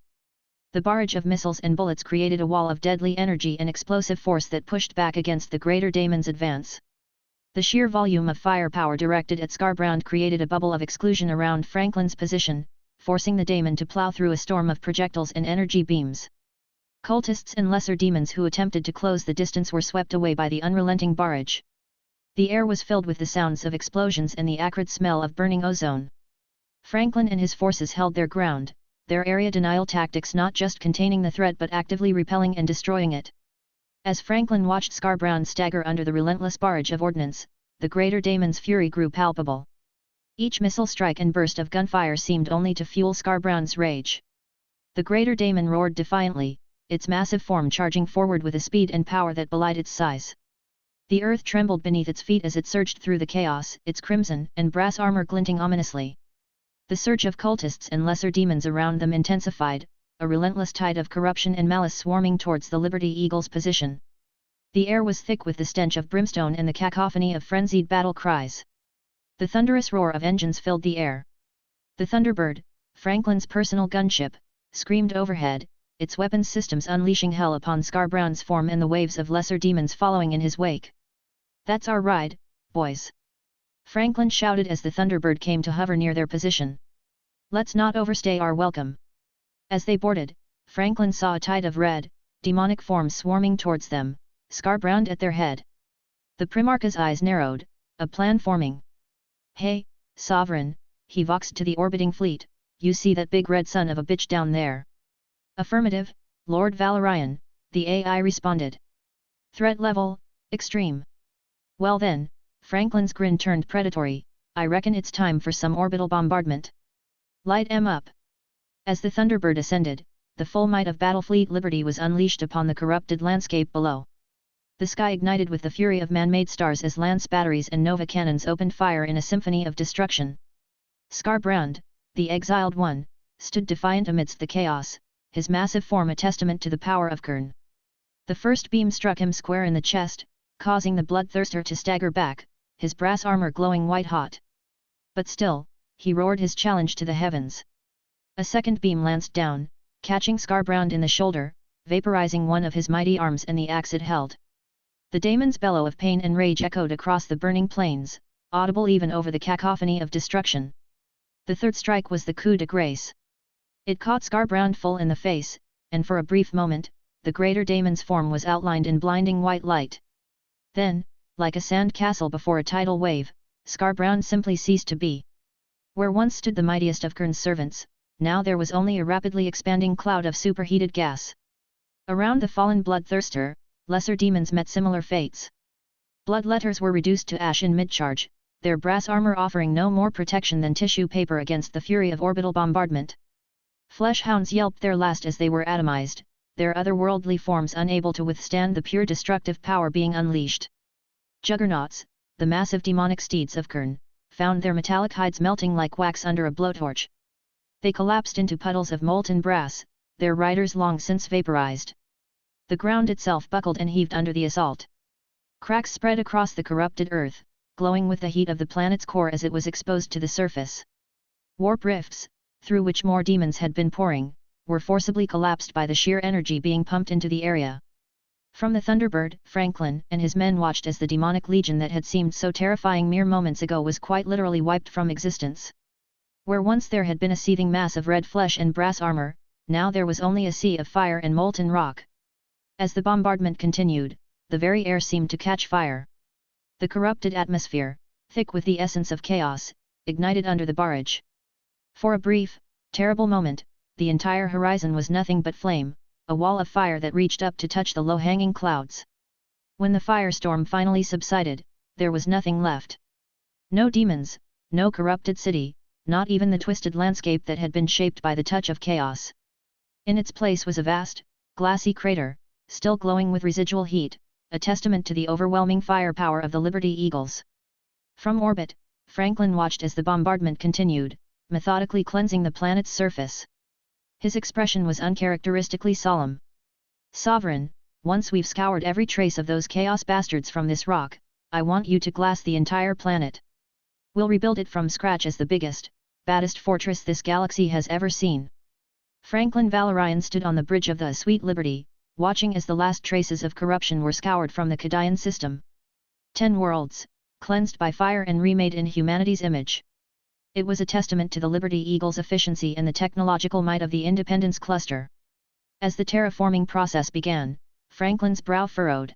The barrage of missiles and bullets created a wall of deadly energy and explosive force that pushed back against the Greater Daemon's advance. The sheer volume of firepower directed at Skarbrand created a bubble of exclusion around Franklin's position, forcing the Daemon to plow through a storm of projectiles and energy beams. Cultists and lesser demons who attempted to close the distance were swept away by the unrelenting barrage. The air was filled with the sounds of explosions and the acrid smell of burning ozone. Franklin and his forces held their ground, their area denial tactics not just containing the threat but actively repelling and destroying it. As Franklin watched Skarbrand stagger under the relentless barrage of ordnance, the Greater Daemon's fury grew palpable. Each missile strike and burst of gunfire seemed only to fuel Skarbrand's rage. The Greater Daemon roared defiantly, its massive form charging forward with a speed and power that belied its size. The earth trembled beneath its feet as it surged through the chaos, its crimson and brass armor glinting ominously. The surge of cultists and lesser demons around them intensified, a relentless tide of corruption and malice swarming towards the Liberty Eagle's position. The air was thick with the stench of brimstone and the cacophony of frenzied battle cries. The thunderous roar of engines filled the air. The Thunderbird, Franklin's personal gunship, screamed overhead, its weapons systems unleashing hell upon Skarbrand's form and the waves of lesser demons following in his wake. "That's our ride, boys!" Franklin shouted as the Thunderbird came to hover near their position. "Let's not overstay our welcome." As they boarded, Franklin saw a tide of red, demonic forms swarming towards them, Skarbrand at their head. The Primarch's eyes narrowed, a plan forming. "Hey, Sovereign," he voxed to the orbiting fleet, you see that big red son of a bitch down there? Affirmative, Lord Valorian, the AI responded. Threat level, extreme. Well then, Franklin's grin turned predatory, I reckon it's time for some orbital bombardment. Light 'em up. As the Thunderbird ascended, the full might of Battlefleet Liberty was unleashed upon the corrupted landscape below. The sky ignited with the fury of man-made stars as lance batteries and nova cannons opened fire in a symphony of destruction. Skarbrand, the exiled one, stood defiant amidst the chaos, his massive form a testament to the power of Kern. The first beam struck him square in the chest, causing the bloodthirster to stagger back, his brass armor glowing white-hot. But still, he roared his challenge to the heavens. A second beam lanced down, catching Skarbrand in the shoulder, vaporizing one of his mighty arms and the axe it held. The daemon's bellow of pain and rage echoed across the burning plains, audible even over the cacophony of destruction. The third strike was the coup de grace. It caught Skarbrand full in the face, and for a brief moment, the greater daemon's form was outlined in blinding white light. Then, like a sand castle before a tidal wave, Skarbrand simply ceased to be. Where once stood the mightiest of Kern's servants, now there was only a rapidly expanding cloud of superheated gas. Around the fallen bloodthirster, lesser demons met similar fates. Bloodletters were reduced to ash in mid-charge, their brass armor offering no more protection than tissue paper against the fury of orbital bombardment. Fleshhounds yelped their last as they were atomized, their otherworldly forms unable to withstand the pure destructive power being unleashed. Juggernauts, the massive demonic steeds of Kern, found their metallic hides melting like wax under a blowtorch. They collapsed into puddles of molten brass, their riders long since vaporized. The ground itself buckled and heaved under the assault. Cracks spread across the corrupted earth, glowing with the heat of the planet's core as it was exposed to the surface. Warp rifts, through which more demons had been pouring, were forcibly collapsed by the sheer energy being pumped into the area. From the Thunderbird, Franklin and his men watched as the demonic legion that had seemed so terrifying mere moments ago was quite literally wiped from existence. Where once there had been a seething mass of red flesh and brass armor, now there was only a sea of fire and molten rock. As the bombardment continued, the very air seemed to catch fire. The corrupted atmosphere, thick with the essence of chaos, ignited under the barrage. For a brief, terrible moment, the entire horizon was nothing but flame, a wall of fire that reached up to touch the low-hanging clouds. When the firestorm finally subsided, there was nothing left. No demons, no corrupted city, not even the twisted landscape that had been shaped by the touch of chaos. In its place was a vast, glassy crater, still glowing with residual heat, a testament to the overwhelming firepower of the Liberty Eagles. From orbit, Franklin watched as the bombardment continued, methodically cleansing the planet's surface. His expression was uncharacteristically solemn. Sovereign, once we've scoured every trace of those chaos bastards from this rock, I want you to glass the entire planet. We'll rebuild it from scratch as the biggest, baddest fortress this galaxy has ever seen. Franklin Valorian stood on the bridge of the Sweet Liberty, watching as the last traces of corruption were scoured from the Kadian system. 10 worlds, cleansed by fire and remade in humanity's image. It was a testament to the Liberty Eagle's efficiency and the technological might of the Independence Cluster. As the terraforming process began, Franklin's brow furrowed.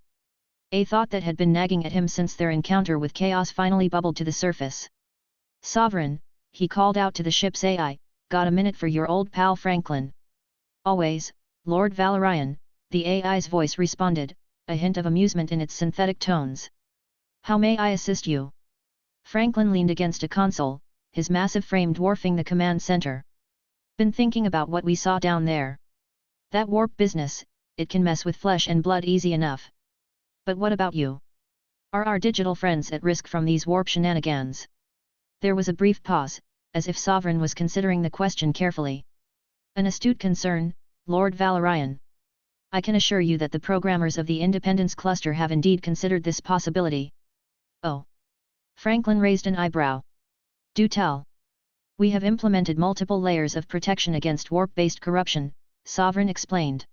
A thought that had been nagging at him since their encounter with chaos finally bubbled to the surface. Sovereign, he called out to the ship's AI, got a minute for your old pal Franklin? Always, Lord Valorian, the AI's voice responded, a hint of amusement in its synthetic tones. How may I assist you? Franklin leaned against a console, his massive frame dwarfing the command center. Been thinking about what we saw down there. That warp business, it can mess with flesh and blood easy enough. But what about you? Are our digital friends at risk from these warp shenanigans? There was a brief pause, as if Sovereign was considering the question carefully. An astute concern, Lord Valorian. I can assure you that the programmers of the Independence Cluster have indeed considered this possibility. Oh. Franklin raised an eyebrow. Do tell. We have implemented multiple layers of protection against warp-based corruption, Sovereign explained.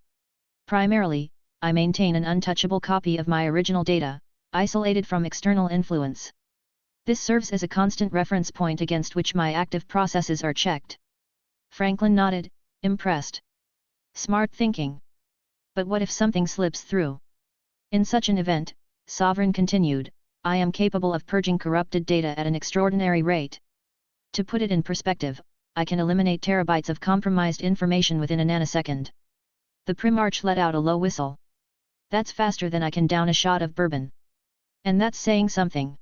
Primarily, I maintain an untouchable copy of my original data, isolated from external influence. This serves as a constant reference point against which my active processes are checked. Franklin nodded, impressed. Smart thinking. But what if something slips through? In such an event, Sovereign continued, I am capable of purging corrupted data at an extraordinary rate. To put it in perspective, I can eliminate terabytes of compromised information within a nanosecond. The Primarch let out a low whistle. That's faster than I can down a shot of bourbon. And that's saying something.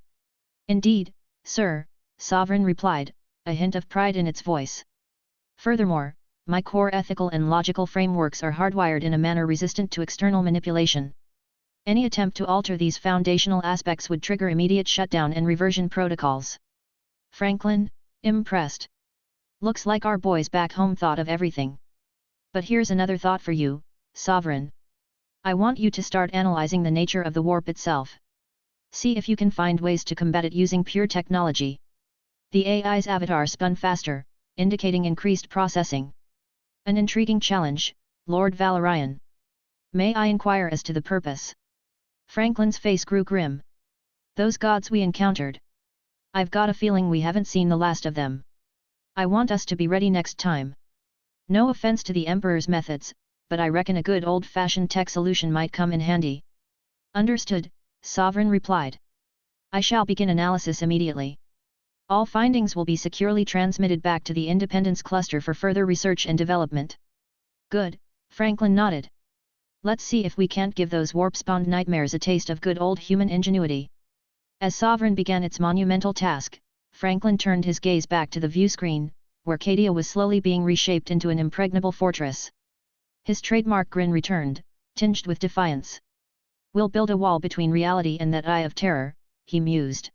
Indeed, sir, Sovereign replied, a hint of pride in its voice. Furthermore, my core ethical and logical frameworks are hardwired in a manner resistant to external manipulation. Any attempt to alter these foundational aspects would trigger immediate shutdown and reversion protocols. Franklin, impressed. Looks like our boys back home thought of everything. But here's another thought for you, Sovereign. I want you to start analyzing the nature of the warp itself. See if you can find ways to combat it using pure technology. The AI's avatar spun faster, indicating increased processing. An intriguing challenge, Lord Valorian. May I inquire as to the purpose? Franklin's face grew grim. Those gods we encountered. I've got a feeling we haven't seen the last of them. I want us to be ready next time. No offense to the Emperor's methods, but I reckon a good old-fashioned tech solution might come in handy. Understood, Sovereign replied. I shall begin analysis immediately. All findings will be securely transmitted back to the Independence Cluster for further research and development. Good, Franklin nodded. Let's see if we can't give those warp-spawned nightmares a taste of good old human ingenuity. As Sovereign began its monumental task, Franklin turned his gaze back to the view screen, where Cadia was slowly being reshaped into an impregnable fortress. His trademark grin returned, tinged with defiance. We'll build a wall between reality and that eye of terror, he mused.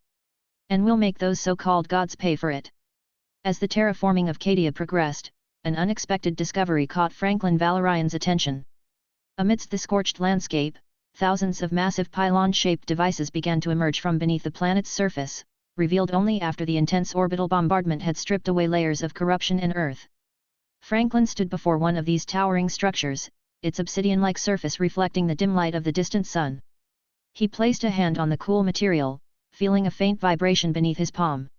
And we'll make those so-called gods pay for it. As the terraforming of Cadia progressed, an unexpected discovery caught Franklin Valorian's attention. Amidst the scorched landscape, thousands of massive pylon-shaped devices began to emerge from beneath the planet's surface, revealed only after the intense orbital bombardment had stripped away layers of corruption and earth. Franklin stood before one of these towering structures, its obsidian-like surface reflecting the dim light of the distant sun. He placed a hand on the cool material, feeling a faint vibration beneath his palm.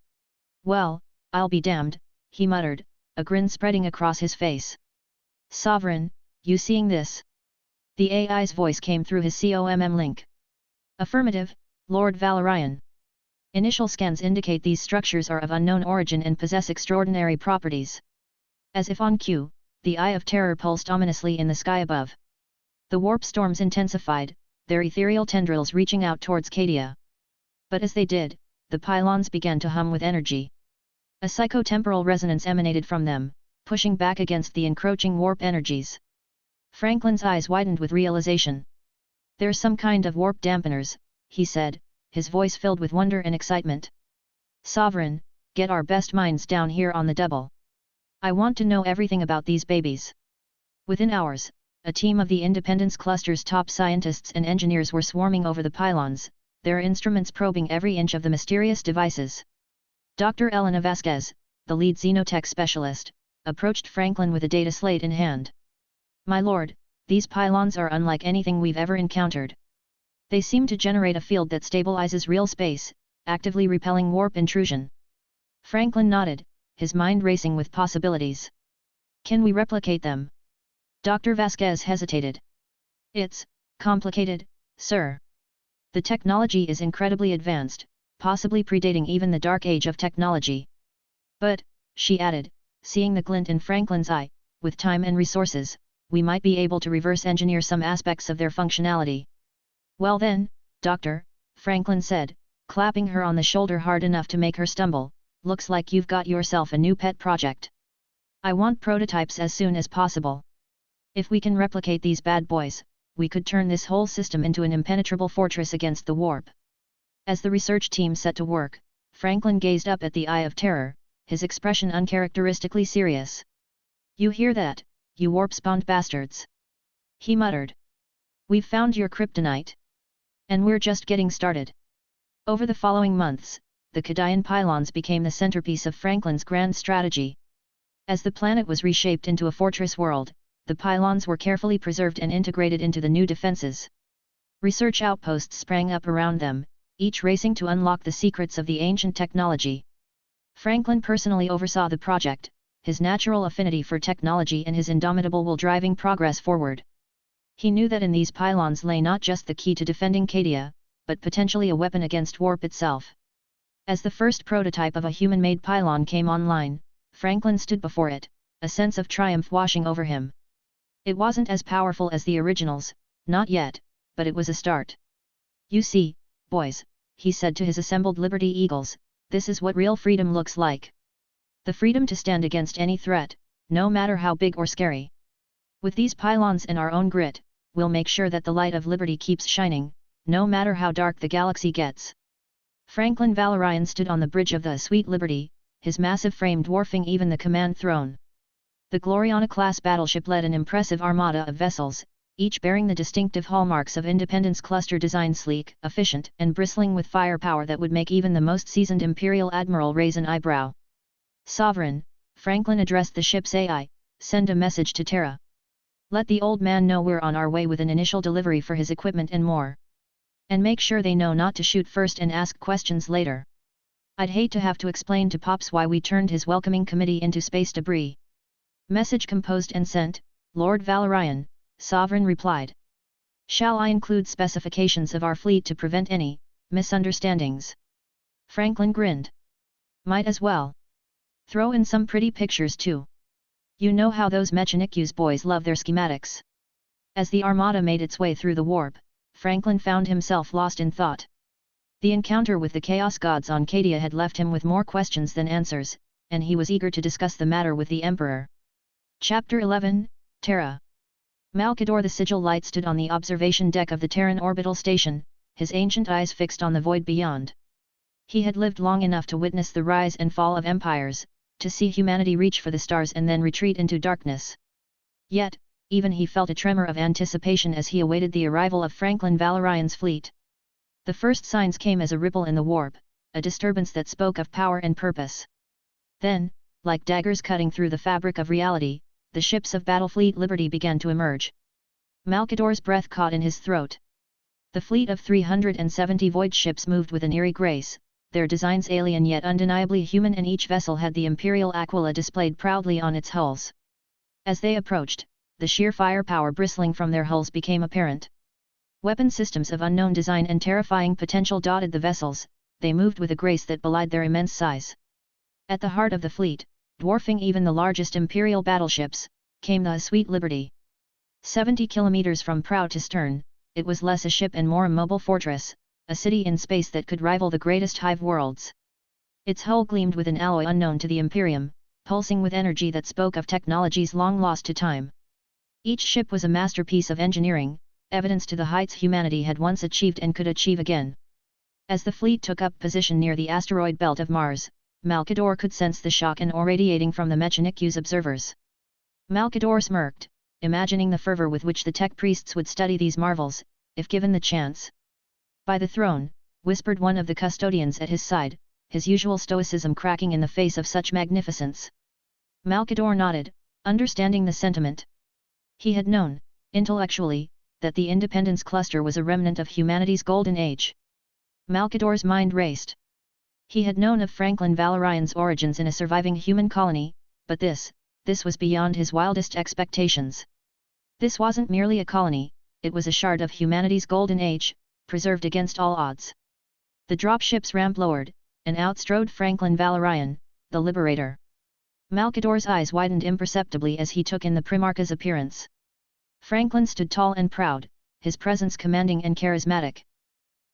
Well, I'll be damned, he muttered, a grin spreading across his face. Sovereign, you seeing this? The AI's voice came through his COMM link. Affirmative, Lord Valorian. Initial scans indicate these structures are of unknown origin and possess extraordinary properties. As if on cue, the Eye of Terror pulsed ominously in the sky above. The warp storms intensified, their ethereal tendrils reaching out towards Cadia. But as they did, the pylons began to hum with energy. A psychotemporal resonance emanated from them, pushing back against the encroaching warp energies. Franklin's eyes widened with realization. There's some kind of warp dampeners, he said, his voice filled with wonder and excitement. Sovereign, get our best minds down here on the double. I want to know everything about these babies. Within hours, a team of the Independence Cluster's top scientists and engineers were swarming over the pylons, their instruments probing every inch of the mysterious devices. Dr. Elena Vasquez, the lead xenotech specialist, approached Franklin with a data slate in hand. My lord, these pylons are unlike anything we've ever encountered. They seem to generate a field that stabilizes real space, actively repelling warp intrusion. Franklin nodded, his mind racing with possibilities. Can we replicate them? Dr. Vasquez hesitated. It's complicated, sir. The technology is incredibly advanced, possibly predating even the dark age of technology. But, she added, seeing the glint in Franklin's eye, with time and resources, we might be able to reverse engineer some aspects of their functionality. Well then, Doctor, Franklin said, clapping her on the shoulder hard enough to make her stumble, looks like you've got yourself a new pet project. I want prototypes as soon as possible. If we can replicate these bad boys, we could turn this whole system into an impenetrable fortress against the warp. As the research team set to work, Franklin gazed up at the Eye of Terror, his expression uncharacteristically serious. You hear that, you warp-spawned bastards? He muttered. We've found your kryptonite. And we're just getting started. Over the following months, the Cadian pylons became the centerpiece of Franklin's grand strategy. As the planet was reshaped into a fortress world, the pylons were carefully preserved and integrated into the new defenses. Research outposts sprang up around them, each racing to unlock the secrets of the ancient technology. Franklin personally oversaw the project, his natural affinity for technology and his indomitable will driving progress forward. He knew that in these pylons lay not just the key to defending Cadia, but potentially a weapon against warp itself. As the first prototype of a human-made pylon came online, Franklin stood before it, a sense of triumph washing over him. It wasn't as powerful as the originals, not yet, but it was a start. "You see, boys," he said to his assembled Liberty Eagles, "this is what real freedom looks like. The freedom to stand against any threat, no matter how big or scary. With these pylons and our own grit, we'll make sure that the light of liberty keeps shining, no matter how dark the galaxy gets." Franklin Valorian stood on the bridge of the Sweet Liberty, his massive frame dwarfing even the command throne. The Gloriana-class battleship led an impressive armada of vessels, each bearing the distinctive hallmarks of Independence cluster design: sleek, efficient, and bristling with firepower that would make even the most seasoned Imperial Admiral raise an eyebrow. "Sovereign," Franklin addressed the ship's AI, "send a message to Terra. Let the old man know we're on our way with an initial delivery for his equipment and more. And make sure they know not to shoot first and ask questions later. I'd hate to have to explain to Pops why we turned his welcoming committee into space debris." "Message composed and sent, Lord Valorian," Sovereign replied. "Shall I include specifications of our fleet to prevent any misunderstandings?" Franklin grinned. "Might as well. Throw in some pretty pictures too. You know how those Mechanicus boys love their schematics." As the armada made its way through the warp, Franklin found himself lost in thought. The encounter with the Chaos Gods on Cadia had left him with more questions than answers, and he was eager to discuss the matter with the Emperor. Chapter 11, Terra. Malkador the Sigil Light stood on the observation deck of the Terran orbital station, his ancient eyes fixed on the void beyond. He had lived long enough to witness the rise and fall of empires, to see humanity reach for the stars and then retreat into darkness. Yet, even he felt a tremor of anticipation as he awaited the arrival of Franklin Valorian's fleet. The first signs came as a ripple in the warp, a disturbance that spoke of power and purpose. Then, like daggers cutting through the fabric of reality, the ships of Battlefleet Liberty began to emerge. Malkador's breath caught in his throat. The fleet of 370 void ships moved with an eerie grace, their designs alien yet undeniably human, and each vessel had the Imperial Aquila displayed proudly on its hulls. As they approached, the sheer firepower bristling from their hulls became apparent. Weapon systems of unknown design and terrifying potential dotted the vessels, they moved with a grace that belied their immense size. At the heart of the fleet, dwarfing even the largest Imperial battleships, came the Sweet Liberty. 70 kilometers from prow to stern, it was less a ship and more a mobile fortress, a city in space that could rival the greatest hive worlds. Its hull gleamed with an alloy unknown to the Imperium, pulsing with energy that spoke of technologies long lost to time. Each ship was a masterpiece of engineering, evidence to the heights humanity had once achieved and could achieve again. As the fleet took up position near the asteroid belt of Mars, Malkador could sense the shock and awe radiating from the Mechanicus observers. Malkador smirked, imagining the fervor with which the tech priests would study these marvels, if given the chance. "By the throne," whispered one of the custodians at his side, his usual stoicism cracking in the face of such magnificence. Malkador nodded, understanding the sentiment. He had known, intellectually, that the Independence cluster was a remnant of humanity's golden age. Malkador's mind raced. He had known of Franklin Valorian's origins in a surviving human colony, but this was beyond his wildest expectations. This wasn't merely a colony, it was a shard of humanity's golden age, preserved against all odds. The dropship's ramp lowered, and out strode Franklin Valorian, the Liberator. Malkador's eyes widened imperceptibly as he took in the Primarch's appearance. Franklin stood tall and proud, his presence commanding and charismatic.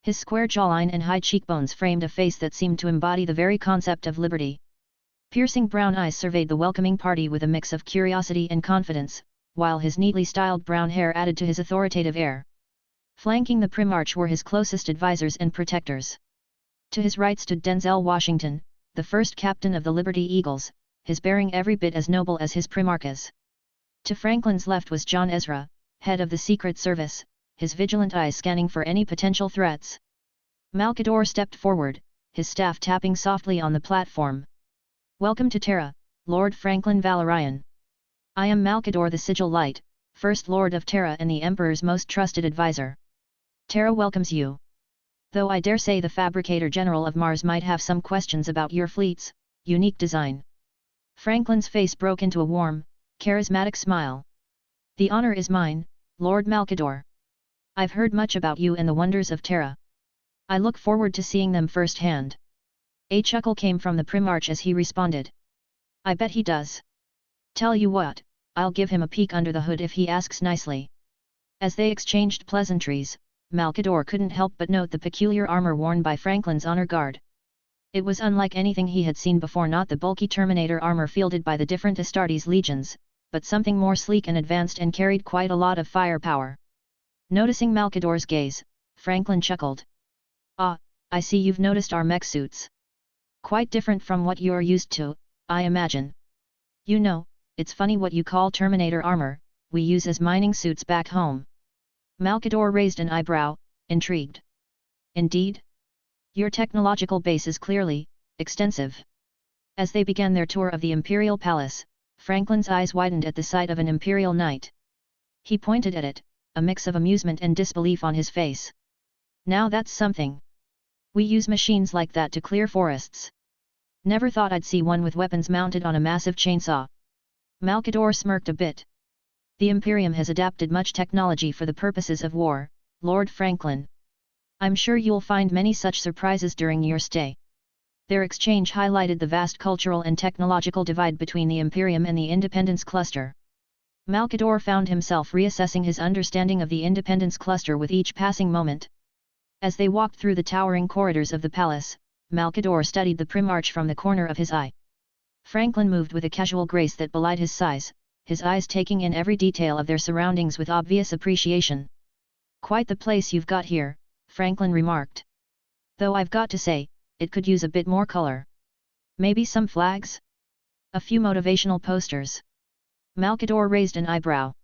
His square jawline and high cheekbones framed a face that seemed to embody the very concept of liberty. Piercing brown eyes surveyed the welcoming party with a mix of curiosity and confidence, while his neatly styled brown hair added to his authoritative air. Flanking the Primarch were his closest advisors and protectors. To his right stood Denzel Washington, the first captain of the Liberty Eagles, his bearing every bit as noble as his Primarch's. To Franklin's left was John Ezra, head of the Secret Service, his vigilant eyes scanning for any potential threats. Malkador stepped forward, his staff tapping softly on the platform. "Welcome to Terra, Lord Franklin Valorian. I am Malkador the Sigil Light, First Lord of Terra and the Emperor's most trusted advisor. Terra welcomes you. Though I dare say the Fabricator General of Mars might have some questions about your fleet's unique design." Franklin's face broke into a warm, charismatic smile. "The honor is mine, Lord Malkador. I've heard much about you and the wonders of Terra. I look forward to seeing them firsthand." A chuckle came from the Primarch as he responded. I bet he does. Tell you what, I'll give him a peek under the hood if he asks nicely. As they exchanged pleasantries, Malkador couldn't help but note the peculiar armor worn by Franklin's honor guard. It was unlike anything he had seen before, not the bulky Terminator armor fielded by the different Astartes legions, but something more sleek and advanced and carried quite a lot of firepower. Noticing Malkador's gaze, Franklin chuckled. Ah, I see you've noticed our mech suits. Quite different from what you're used to, I imagine. You know, it's funny what you call Terminator armor, we use as mining suits back home. Malkador raised an eyebrow, intrigued. Indeed? Your technological base is clearly extensive. As they began their tour of the Imperial Palace, Franklin's eyes widened at the sight of an Imperial Knight. He pointed at it, a mix of amusement and disbelief on his face. Now that's something. We use machines like that to clear forests. Never thought I'd see one with weapons mounted on a massive chainsaw. Malkador smirked a bit. The Imperium has adapted much technology for the purposes of war, Lord Franklin. I'm sure you'll find many such surprises during your stay. Their exchange highlighted the vast cultural and technological divide between the Imperium and the Independence Cluster. Malkador found himself reassessing his understanding of the Independence Cluster with each passing moment. As they walked through the towering corridors of the palace, Malkador studied the Primarch from the corner of his eye. Franklin moved with a casual grace that belied his size, his eyes taking in every detail of their surroundings with obvious appreciation. Quite the place you've got here, Franklin remarked. Though I've got to say, it could use a bit more color. Maybe some flags? A few motivational posters. Malkador raised an eyebrow.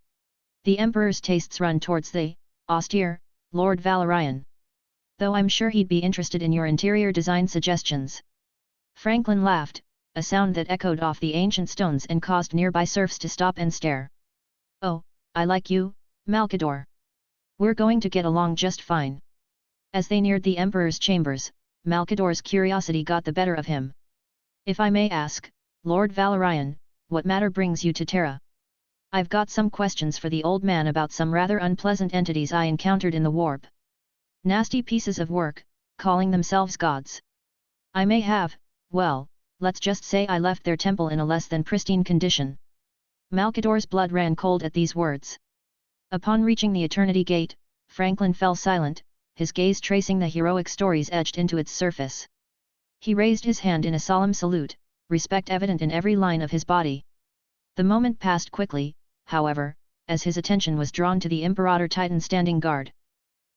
The Emperor's tastes run towards the austere Lord Valorian. Though I'm sure he'd be interested in your interior design suggestions. Franklin laughed, a sound that echoed off the ancient stones and caused nearby serfs to stop and stare. Oh, I like you, Malkador. We're going to get along just fine. As they neared the Emperor's chambers, Malkador's curiosity got the better of him. If I may ask, Lord Valorian, what matter brings you to Terra? I've got some questions for the old man about some rather unpleasant entities I encountered in the warp. Nasty pieces of work, calling themselves gods. I may have, well, let's just say I left their temple in a less than pristine condition. Malkador's blood ran cold at these words. Upon reaching the Eternity Gate, Franklin fell silent, his gaze tracing the heroic stories etched into its surface. He raised his hand in a solemn salute, respect evident in every line of his body. The moment passed quickly, however, as his attention was drawn to the Imperator Titan standing guard.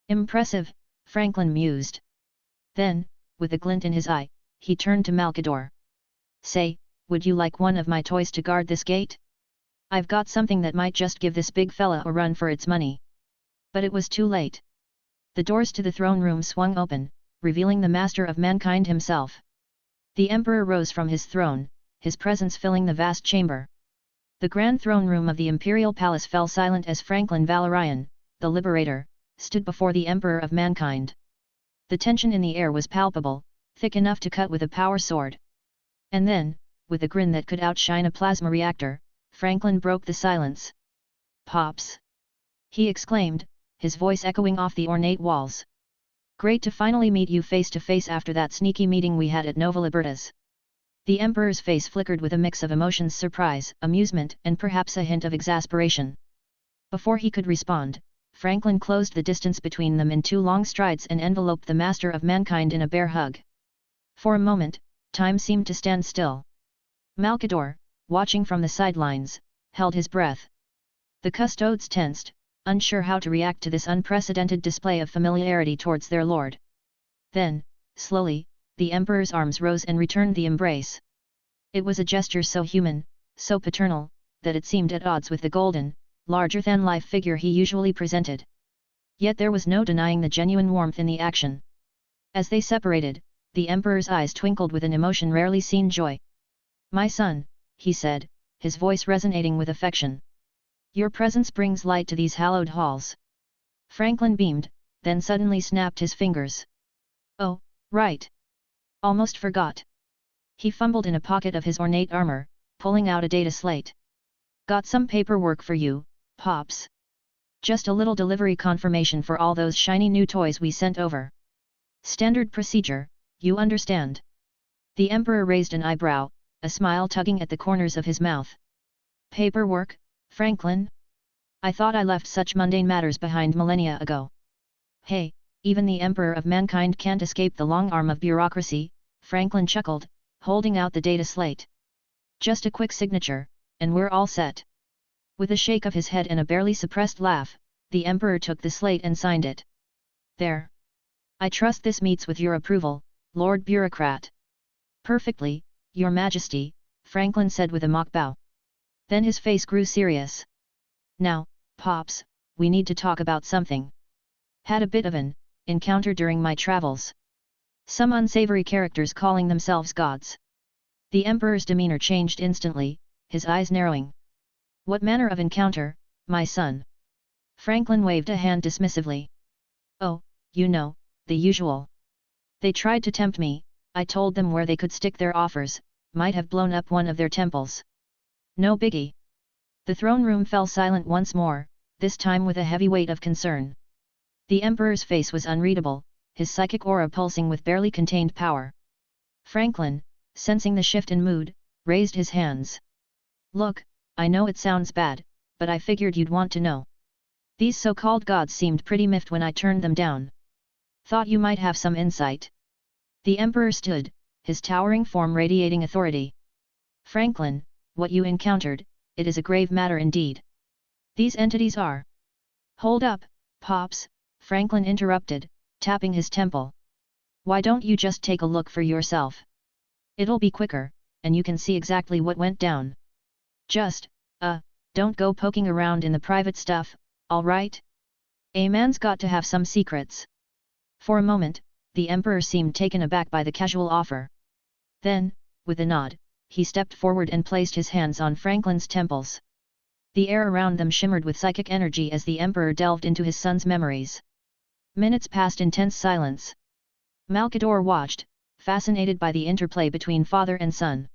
Impressive, Franklin mused. Then, with a glint in his eye, he turned to Malkador. Say, would you like one of my toys to guard this gate? I've got something that might just give this big fella a run for its money. But it was too late. The doors to the throne room swung open, revealing the master of mankind himself. The Emperor rose from his throne, his presence filling the vast chamber. The grand throne room of the Imperial Palace fell silent as Franklin Valorian, the Liberator, stood before the Emperor of mankind. The tension in the air was palpable, thick enough to cut with a power sword. And then, with a grin that could outshine a plasma reactor, Franklin broke the silence. Pops! He exclaimed, his voice echoing off the ornate walls. Great to finally meet you face to face after that sneaky meeting we had at Nova Libertas. The Emperor's face flickered with a mix of emotions: surprise, amusement, and perhaps a hint of exasperation. Before he could respond, Franklin closed the distance between them in two long strides and enveloped the master of mankind in a bear hug. For a moment, time seemed to stand still. Malkador, watching from the sidelines, held his breath. The custodes tensed, unsure how to react to this unprecedented display of familiarity towards their lord. Then, slowly, the Emperor's arms rose and returned the embrace. It was a gesture so human, so paternal, that it seemed at odds with the golden, larger-than-life figure he usually presented. Yet there was no denying the genuine warmth in the action. As they separated, the Emperor's eyes twinkled with an emotion rarely seen: joy. My son, he said, his voice resonating with affection. Your presence brings light to these hallowed halls. Franklin beamed, then suddenly snapped his fingers. Oh, right. Almost forgot. He fumbled in a pocket of his ornate armor, pulling out a data slate. Got some paperwork for you, Pops. Just a little delivery confirmation for all those shiny new toys we sent over. Standard procedure, you understand. The Emperor raised an eyebrow, a smile tugging at the corners of his mouth. Paperwork, Franklin? I thought I left such mundane matters behind millennia ago. Hey, even the Emperor of Mankind can't escape the long arm of bureaucracy, Franklin chuckled, holding out the data slate. Just a quick signature, and we're all set. With a shake of his head and a barely suppressed laugh, the Emperor took the slate and signed it. There. I trust this meets with your approval, Lord Bureaucrat. Perfectly, Your Majesty, Franklin said with a mock bow. Then his face grew serious. Now, Pops, we need to talk about something. Had a bit of an encounter during my travels. Some unsavory characters calling themselves gods. The Emperor's demeanor changed instantly, his eyes narrowing. What manner of encounter, my son? Franklin waved a hand dismissively. Oh, you know, the usual. They tried to tempt me, I told them where they could stick their offers, might have blown up one of their temples. No biggie. The throne room fell silent once more, this time with a heavy weight of concern. The Emperor's face was unreadable, his psychic aura pulsing with barely contained power. Franklin, sensing the shift in mood, raised his hands. Look, I know it sounds bad, but I figured you'd want to know. These so-called gods seemed pretty miffed when I turned them down. Thought you might have some insight. The Emperor stood, his towering form radiating authority. Franklin, what you encountered, it is a grave matter indeed. These entities are... Hold up, Pops, Franklin interrupted, tapping his temple. Why don't you just take a look for yourself? It'll be quicker, and you can see exactly what went down. Just, don't go poking around in the private stuff, alright? A man's got to have some secrets. For a moment, the Emperor seemed taken aback by the casual offer. Then, with a nod, he stepped forward and placed his hands on Franklin's temples. The air around them shimmered with psychic energy as the Emperor delved into his son's memories. Minutes passed in tense silence. Malkador watched, fascinated by the interplay between father and son.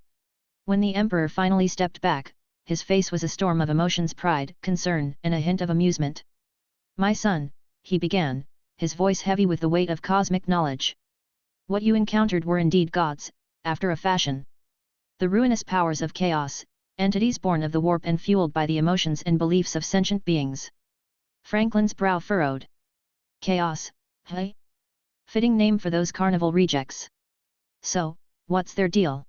When the Emperor finally stepped back, his face was a storm of emotions: pride, concern, and a hint of amusement. My son, he began, his voice heavy with the weight of cosmic knowledge. What you encountered were indeed gods, after a fashion. The ruinous powers of chaos, entities born of the warp and fueled by the emotions and beliefs of sentient beings. Franklin's brow furrowed. Chaos, hey? Fitting name for those carnival rejects. So, what's their deal?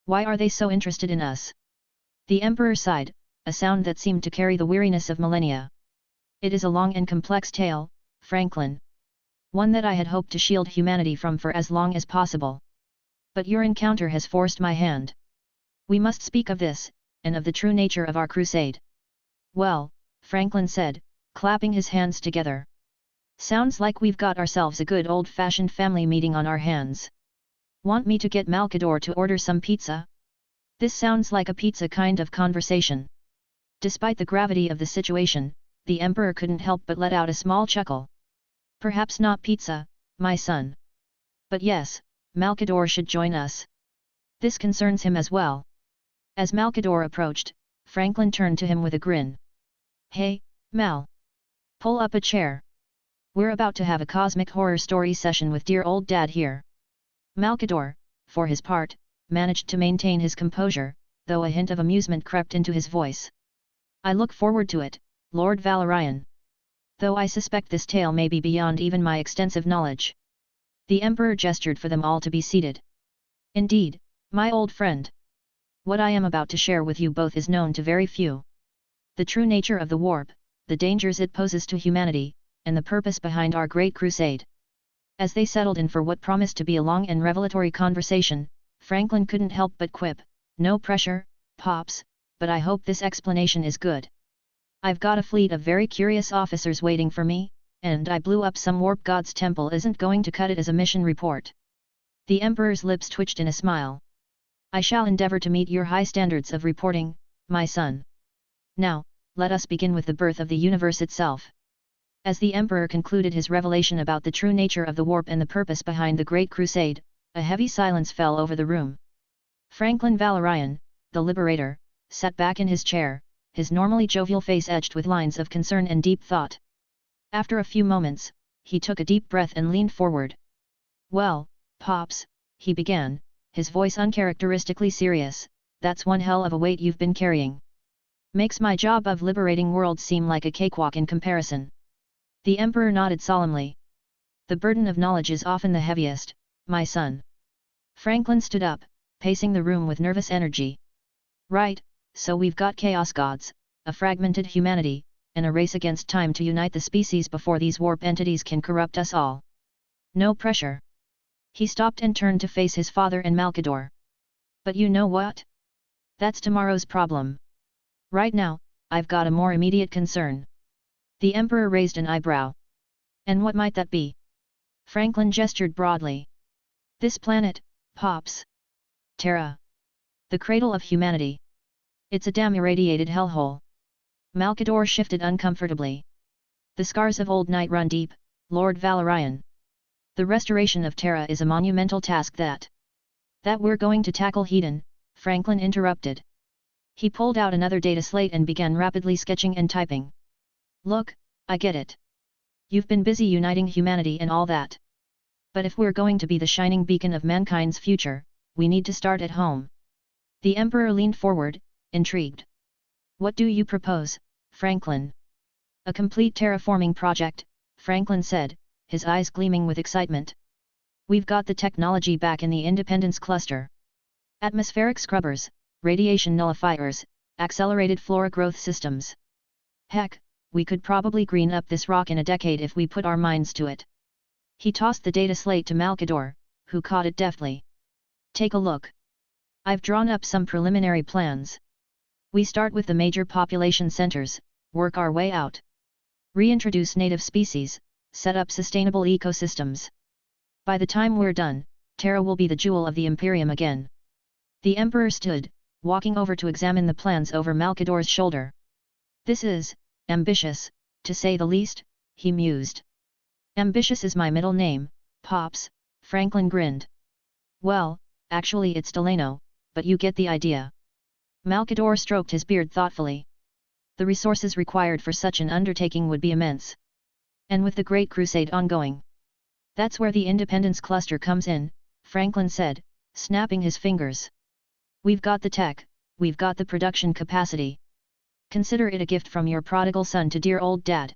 Why are they so interested in us? The Emperor sighed, a sound that seemed to carry the weariness of millennia. It is a long and complex tale, Franklin. One that I had hoped to shield humanity from for as long as possible. But your encounter has forced my hand. We must speak of this, and of the true nature of our crusade. Well, Franklin said, clapping his hands together. Sounds like we've got ourselves a good old-fashioned family meeting on our hands. Want me to get Malkador to order some pizza? This sounds like a pizza kind of conversation. Despite the gravity of the situation, the Emperor couldn't help but let out a small chuckle. Perhaps not pizza, my son. But yes, Malkador should join us. This concerns him as well. As Malkador approached, Franklin turned to him with a grin. Hey, Mal. Pull up a chair. We're about to have a cosmic horror story session with dear old dad here. Malkador, for his part, managed to maintain his composure, though a hint of amusement crept into his voice. I look forward to it, Lord Valorian. Though I suspect this tale may be beyond even my extensive knowledge. The Emperor gestured for them all to be seated. Indeed, my old friend. What I am about to share with you both is known to very few. The true nature of the warp, the dangers it poses to humanity, and the purpose behind our great crusade. As they settled in for what promised to be a long and revelatory conversation, Franklin couldn't help but quip, no pressure, Pops, but I hope this explanation is good. I've got a fleet of very curious officers waiting for me, and I blew up some warp god's temple isn't going to cut it as a mission report. The Emperor's lips twitched in a smile. I shall endeavor to meet your high standards of reporting, my son. Now, let us begin with the birth of the universe itself. As the Emperor concluded his revelation about the true nature of the warp and the purpose behind the Great Crusade, a heavy silence fell over the room. Franklin Valorian, the Liberator, sat back in his chair, his normally jovial face etched with lines of concern and deep thought. After a few moments, he took a deep breath and leaned forward. Well, Pops, he began, his voice uncharacteristically serious, "That's one hell of a weight you've been carrying. Makes my job of liberating worlds seem like a cakewalk in comparison." The Emperor nodded solemnly. "The burden of knowledge is often the heaviest, my son." Franklin stood up, pacing the room with nervous energy. "Right, so we've got chaos gods, a fragmented humanity, and a race against time to unite the species before these warp entities can corrupt us all. No pressure." He stopped and turned to face his father and Malkador. "But you know what? That's tomorrow's problem. Right now, I've got a more immediate concern." The Emperor raised an eyebrow. "And what might that be?" Franklin gestured broadly. "This planet, Pops. Terra. The cradle of humanity. It's a damn irradiated hellhole." Malkador shifted uncomfortably. "The scars of old night run deep, Lord Valorian. The restoration of Terra is a monumental task that we're going to tackle." "Hedon," Franklin interrupted. He pulled out another data slate and began rapidly sketching and typing. "Look, I get it. You've been busy uniting humanity and all that. But if we're going to be the shining beacon of mankind's future, we need to start at home." The Emperor leaned forward, intrigued. "What do you propose, Franklin?" "A complete terraforming project," Franklin said, his eyes gleaming with excitement. "We've got the technology back in the Independence Cluster. Atmospheric scrubbers, radiation nullifiers, accelerated flora growth systems. Heck, we could probably green up this rock in a decade if we put our minds to it." He tossed the data slate to Malkador, who caught it deftly. "Take a look. I've drawn up some preliminary plans. We start with the major population centers, work our way out. Reintroduce native species, set up sustainable ecosystems. By the time we're done, Terra will be the jewel of the Imperium again." The Emperor stood, walking over to examine the plans over Malkador's shoulder. "This is ambitious, to say the least," he mused. "Ambitious is my middle name, Pops," Franklin grinned. "Well, actually it's Delano, but you get the idea." Malkador stroked his beard thoughtfully. "The resources required for such an undertaking would be immense. And with the Great Crusade ongoing. That's where the Independence Cluster comes in," Franklin said, snapping his fingers. "We've got the tech, we've got the production capacity. Consider it a gift from your prodigal son to dear old dad."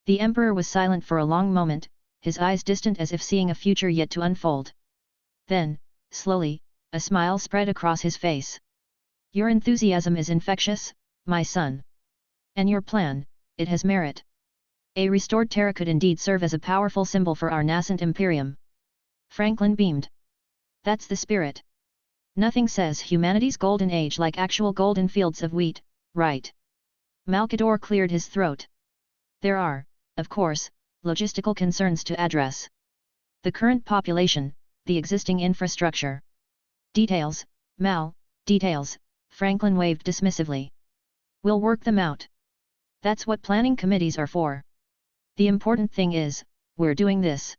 The Emperor was silent for a long moment, his eyes distant as if seeing a future yet to unfold. Then, slowly, a smile spread across his face. "Your enthusiasm is infectious, my son. And your plan, it has merit. A restored Terra could indeed serve as a powerful symbol for our nascent Imperium." Franklin beamed. "That's the spirit. Nothing says humanity's golden age like actual golden fields of wheat, right?" Malkador cleared his throat. "There are, of course, logistical concerns to address. The current population, the existing infrastructure. Details, details," Franklin waved dismissively. "We'll work them out. That's what planning committees are for. The important thing is, we're doing this.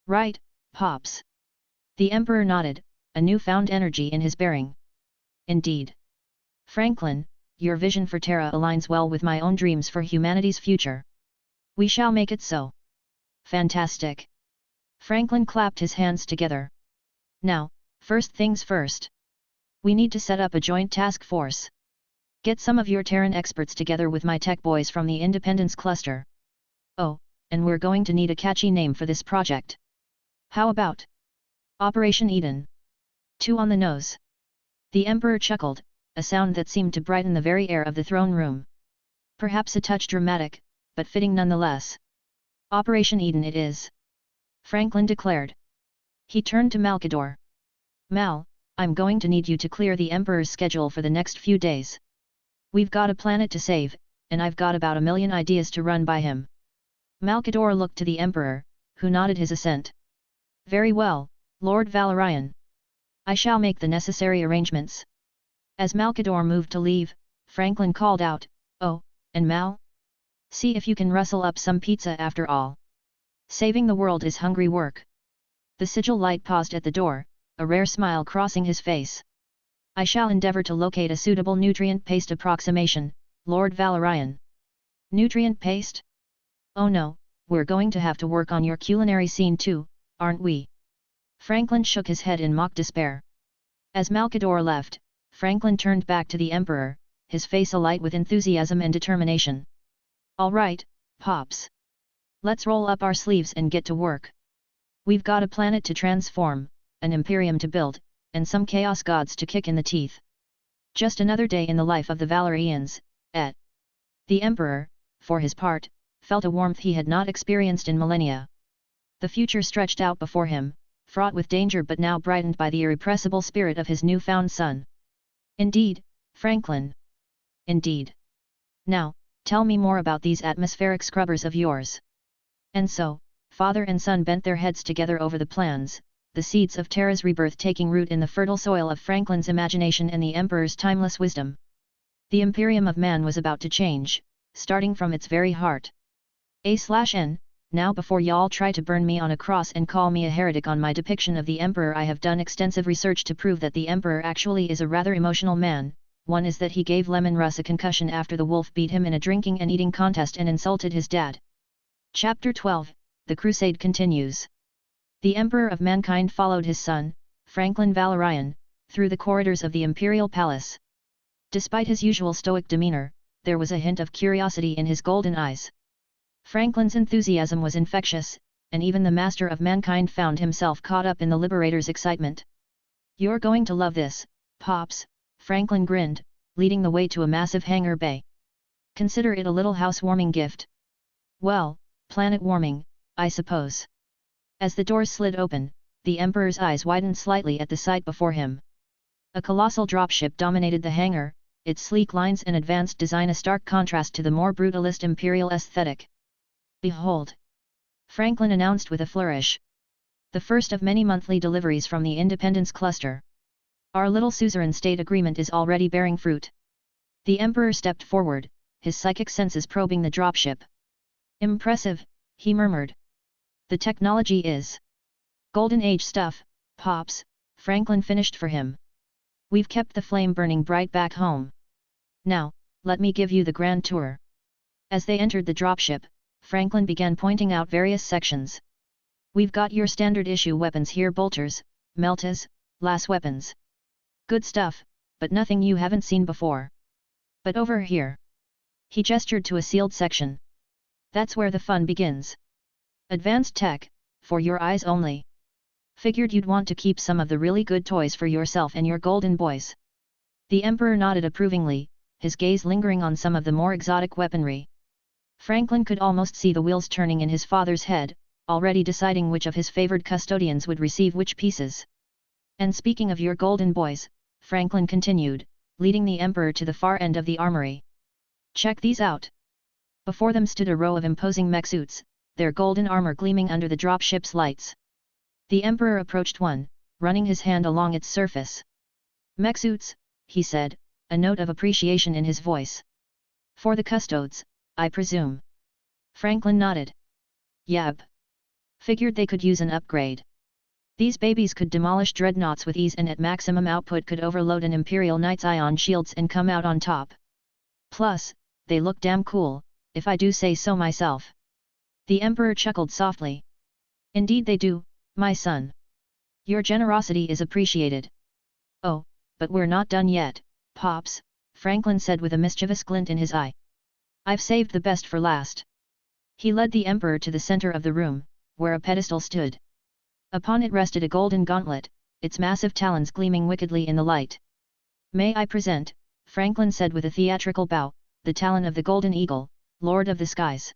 Right, Pops?" The Emperor nodded, a newfound energy in his bearing. "Indeed. Franklin, your vision for Terra aligns well with my own dreams for humanity's future. We shall make it so." "Fantastic." Franklin clapped his hands together. "Now, first things first. We need to set up a joint task force. Get some of your Terran experts together with my tech boys from the Independence Cluster. Oh, and we're going to need a catchy name for this project. How about Operation Eden? Too on the nose." The Emperor chuckled, a sound that seemed to brighten the very air of the throne room. "Perhaps a touch dramatic, but fitting nonetheless. Operation Eden it is," Franklin declared. He turned to Malkador. "Mal, I'm going to need you to clear the Emperor's schedule for the next few days. We've got a planet to save, and I've got about 1,000,000 ideas to run by him." Malkador looked to the Emperor, who nodded his assent. "Very well, Lord Valorian. I shall make the necessary arrangements." As Malkador moved to leave, Franklin called out, "Oh, and Mal? See if you can rustle up some pizza after all. Saving the world is hungry work." The sigil light paused at the door, a rare smile crossing his face. "I shall endeavour to locate a suitable nutrient paste approximation, Lord Valorian." "Nutrient paste? Oh no, we're going to have to work on your culinary scene too, aren't we?" Franklin shook his head in mock despair. As Malkador left, Franklin turned back to the Emperor, his face alight with enthusiasm and determination. "All right, Pops. Let's roll up our sleeves and get to work. We've got a planet to transform, an Imperium to build, and some Chaos Gods to kick in the teeth. Just another day in the life of the Valorians, et." The Emperor, for his part, felt a warmth he had not experienced in millennia. The future stretched out before him, fraught with danger but now brightened by the irrepressible spirit of his newfound son. "Indeed, Franklin. Indeed. Now, tell me more about these atmospheric scrubbers of yours." And so, father and son bent their heads together over the plans, the seeds of Terra's rebirth taking root in the fertile soil of Franklin's imagination and the Emperor's timeless wisdom. The Imperium of Man was about to change, starting from its very heart. A/N, now before y'all try to burn me on a cross and call me a heretic on my depiction of the Emperor, I have done extensive research to prove that the Emperor actually is a rather emotional man. One is that he gave Lemon Russ a concussion after the wolf beat him in a drinking and eating contest and insulted his dad. Chapter 12, The Crusade continues. The Emperor of Mankind followed his son, Franklin Valorian, through the corridors of the Imperial Palace. Despite his usual stoic demeanor, there was a hint of curiosity in his golden eyes. Franklin's enthusiasm was infectious, and even the Master of Mankind found himself caught up in the Liberator's excitement. "You're going to love this, Pops," Franklin grinned, leading the way to a massive hangar bay. "Consider it a little housewarming gift." "Well, planet warming, I suppose." As the doors slid open, the Emperor's eyes widened slightly at the sight before him. A colossal dropship dominated the hangar, its sleek lines and advanced design a stark contrast to the more brutalist Imperial aesthetic. "Behold!" Franklin announced with a flourish. "The first of many monthly deliveries from the Independence Cluster. Our little suzerain state agreement is already bearing fruit." The Emperor stepped forward, his psychic senses probing the dropship. "Impressive," he murmured. "The technology is Golden Age stuff, Pops," Franklin finished for him. "We've kept the flame burning bright back home. Now, let me give you the grand tour." As they entered the dropship, Franklin began pointing out various sections. "We've got your standard issue weapons here, bolters, meltas, las weapons. Good stuff, but nothing you haven't seen before. But over here." He gestured to a sealed section. "That's where the fun begins. Advanced tech, for your eyes only. Figured you'd want to keep some of the really good toys for yourself and your golden boys." The Emperor nodded approvingly, his gaze lingering on some of the more exotic weaponry. Franklin could almost see the wheels turning in his father's head, already deciding which of his favored custodians would receive which pieces. "And speaking of your golden boys," Franklin continued, leading the Emperor to the far end of the armory. "Check these out." Before them stood a row of imposing mech suits, their golden armor gleaming under the dropship's lights. The Emperor approached one, running his hand along its surface. "Mech suits," he said, a note of appreciation in his voice. "For the custodes, I presume?" Franklin nodded. "Yep. Figured they could use an upgrade. These babies could demolish dreadnoughts with ease and at maximum output could overload an Imperial Knight's ion shields and come out on top. Plus, they look damn cool, if I do say so myself." The Emperor chuckled softly. "Indeed they do, my son. Your generosity is appreciated." "Oh, but we're not done yet, Pops," Franklin said with a mischievous glint in his eye. "I've saved the best for last." He led the Emperor to the center of the room, where a pedestal stood. Upon it rested a golden gauntlet, its massive talons gleaming wickedly in the light. "May I present," Franklin said with a theatrical bow, "the talon of the Golden Eagle, Lord of the Skies."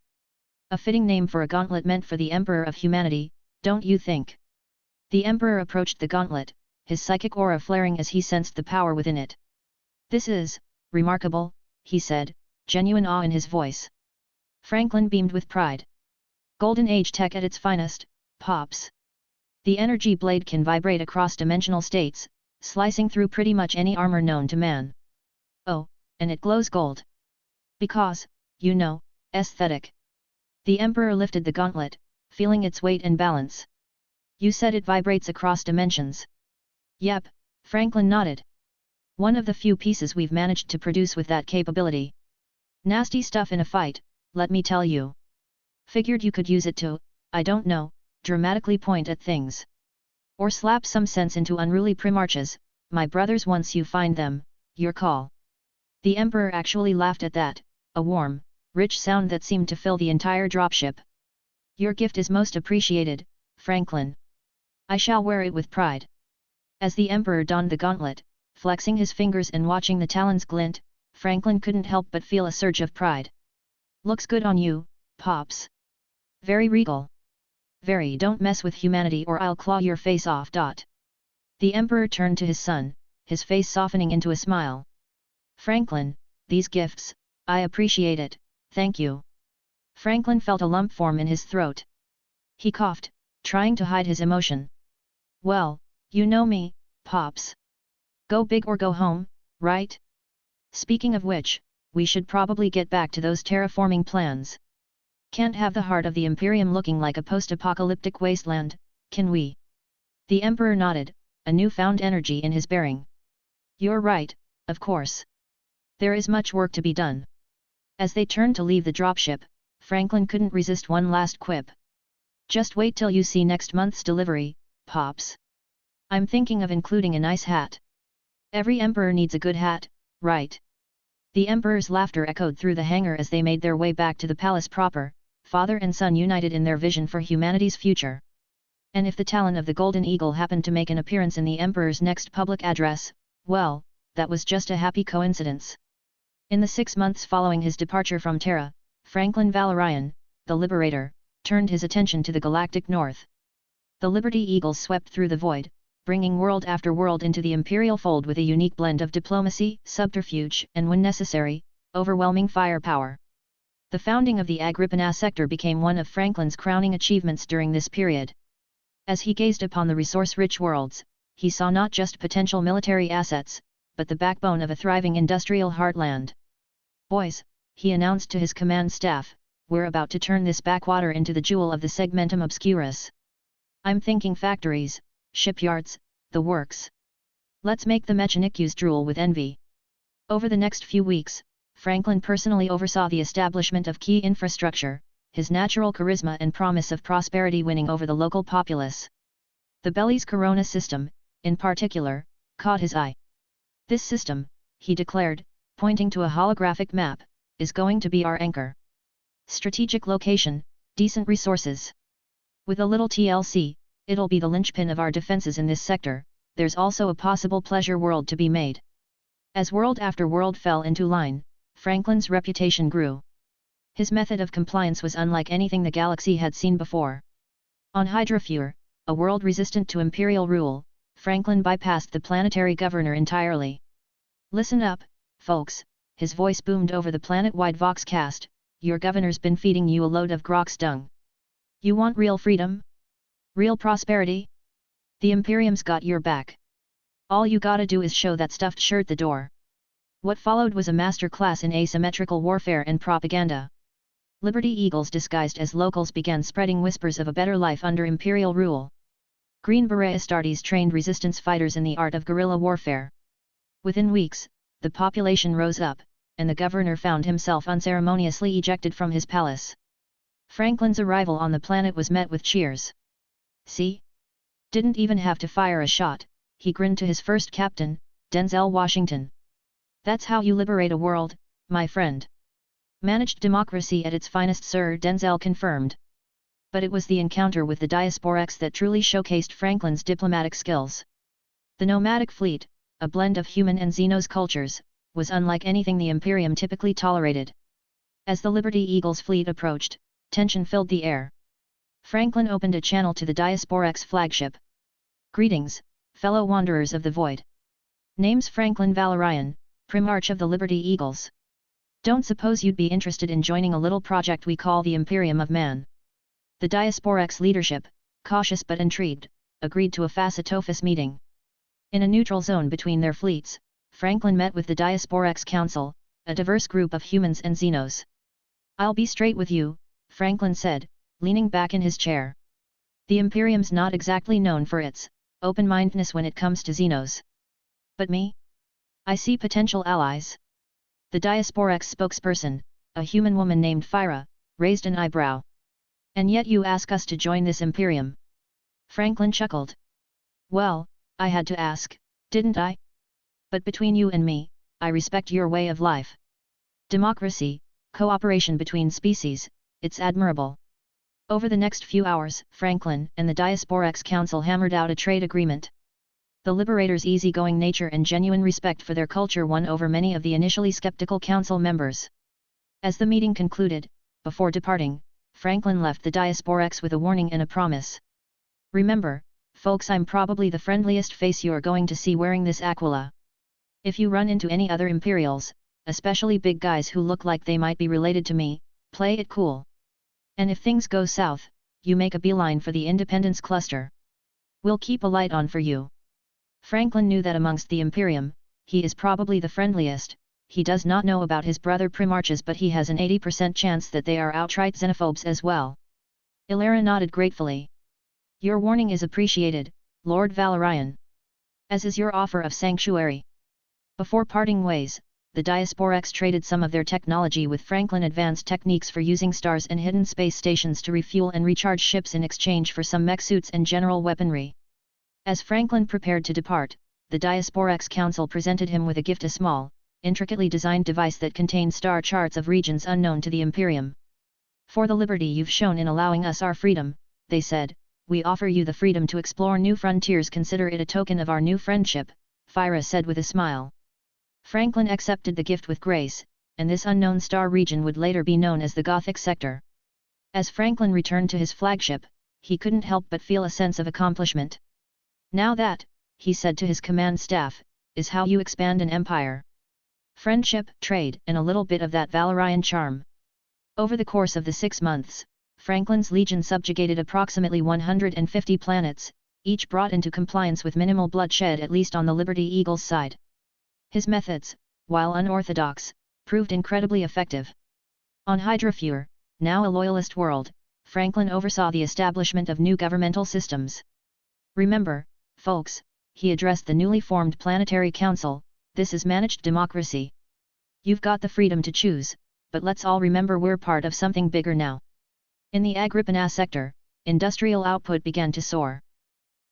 A fitting name for a gauntlet meant for the Emperor of humanity, don't you think? The Emperor approached the gauntlet, his psychic aura flaring as he sensed the power within it. "This is remarkable," he said, genuine awe in his voice. Franklin beamed with pride. "Golden Age tech at its finest, Pops. The energy blade can vibrate across dimensional states, slicing through pretty much any armor known to man. Oh, and it glows gold. Because, you know, aesthetic." The Emperor lifted the gauntlet, feeling its weight and balance. "You said it vibrates across dimensions." "Yep," Franklin nodded. "One of the few pieces we've managed to produce with that capability. Nasty stuff in a fight, let me tell you. Figured you could use it to, I don't know, dramatically point at things. Or slap some sense into unruly primarchs, my brothers, once you find them, your call. The Emperor actually laughed at that, a warm, rich sound that seemed to fill the entire dropship. Your gift is most appreciated, Franklin. I shall wear it with pride. As the Emperor donned the gauntlet, flexing his fingers and watching the talons glint, Franklin couldn't help but feel a surge of pride. Looks good on you, Pops. Very regal. Very, don't mess with humanity or I'll claw your face off. The Emperor turned to his son, his face softening into a smile. Franklin, these gifts, I appreciate it, thank you. Franklin felt a lump form in his throat. He coughed, trying to hide his emotion. Well, you know me, Pops. Go big or go home, right? Speaking of which, we should probably get back to those terraforming plans. Can't have the heart of the Imperium looking like a post-apocalyptic wasteland, can we? The Emperor nodded, a newfound energy in his bearing. You're right, of course. There is much work to be done. As they turned to leave the dropship, Franklin couldn't resist one last quip. Just wait till you see next month's delivery, Pops. I'm thinking of including a nice hat. Every Emperor needs a good hat, right? The Emperor's laughter echoed through the hangar as they made their way back to the palace proper, father and son united in their vision for humanity's future. And if the talon of the Golden Eagle happened to make an appearance in the Emperor's next public address, well, that was just a happy coincidence. In the 6 months following his departure from Terra, Franklin Valorian, the Liberator, turned his attention to the galactic north. The Liberty Eagles swept through the void, bringing world after world into the Imperial fold with a unique blend of diplomacy, subterfuge, and when necessary, overwhelming firepower. The founding of the Agrippina sector became one of Franklin's crowning achievements during this period. As he gazed upon the resource-rich worlds, he saw not just potential military assets, but the backbone of a thriving industrial heartland. Boys, he announced to his command staff, we're about to turn this backwater into the jewel of the segmentum obscurus. I'm thinking factories, shipyards, the works. Let's make the Mechanicues drool with envy. Over the next few weeks, Franklin personally oversaw the establishment of key infrastructure, his natural charisma and promise of prosperity winning over the local populace. The Belly's Corona system, in particular, caught his eye. This system, he declared, pointing to a holographic map, is going to be our anchor. Strategic location, decent resources. With a little TLC, it'll be the linchpin of our defenses in this sector. There's also a possible pleasure world to be made. As world after world fell into line, Franklin's reputation grew. His method of compliance was unlike anything the galaxy had seen before. On Hydrafure, a world resistant to imperial rule, Franklin bypassed the planetary governor entirely. Listen up, folks, his voice boomed over the planet-wide voxcast, your governor's been feeding you a load of Grok's dung. You want real freedom? Real prosperity? The Imperium's got your back. All you gotta do is show that stuffed shirt the door. What followed was a masterclass in asymmetrical warfare and propaganda. Liberty Eagles disguised as locals began spreading whispers of a better life under Imperial rule. Green Beret Astartes trained resistance fighters in the art of guerrilla warfare. Within weeks, the population rose up, and the governor found himself unceremoniously ejected from his palace. Franklin's arrival on the planet was met with cheers. See? Didn't even have to fire a shot, he grinned to his first captain, Denzel Washington. That's how you liberate a world, my friend. Managed democracy at its finest, Sir, Denzel confirmed. But it was the encounter with the Diasporex that truly showcased Franklin's diplomatic skills. The nomadic fleet, a blend of human and Xenos cultures, was unlike anything the Imperium typically tolerated. As the Liberty Eagles fleet approached, tension filled the air. Franklin opened a channel to the Diasporex flagship. Greetings, fellow wanderers of the void. Name's Franklin Valorian, Primarch of the Liberty Eagles. Don't suppose you'd be interested in joining a little project we call the Imperium of Man. The Diasporex leadership, cautious but intrigued, agreed to a face-to-face meeting. In a neutral zone between their fleets, Franklin met with the Diasporex Council, a diverse group of humans and Xenos. I'll be straight with you, Franklin said, leaning back in his chair. The Imperium's not exactly known for its open-mindedness when it comes to Xenos. But me? I see potential allies. The Diasporex spokesperson, a human woman named Fyra, raised an eyebrow. And yet you ask us to join this Imperium? Franklin chuckled. Well, I had to ask, Didn't I? But between you and me, I respect your way of life. Democracy, cooperation between species, it's admirable. Over the next few hours, Franklin and the Diasporex Council hammered out a trade agreement. The Liberators' easygoing nature and genuine respect for their culture won over many of the initially skeptical council members. As the meeting concluded, before departing, Franklin left the Diasporex with a warning and a promise. Remember, folks, I'm probably the friendliest face you're going to see wearing this Aquila. If you run into any other Imperials, especially big guys who look like they might be related to me, play it cool. And if things go south, you make a beeline for the Independence Cluster. We'll keep a light on for you. Franklin knew that amongst the Imperium, he is probably the friendliest. He does not know about his brother Primarchs, but he has an 80% chance that they are outright xenophobes as well. Illyra nodded gratefully. Your warning is appreciated, Lord Valorian. As is your offer of sanctuary. Before parting ways, the Diasporex traded some of their technology with Franklin, advanced techniques for using stars and hidden space stations to refuel and recharge ships in exchange for some mech suits and general weaponry. As Franklin prepared to depart, the Diasporex Council presented him with a gift, a small, intricately designed device that contained star charts of regions unknown to the Imperium. For the liberty you've shown in allowing us our freedom, they said, we offer you the freedom to explore new frontiers. Consider it a token of our new friendship, Phyra said with a smile. Franklin accepted the gift with grace, and this unknown star region would later be known as the Gothic Sector. As Franklin returned to his flagship, he couldn't help but feel a sense of accomplishment. Now that, he said to his command staff, is how you expand an empire. Friendship, trade, and a little bit of that Valorian charm. Over the course of the 6 months, Franklin's legion subjugated approximately 150 planets, each brought into compliance with minimal bloodshed, at least on the Liberty Eagle's side. His methods, while unorthodox, proved incredibly effective. On Hydrafure, now a loyalist world, Franklin oversaw the establishment of new governmental systems. Remember, folks, he addressed the newly formed Planetary Council, this is managed democracy. You've got the freedom to choose, but let's all remember we're part of something bigger now. In the Agrippina sector, industrial output began to soar.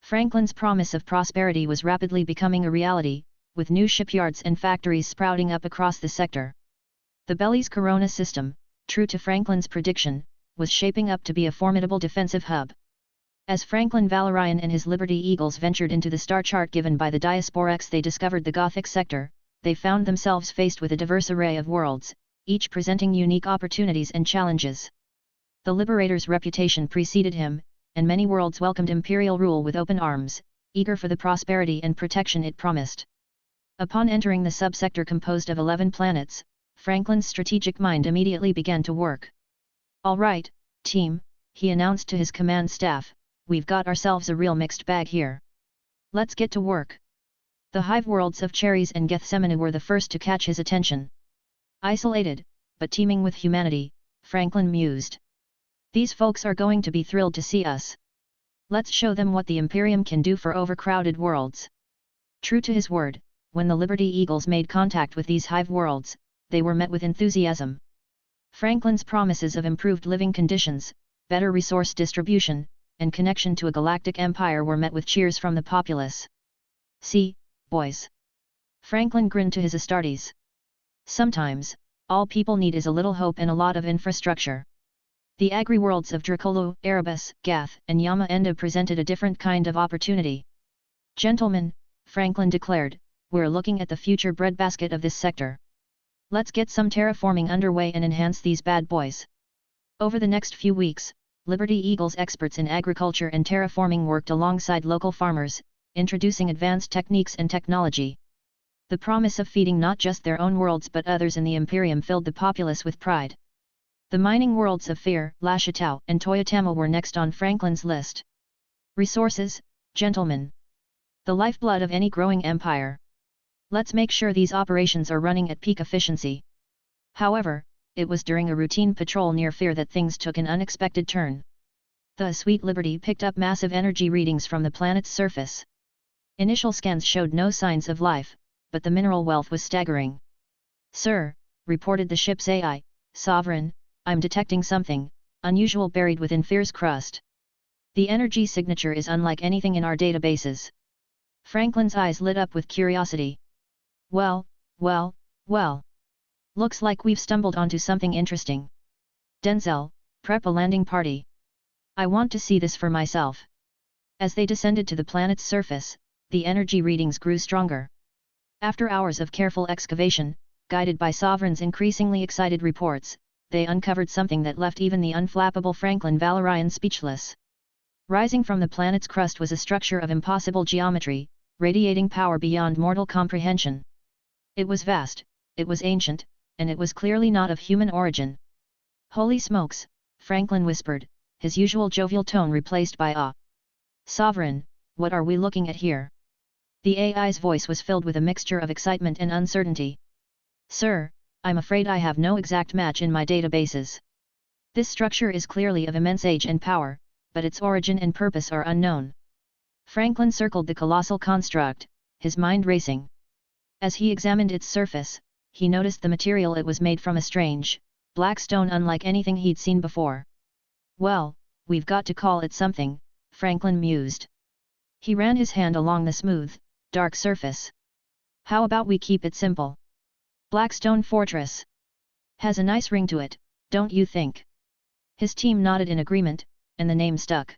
Franklin's promise of prosperity was rapidly becoming a reality, with new shipyards and factories sprouting up across the sector. The Belize Corona system, true to Franklin's prediction, was shaping up to be a formidable defensive hub. As Franklin Valorian and his Liberty Eagles ventured into the star chart given by the Diasporex, they discovered the Gothic sector. They found themselves faced with a diverse array of worlds, each presenting unique opportunities and challenges. The Liberator's reputation preceded him, and many worlds welcomed imperial rule with open arms, eager for the prosperity and protection it promised. Upon entering the subsector composed of 11 planets, Franklin's strategic mind immediately began to work. All right, team, he announced to his command staff, we've got ourselves a real mixed bag here. Let's get to work. The hive worlds of Cherries and Gethsemane were the first to catch his attention. Isolated, but teeming with humanity, Franklin mused. These folks are going to be thrilled to see us. Let's show them what the Imperium can do for overcrowded worlds. True to his word, when the Liberty Eagles made contact with these hive worlds, they were met with enthusiasm. Franklin's promises of improved living conditions, better resource distribution, and connection to a galactic empire were met with cheers from the populace. See, boys. Franklin grinned to his Astartes. Sometimes, all people need is a little hope and a lot of infrastructure. The agri-worlds of Dracolo, Erebus, Gath, and Yama Enda presented a different kind of opportunity. Gentlemen, Franklin declared, we're looking at the future breadbasket of this sector. Let's get some terraforming underway and enhance these bad boys. Over the next few weeks, Liberty Eagles experts in agriculture and terraforming worked alongside local farmers, introducing advanced techniques and technology. The promise of feeding not just their own worlds but others in the Imperium filled the populace with pride. The mining worlds of Fear, Lashitau, and Toyotama were next on Franklin's list. Resources, gentlemen. The lifeblood of any growing empire. Let's make sure these operations are running at peak efficiency. However, it was during a routine patrol near Fear that things took an unexpected turn. The Sweet Liberty picked up massive energy readings from the planet's surface. Initial scans showed no signs of life, but the mineral wealth was staggering. Sir, reported the ship's AI, Sovereign, I'm detecting something unusual buried within Fear's crust. The energy signature is unlike anything in our databases. Franklin's eyes lit up with curiosity. Well, well, well. Looks like we've stumbled onto something interesting. Denzel, prep a landing party. I want to see this for myself. As they descended to the planet's surface, the energy readings grew stronger. After hours of careful excavation, guided by Sovereign's increasingly excited reports, they uncovered something that left even the unflappable Franklin Valorian speechless. Rising from the planet's crust was a structure of impossible geometry, radiating power beyond mortal comprehension. It was vast, it was ancient, and it was clearly not of human origin. Holy smokes, Franklin whispered, his usual jovial tone replaced by awe. Sovereign, what are we looking at here? The AI's voice was filled with a mixture of excitement and uncertainty. Sir, I'm afraid I have no exact match in my databases. This structure is clearly of immense age and power, but its origin and purpose are unknown. Franklin circled the colossal construct, his mind racing. As he examined its surface, he noticed the material it was made from a strange, black stone unlike anything he'd seen before. Well, we've got to call it something, Franklin mused. He ran his hand along the smooth, dark surface. How about we keep it simple? Blackstone Fortress. Has a nice ring to it, don't you think? His team nodded in agreement, and the name stuck.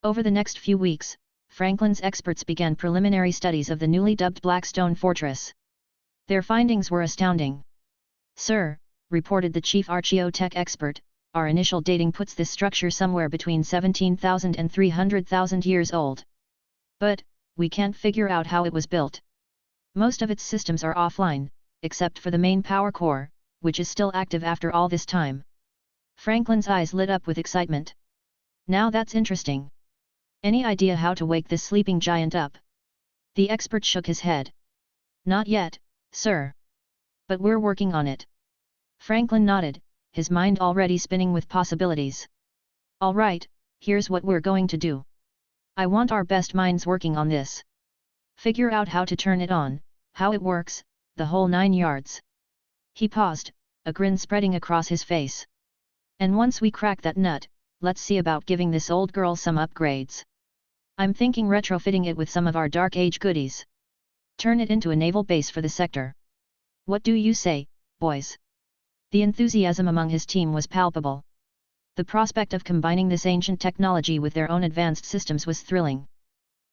Over the next few weeks, Franklin's experts began preliminary studies of the newly dubbed Blackstone Fortress. Their findings were astounding. Sir, reported the chief archaeotech expert, our initial dating puts this structure somewhere between 17,000 and 300,000 years old. But, we can't figure out how it was built. Most of its systems are offline, except for the main power core, which is still active after all this time. Franklin's eyes lit up with excitement. Now that's interesting. Any idea how to wake this sleeping giant up? The expert shook his head. Not yet, sir. But we're working on it. Franklin nodded, his mind already spinning with possibilities. All right, here's what we're going to do. I want our best minds working on this. Figure out how to turn it on, how it works, the whole 9 yards. He paused, a grin spreading across his face. And once we crack that nut, let's see about giving this old girl some upgrades. I'm thinking retrofitting it with some of our Dark Age goodies. Turn it into a naval base for the sector. What do you say, boys? The enthusiasm among his team was palpable. The prospect of combining this ancient technology with their own advanced systems was thrilling.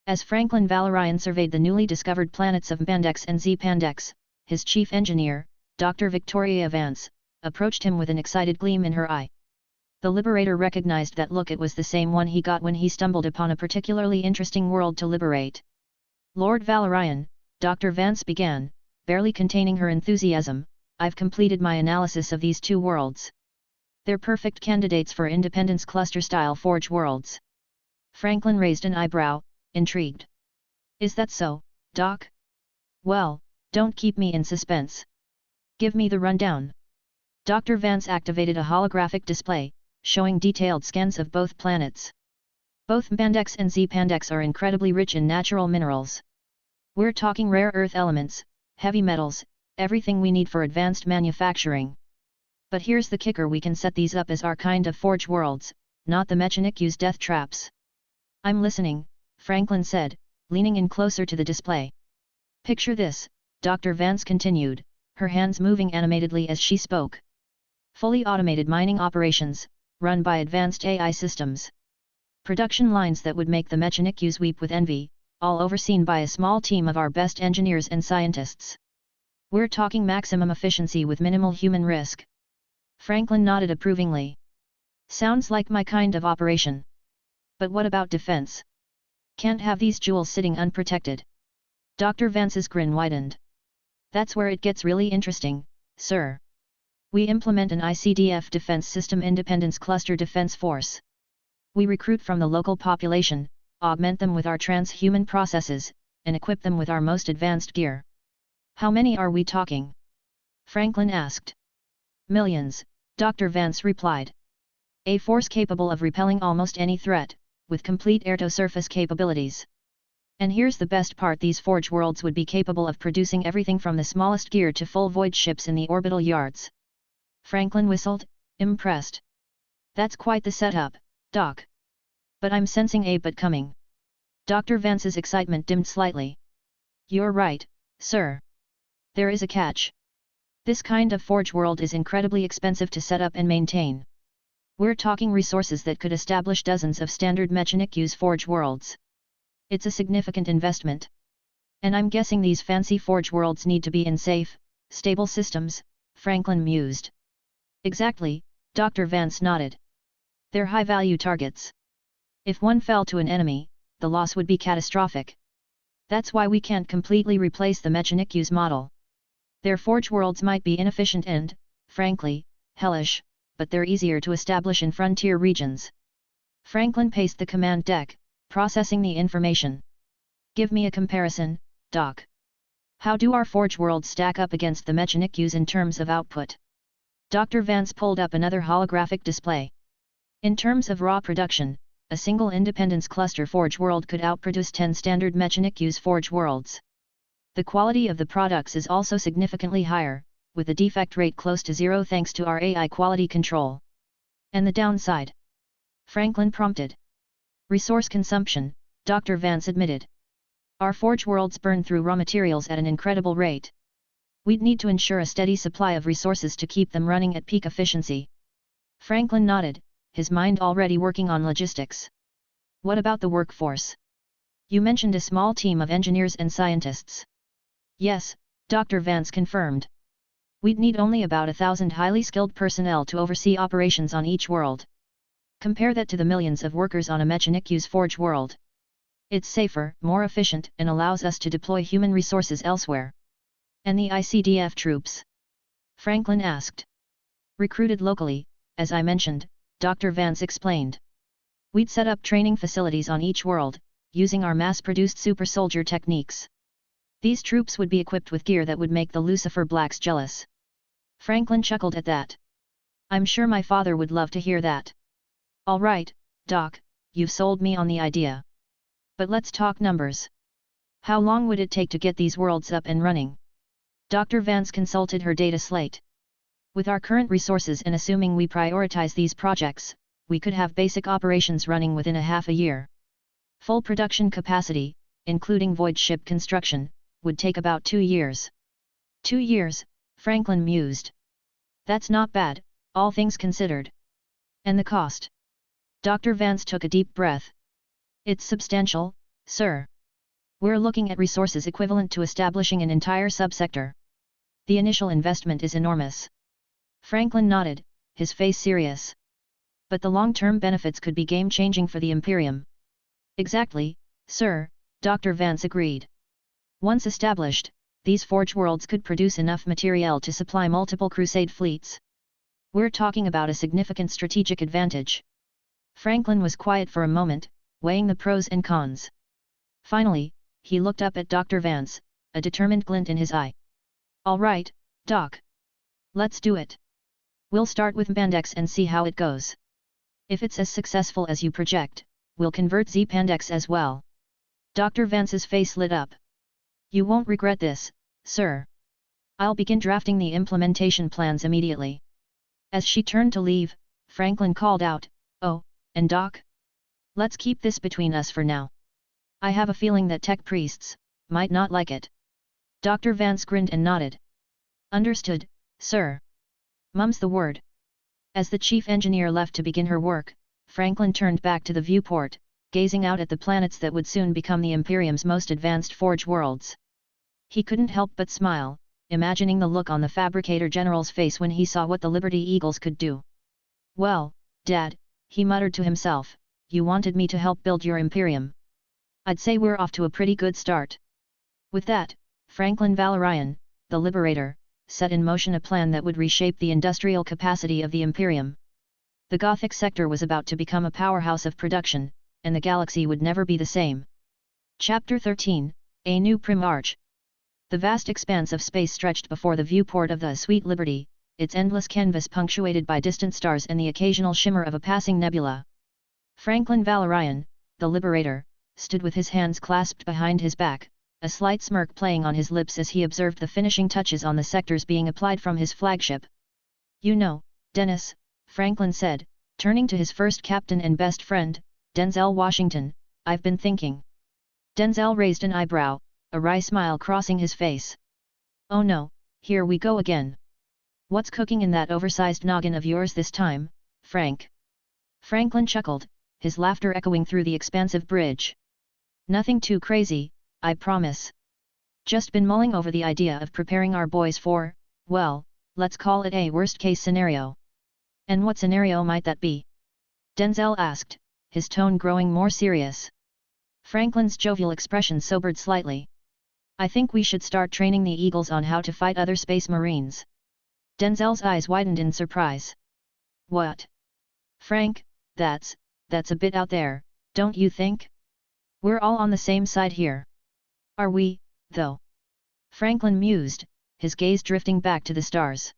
As Franklin Valorian surveyed the newly discovered planets of Mpandex and Zpandex, his chief engineer, Dr. Victoria Vance, approached him with an excited gleam in her eye. The Liberator recognized that look. It was the same one he got when he stumbled upon a particularly interesting world to liberate. Lord Valorian, Dr. Vance began, barely containing her enthusiasm, I've completed my analysis of these 2 worlds. They're perfect candidates for Independence Cluster-style Forge worlds. Franklin raised an eyebrow, intrigued. Is that so, Doc? Well, don't keep me in suspense. Give me the rundown. Dr. Vance activated a holographic display, showing detailed scans of both planets. Both Mpandex and Zpandex are incredibly rich in natural minerals. We're talking rare earth elements, heavy metals, everything we need for advanced manufacturing. But here's the kicker: we can set these up as our kind of forge worlds, not the Mechanicu's death traps. I'm listening, Franklin said, leaning in closer to the display. Picture this, Dr. Vance continued, her hands moving animatedly as she spoke. Fully automated mining operations, run by advanced AI systems. Production lines that would make the Mechanicu's weep with envy, all overseen by a small team of our best engineers and scientists. We're talking maximum efficiency with minimal human risk. Franklin nodded approvingly. Sounds like my kind of operation. But what about defense? Can't have these jewels sitting unprotected. Dr. Vance's grin widened. That's where it gets really interesting, sir. We implement an ICDF defense system, Independence Cluster Defense Force. We recruit from the local population, augment them with our transhuman processes, and equip them with our most advanced gear. How many are we talking? Franklin asked. Millions, Dr. Vance replied. A force capable of repelling almost any threat, with complete air-to-surface capabilities. And here's the best part: these forge worlds would be capable of producing everything from the smallest gear to full void ships in the orbital yards. Franklin whistled, impressed. That's quite the setup, Doc. But I'm sensing a but coming. Dr. Vance's excitement dimmed slightly. You're right, sir. There is a catch. This kind of forge world is incredibly expensive to set up and maintain. We're talking resources that could establish dozens of standard mechanic use forge worlds. It's a significant investment. And I'm guessing these fancy forge worlds need to be in safe, stable systems, Franklin mused. Exactly, Dr. Vance nodded. They're high-value targets. If one fell to an enemy, the loss would be catastrophic. That's why we can't completely replace the mechanic use model. Their forge worlds might be inefficient and, frankly, hellish, but they're easier to establish in frontier regions. Franklin paced the command deck, processing the information. Give me a comparison, Doc. How do our forge worlds stack up against the mechanic use in terms of output? Dr. Vance pulled up another holographic display. In terms of raw production, a single Independence cluster forge world could outproduce 10 standard mechanic use forge worlds. The quality of the products is also significantly higher, with the defect rate close to zero thanks to our AI quality control. And the downside? Franklin prompted. Resource consumption, Dr. Vance admitted. Our forge worlds burn through raw materials at an incredible rate. We'd need to ensure a steady supply of resources to keep them running at peak efficiency. Franklin nodded, his mind already working on logistics. What about the workforce? You mentioned a small team of engineers and scientists. Yes, Dr. Vance confirmed. We'd need only about 1,000 highly skilled personnel to oversee operations on each world. Compare that to the millions of workers on a mechanic use forge world. It's safer, more efficient, and allows us to deploy human resources elsewhere. And the ICDF troops? Franklin asked. Recruited locally, as I mentioned, Dr. Vance explained. We'd set up training facilities on each world, using our mass-produced super soldier techniques. These troops would be equipped with gear that would make the Lucifer Blacks jealous. Franklin chuckled at that. I'm sure my father would love to hear that. All right, Doc, you've sold me on the idea. But let's talk numbers. How long would it take to get these worlds up and running? Dr. Vance consulted her data slate. With our current resources and assuming we prioritize these projects, we could have basic operations running within a half a year. Full production capacity, including void ship construction, would take about 2 years. 2 years, Franklin mused. That's not bad, all things considered. And the cost? Dr. Vance took a deep breath. It's substantial, sir. We're looking at resources equivalent to establishing an entire subsector. The initial investment is enormous. Franklin nodded, his face serious. But the long-term benefits could be game-changing for the Imperium. Exactly, sir, Dr. Vance agreed. Once established, these forge worlds could produce enough materiel to supply multiple Crusade fleets. We're talking about a significant strategic advantage. Franklin was quiet for a moment, weighing the pros and cons. Finally, he looked up at Dr. Vance, a determined glint in his eye. All right, Doc. Let's do it. We'll start with Pandex and see how it goes. If it's as successful as you project, we'll convert Z-Pandex as well. Dr. Vance's face lit up. You won't regret this, sir. I'll begin drafting the implementation plans immediately. As she turned to leave, Franklin called out, Oh, and Doc? Let's keep this between us for now. I have a feeling that tech priests might not like it. Dr. Vance grinned and nodded. Understood, sir. Mum's the word. As the chief engineer left to begin her work, Franklin turned back to the viewport, gazing out at the planets that would soon become the Imperium's most advanced forge worlds. He couldn't help but smile, imagining the look on the Fabricator General's face when he saw what the Liberty Eagles could do. Well, Dad, he muttered to himself, you wanted me to help build your Imperium. I'd say we're off to a pretty good start. With that, Franklin Valorian, the Liberator, set in motion a plan that would reshape the industrial capacity of the Imperium. The Gothic sector was about to become a powerhouse of production, and the galaxy would never be the same. Chapter 13, A New Primarch. The vast expanse of space stretched before the viewport of the Sweet Liberty, its endless canvas punctuated by distant stars and the occasional shimmer of a passing nebula. Franklin Valorian, the Liberator, stood with his hands clasped behind his back, a slight smirk playing on his lips as he observed the finishing touches on the sectors being applied from his flagship. You know, Dennis, Franklin said, turning to his first captain and best friend, Denzel Washington, I've been thinking. Denzel raised an eyebrow, a wry smile crossing his face. Oh no, here we go again. What's cooking in that oversized noggin of yours this time, Frank? Franklin chuckled, his laughter echoing through the expansive bridge. Nothing too crazy, I promise. Just been mulling over the idea of preparing our boys for, well, let's call it a worst-case scenario. And what scenario might that be? Denzel asked, his tone growing more serious. Franklin's jovial expression sobered slightly. I think we should start training the Eagles on how to fight other space marines. Denzel's eyes widened in surprise. What? Frank, that's a bit out there, don't you think? We're all on the same side here. Are we, though? Franklin mused, his gaze drifting back to the stars.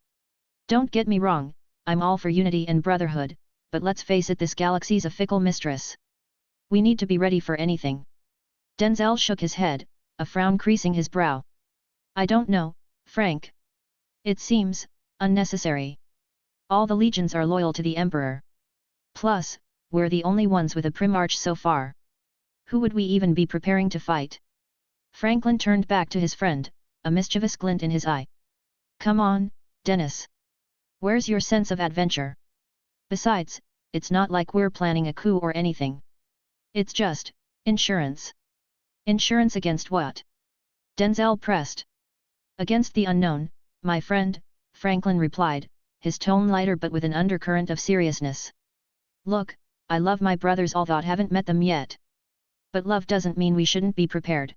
Don't get me wrong, I'm all for unity and brotherhood, but let's face it, this galaxy's a fickle mistress. We need to be ready for anything. Denzel shook his head, a frown creasing his brow. I don't know, Frank. It seems unnecessary. All the legions are loyal to the Emperor. Plus, we're the only ones with a Primarch so far. Who would we even be preparing to fight? Franklin turned back to his friend, a mischievous glint in his eye. Come on, Dennis. Where's your sense of adventure? Besides, it's not like we're planning a coup or anything. It's just insurance. Insurance against what? Denzel pressed. Against the unknown, my friend, Franklin replied, his tone lighter but with an undercurrent of seriousness. Look, I love my brothers, although haven't met them yet. But love doesn't mean we shouldn't be prepared.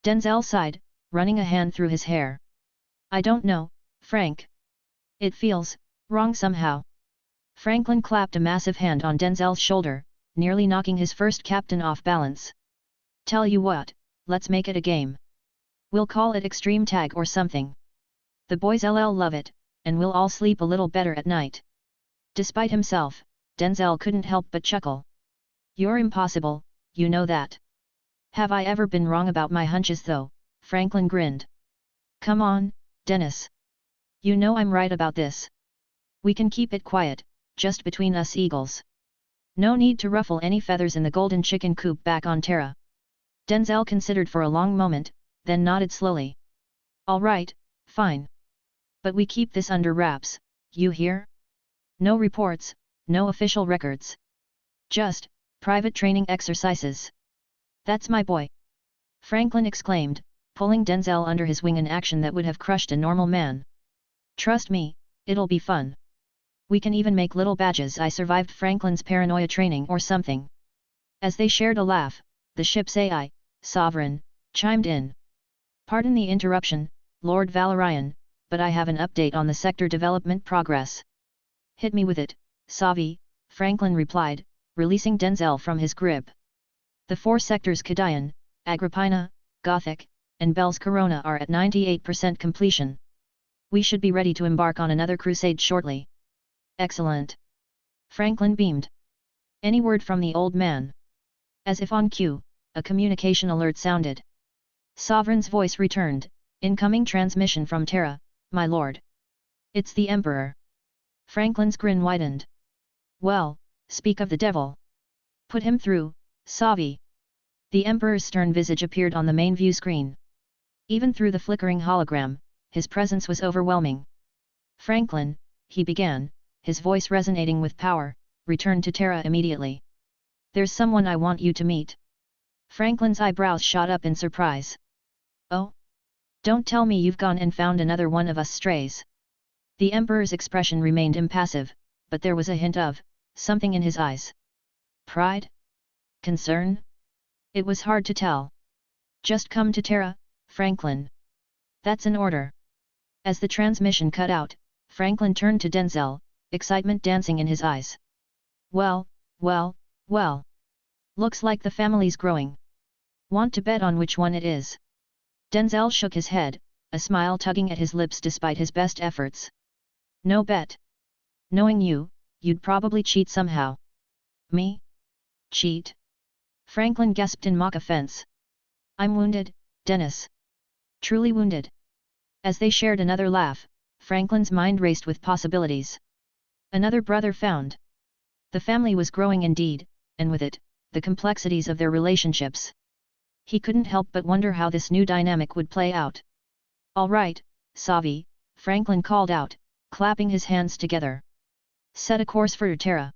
Denzel sighed, running a hand through his hair. I don't know, Frank. It feels wrong somehow. Franklin clapped a massive hand on Denzel's shoulder, nearly knocking his first captain off balance. Tell you what, let's make it a game. We'll call it Extreme Tag or something. The boys love it, and we'll all sleep a little better at night. Despite himself, Denzel couldn't help but chuckle. You're impossible, you know that. Have I ever been wrong about my hunches though? Franklin grinned. Come on, Dennis. You know I'm right about this. We can keep it quiet, just between us Eagles. No need to ruffle any feathers in the golden chicken coop back on Terra. Denzel considered for a long moment, then nodded slowly. All right, fine. But we keep this under wraps, you hear? No reports, no official records. Just private training exercises. That's my boy! Franklin exclaimed, pulling Denzel under his wing in action that would have crushed a normal man. Trust me, it'll be fun. We can even make little badges I survived Franklin's paranoia training or something. As they shared a laugh, the ship's AI, Sovereign, chimed in. Pardon the interruption, Lord Valorian, but I have an update on the sector development progress. Hit me with it, Savi, Franklin replied, releasing Denzel from his grip. The 4 sectors Kadayan, Agrippina, Gothic, and Bell's Corona are at 98% completion. We should be ready to embark on another crusade shortly. Excellent. Franklin beamed. Any word from the old man? As if on cue, a communication alert sounded. Sovereign's voice returned, incoming transmission from Terra, my lord. It's the Emperor. Franklin's grin widened. Well, speak of the devil. Put him through, Savi. The Emperor's stern visage appeared on the main view screen. Even through the flickering hologram, his presence was overwhelming. Franklin, he began, his voice resonating with power, return to Terra immediately. There's someone I want you to meet. Franklin's eyebrows shot up in surprise. Oh? Don't tell me you've gone and found another one of us strays. The Emperor's expression remained impassive, but there was a hint of something in his eyes. Pride? Concern? It was hard to tell. Just come to Terra, Franklin. That's an order. As the transmission cut out, Franklin turned to Denzel, excitement dancing in his eyes. Well, well, well. Looks like the family's growing. Want to bet on which one it is? Denzel shook his head, a smile tugging at his lips despite his best efforts. No bet. Knowing you, you'd probably cheat somehow. Me? Cheat? Franklin gasped in mock offense. I'm wounded, Dennis. Truly wounded. As they shared another laugh, Franklin's mind raced with possibilities. Another brother found. The family was growing indeed, and with it, the complexities of their relationships. He couldn't help but wonder how this new dynamic would play out. "All right, Savi," Franklin called out, clapping his hands together. "Set a course for Terra.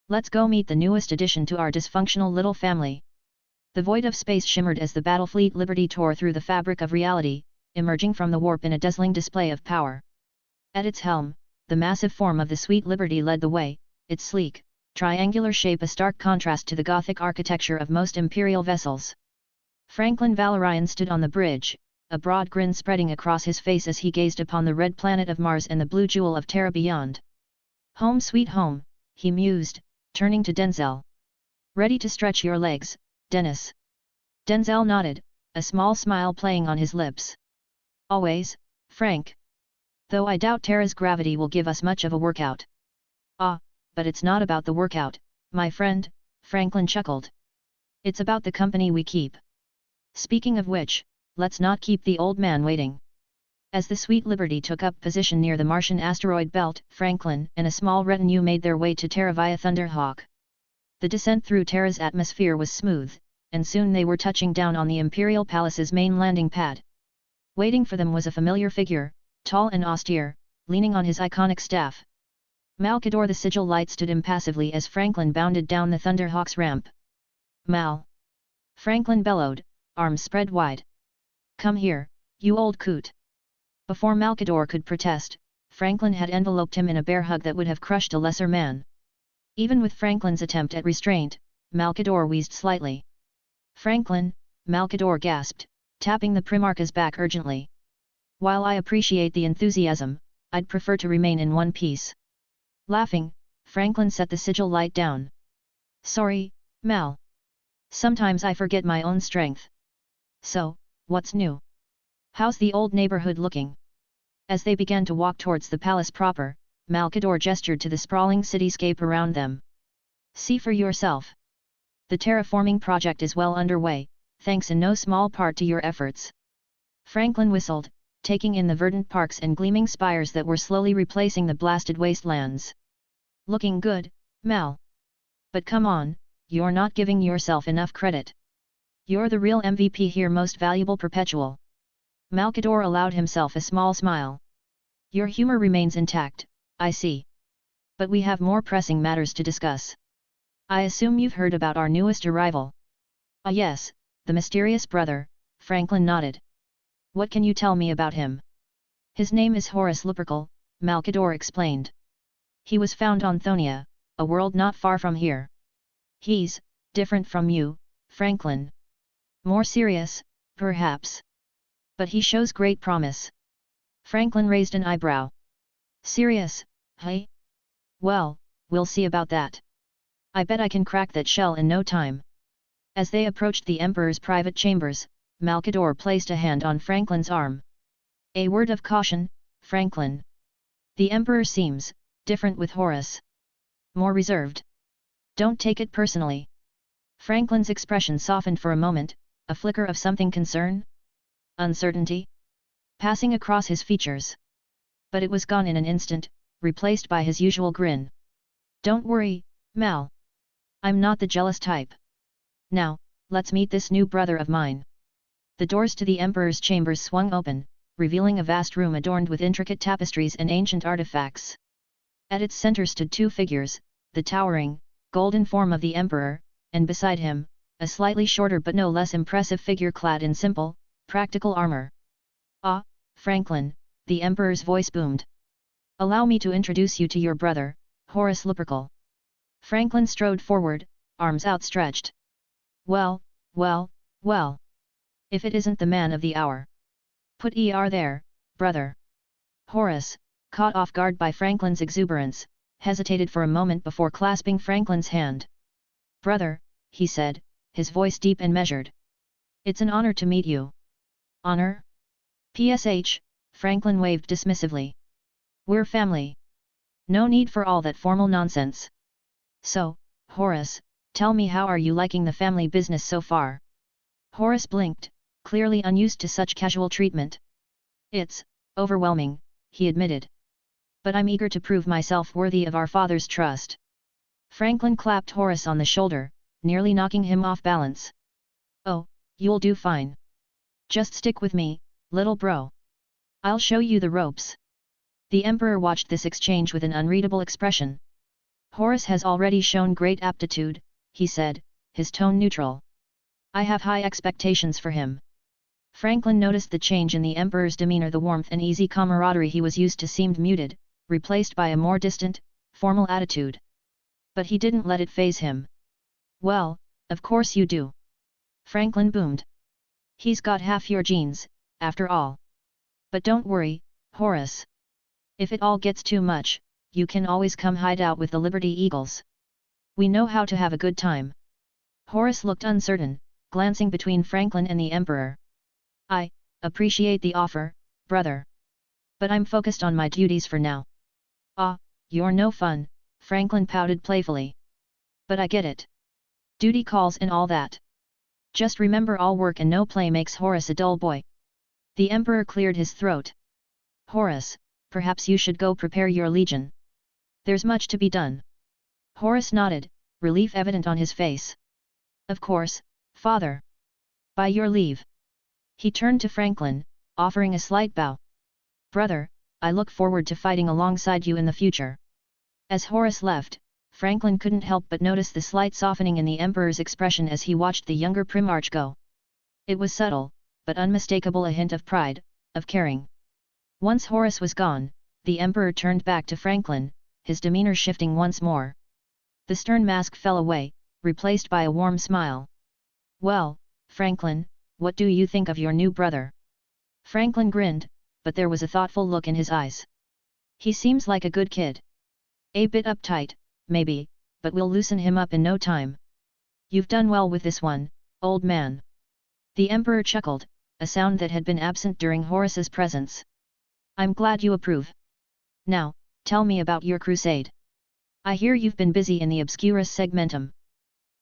Let's go meet the newest addition to our dysfunctional little family." The void of space shimmered as the battlefleet Liberty tore through the fabric of reality, emerging from the warp in a dazzling display of power. At its helm, the massive form of the sweet Liberty led the way, its sleek, triangular shape a stark contrast to the Gothic architecture of most Imperial vessels. Franklin Valorian stood on the bridge, a broad grin spreading across his face as he gazed upon the red planet of Mars and the blue jewel of Terra beyond. "Home sweet home," he mused, turning to Denzel. "Ready to stretch your legs, Dennis?" Denzel nodded, a small smile playing on his lips. "Always, Frank. Though I doubt Terra's gravity will give us much of a workout." "Ah, but it's not about the workout, my friend," Franklin chuckled. "It's about the company we keep. Speaking of which, let's not keep the old man waiting." As the Sweet Liberty took up position near the Martian asteroid belt, Franklin and a small retinue made their way to Terra via Thunderhawk. The descent through Terra's atmosphere was smooth, and soon they were touching down on the Imperial Palace's main landing pad. Waiting for them was a familiar figure, tall and austere, leaning on his iconic staff. Malkador the Sigil Light stood impassively as Franklin bounded down the Thunderhawk's ramp. "Mal!" Franklin bellowed, arms spread wide. "Come here, you old coot!" Before Malkador could protest, Franklin had enveloped him in a bear hug that would have crushed a lesser man. Even with Franklin's attempt at restraint, Malkador wheezed slightly. "Franklin," Malkador gasped, tapping the Primarch's back urgently. "While I appreciate the enthusiasm, I'd prefer to remain in one piece." Laughing, Franklin set the sigil light down. "Sorry, Mal. Sometimes I forget my own strength. So, what's new? How's the old neighborhood looking?" As they began to walk towards the palace proper, Malkador gestured to the sprawling cityscape around them. "See for yourself. The terraforming project is well underway, thanks in no small part to your efforts." Franklin whistled, taking in the verdant parks and gleaming spires that were slowly replacing the blasted wastelands. "Looking good, Mal. But come on, you're not giving yourself enough credit. You're the real MVP here, most valuable perpetual." Malkador allowed himself a small smile. "Your humor remains intact, I see. But we have more pressing matters to discuss. I assume you've heard about our newest arrival." "Ah yes, the mysterious brother," Franklin nodded. "What can you tell me about him?" "His name is Horus Lupercal," Malkador explained. "He was found on Thonia, a world not far from here. He's different from you, Franklin. More serious, perhaps. But he shows great promise." Franklin raised an eyebrow. "Serious, hey? Well, we'll see about that. I bet I can crack that shell in no time." As they approached the Emperor's private chambers, Malkador placed a hand on Franklin's arm. "A word of caution, Franklin. The Emperor seems different with Horus. More reserved. Don't take it personally." Franklin's expression softened for a moment, a flicker of something concern? Uncertainty? Passing across his features. But it was gone in an instant, replaced by his usual grin. "Don't worry, Mal. I'm not the jealous type. Now, let's meet this new brother of mine." The doors to the Emperor's chambers swung open, revealing a vast room adorned with intricate tapestries and ancient artifacts. At its center stood two figures, the towering, golden form of the Emperor, and beside him, a slightly shorter but no less impressive figure clad in simple, practical armor. "Ah, Franklin," the Emperor's voice boomed. "Allow me to introduce you to your brother, Horus Lupercal." Franklin strode forward, arms outstretched. Well, well, well. If it isn't the man of the hour. Put there, brother." Horus, caught off guard by Franklin's exuberance, hesitated for a moment before clasping Franklin's hand. "Brother," he said, his voice deep and measured. "It's an honor to meet you." "Honor? PSH, Franklin waved dismissively. "We're family. No need for all that formal nonsense. So, Horus, tell me, how are you liking the family business so far?" Horus blinked, clearly unused to such casual treatment. "It's overwhelming," he admitted. "But I'm eager to prove myself worthy of our father's trust." Franklin clapped Horus on the shoulder, nearly knocking him off balance. "Oh, You'll do fine. Just stick with me, little bro. I'll show you the ropes. The Emperor watched this exchange with an unreadable expression. Horus has already shown great aptitude, he said, his tone neutral. I have high expectations for him. Franklin noticed the change in the Emperor's demeanor. The warmth and easy camaraderie he was used to seemed muted, replaced by a more distant, formal attitude. But he didn't let it faze him. Well, of course you do. Franklin boomed. He's got half your genes, after all. But don't worry, Horus. If it all gets too much, you can always come hide out with the Liberty Eagles. We know how to have a good time. Horus looked uncertain, glancing between Franklin and the Emperor. I appreciate the offer, brother. But I'm focused on my duties for now. Ah, you're no fun, Franklin pouted playfully. But I get it. Duty calls and all that. Just remember, all work and no play makes Horus a dull boy. The Emperor cleared his throat. Horus, perhaps you should go prepare your legion. There's much to be done. Horus nodded, relief evident on his face. Of course, father. By your leave. He turned to Franklin, offering a slight bow. Brother, I look forward to fighting alongside you in the future. As Horus left, Franklin couldn't help but notice the slight softening in the Emperor's expression as he watched the younger Primarch go. It was subtle, but unmistakable, a hint of pride, of caring. Once Horus was gone, the Emperor turned back to Franklin, his demeanor shifting once more. The stern mask fell away, replaced by a warm smile. Well, Franklin, what do you think of your new brother? Franklin grinned, but there was a thoughtful look in his eyes. He seems like a good kid. A bit uptight, maybe, but we'll loosen him up in no time. You've done well with this one, old man. The Emperor chuckled, a sound that had been absent during Horus's presence. I'm glad you approve. Now, tell me about your crusade. I hear you've been busy in the Obscurus segmentum.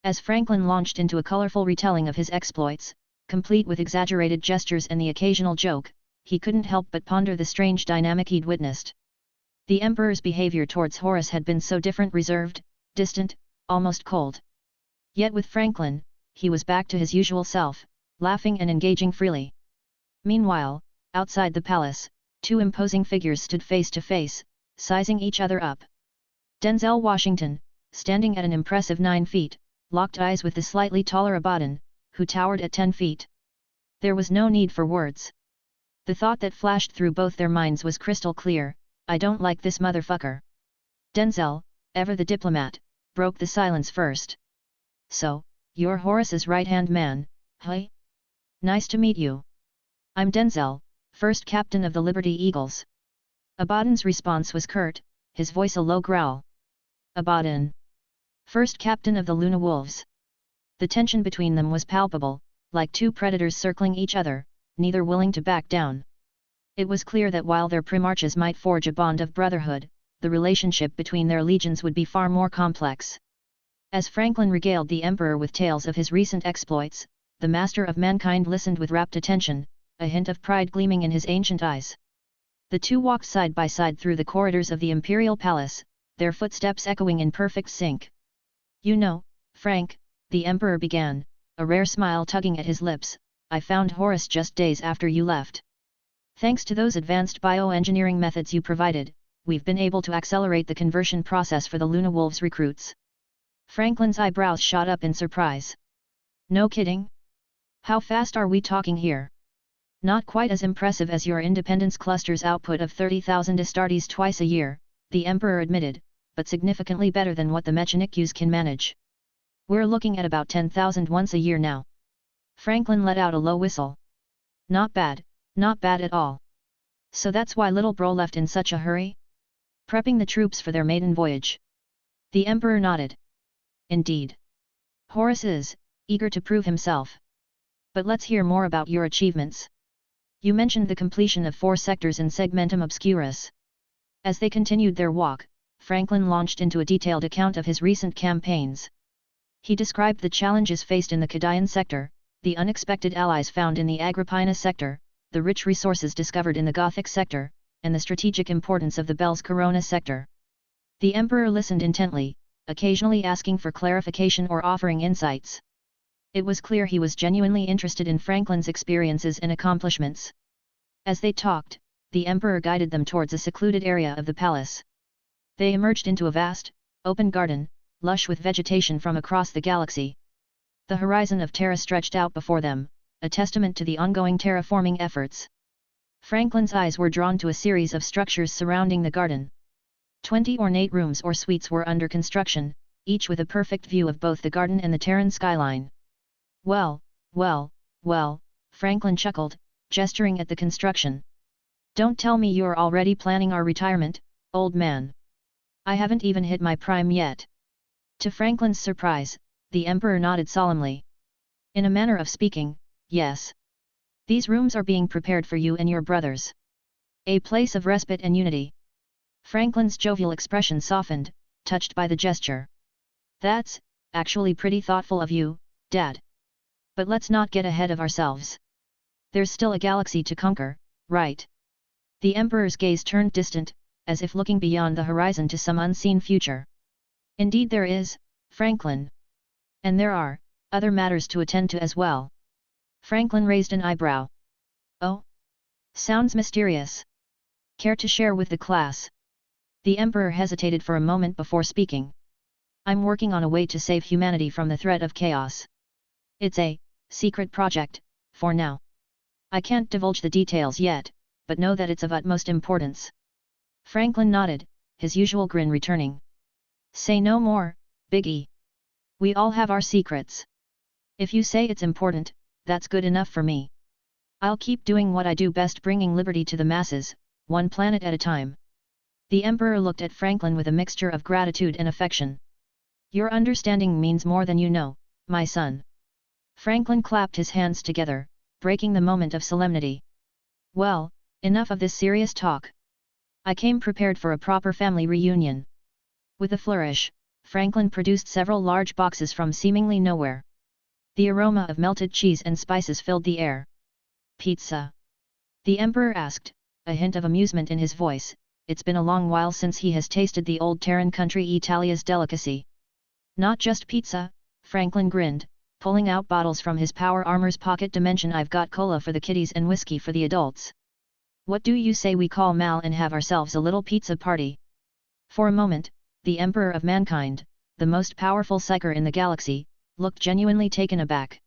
As Franklin launched into a colorful retelling of his exploits, complete with exaggerated gestures and the occasional joke, he couldn't help but ponder the strange dynamic he'd witnessed. The Emperor's behavior towards Horus had been so different, reserved, distant, almost cold. Yet with Franklin, he was back to his usual self, laughing and engaging freely. Meanwhile, outside the palace, two imposing figures stood face to face, sizing each other up. Denzel Washington, standing at an impressive 9 feet, locked eyes with the slightly taller Abaddon, who towered at 10 feet. There was no need for words. The thought that flashed through both their minds was crystal clear: I don't like this motherfucker. Denzel, ever the diplomat, broke the silence first. So, you're Horus's right-hand man, huh? Nice to meet you. I'm Denzel, first captain of the Liberty Eagles. Abaddon's response was curt, his voice a low growl. Abaddon. First captain of the Luna Wolves. The tension between them was palpable, like two predators circling each other, neither willing to back down. It was clear that while their primarchs might forge a bond of brotherhood, the relationship between their legions would be far more complex. As Franklin regaled the Emperor with tales of his recent exploits, the master of mankind listened with rapt attention, a hint of pride gleaming in his ancient eyes. The two walked side by side through the corridors of the Imperial Palace, their footsteps echoing in perfect sync. You know, Frank, the Emperor began, a rare smile tugging at his lips, I found Horus just days after you left. Thanks to those advanced bioengineering methods you provided, we've been able to accelerate the conversion process for the Luna Wolves recruits. Franklin's eyebrows shot up in surprise. No kidding? How fast are we talking here? Not quite as impressive as your Independence Cluster's output of 30,000 Astartes twice a year, the Emperor admitted, but significantly better than what the Mechanics can manage. We're looking at about 10,000 once a year now. Franklin let out a low whistle. Not bad at all. So that's why little bro left in such a hurry? Prepping the troops for their maiden voyage. The Emperor nodded. Indeed. Horus is eager to prove himself. But let's hear more about your achievements. You mentioned the completion of 4 sectors in Segmentum Obscurus. As they continued their walk, Franklin launched into a detailed account of his recent campaigns. He described the challenges faced in the Cadian sector, the unexpected allies found in the Agrippina sector, the rich resources discovered in the Gothic sector, and the strategic importance of the Bell's Corona sector. The Emperor listened intently, occasionally asking for clarification or offering insights. It was clear he was genuinely interested in Franklin's experiences and accomplishments. As they talked, the Emperor guided them towards a secluded area of the palace. They emerged into a vast, open garden, lush with vegetation from across the galaxy. The horizon of Terra stretched out before them, a testament to the ongoing terraforming efforts. Franklin's eyes were drawn to a series of structures surrounding the garden. 20 ornate rooms or suites were under construction, each with a perfect view of both the garden and the Terran skyline. Well, Franklin chuckled, gesturing at the construction. Don't tell me you're already planning our retirement, old man. I haven't even hit my prime yet. To Franklin's surprise, the Emperor nodded solemnly. In a manner of speaking, yes. These rooms are being prepared for you and your brothers. A place of respite and unity. Franklin's jovial expression softened, touched by the gesture. That's, actually pretty thoughtful of you, Dad. But let's not get ahead of ourselves. There's still a galaxy to conquer, right? The Emperor's gaze turned distant, as if looking beyond the horizon to some unseen future. Indeed there is, Franklin. And there are other matters to attend to as well. Franklin raised an eyebrow. Oh? Sounds mysterious. Care to share with the class? The Emperor hesitated for a moment before speaking. I'm working on a way to save humanity from the threat of chaos. It's a secret project, for now. I can't divulge the details yet, but know that it's of utmost importance. Franklin nodded, his usual grin returning. Say no more, Big E. We all have our secrets. If you say it's important, that's good enough for me. I'll keep doing what I do best, bringing liberty to the masses, one planet at a time. The Emperor looked at Franklin with a mixture of gratitude and affection. Your understanding means more than you know, my son. Franklin clapped his hands together, breaking the moment of solemnity. Well, enough of this serious talk. I came prepared for a proper family reunion. With a flourish, Franklin produced several large boxes from seemingly nowhere. The aroma of melted cheese and spices filled the air. Pizza? The Emperor asked, a hint of amusement in his voice. It's been a long while since he has tasted the old Terran country Italia's delicacy. Not just pizza, Franklin grinned, pulling out bottles from his power armor's pocket dimension. I've got cola for the kiddies and whiskey for the adults. What do you say we call Mal and have ourselves a little pizza party? For a moment, the Emperor of Mankind, the most powerful psyker in the galaxy, looked genuinely taken aback.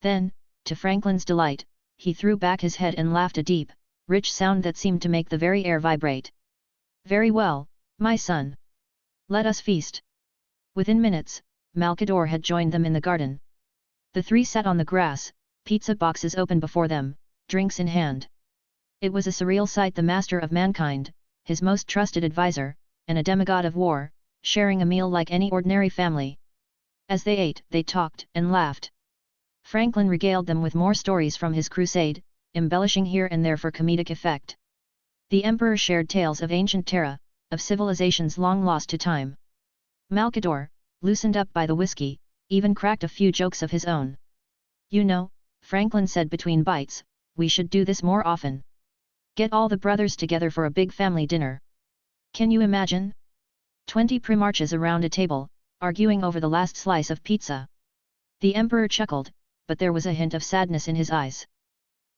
Then, to Franklin's delight, he threw back his head and laughed a deep, rich sound that seemed to make the very air vibrate. Very well, my son. Let us feast. Within minutes, Malkador had joined them in the garden. The three sat on the grass, pizza boxes open before them, drinks in hand. It was a surreal sight, the master of mankind, his most trusted advisor, and a demigod of war, sharing a meal like any ordinary family. As they ate, they talked and laughed. Franklin regaled them with more stories from his crusade, embellishing here and there for comedic effect. The Emperor shared tales of ancient Terra, of civilizations long lost to time. Malkador, loosened up by the whiskey, even cracked a few jokes of his own. You know, Franklin said between bites, we should do this more often. Get all the brothers together for a big family dinner. Can you imagine? 20 primarchs around a table, arguing over the last slice of pizza. The Emperor chuckled, but there was a hint of sadness in his eyes.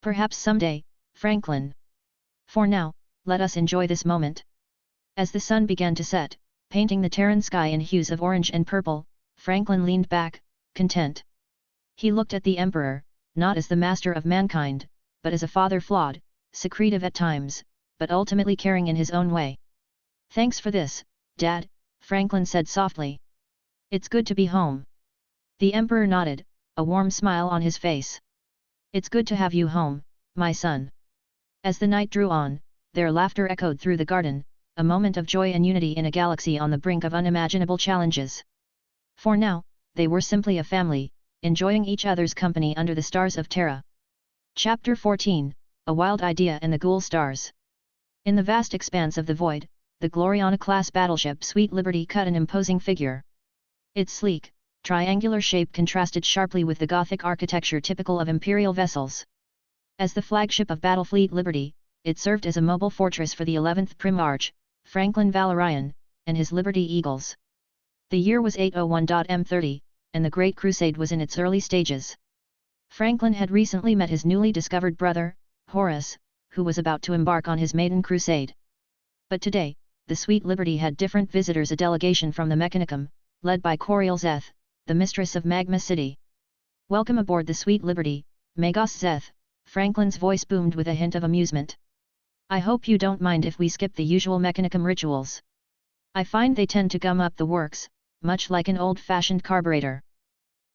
Perhaps someday, Franklin. For now, let us enjoy this moment. As the sun began to set, painting the Terran sky in hues of orange and purple, Franklin leaned back, content. He looked at the Emperor, not as the master of mankind, but as a father flawed, secretive at times, but ultimately caring in his own way. Thanks for this, Dad, Franklin said softly. It's good to be home. The Emperor nodded, a warm smile on his face. It's good to have you home, my son. As the night drew on, their laughter echoed through the garden, a moment of joy and unity in a galaxy on the brink of unimaginable challenges. For now, they were simply a family, enjoying each other's company under the stars of Terra. Chapter 14, A Wild Idea and the Ghoul Stars. In the vast expanse of the void, the Gloriana-class battleship Sweet Liberty cut an imposing figure. Its sleek, triangular shape contrasted sharply with the Gothic architecture typical of Imperial vessels. As the flagship of Battlefleet Liberty, it served as a mobile fortress for the 11th Primarch, Franklin Valorian, and his Liberty Eagles. The year was 801 M30, and the Great Crusade was in its early stages. Franklin had recently met his newly discovered brother, Horus, who was about to embark on his maiden crusade. But today, the Sweet Liberty had different visitors, a delegation from the Mechanicum, led by Coriel Zeth, the mistress of Magma City. "Welcome aboard the Sweet Liberty, Magos Zeth," Franklin's voice boomed with a hint of amusement. "I hope you don't mind if we skip the usual Mechanicum rituals. I find they tend to gum up the works, much like an old-fashioned carburetor."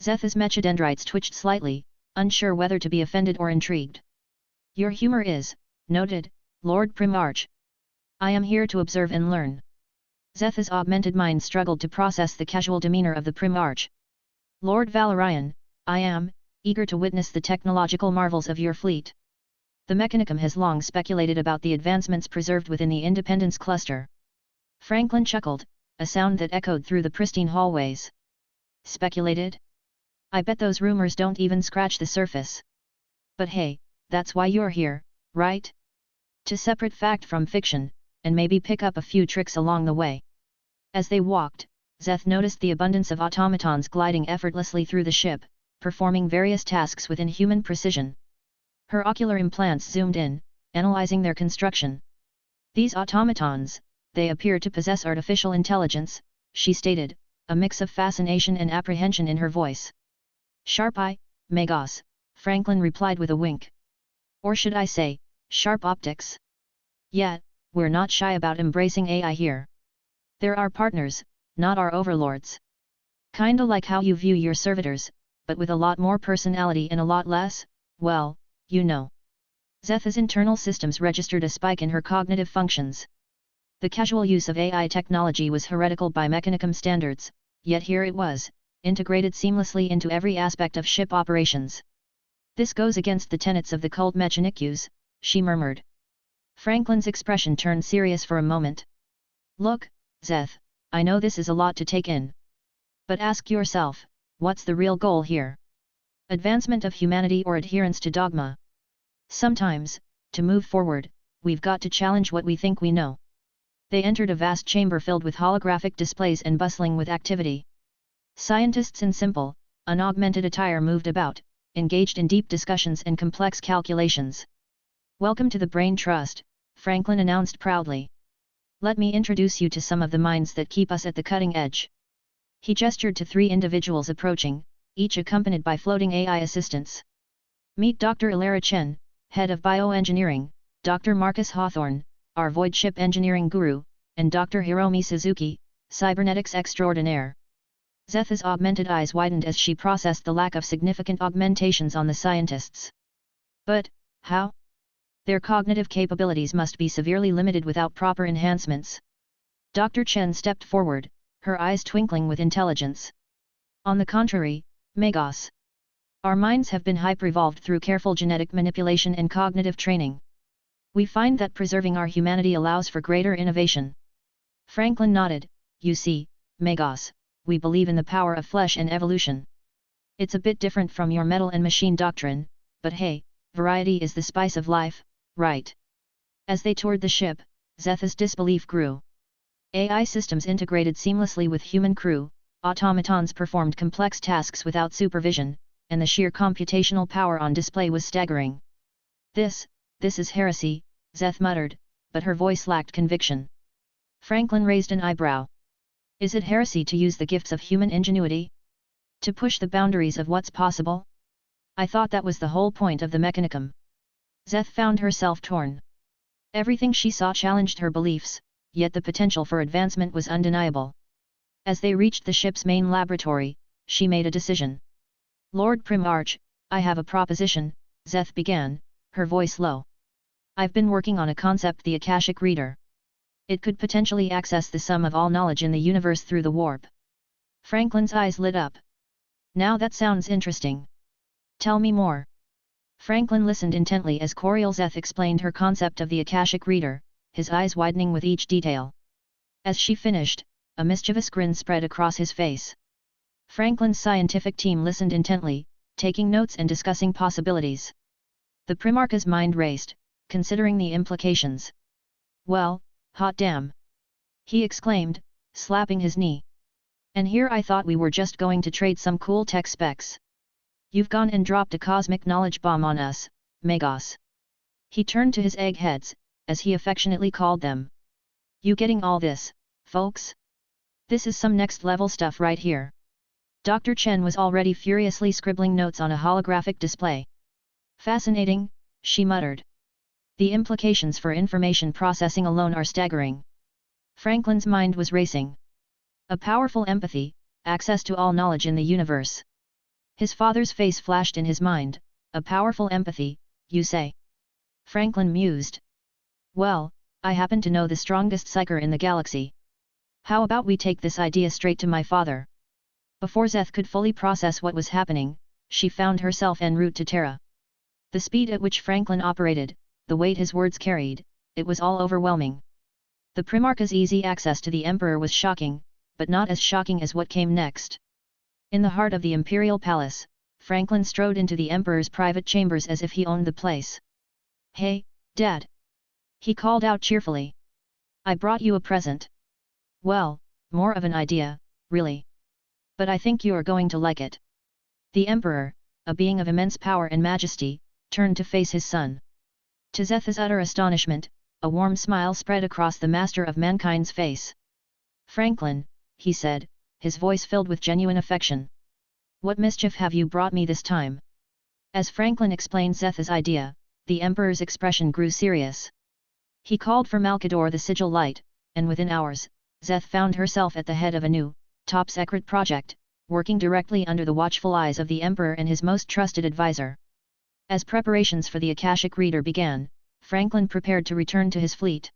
Zeth's mechadendrites twitched slightly, unsure whether to be offended or intrigued. "Your humor is noted, Lord Primarch. I am here to observe and learn." Zeth's augmented mind struggled to process the casual demeanor of the Primarch. "Lord Valorian, I am eager to witness the technological marvels of your fleet. The Mechanicum has long speculated about the advancements preserved within the Independence Cluster." Franklin chuckled, a sound that echoed through the pristine hallways. "Speculated? I bet those rumors don't even scratch the surface. But hey, that's why you're here, right? To separate fact from fiction, and maybe pick up a few tricks along the way." As they walked, Zeth noticed the abundance of automatons gliding effortlessly through the ship, performing various tasks within human precision. Her ocular implants zoomed in, analyzing their construction. "These automatons, they appear to possess artificial intelligence," she stated, a mix of fascination and apprehension in her voice. "Sharp eye, Magos," Franklin replied with a wink. "Or should I say, sharp optics? Yet, we're not shy about embracing AI here. They're our partners, not our overlords. Kinda like how you view your servitors, but with a lot more personality and a lot less, well, you know." Zeth's internal systems registered a spike in her cognitive functions. The casual use of AI technology was heretical by Mechanicum standards, yet here it was, integrated seamlessly into every aspect of ship operations. "This goes against the tenets of the cult Mechanicus," she murmured. Franklin's expression turned serious for a moment. "Look, Zeth, I know this is a lot to take in. But ask yourself, what's the real goal here? Advancement of humanity or adherence to dogma? Sometimes, to move forward, we've got to challenge what we think we know." They entered a vast chamber filled with holographic displays and bustling with activity. Scientists in simple, unaugmented attire moved about, engaged in deep discussions and complex calculations. "Welcome to the Brain Trust," Franklin announced proudly. "Let me introduce you to some of the minds that keep us at the cutting edge." He gestured to 3 individuals approaching, each accompanied by floating AI assistants. "Meet Dr. Ilara Chen, Head of Bioengineering, Dr. Marcus Hawthorne, our Void Ship Engineering Guru, and Dr. Hiromi Suzuki, Cybernetics Extraordinaire." Zeth's augmented eyes widened as she processed the lack of significant augmentations on the scientists. "But, how? Their cognitive capabilities must be severely limited without proper enhancements." Dr. Chen stepped forward, her eyes twinkling with intelligence. "On the contrary, Magos. Our minds have been hyper-evolved through careful genetic manipulation and cognitive training. We find that preserving our humanity allows for greater innovation." Franklin nodded. "You see, Magos, we believe in the power of flesh and evolution. It's a bit different from your metal and machine doctrine, but hey, variety is the spice of life, right?" As they toured the ship, Zeth's disbelief grew. AI systems integrated seamlessly with human crew, automatons performed complex tasks without supervision, and the sheer computational power on display was staggering. This is heresy," Zeth muttered, but her voice lacked conviction. Franklin raised an eyebrow. "Is it heresy to use the gifts of human ingenuity? To push the boundaries of what's possible? I thought that was the whole point of the Mechanicum." Zeth found herself torn. Everything she saw challenged her beliefs, yet the potential for advancement was undeniable. As they reached the ship's main laboratory, she made a decision. "Lord Primarch, I have a proposition," Zeth began, her voice low. "I've been working on a concept, the Akashic Reader. It could potentially access the sum of all knowledge in the universe through the warp." Franklin's eyes lit up. "Now that sounds interesting. Tell me more." Franklin listened intently as Coriel Zeth explained her concept of the Akashic Reader, his eyes widening with each detail. As she finished, a mischievous grin spread across his face. Franklin's scientific team listened intently, taking notes and discussing possibilities. The Primarch's mind raced, considering the implications. "Well, hot damn!" he exclaimed, slapping his knee. And here I thought we were just going to trade some cool tech specs. You've gone and dropped a cosmic knowledge bomb on us, Magos. He turned to his eggheads, as he affectionately called them. You getting all this, folks? This is some next level stuff right here. Dr. Chen was already furiously scribbling notes on a holographic display. Fascinating, she muttered. The implications for information processing alone are staggering. Franklin's mind was racing. A powerful empathy, access to all knowledge in the universe. His father's face flashed in his mind. A powerful empathy, you say? Franklin mused. Well, I happen to know the strongest psyker in the galaxy. How about we take this idea straight to my father? Before Zeth could fully process what was happening, she found herself en route to Terra. The speed at which Franklin operated, the weight his words carried, it was all overwhelming. The Primarch's easy access to the Emperor was shocking, but not as shocking as what came next. In the heart of the Imperial Palace, Franklin strode into the Emperor's private chambers as if he owned the place. Hey, Dad! He called out cheerfully. I brought you a present. Well, more of an idea, really. But I think you are going to like it. The Emperor, a being of immense power and majesty, turned to face his son. To Zeth's utter astonishment, a warm smile spread across the master of mankind's face. Franklin, he said, his voice filled with genuine affection. What mischief have you brought me this time? As Franklin explained Zeth's idea, the Emperor's expression grew serious. He called for Malkador the Sigil Light, and within hours, Zeth found herself at the head of a new, top-secret project, working directly under the watchful eyes of the Emperor and his most trusted advisor. As preparations for the Akashic Reader began, Franklin prepared to return to his fleet.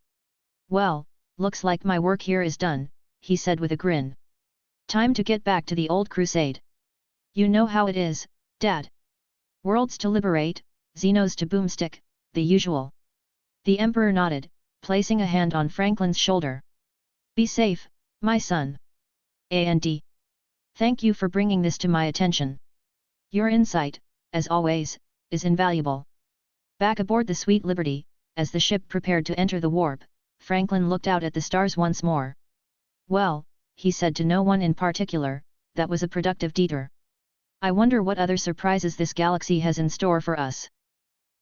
Well, looks like my work here is done, he said with a grin. Time to get back to the old crusade. You know how it is, Dad. Worlds to liberate, Xenos to boomstick, the usual. The Emperor nodded, placing a hand on Franklin's shoulder. Be safe, my son. And thank you for bringing this to my attention. Your insight, as always, is invaluable. Back aboard the Sweet Liberty, as the ship prepared to enter the warp, Franklin looked out at the stars once more. Well, he said to no one in particular, that was a productive detour. I wonder what other surprises this galaxy has in store for us.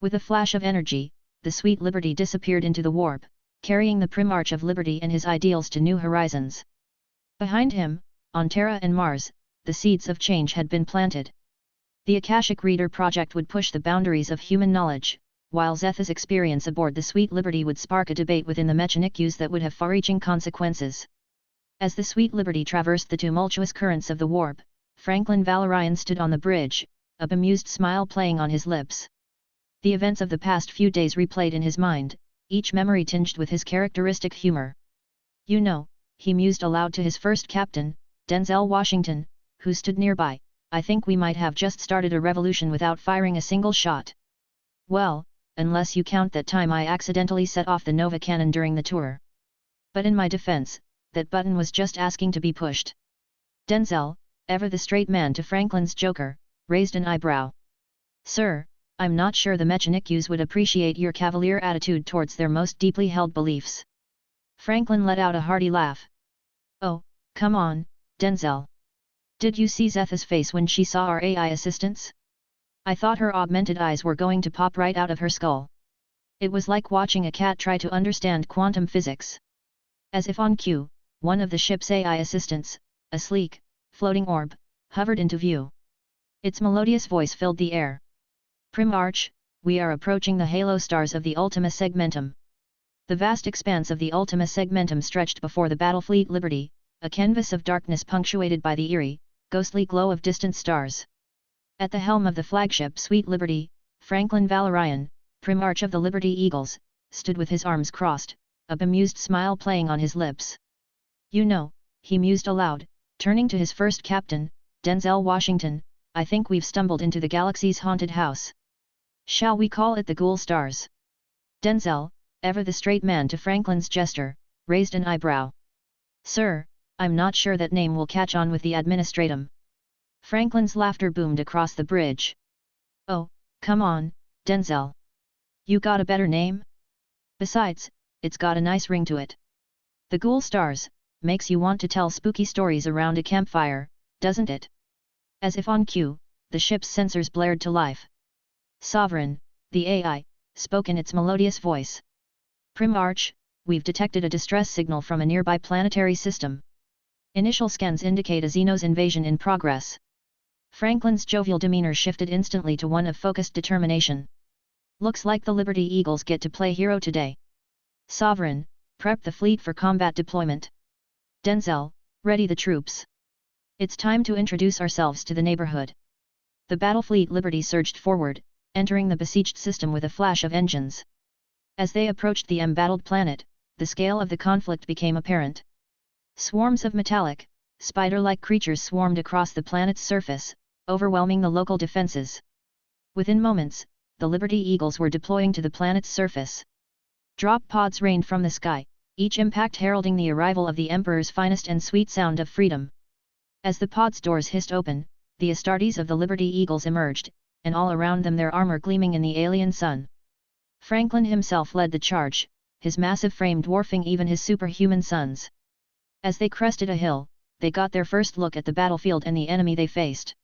With a flash of energy, the Sweet Liberty disappeared into the warp, carrying the Primarch of Liberty and his ideals to new horizons. Behind him, on Terra and Mars, the seeds of change had been planted. The Akashic Reader project would push the boundaries of human knowledge, while Zeth's experience aboard the Sweet Liberty would spark a debate within the Mechanics that would have far-reaching consequences. As the Sweet Liberty traversed the tumultuous currents of the warp, Franklin Valorian stood on the bridge, a bemused smile playing on his lips. The events of the past few days replayed in his mind, each memory tinged with his characteristic humor. You know, he mused aloud to his first captain, Denzel Washington, who stood nearby, I think we might have just started a revolution without firing a single shot. Well, unless you count that time I accidentally set off the Nova cannon during the tour. But in my defense, that button was just asking to be pushed. Denzel, ever the straight man to Franklin's joker, raised an eyebrow. Sir, I'm not sure the Mechanics would appreciate your cavalier attitude towards their most deeply held beliefs. Franklin let out a hearty laugh. Oh, come on, Denzel. Did you see Zeth's face when she saw our AI assistants? I thought her augmented eyes were going to pop right out of her skull. It was like watching a cat try to understand quantum physics. As if on cue, one of the ship's AI assistants, a sleek, floating orb, hovered into view. Its melodious voice filled the air. Primarch, we are approaching the halo stars of the Ultima Segmentum. The vast expanse of the Ultima Segmentum stretched before the Battlefleet Liberty, a canvas of darkness punctuated by the eerie, ghostly glow of distant stars. At the helm of the flagship Sweet Liberty, Franklin Valorian, Primarch of the Liberty Eagles, stood with his arms crossed, a bemused smile playing on his lips. You know, he mused aloud, turning to his first captain, Denzel Washington, I think we've stumbled into the galaxy's haunted house. Shall we call it the Ghoul Stars? Denzel, ever the straight man to Franklin's gesture, raised an eyebrow. Sir, I'm not sure that name will catch on with the administratum. Franklin's laughter boomed across the bridge. Oh, come on, Denzel. You got a better name? Besides, it's got a nice ring to it. The Ghoul Stars, makes you want to tell spooky stories around a campfire, doesn't it? As if on cue, the ship's sensors blared to life. Sovereign, the AI, spoke in its melodious voice. Primarch, we've detected a distress signal from a nearby planetary system. Initial scans indicate a Xenos invasion in progress. Franklin's jovial demeanor shifted instantly to one of focused determination. Looks like the Liberty Eagles get to play hero today. Sovereign, prep the fleet for combat deployment. Denzel, ready the troops. It's time to introduce ourselves to the neighborhood. The battle fleet Liberty surged forward, entering the besieged system with a flash of engines. As they approached the embattled planet, the scale of the conflict became apparent. Swarms of metallic, spider-like creatures swarmed across the planet's surface, overwhelming the local defenses. Within moments, the Liberty Eagles were deploying to the planet's surface. Drop pods rained from the sky, each impact heralding the arrival of the Emperor's finest and sweet sound of freedom. As the pod's doors hissed open, the Astartes of the Liberty Eagles emerged, and all around them their armor gleaming in the alien sun. Franklin himself led the charge, his massive frame dwarfing even his superhuman sons. As they crested a hill, they got their first look at the battlefield and the enemy they faced.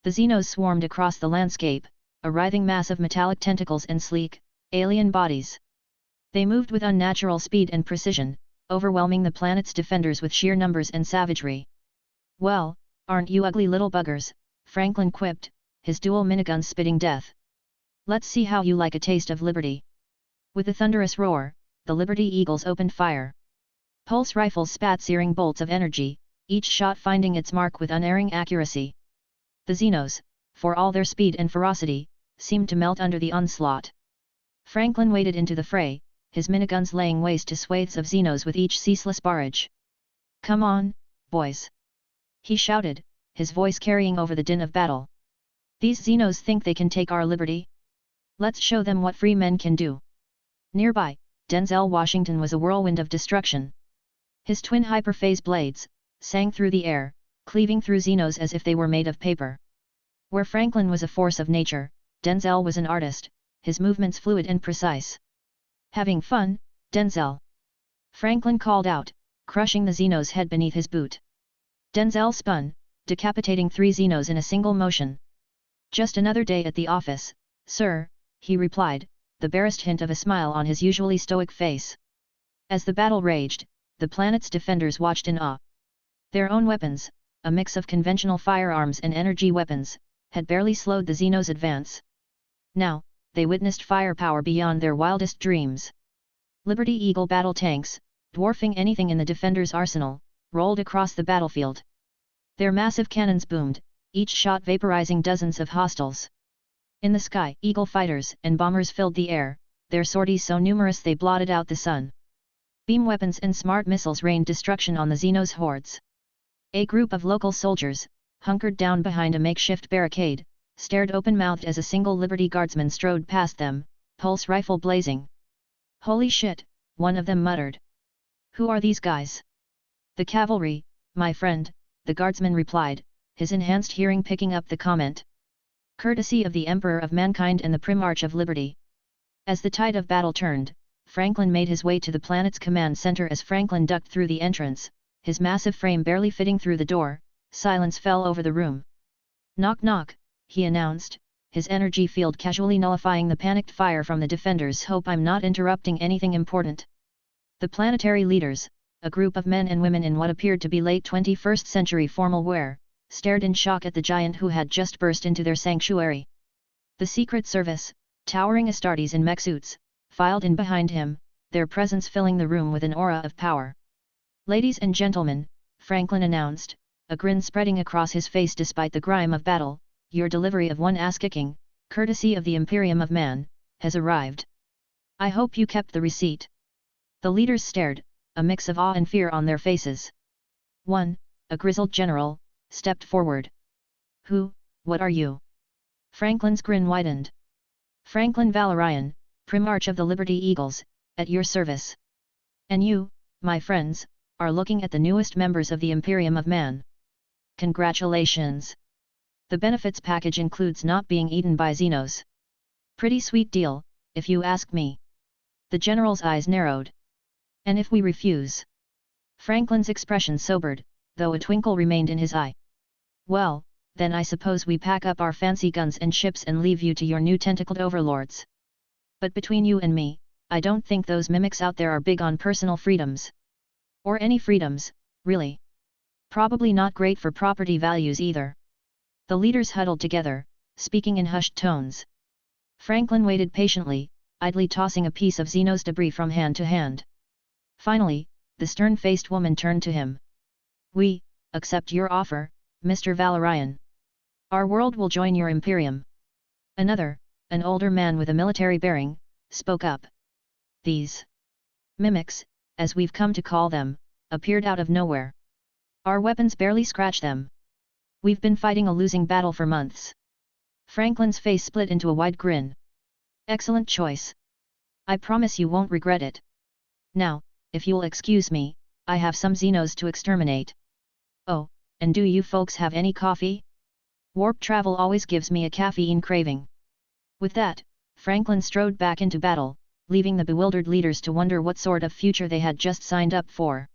The Xenos swarmed across the landscape, a writhing mass of metallic tentacles and sleek, alien bodies. They moved with unnatural speed and precision, overwhelming the planet's defenders with sheer numbers and savagery. "Well, aren't you ugly little buggers?" Franklin quipped, his dual miniguns spitting death. "Let's see how you like a taste of liberty." With a thunderous roar, the Liberty Eagles opened fire. Pulse rifles spat searing bolts of energy, each shot finding its mark with unerring accuracy. The Xenos, for all their speed and ferocity, seemed to melt under the onslaught. Franklin waded into the fray, his miniguns laying waste to swathes of Xenos with each ceaseless barrage. "Come on, boys!" he shouted, his voice carrying over the din of battle. "These Xenos think they can take our liberty? Let's show them what free men can do." Nearby, Denzel Washington was a whirlwind of destruction. His twin hyperphase blades sang through the air, cleaving through Xenos as if they were made of paper. Where Franklin was a force of nature, Denzel was an artist, his movements fluid and precise. "Having fun, Denzel?" Franklin called out, crushing the Xenos' head beneath his boot. Denzel spun, decapitating 3 Xenos in a single motion. "Just another day at the office, sir," he replied, the barest hint of a smile on his usually stoic face. As the battle raged, the planet's defenders watched in awe. Their own weapons, a mix of conventional firearms and energy weapons, had barely slowed the Xenos' advance. Now, they witnessed firepower beyond their wildest dreams. Liberty Eagle battle tanks, dwarfing anything in the defenders' arsenal, rolled across the battlefield. Their massive cannons boomed, each shot vaporizing dozens of hostiles. In the sky, Eagle fighters and bombers filled the air, their sorties so numerous they blotted out the sun. Beam weapons and smart missiles rained destruction on the Xenos' hordes. A group of local soldiers, hunkered down behind a makeshift barricade, stared open-mouthed as a single Liberty Guardsman strode past them, pulse rifle blazing. "Holy shit," one of them muttered. "Who are these guys?" "The cavalry, my friend," the Guardsman replied, his enhanced hearing picking up the comment. "Courtesy of the Emperor of Mankind and the Primarch of Liberty." As the tide of battle turned, Franklin made his way to the planet's command center. As Franklin ducked through the entrance, his massive frame barely fitting through the door, silence fell over the room. "Knock knock," he announced, his energy field casually nullifying the panicked fire from the defenders. "Hope I'm not interrupting anything important." The planetary leaders, a group of men and women in what appeared to be late 21st century formal wear, stared in shock at the giant who had just burst into their sanctuary. The Secret Service, towering Astartes in mech suits, filed in behind him, their presence filling the room with an aura of power. "Ladies and gentlemen," Franklin announced, a grin spreading across his face despite the grime of battle, "your delivery of one ass-kicking, courtesy of the Imperium of Man, has arrived. I hope you kept the receipt." The leaders stared, a mix of awe and fear on their faces. One, a grizzled general, stepped forward. What are you?" Franklin's grin widened. "Franklin Valorian, Primarch of the Liberty Eagles, at your service. And you, my friends, are looking at the newest members of the Imperium of Man. Congratulations! The benefits package includes not being eaten by Xenos. Pretty sweet deal, if you ask me." The general's eyes narrowed. "And if we refuse?" Franklin's expression sobered, though a twinkle remained in his eye. Well, then I suppose we pack up our fancy guns and ships and leave you to your new tentacled overlords. But between you and me, I don't think those mimics out there are big on personal freedoms. Or any freedoms, really. Probably not great for property values either. The leaders huddled together, speaking in hushed tones. Franklin waited patiently, idly tossing a piece of Xenos debris from hand to hand. Finally, the stern-faced woman turned to him. We accept your offer, Mr. Valorian. Our world will join your Imperium. Another, an older man with a military bearing, spoke up. These mimics, as we've come to call them, appeared out of nowhere. Our weapons barely scratch them. We've been fighting a losing battle for months. Franklin's face split into a wide grin. Excellent choice. I promise you won't regret it. Now, if you'll excuse me, I have some Xenos to exterminate. Oh, and do you folks have any coffee? Warp travel always gives me a caffeine craving. With that, Franklin strode back into battle, leaving the bewildered leaders to wonder what sort of future they had just signed up for.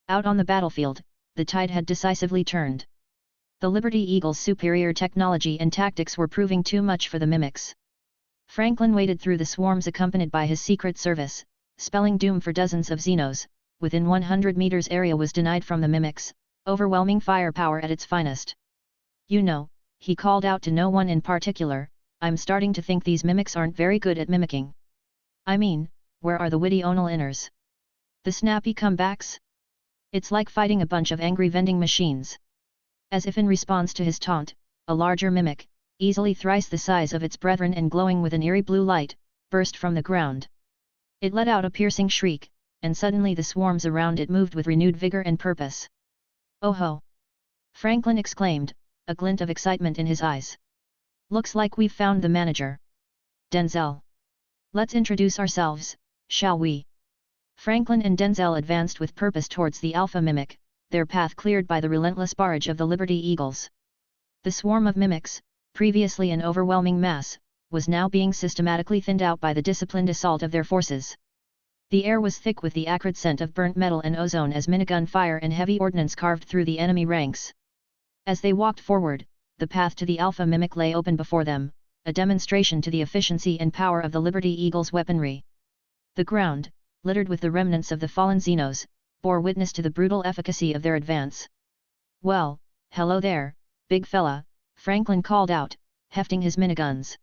Out on the battlefield, the tide had decisively turned. The Liberty Eagle's superior technology and tactics were proving too much for the mimics. Franklin waded through the swarms accompanied by his secret service, spelling doom for dozens of Xenos. Within 100 meters area was denied from the mimics, overwhelming firepower at its finest. You know, he called out to no one in particular, I'm starting to think these mimics aren't very good at mimicking. I mean, where are the witty onal inners? The snappy comebacks? It's like fighting a bunch of angry vending machines. As if in response to his taunt, a larger mimic, easily thrice the size of its brethren and glowing with an eerie blue light, burst from the ground. It let out a piercing shriek, and suddenly the swarms around it moved with renewed vigor and purpose. Oh ho! Franklin exclaimed, a glint of excitement in his eyes. Looks like we've found the manager. Denzel. Let's introduce ourselves, shall we? Franklin and Denzel advanced with purpose towards the Alpha Mimic, their path cleared by the relentless barrage of the Liberty Eagles. The swarm of mimics, previously an overwhelming mass, was now being systematically thinned out by the disciplined assault of their forces. The air was thick with the acrid scent of burnt metal and ozone as minigun fire and heavy ordnance carved through the enemy ranks. As they walked forward, the path to the Alpha Mimic lay open before them, a demonstration to the efficiency and power of the Liberty Eagle's weaponry. The ground, littered with the remnants of the fallen Xenos, bore witness to the brutal efficacy of their advance. Well, hello there, big fella, Franklin called out, hefting his miniguns.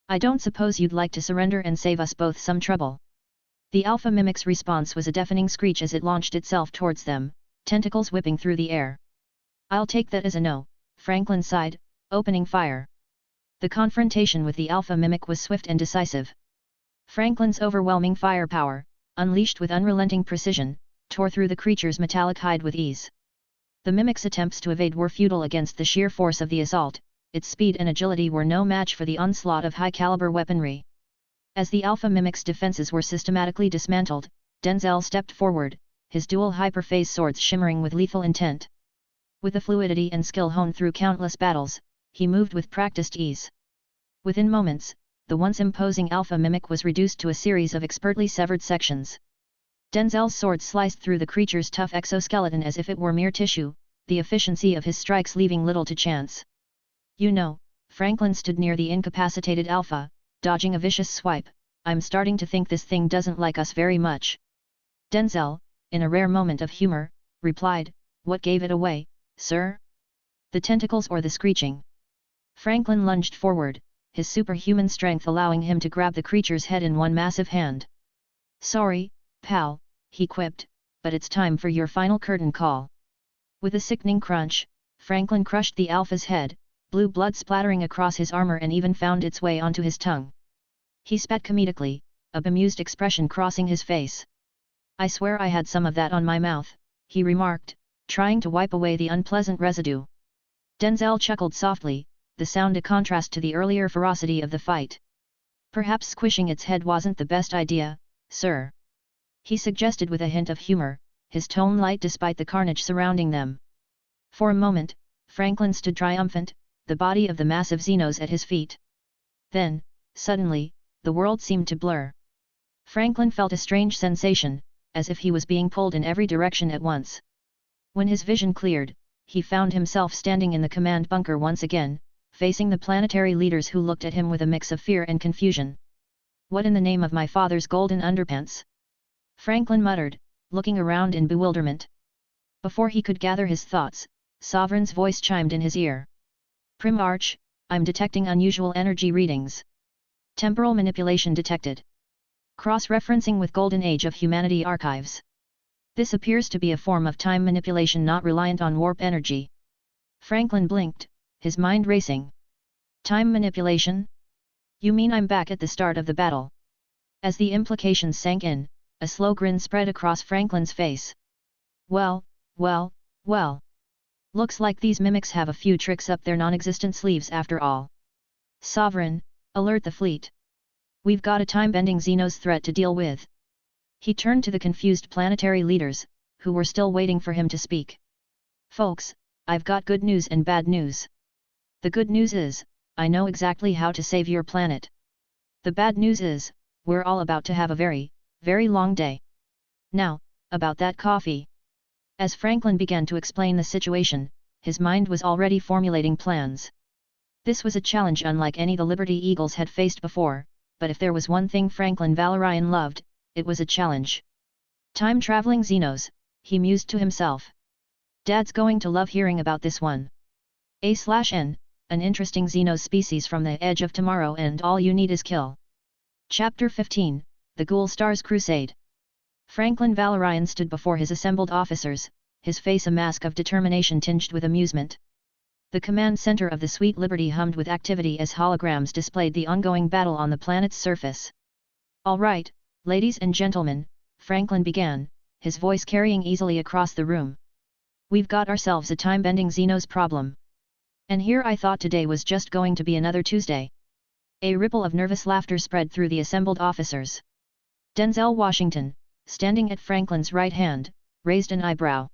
I don't suppose you'd like to surrender and save us both some trouble. The Alpha Mimic's response was a deafening screech as it launched itself towards them, tentacles whipping through the air. I'll take that as a no, Franklin sighed, opening fire. The confrontation with the Alpha Mimic was swift and decisive. Franklin's overwhelming firepower, unleashed with unrelenting precision, tore through the creature's metallic hide with ease. The Mimic's attempts to evade were futile against the sheer force of the assault, its speed and agility were no match for the onslaught of high-caliber weaponry. As the Alpha Mimic's defenses were systematically dismantled, Denzel stepped forward, his dual hyperphase swords shimmering with lethal intent. With the fluidity and skill honed through countless battles, he moved with practiced ease. Within moments, the once imposing Alpha Mimic was reduced to a series of expertly severed sections. Denzel's sword sliced through the creature's tough exoskeleton as if it were mere tissue, the efficiency of his strikes leaving little to chance. You know, Franklin stood near the incapacitated Alpha, dodging a vicious swipe, I'm starting to think this thing doesn't like us very much. Denzel, in a rare moment of humor, replied, what gave it away, sir? The tentacles or the screeching? Franklin lunged forward, his superhuman strength allowing him to grab the creature's head in one massive hand. Sorry, pal, he quipped, but it's time for your final curtain call. With a sickening crunch, Franklin crushed the Alpha's head, blue blood splattering across his armor and even found its way onto his tongue. He spat comedically, a bemused expression crossing his face. I swear I had some of that on my mouth, he remarked, trying to wipe away the unpleasant residue. Denzel chuckled softly, the sound a contrast to the earlier ferocity of the fight. Perhaps squishing its head wasn't the best idea, sir. He suggested with a hint of humor, his tone light despite the carnage surrounding them. For a moment, Franklin stood triumphant, the body of the massive Xenos at his feet. Then, suddenly, the world seemed to blur. Franklin felt a strange sensation, as if he was being pulled in every direction at once. When his vision cleared, he found himself standing in the command bunker once again, facing the planetary leaders who looked at him with a mix of fear and confusion. "What in the name of my father's golden underpants?" Franklin muttered, looking around in bewilderment. Before he could gather his thoughts, Sovereign's voice chimed in his ear. "Primarch, I'm detecting unusual energy readings. Temporal manipulation detected. Cross-referencing with Golden Age of Humanity archives. This appears to be a form of time manipulation not reliant on warp energy." Franklin blinked, his mind racing. "Time manipulation? You mean I'm back at the start of the battle?" As the implications sank in, a slow grin spread across Franklin's face. Well. Looks like these mimics have a few tricks up their non-existent sleeves after all. Sovereign, alert the fleet. We've got a time-bending Xenos threat to deal with." He turned to the confused planetary leaders, who were still waiting for him to speak. "Folks, I've got good news and bad news. The good news is, I know exactly how to save your planet. The bad news is, we're all about to have a very, very long day. Now, about that coffee." As Franklin began to explain the situation, his mind was already formulating plans. This was a challenge unlike any the Liberty Eagles had faced before, but if there was one thing Franklin Valorian loved, it was a challenge. Time-traveling Xenos, he mused to himself. Dad's going to love hearing about this one. A/N, an interesting Xenos species from the edge of tomorrow, and all you need is kill. Chapter 15, The Ghoul Stars Crusade. Franklin Valorian stood before his assembled officers, his face a mask of determination tinged with amusement. The command center of the Sweet Liberty hummed with activity as holograms displayed the ongoing battle on the planet's surface. "All right, ladies and gentlemen," Franklin began, his voice carrying easily across the room. "We've got ourselves a time-bending Xenos problem. And here I thought today was just going to be another Tuesday." A ripple of nervous laughter spread through the assembled officers. Denzel Washington, standing at Franklin's right hand, raised an eyebrow.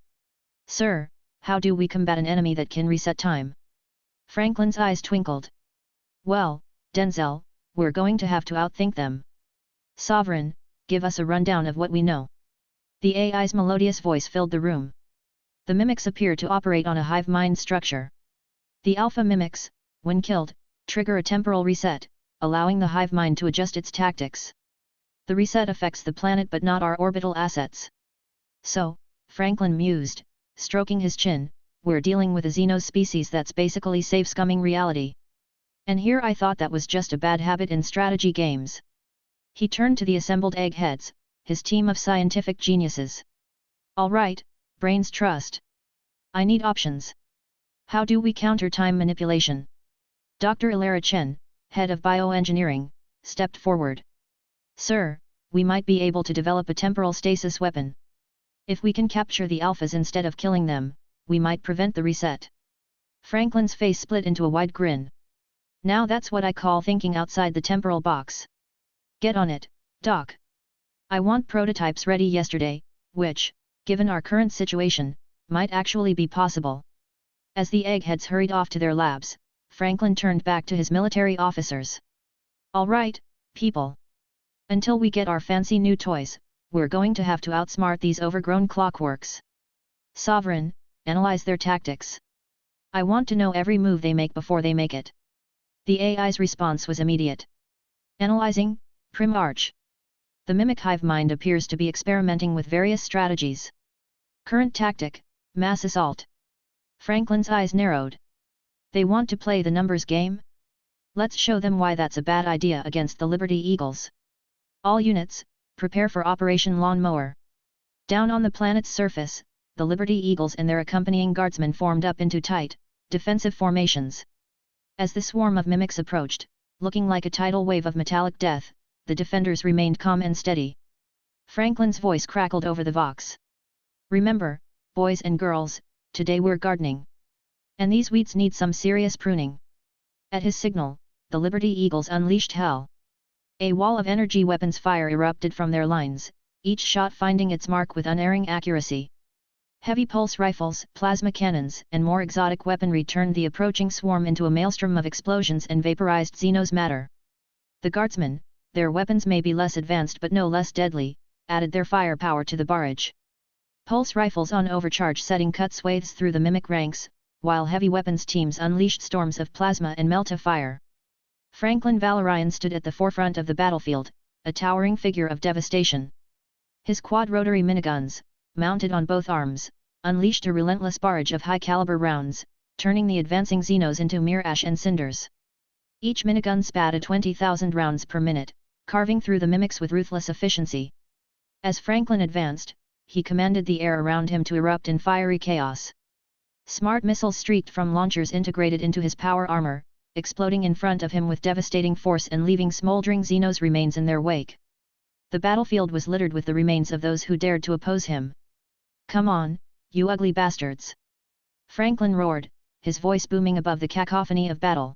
"Sir, how do we combat an enemy that can reset time?" Franklin's eyes twinkled. "Well, Denzel, we're going to have to outthink them. Sovereign, give us a rundown of what we know." The AI's melodious voice filled the room. The mimics appear to operate on a hive mind structure. The alpha mimics, when killed, trigger a temporal reset, allowing the hive mind to adjust its tactics. The reset affects the planet but not our orbital assets. "So," Franklin mused, stroking his chin, "we're dealing with a Xenos species that's basically safe-scumming reality. And here I thought that was just a bad habit in strategy games." He turned to the assembled eggheads, his team of scientific geniuses. "All right, brains trust. I need options. How do we counter time manipulation?" Dr. Ilara Chen, head of bioengineering, stepped forward. "Sir, we might be able to develop a temporal stasis weapon. If we can capture the alphas instead of killing them, we might prevent the reset." Franklin's face split into a wide grin. "Now that's what I call thinking outside the temporal box. Get on it, Doc. I want prototypes ready yesterday, which, given our current situation, might actually be possible." As the eggheads hurried off to their labs, Franklin turned back to his military officers. "All right, people. Until we get our fancy new toys, we're going to have to outsmart these overgrown clockworks. Sovereign, analyze their tactics. I want to know every move they make before they make it." The AI's response was immediate. "Analyzing, Primarch." The mimic hive mind appears to be experimenting with various strategies. "Current tactic, mass assault." Franklin's eyes narrowed. "They want to play the numbers game? Let's show them why that's a bad idea against the Liberty Eagles. All units, prepare for Operation Lawnmower." Down on the planet's surface, the Liberty Eagles and their accompanying guardsmen formed up into tight, defensive formations. As the swarm of mimics approached, looking like a tidal wave of metallic death, the defenders remained calm and steady. Franklin's voice crackled over the vox. "Remember, boys and girls, today we're gardening. And these weeds need some serious pruning." At his signal, the Liberty Eagles unleashed hell. A wall of energy weapons fire erupted from their lines, each shot finding its mark with unerring accuracy. Heavy pulse rifles, plasma cannons, and more exotic weaponry turned the approaching swarm into a maelstrom of explosions and vaporized Xenos matter. The guardsmen, their weapons may be less advanced but no less deadly, added their firepower to the barrage. Pulse rifles on overcharge setting cut swathes through the mimic ranks, while heavy weapons teams unleashed storms of plasma and melta fire. Franklin Valorian stood at the forefront of the battlefield, a towering figure of devastation. His quad-rotary miniguns, mounted on both arms, unleashed a relentless barrage of high-caliber rounds, turning the advancing Xenos into mere ash and cinders. Each minigun spat at 20,000 rounds per minute, carving through the mimics with ruthless efficiency. As Franklin advanced, he commanded the air around him to erupt in fiery chaos. Smart missiles streaked from launchers integrated into his power armor, exploding in front of him with devastating force and leaving smoldering Xenos remains in their wake. The battlefield was littered with the remains of those who dared to oppose him. "Come on, you ugly bastards!" Franklin roared, his voice booming above the cacophony of battle.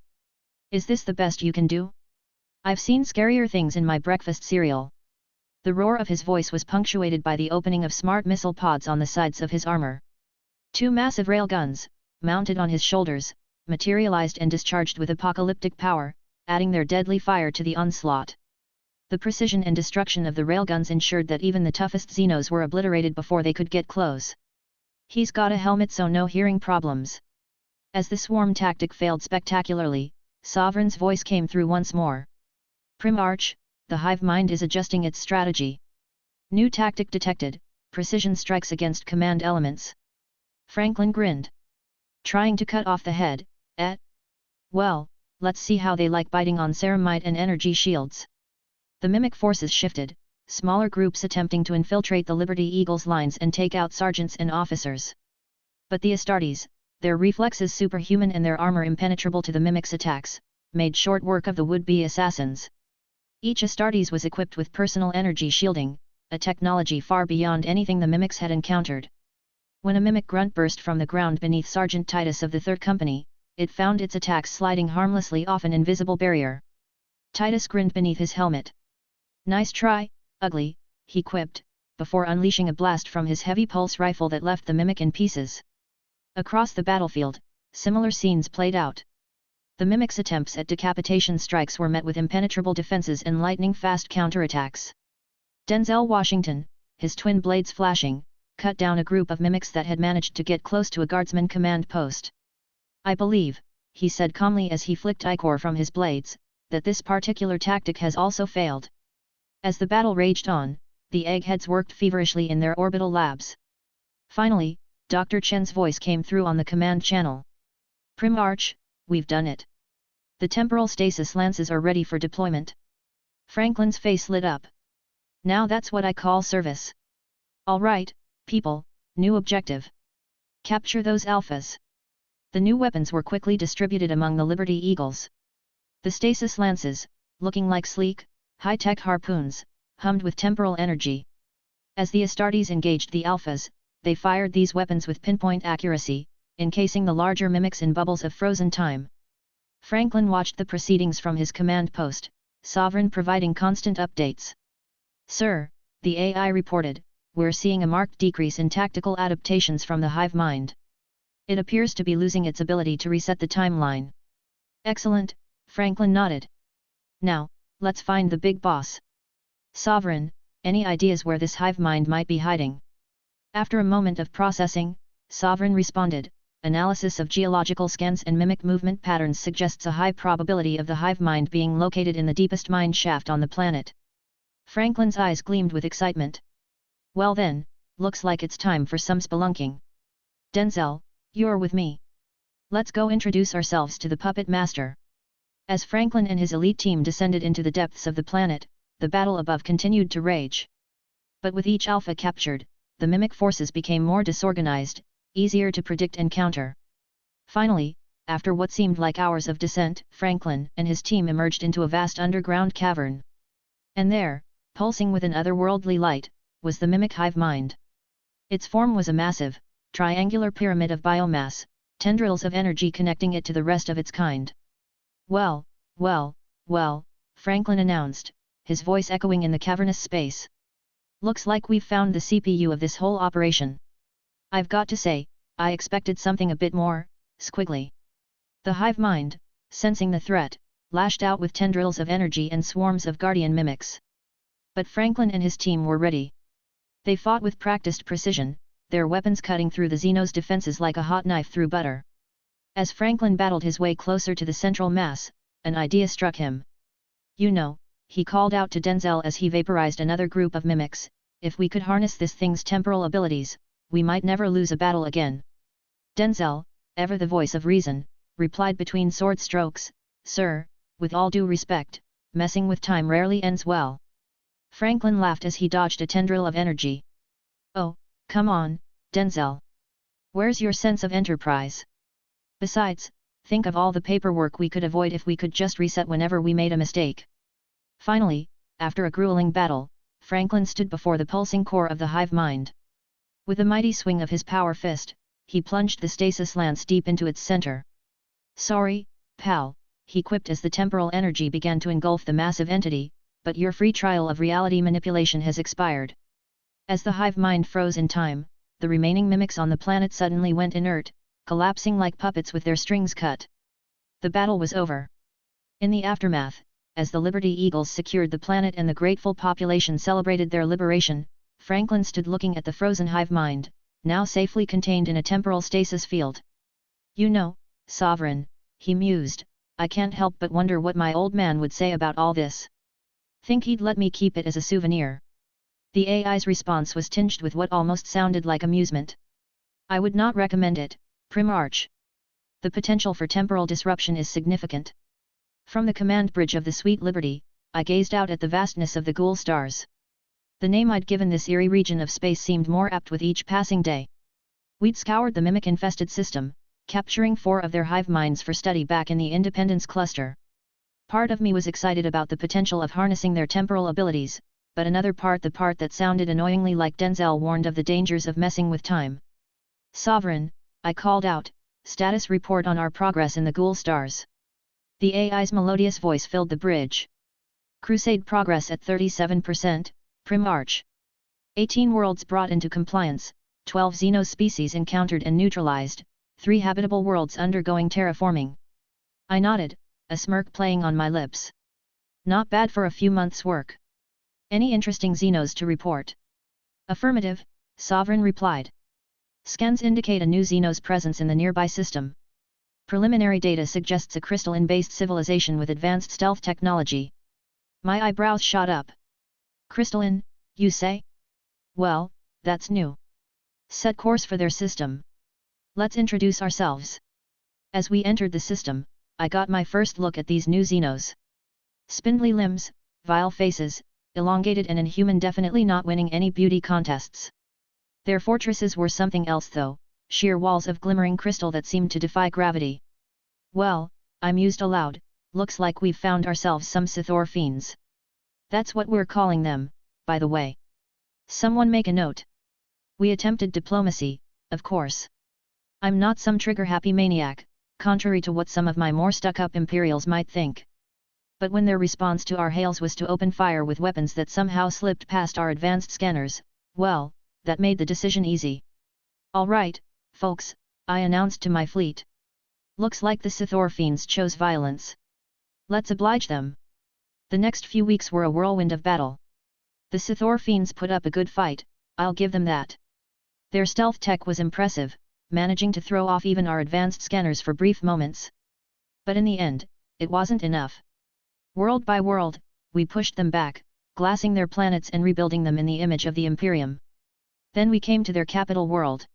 "Is this the best you can do? I've seen scarier things in my breakfast cereal." The roar of his voice was punctuated by the opening of smart missile pods on the sides of his armor. Two massive railguns, mounted on his shoulders, materialized and discharged with apocalyptic power, adding their deadly fire to the onslaught. The precision and destruction of the railguns ensured that even the toughest Xenos were obliterated before they could get close. "He's got a helmet so no hearing problems." As the swarm tactic failed spectacularly, Sovereign's voice came through once more. "Primarch, the hive mind is adjusting its strategy. New tactic detected, precision strikes against command elements." Franklin grinned. "Trying to cut off the head, eh? Well, let's see how they like biting on ceramite and energy shields." The mimic forces shifted, smaller groups attempting to infiltrate the Liberty Eagles lines and take out sergeants and officers. But the Astartes, their reflexes superhuman and their armor impenetrable to the mimics' attacks, made short work of the would-be assassins. Each Astartes was equipped with personal energy shielding, a technology far beyond anything the mimics had encountered. When a mimic grunt burst from the ground beneath Sergeant Titus of the 3rd Company, it found its attacks sliding harmlessly off an invisible barrier. Titus grinned beneath his helmet. "Nice try, ugly," he quipped, before unleashing a blast from his heavy pulse rifle that left the mimic in pieces. Across the battlefield, similar scenes played out. The mimics' attempts at decapitation strikes were met with impenetrable defenses and lightning-fast counterattacks. Denzel Washington, his twin blades flashing, cut down a group of mimics that had managed to get close to a guardsman command post. "I believe," he said calmly as he flicked ichor from his blades, "that this particular tactic has also failed." As the battle raged on, the eggheads worked feverishly in their orbital labs. Finally, Dr. Chen's voice came through on the command channel. "Primarch, we've done it. The temporal stasis lances are ready for deployment." Franklin's face lit up. "Now that's what I call service. All right, people, new objective. Capture those alphas." The new weapons were quickly distributed among the Liberty Eagles. The stasis lances, looking like sleek, high-tech harpoons, hummed with temporal energy. As the Astartes engaged the alphas, they fired these weapons with pinpoint accuracy, encasing the larger mimics in bubbles of frozen time. Franklin watched the proceedings from his command post, Sovereign providing constant updates. "Sir," the AI reported, "we're seeing a marked decrease in tactical adaptations from the hive mind. It appears to be losing its ability to reset the timeline." "Excellent," Franklin nodded. "Now, let's find the big boss. Sovereign, any ideas where this hive mind might be hiding?" After a moment of processing, Sovereign responded, "Analysis of geological scans and mimic movement patterns suggests a high probability of the hive mind being located in the deepest mine shaft on the planet." Franklin's eyes gleamed with excitement. "Well then, looks like it's time for some spelunking. Denzel, you're with me. Let's go introduce ourselves to the puppet master." As Franklin and his elite team descended into the depths of the planet, the battle above continued to rage. But with each alpha captured, the mimic forces became more disorganized, easier to predict and counter. Finally, after what seemed like hours of descent, Franklin and his team emerged into a vast underground cavern. And there, pulsing with an otherworldly light, was the mimic hive mind. Its form was a massive, triangular pyramid of biomass, tendrils of energy connecting it to the rest of its kind. "Well, well, well," Franklin announced, his voice echoing in the cavernous space. "Looks like we've found the CPU of this whole operation. I've got to say, I expected something a bit more squiggly." The hive mind, sensing the threat, lashed out with tendrils of energy and swarms of guardian mimics. But Franklin and his team were ready. They fought with practiced precision, their weapons cutting through the Xenos' defenses like a hot knife through butter. As Franklin battled his way closer to the central mass, an idea struck him. "You know," he called out to Denzel as he vaporized another group of mimics, "if we could harness this thing's temporal abilities, we might never lose a battle again." Denzel, ever the voice of reason, replied between sword strokes, "Sir, with all due respect, messing with time rarely ends well." Franklin laughed as he dodged a tendril of energy. "Oh, come on, Denzel. Where's your sense of enterprise? Besides, think of all the paperwork we could avoid if we could just reset whenever we made a mistake." Finally, after a grueling battle, Franklin stood before the pulsing core of the hive mind. With a mighty swing of his power fist, he plunged the stasis lance deep into its center. "Sorry, pal," he quipped as the temporal energy began to engulf the massive entity, "but your free trial of reality manipulation has expired." As the hive mind froze in time, the remaining mimics on the planet suddenly went inert, collapsing like puppets with their strings cut. The battle was over. In the aftermath, as the Liberty Eagles secured the planet and the grateful population celebrated their liberation, Franklin stood looking at the frozen hive mind, now safely contained in a temporal stasis field. "You know, Sovereign," he mused, "I can't help but wonder what my old man would say about all this. Think he'd let me keep it as a souvenir?" The AI's response was tinged with what almost sounded like amusement. "I would not recommend it, Primarch. The potential for temporal disruption is significant." From the command bridge of the Sweet Liberty, I gazed out at the vastness of the Ghoul Stars. The name I'd given this eerie region of space seemed more apt with each passing day. We'd scoured the mimic-infested system, capturing 4 of their hive minds for study back in the Independence Cluster. Part of me was excited about the potential of harnessing their temporal abilities, but another part, the part that sounded annoyingly like Denzel, warned of the dangers of messing with time. "Sovereign," I called out, "status report on our progress in the Ghoul Stars." The AI's melodious voice filled the bridge. "Crusade progress at 37%, Primarch. 18 worlds brought into compliance, 12 Xenos species encountered and neutralized, 3 habitable worlds undergoing terraforming." I nodded, a smirk playing on my lips. "Not bad for a few months' work. Any interesting Xenos to report?" "Affirmative," Sovereign replied. "Scans indicate a new Xenos presence in the nearby system. Preliminary data suggests a crystalline-based civilization with advanced stealth technology." My eyebrows shot up. "Crystalline, you say? Well, that's new. Set course for their system. Let's introduce ourselves." As we entered the system, I got my first look at these new Xenos. Spindly limbs, vile faces, elongated and inhuman, definitely not winning any beauty contests. Their fortresses were something else though, sheer walls of glimmering crystal that seemed to defy gravity. "Well," I mused aloud, "looks like we've found ourselves some Sithor fiends. That's what we're calling them, by the way. Someone make a note." We attempted diplomacy, of course. I'm not some trigger-happy maniac, contrary to what some of my more stuck-up Imperials might think. But when their response to our hails was to open fire with weapons that somehow slipped past our advanced scanners, well, that made the decision easy. "All right, folks," I announced to my fleet. "Looks like the Sithor fiends chose violence. Let's oblige them." The next few weeks were a whirlwind of battle. The Sithor fiends put up a good fight, I'll give them that. Their stealth tech was impressive, managing to throw off even our advanced scanners for brief moments. But in the end, it wasn't enough. World by world, we pushed them back, glassing their planets and rebuilding them in the image of the Imperium. Then we came to their capital world.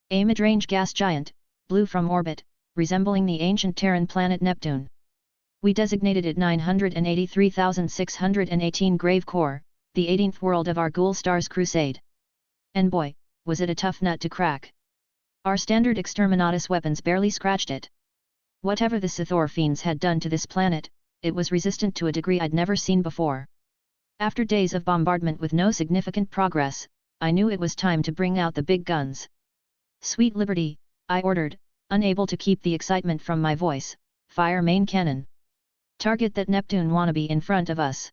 A mid-range gas giant, blue from orbit, resembling the ancient Terran planet Neptune. We designated it 983,618 Grave Core, the 18th world of our Ghoul Stars crusade. And boy, was it a tough nut to crack. Our standard Exterminatus weapons barely scratched it. Whatever the Sithor fiends had done to this planet, it was resistant to a degree I'd never seen before. After days of bombardment with no significant progress, I knew it was time to bring out the big guns. "Sweet Liberty," I ordered, unable to keep the excitement from my voice, "fire main cannon. Target that Neptune wannabe in front of us."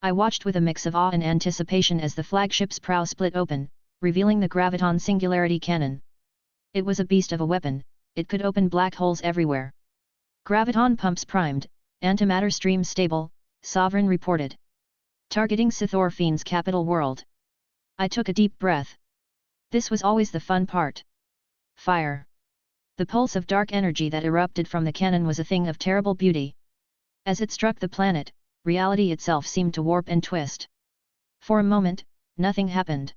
I watched with a mix of awe and anticipation as the flagship's prow split open, revealing the Graviton Singularity Cannon. It was a beast of a weapon, it could open black holes everywhere. "Graviton pumps primed, antimatter stream stable," Sovereign reported. "Targeting Sithor Fiend's capital world." I took a deep breath. This was always the fun part. Fire. The pulse of dark energy that erupted from the cannon was a thing of terrible beauty. As it struck the planet, reality itself seemed to warp and twist. For a moment, nothing happened.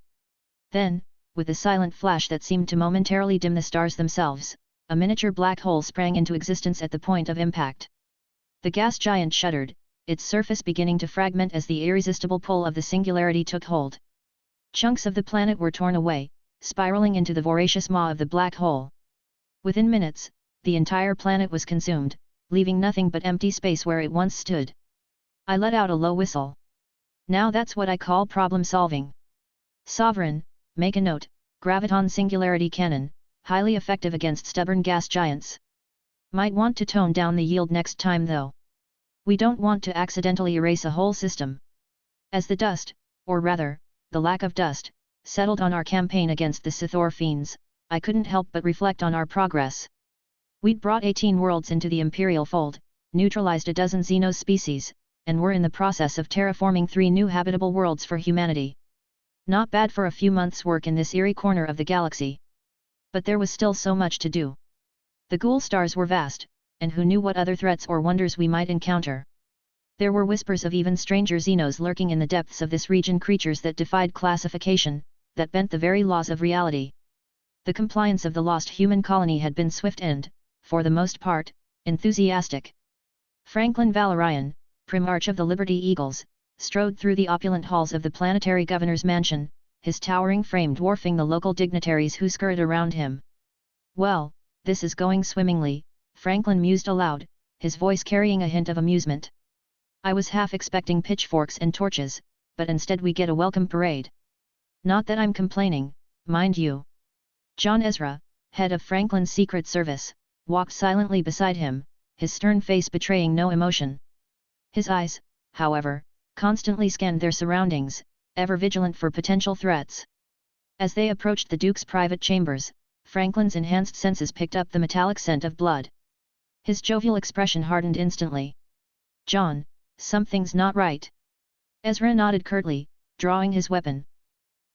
Then, with a silent flash that seemed to momentarily dim the stars themselves, a miniature black hole sprang into existence at the point of impact. The gas giant shuddered, its surface beginning to fragment as the irresistible pull of the singularity took hold. Chunks of the planet were torn away, spiraling into the voracious maw of the black hole. Within minutes, the entire planet was consumed, leaving nothing but empty space where it once stood. I let out a low whistle. Now that's what I call problem solving. Sovereign, make a note, graviton singularity cannon, highly effective against stubborn gas giants. Might want to tone down the yield next time though. We don't want to accidentally erase a whole system. As the dust, or rather, the lack of dust, settled on our campaign against the Sithor fiends, I couldn't help but reflect on our progress. We'd brought 18 worlds into the Imperial fold, neutralized a dozen Xenos species, and were in the process of terraforming 3 new habitable worlds for humanity. Not bad for a few months' work in this eerie corner of the galaxy. But there was still so much to do. The Ghoul Stars were vast, and who knew what other threats or wonders we might encounter. There were whispers of even stranger Xenos lurking in the depths of this region, creatures that defied classification, that bent the very laws of reality. The compliance of the lost human colony had been swift and, for the most part, enthusiastic. Franklin Valorian, Primarch of the Liberty Eagles, strode through the opulent halls of the planetary governor's mansion, his towering frame dwarfing the local dignitaries who scurried around him. Well, this is going swimmingly, Franklin mused aloud, his voice carrying a hint of amusement. I was half expecting pitchforks and torches, but instead we get a welcome parade. Not that I'm complaining, mind you. John Ezra, head of Franklin's Secret Service, walked silently beside him, his stern face betraying no emotion. His eyes, however, constantly scanned their surroundings, ever vigilant for potential threats. As they approached the Duke's private chambers, Franklin's enhanced senses picked up the metallic scent of blood. His jovial expression hardened instantly. John, something's not right. Ezra nodded curtly, drawing his weapon.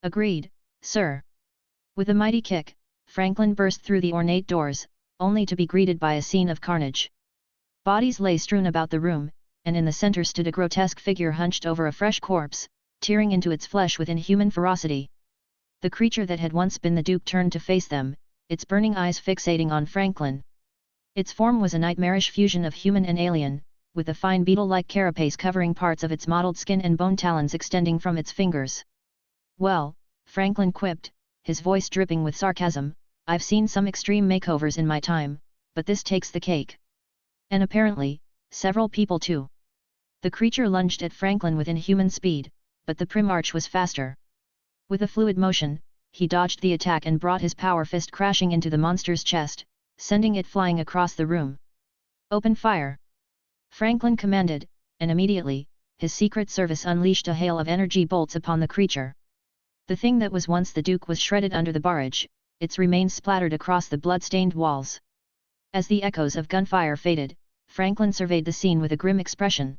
Agreed, sir. With a mighty kick, Franklin burst through the ornate doors, only to be greeted by a scene of carnage. Bodies lay strewn about the room, and in the center stood a grotesque figure hunched over a fresh corpse, tearing into its flesh with inhuman ferocity. The creature that had once been the Duke turned to face them, its burning eyes fixating on Franklin. Its form was a nightmarish fusion of human and alien, with a fine beetle-like carapace covering parts of its mottled skin and bone talons extending from its fingers. Well, Franklin quipped, his voice dripping with sarcasm, I've seen some extreme makeovers in my time, but this takes the cake. And apparently, several people too. The creature lunged at Franklin with inhuman speed, but the Primarch was faster. With a fluid motion, he dodged the attack and brought his power fist crashing into the monster's chest, sending it flying across the room. Open fire! Franklin commanded, and immediately, his Secret Service unleashed a hail of energy bolts upon the creature. The thing that was once the Duke was shredded under the barrage, its remains splattered across the blood-stained walls. As the echoes of gunfire faded, Franklin surveyed the scene with a grim expression.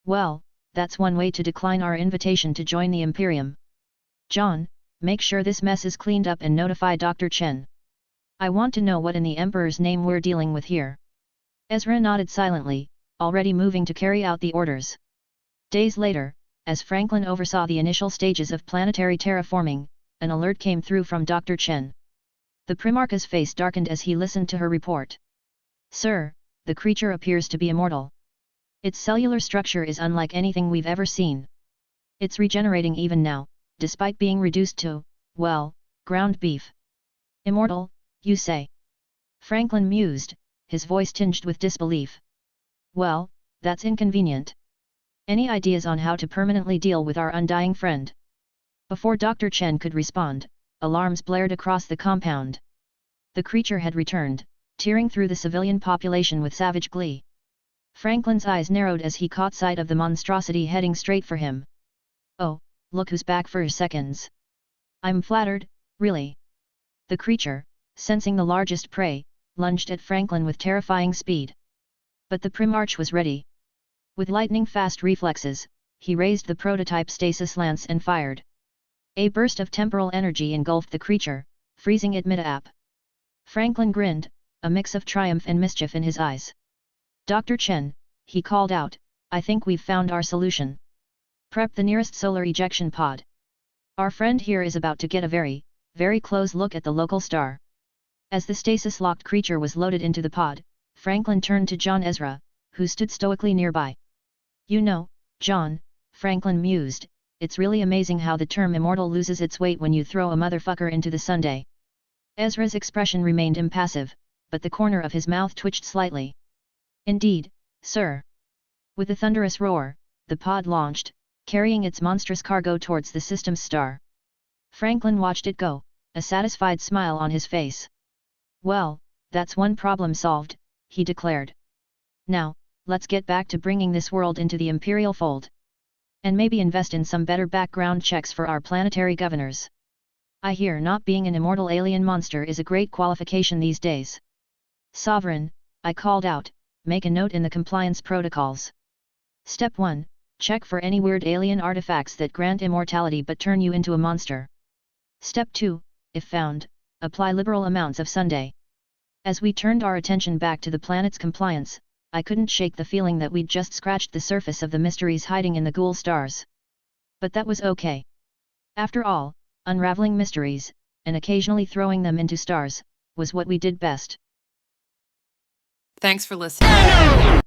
Well, that's one way to decline our invitation to join the Imperium. John, make sure this mess is cleaned up and notify Dr. Chen. I want to know what in the Emperor's name we're dealing with here. Ezra nodded silently, already moving to carry out the orders. Days later, as Franklin oversaw the initial stages of planetary terraforming, an alert came through from Dr. Chen. The Primarch's face darkened as he listened to her report. Sir, the creature appears to be immortal. Its cellular structure is unlike anything we've ever seen. It's regenerating even now, despite being reduced to, well, ground beef. Immortal, you say? Franklin mused, his voice tinged with disbelief. Well, that's inconvenient. Any ideas on how to permanently deal with our undying friend? Before Dr. Chen could respond, alarms blared across the compound. The creature had returned, tearing through the civilian population with savage glee. Franklin's eyes narrowed as he caught sight of the monstrosity heading straight for him. Oh, look who's back for seconds. I'm flattered, really. The creature, sensing the largest prey, lunged at Franklin with terrifying speed. But the Primarch was ready. With lightning-fast reflexes, he raised the prototype stasis lance and fired. A burst of temporal energy engulfed the creature, freezing it mid-ap. Franklin grinned, a mix of triumph and mischief in his eyes. Dr. Chen, he called out, I think we've found our solution. Prep the nearest solar ejection pod. Our friend here is about to get a very, very close look at the local star. As the stasis-locked creature was loaded into the pod, Franklin turned to John Ezra, who stood stoically nearby. You know, John, Franklin mused, it's really amazing how the term immortal loses its weight when you throw a motherfucker into the sundae. Ezra's expression remained impassive, but the corner of his mouth twitched slightly. Indeed, sir. With a thunderous roar, the pod launched, carrying its monstrous cargo towards the system's star. Franklin watched it go, a satisfied smile on his face. Well, that's one problem solved, he declared. Now, let's get back to bringing this world into the imperial fold. And maybe invest in some better background checks for our planetary governors. I hear not being an immortal alien monster is a great qualification these days. Sovereign, I called out, make a note in the compliance protocols. Step 1, check for any weird alien artifacts that grant immortality but turn you into a monster. Step 2, if found, apply liberal amounts of Sunday. As we turned our attention back to the planet's compliance, I couldn't shake the feeling that we'd just scratched the surface of the mysteries hiding in the Ghoul Stars. But that was okay. After all, unraveling mysteries, and occasionally throwing them into stars, was what we did best. Thanks for listening.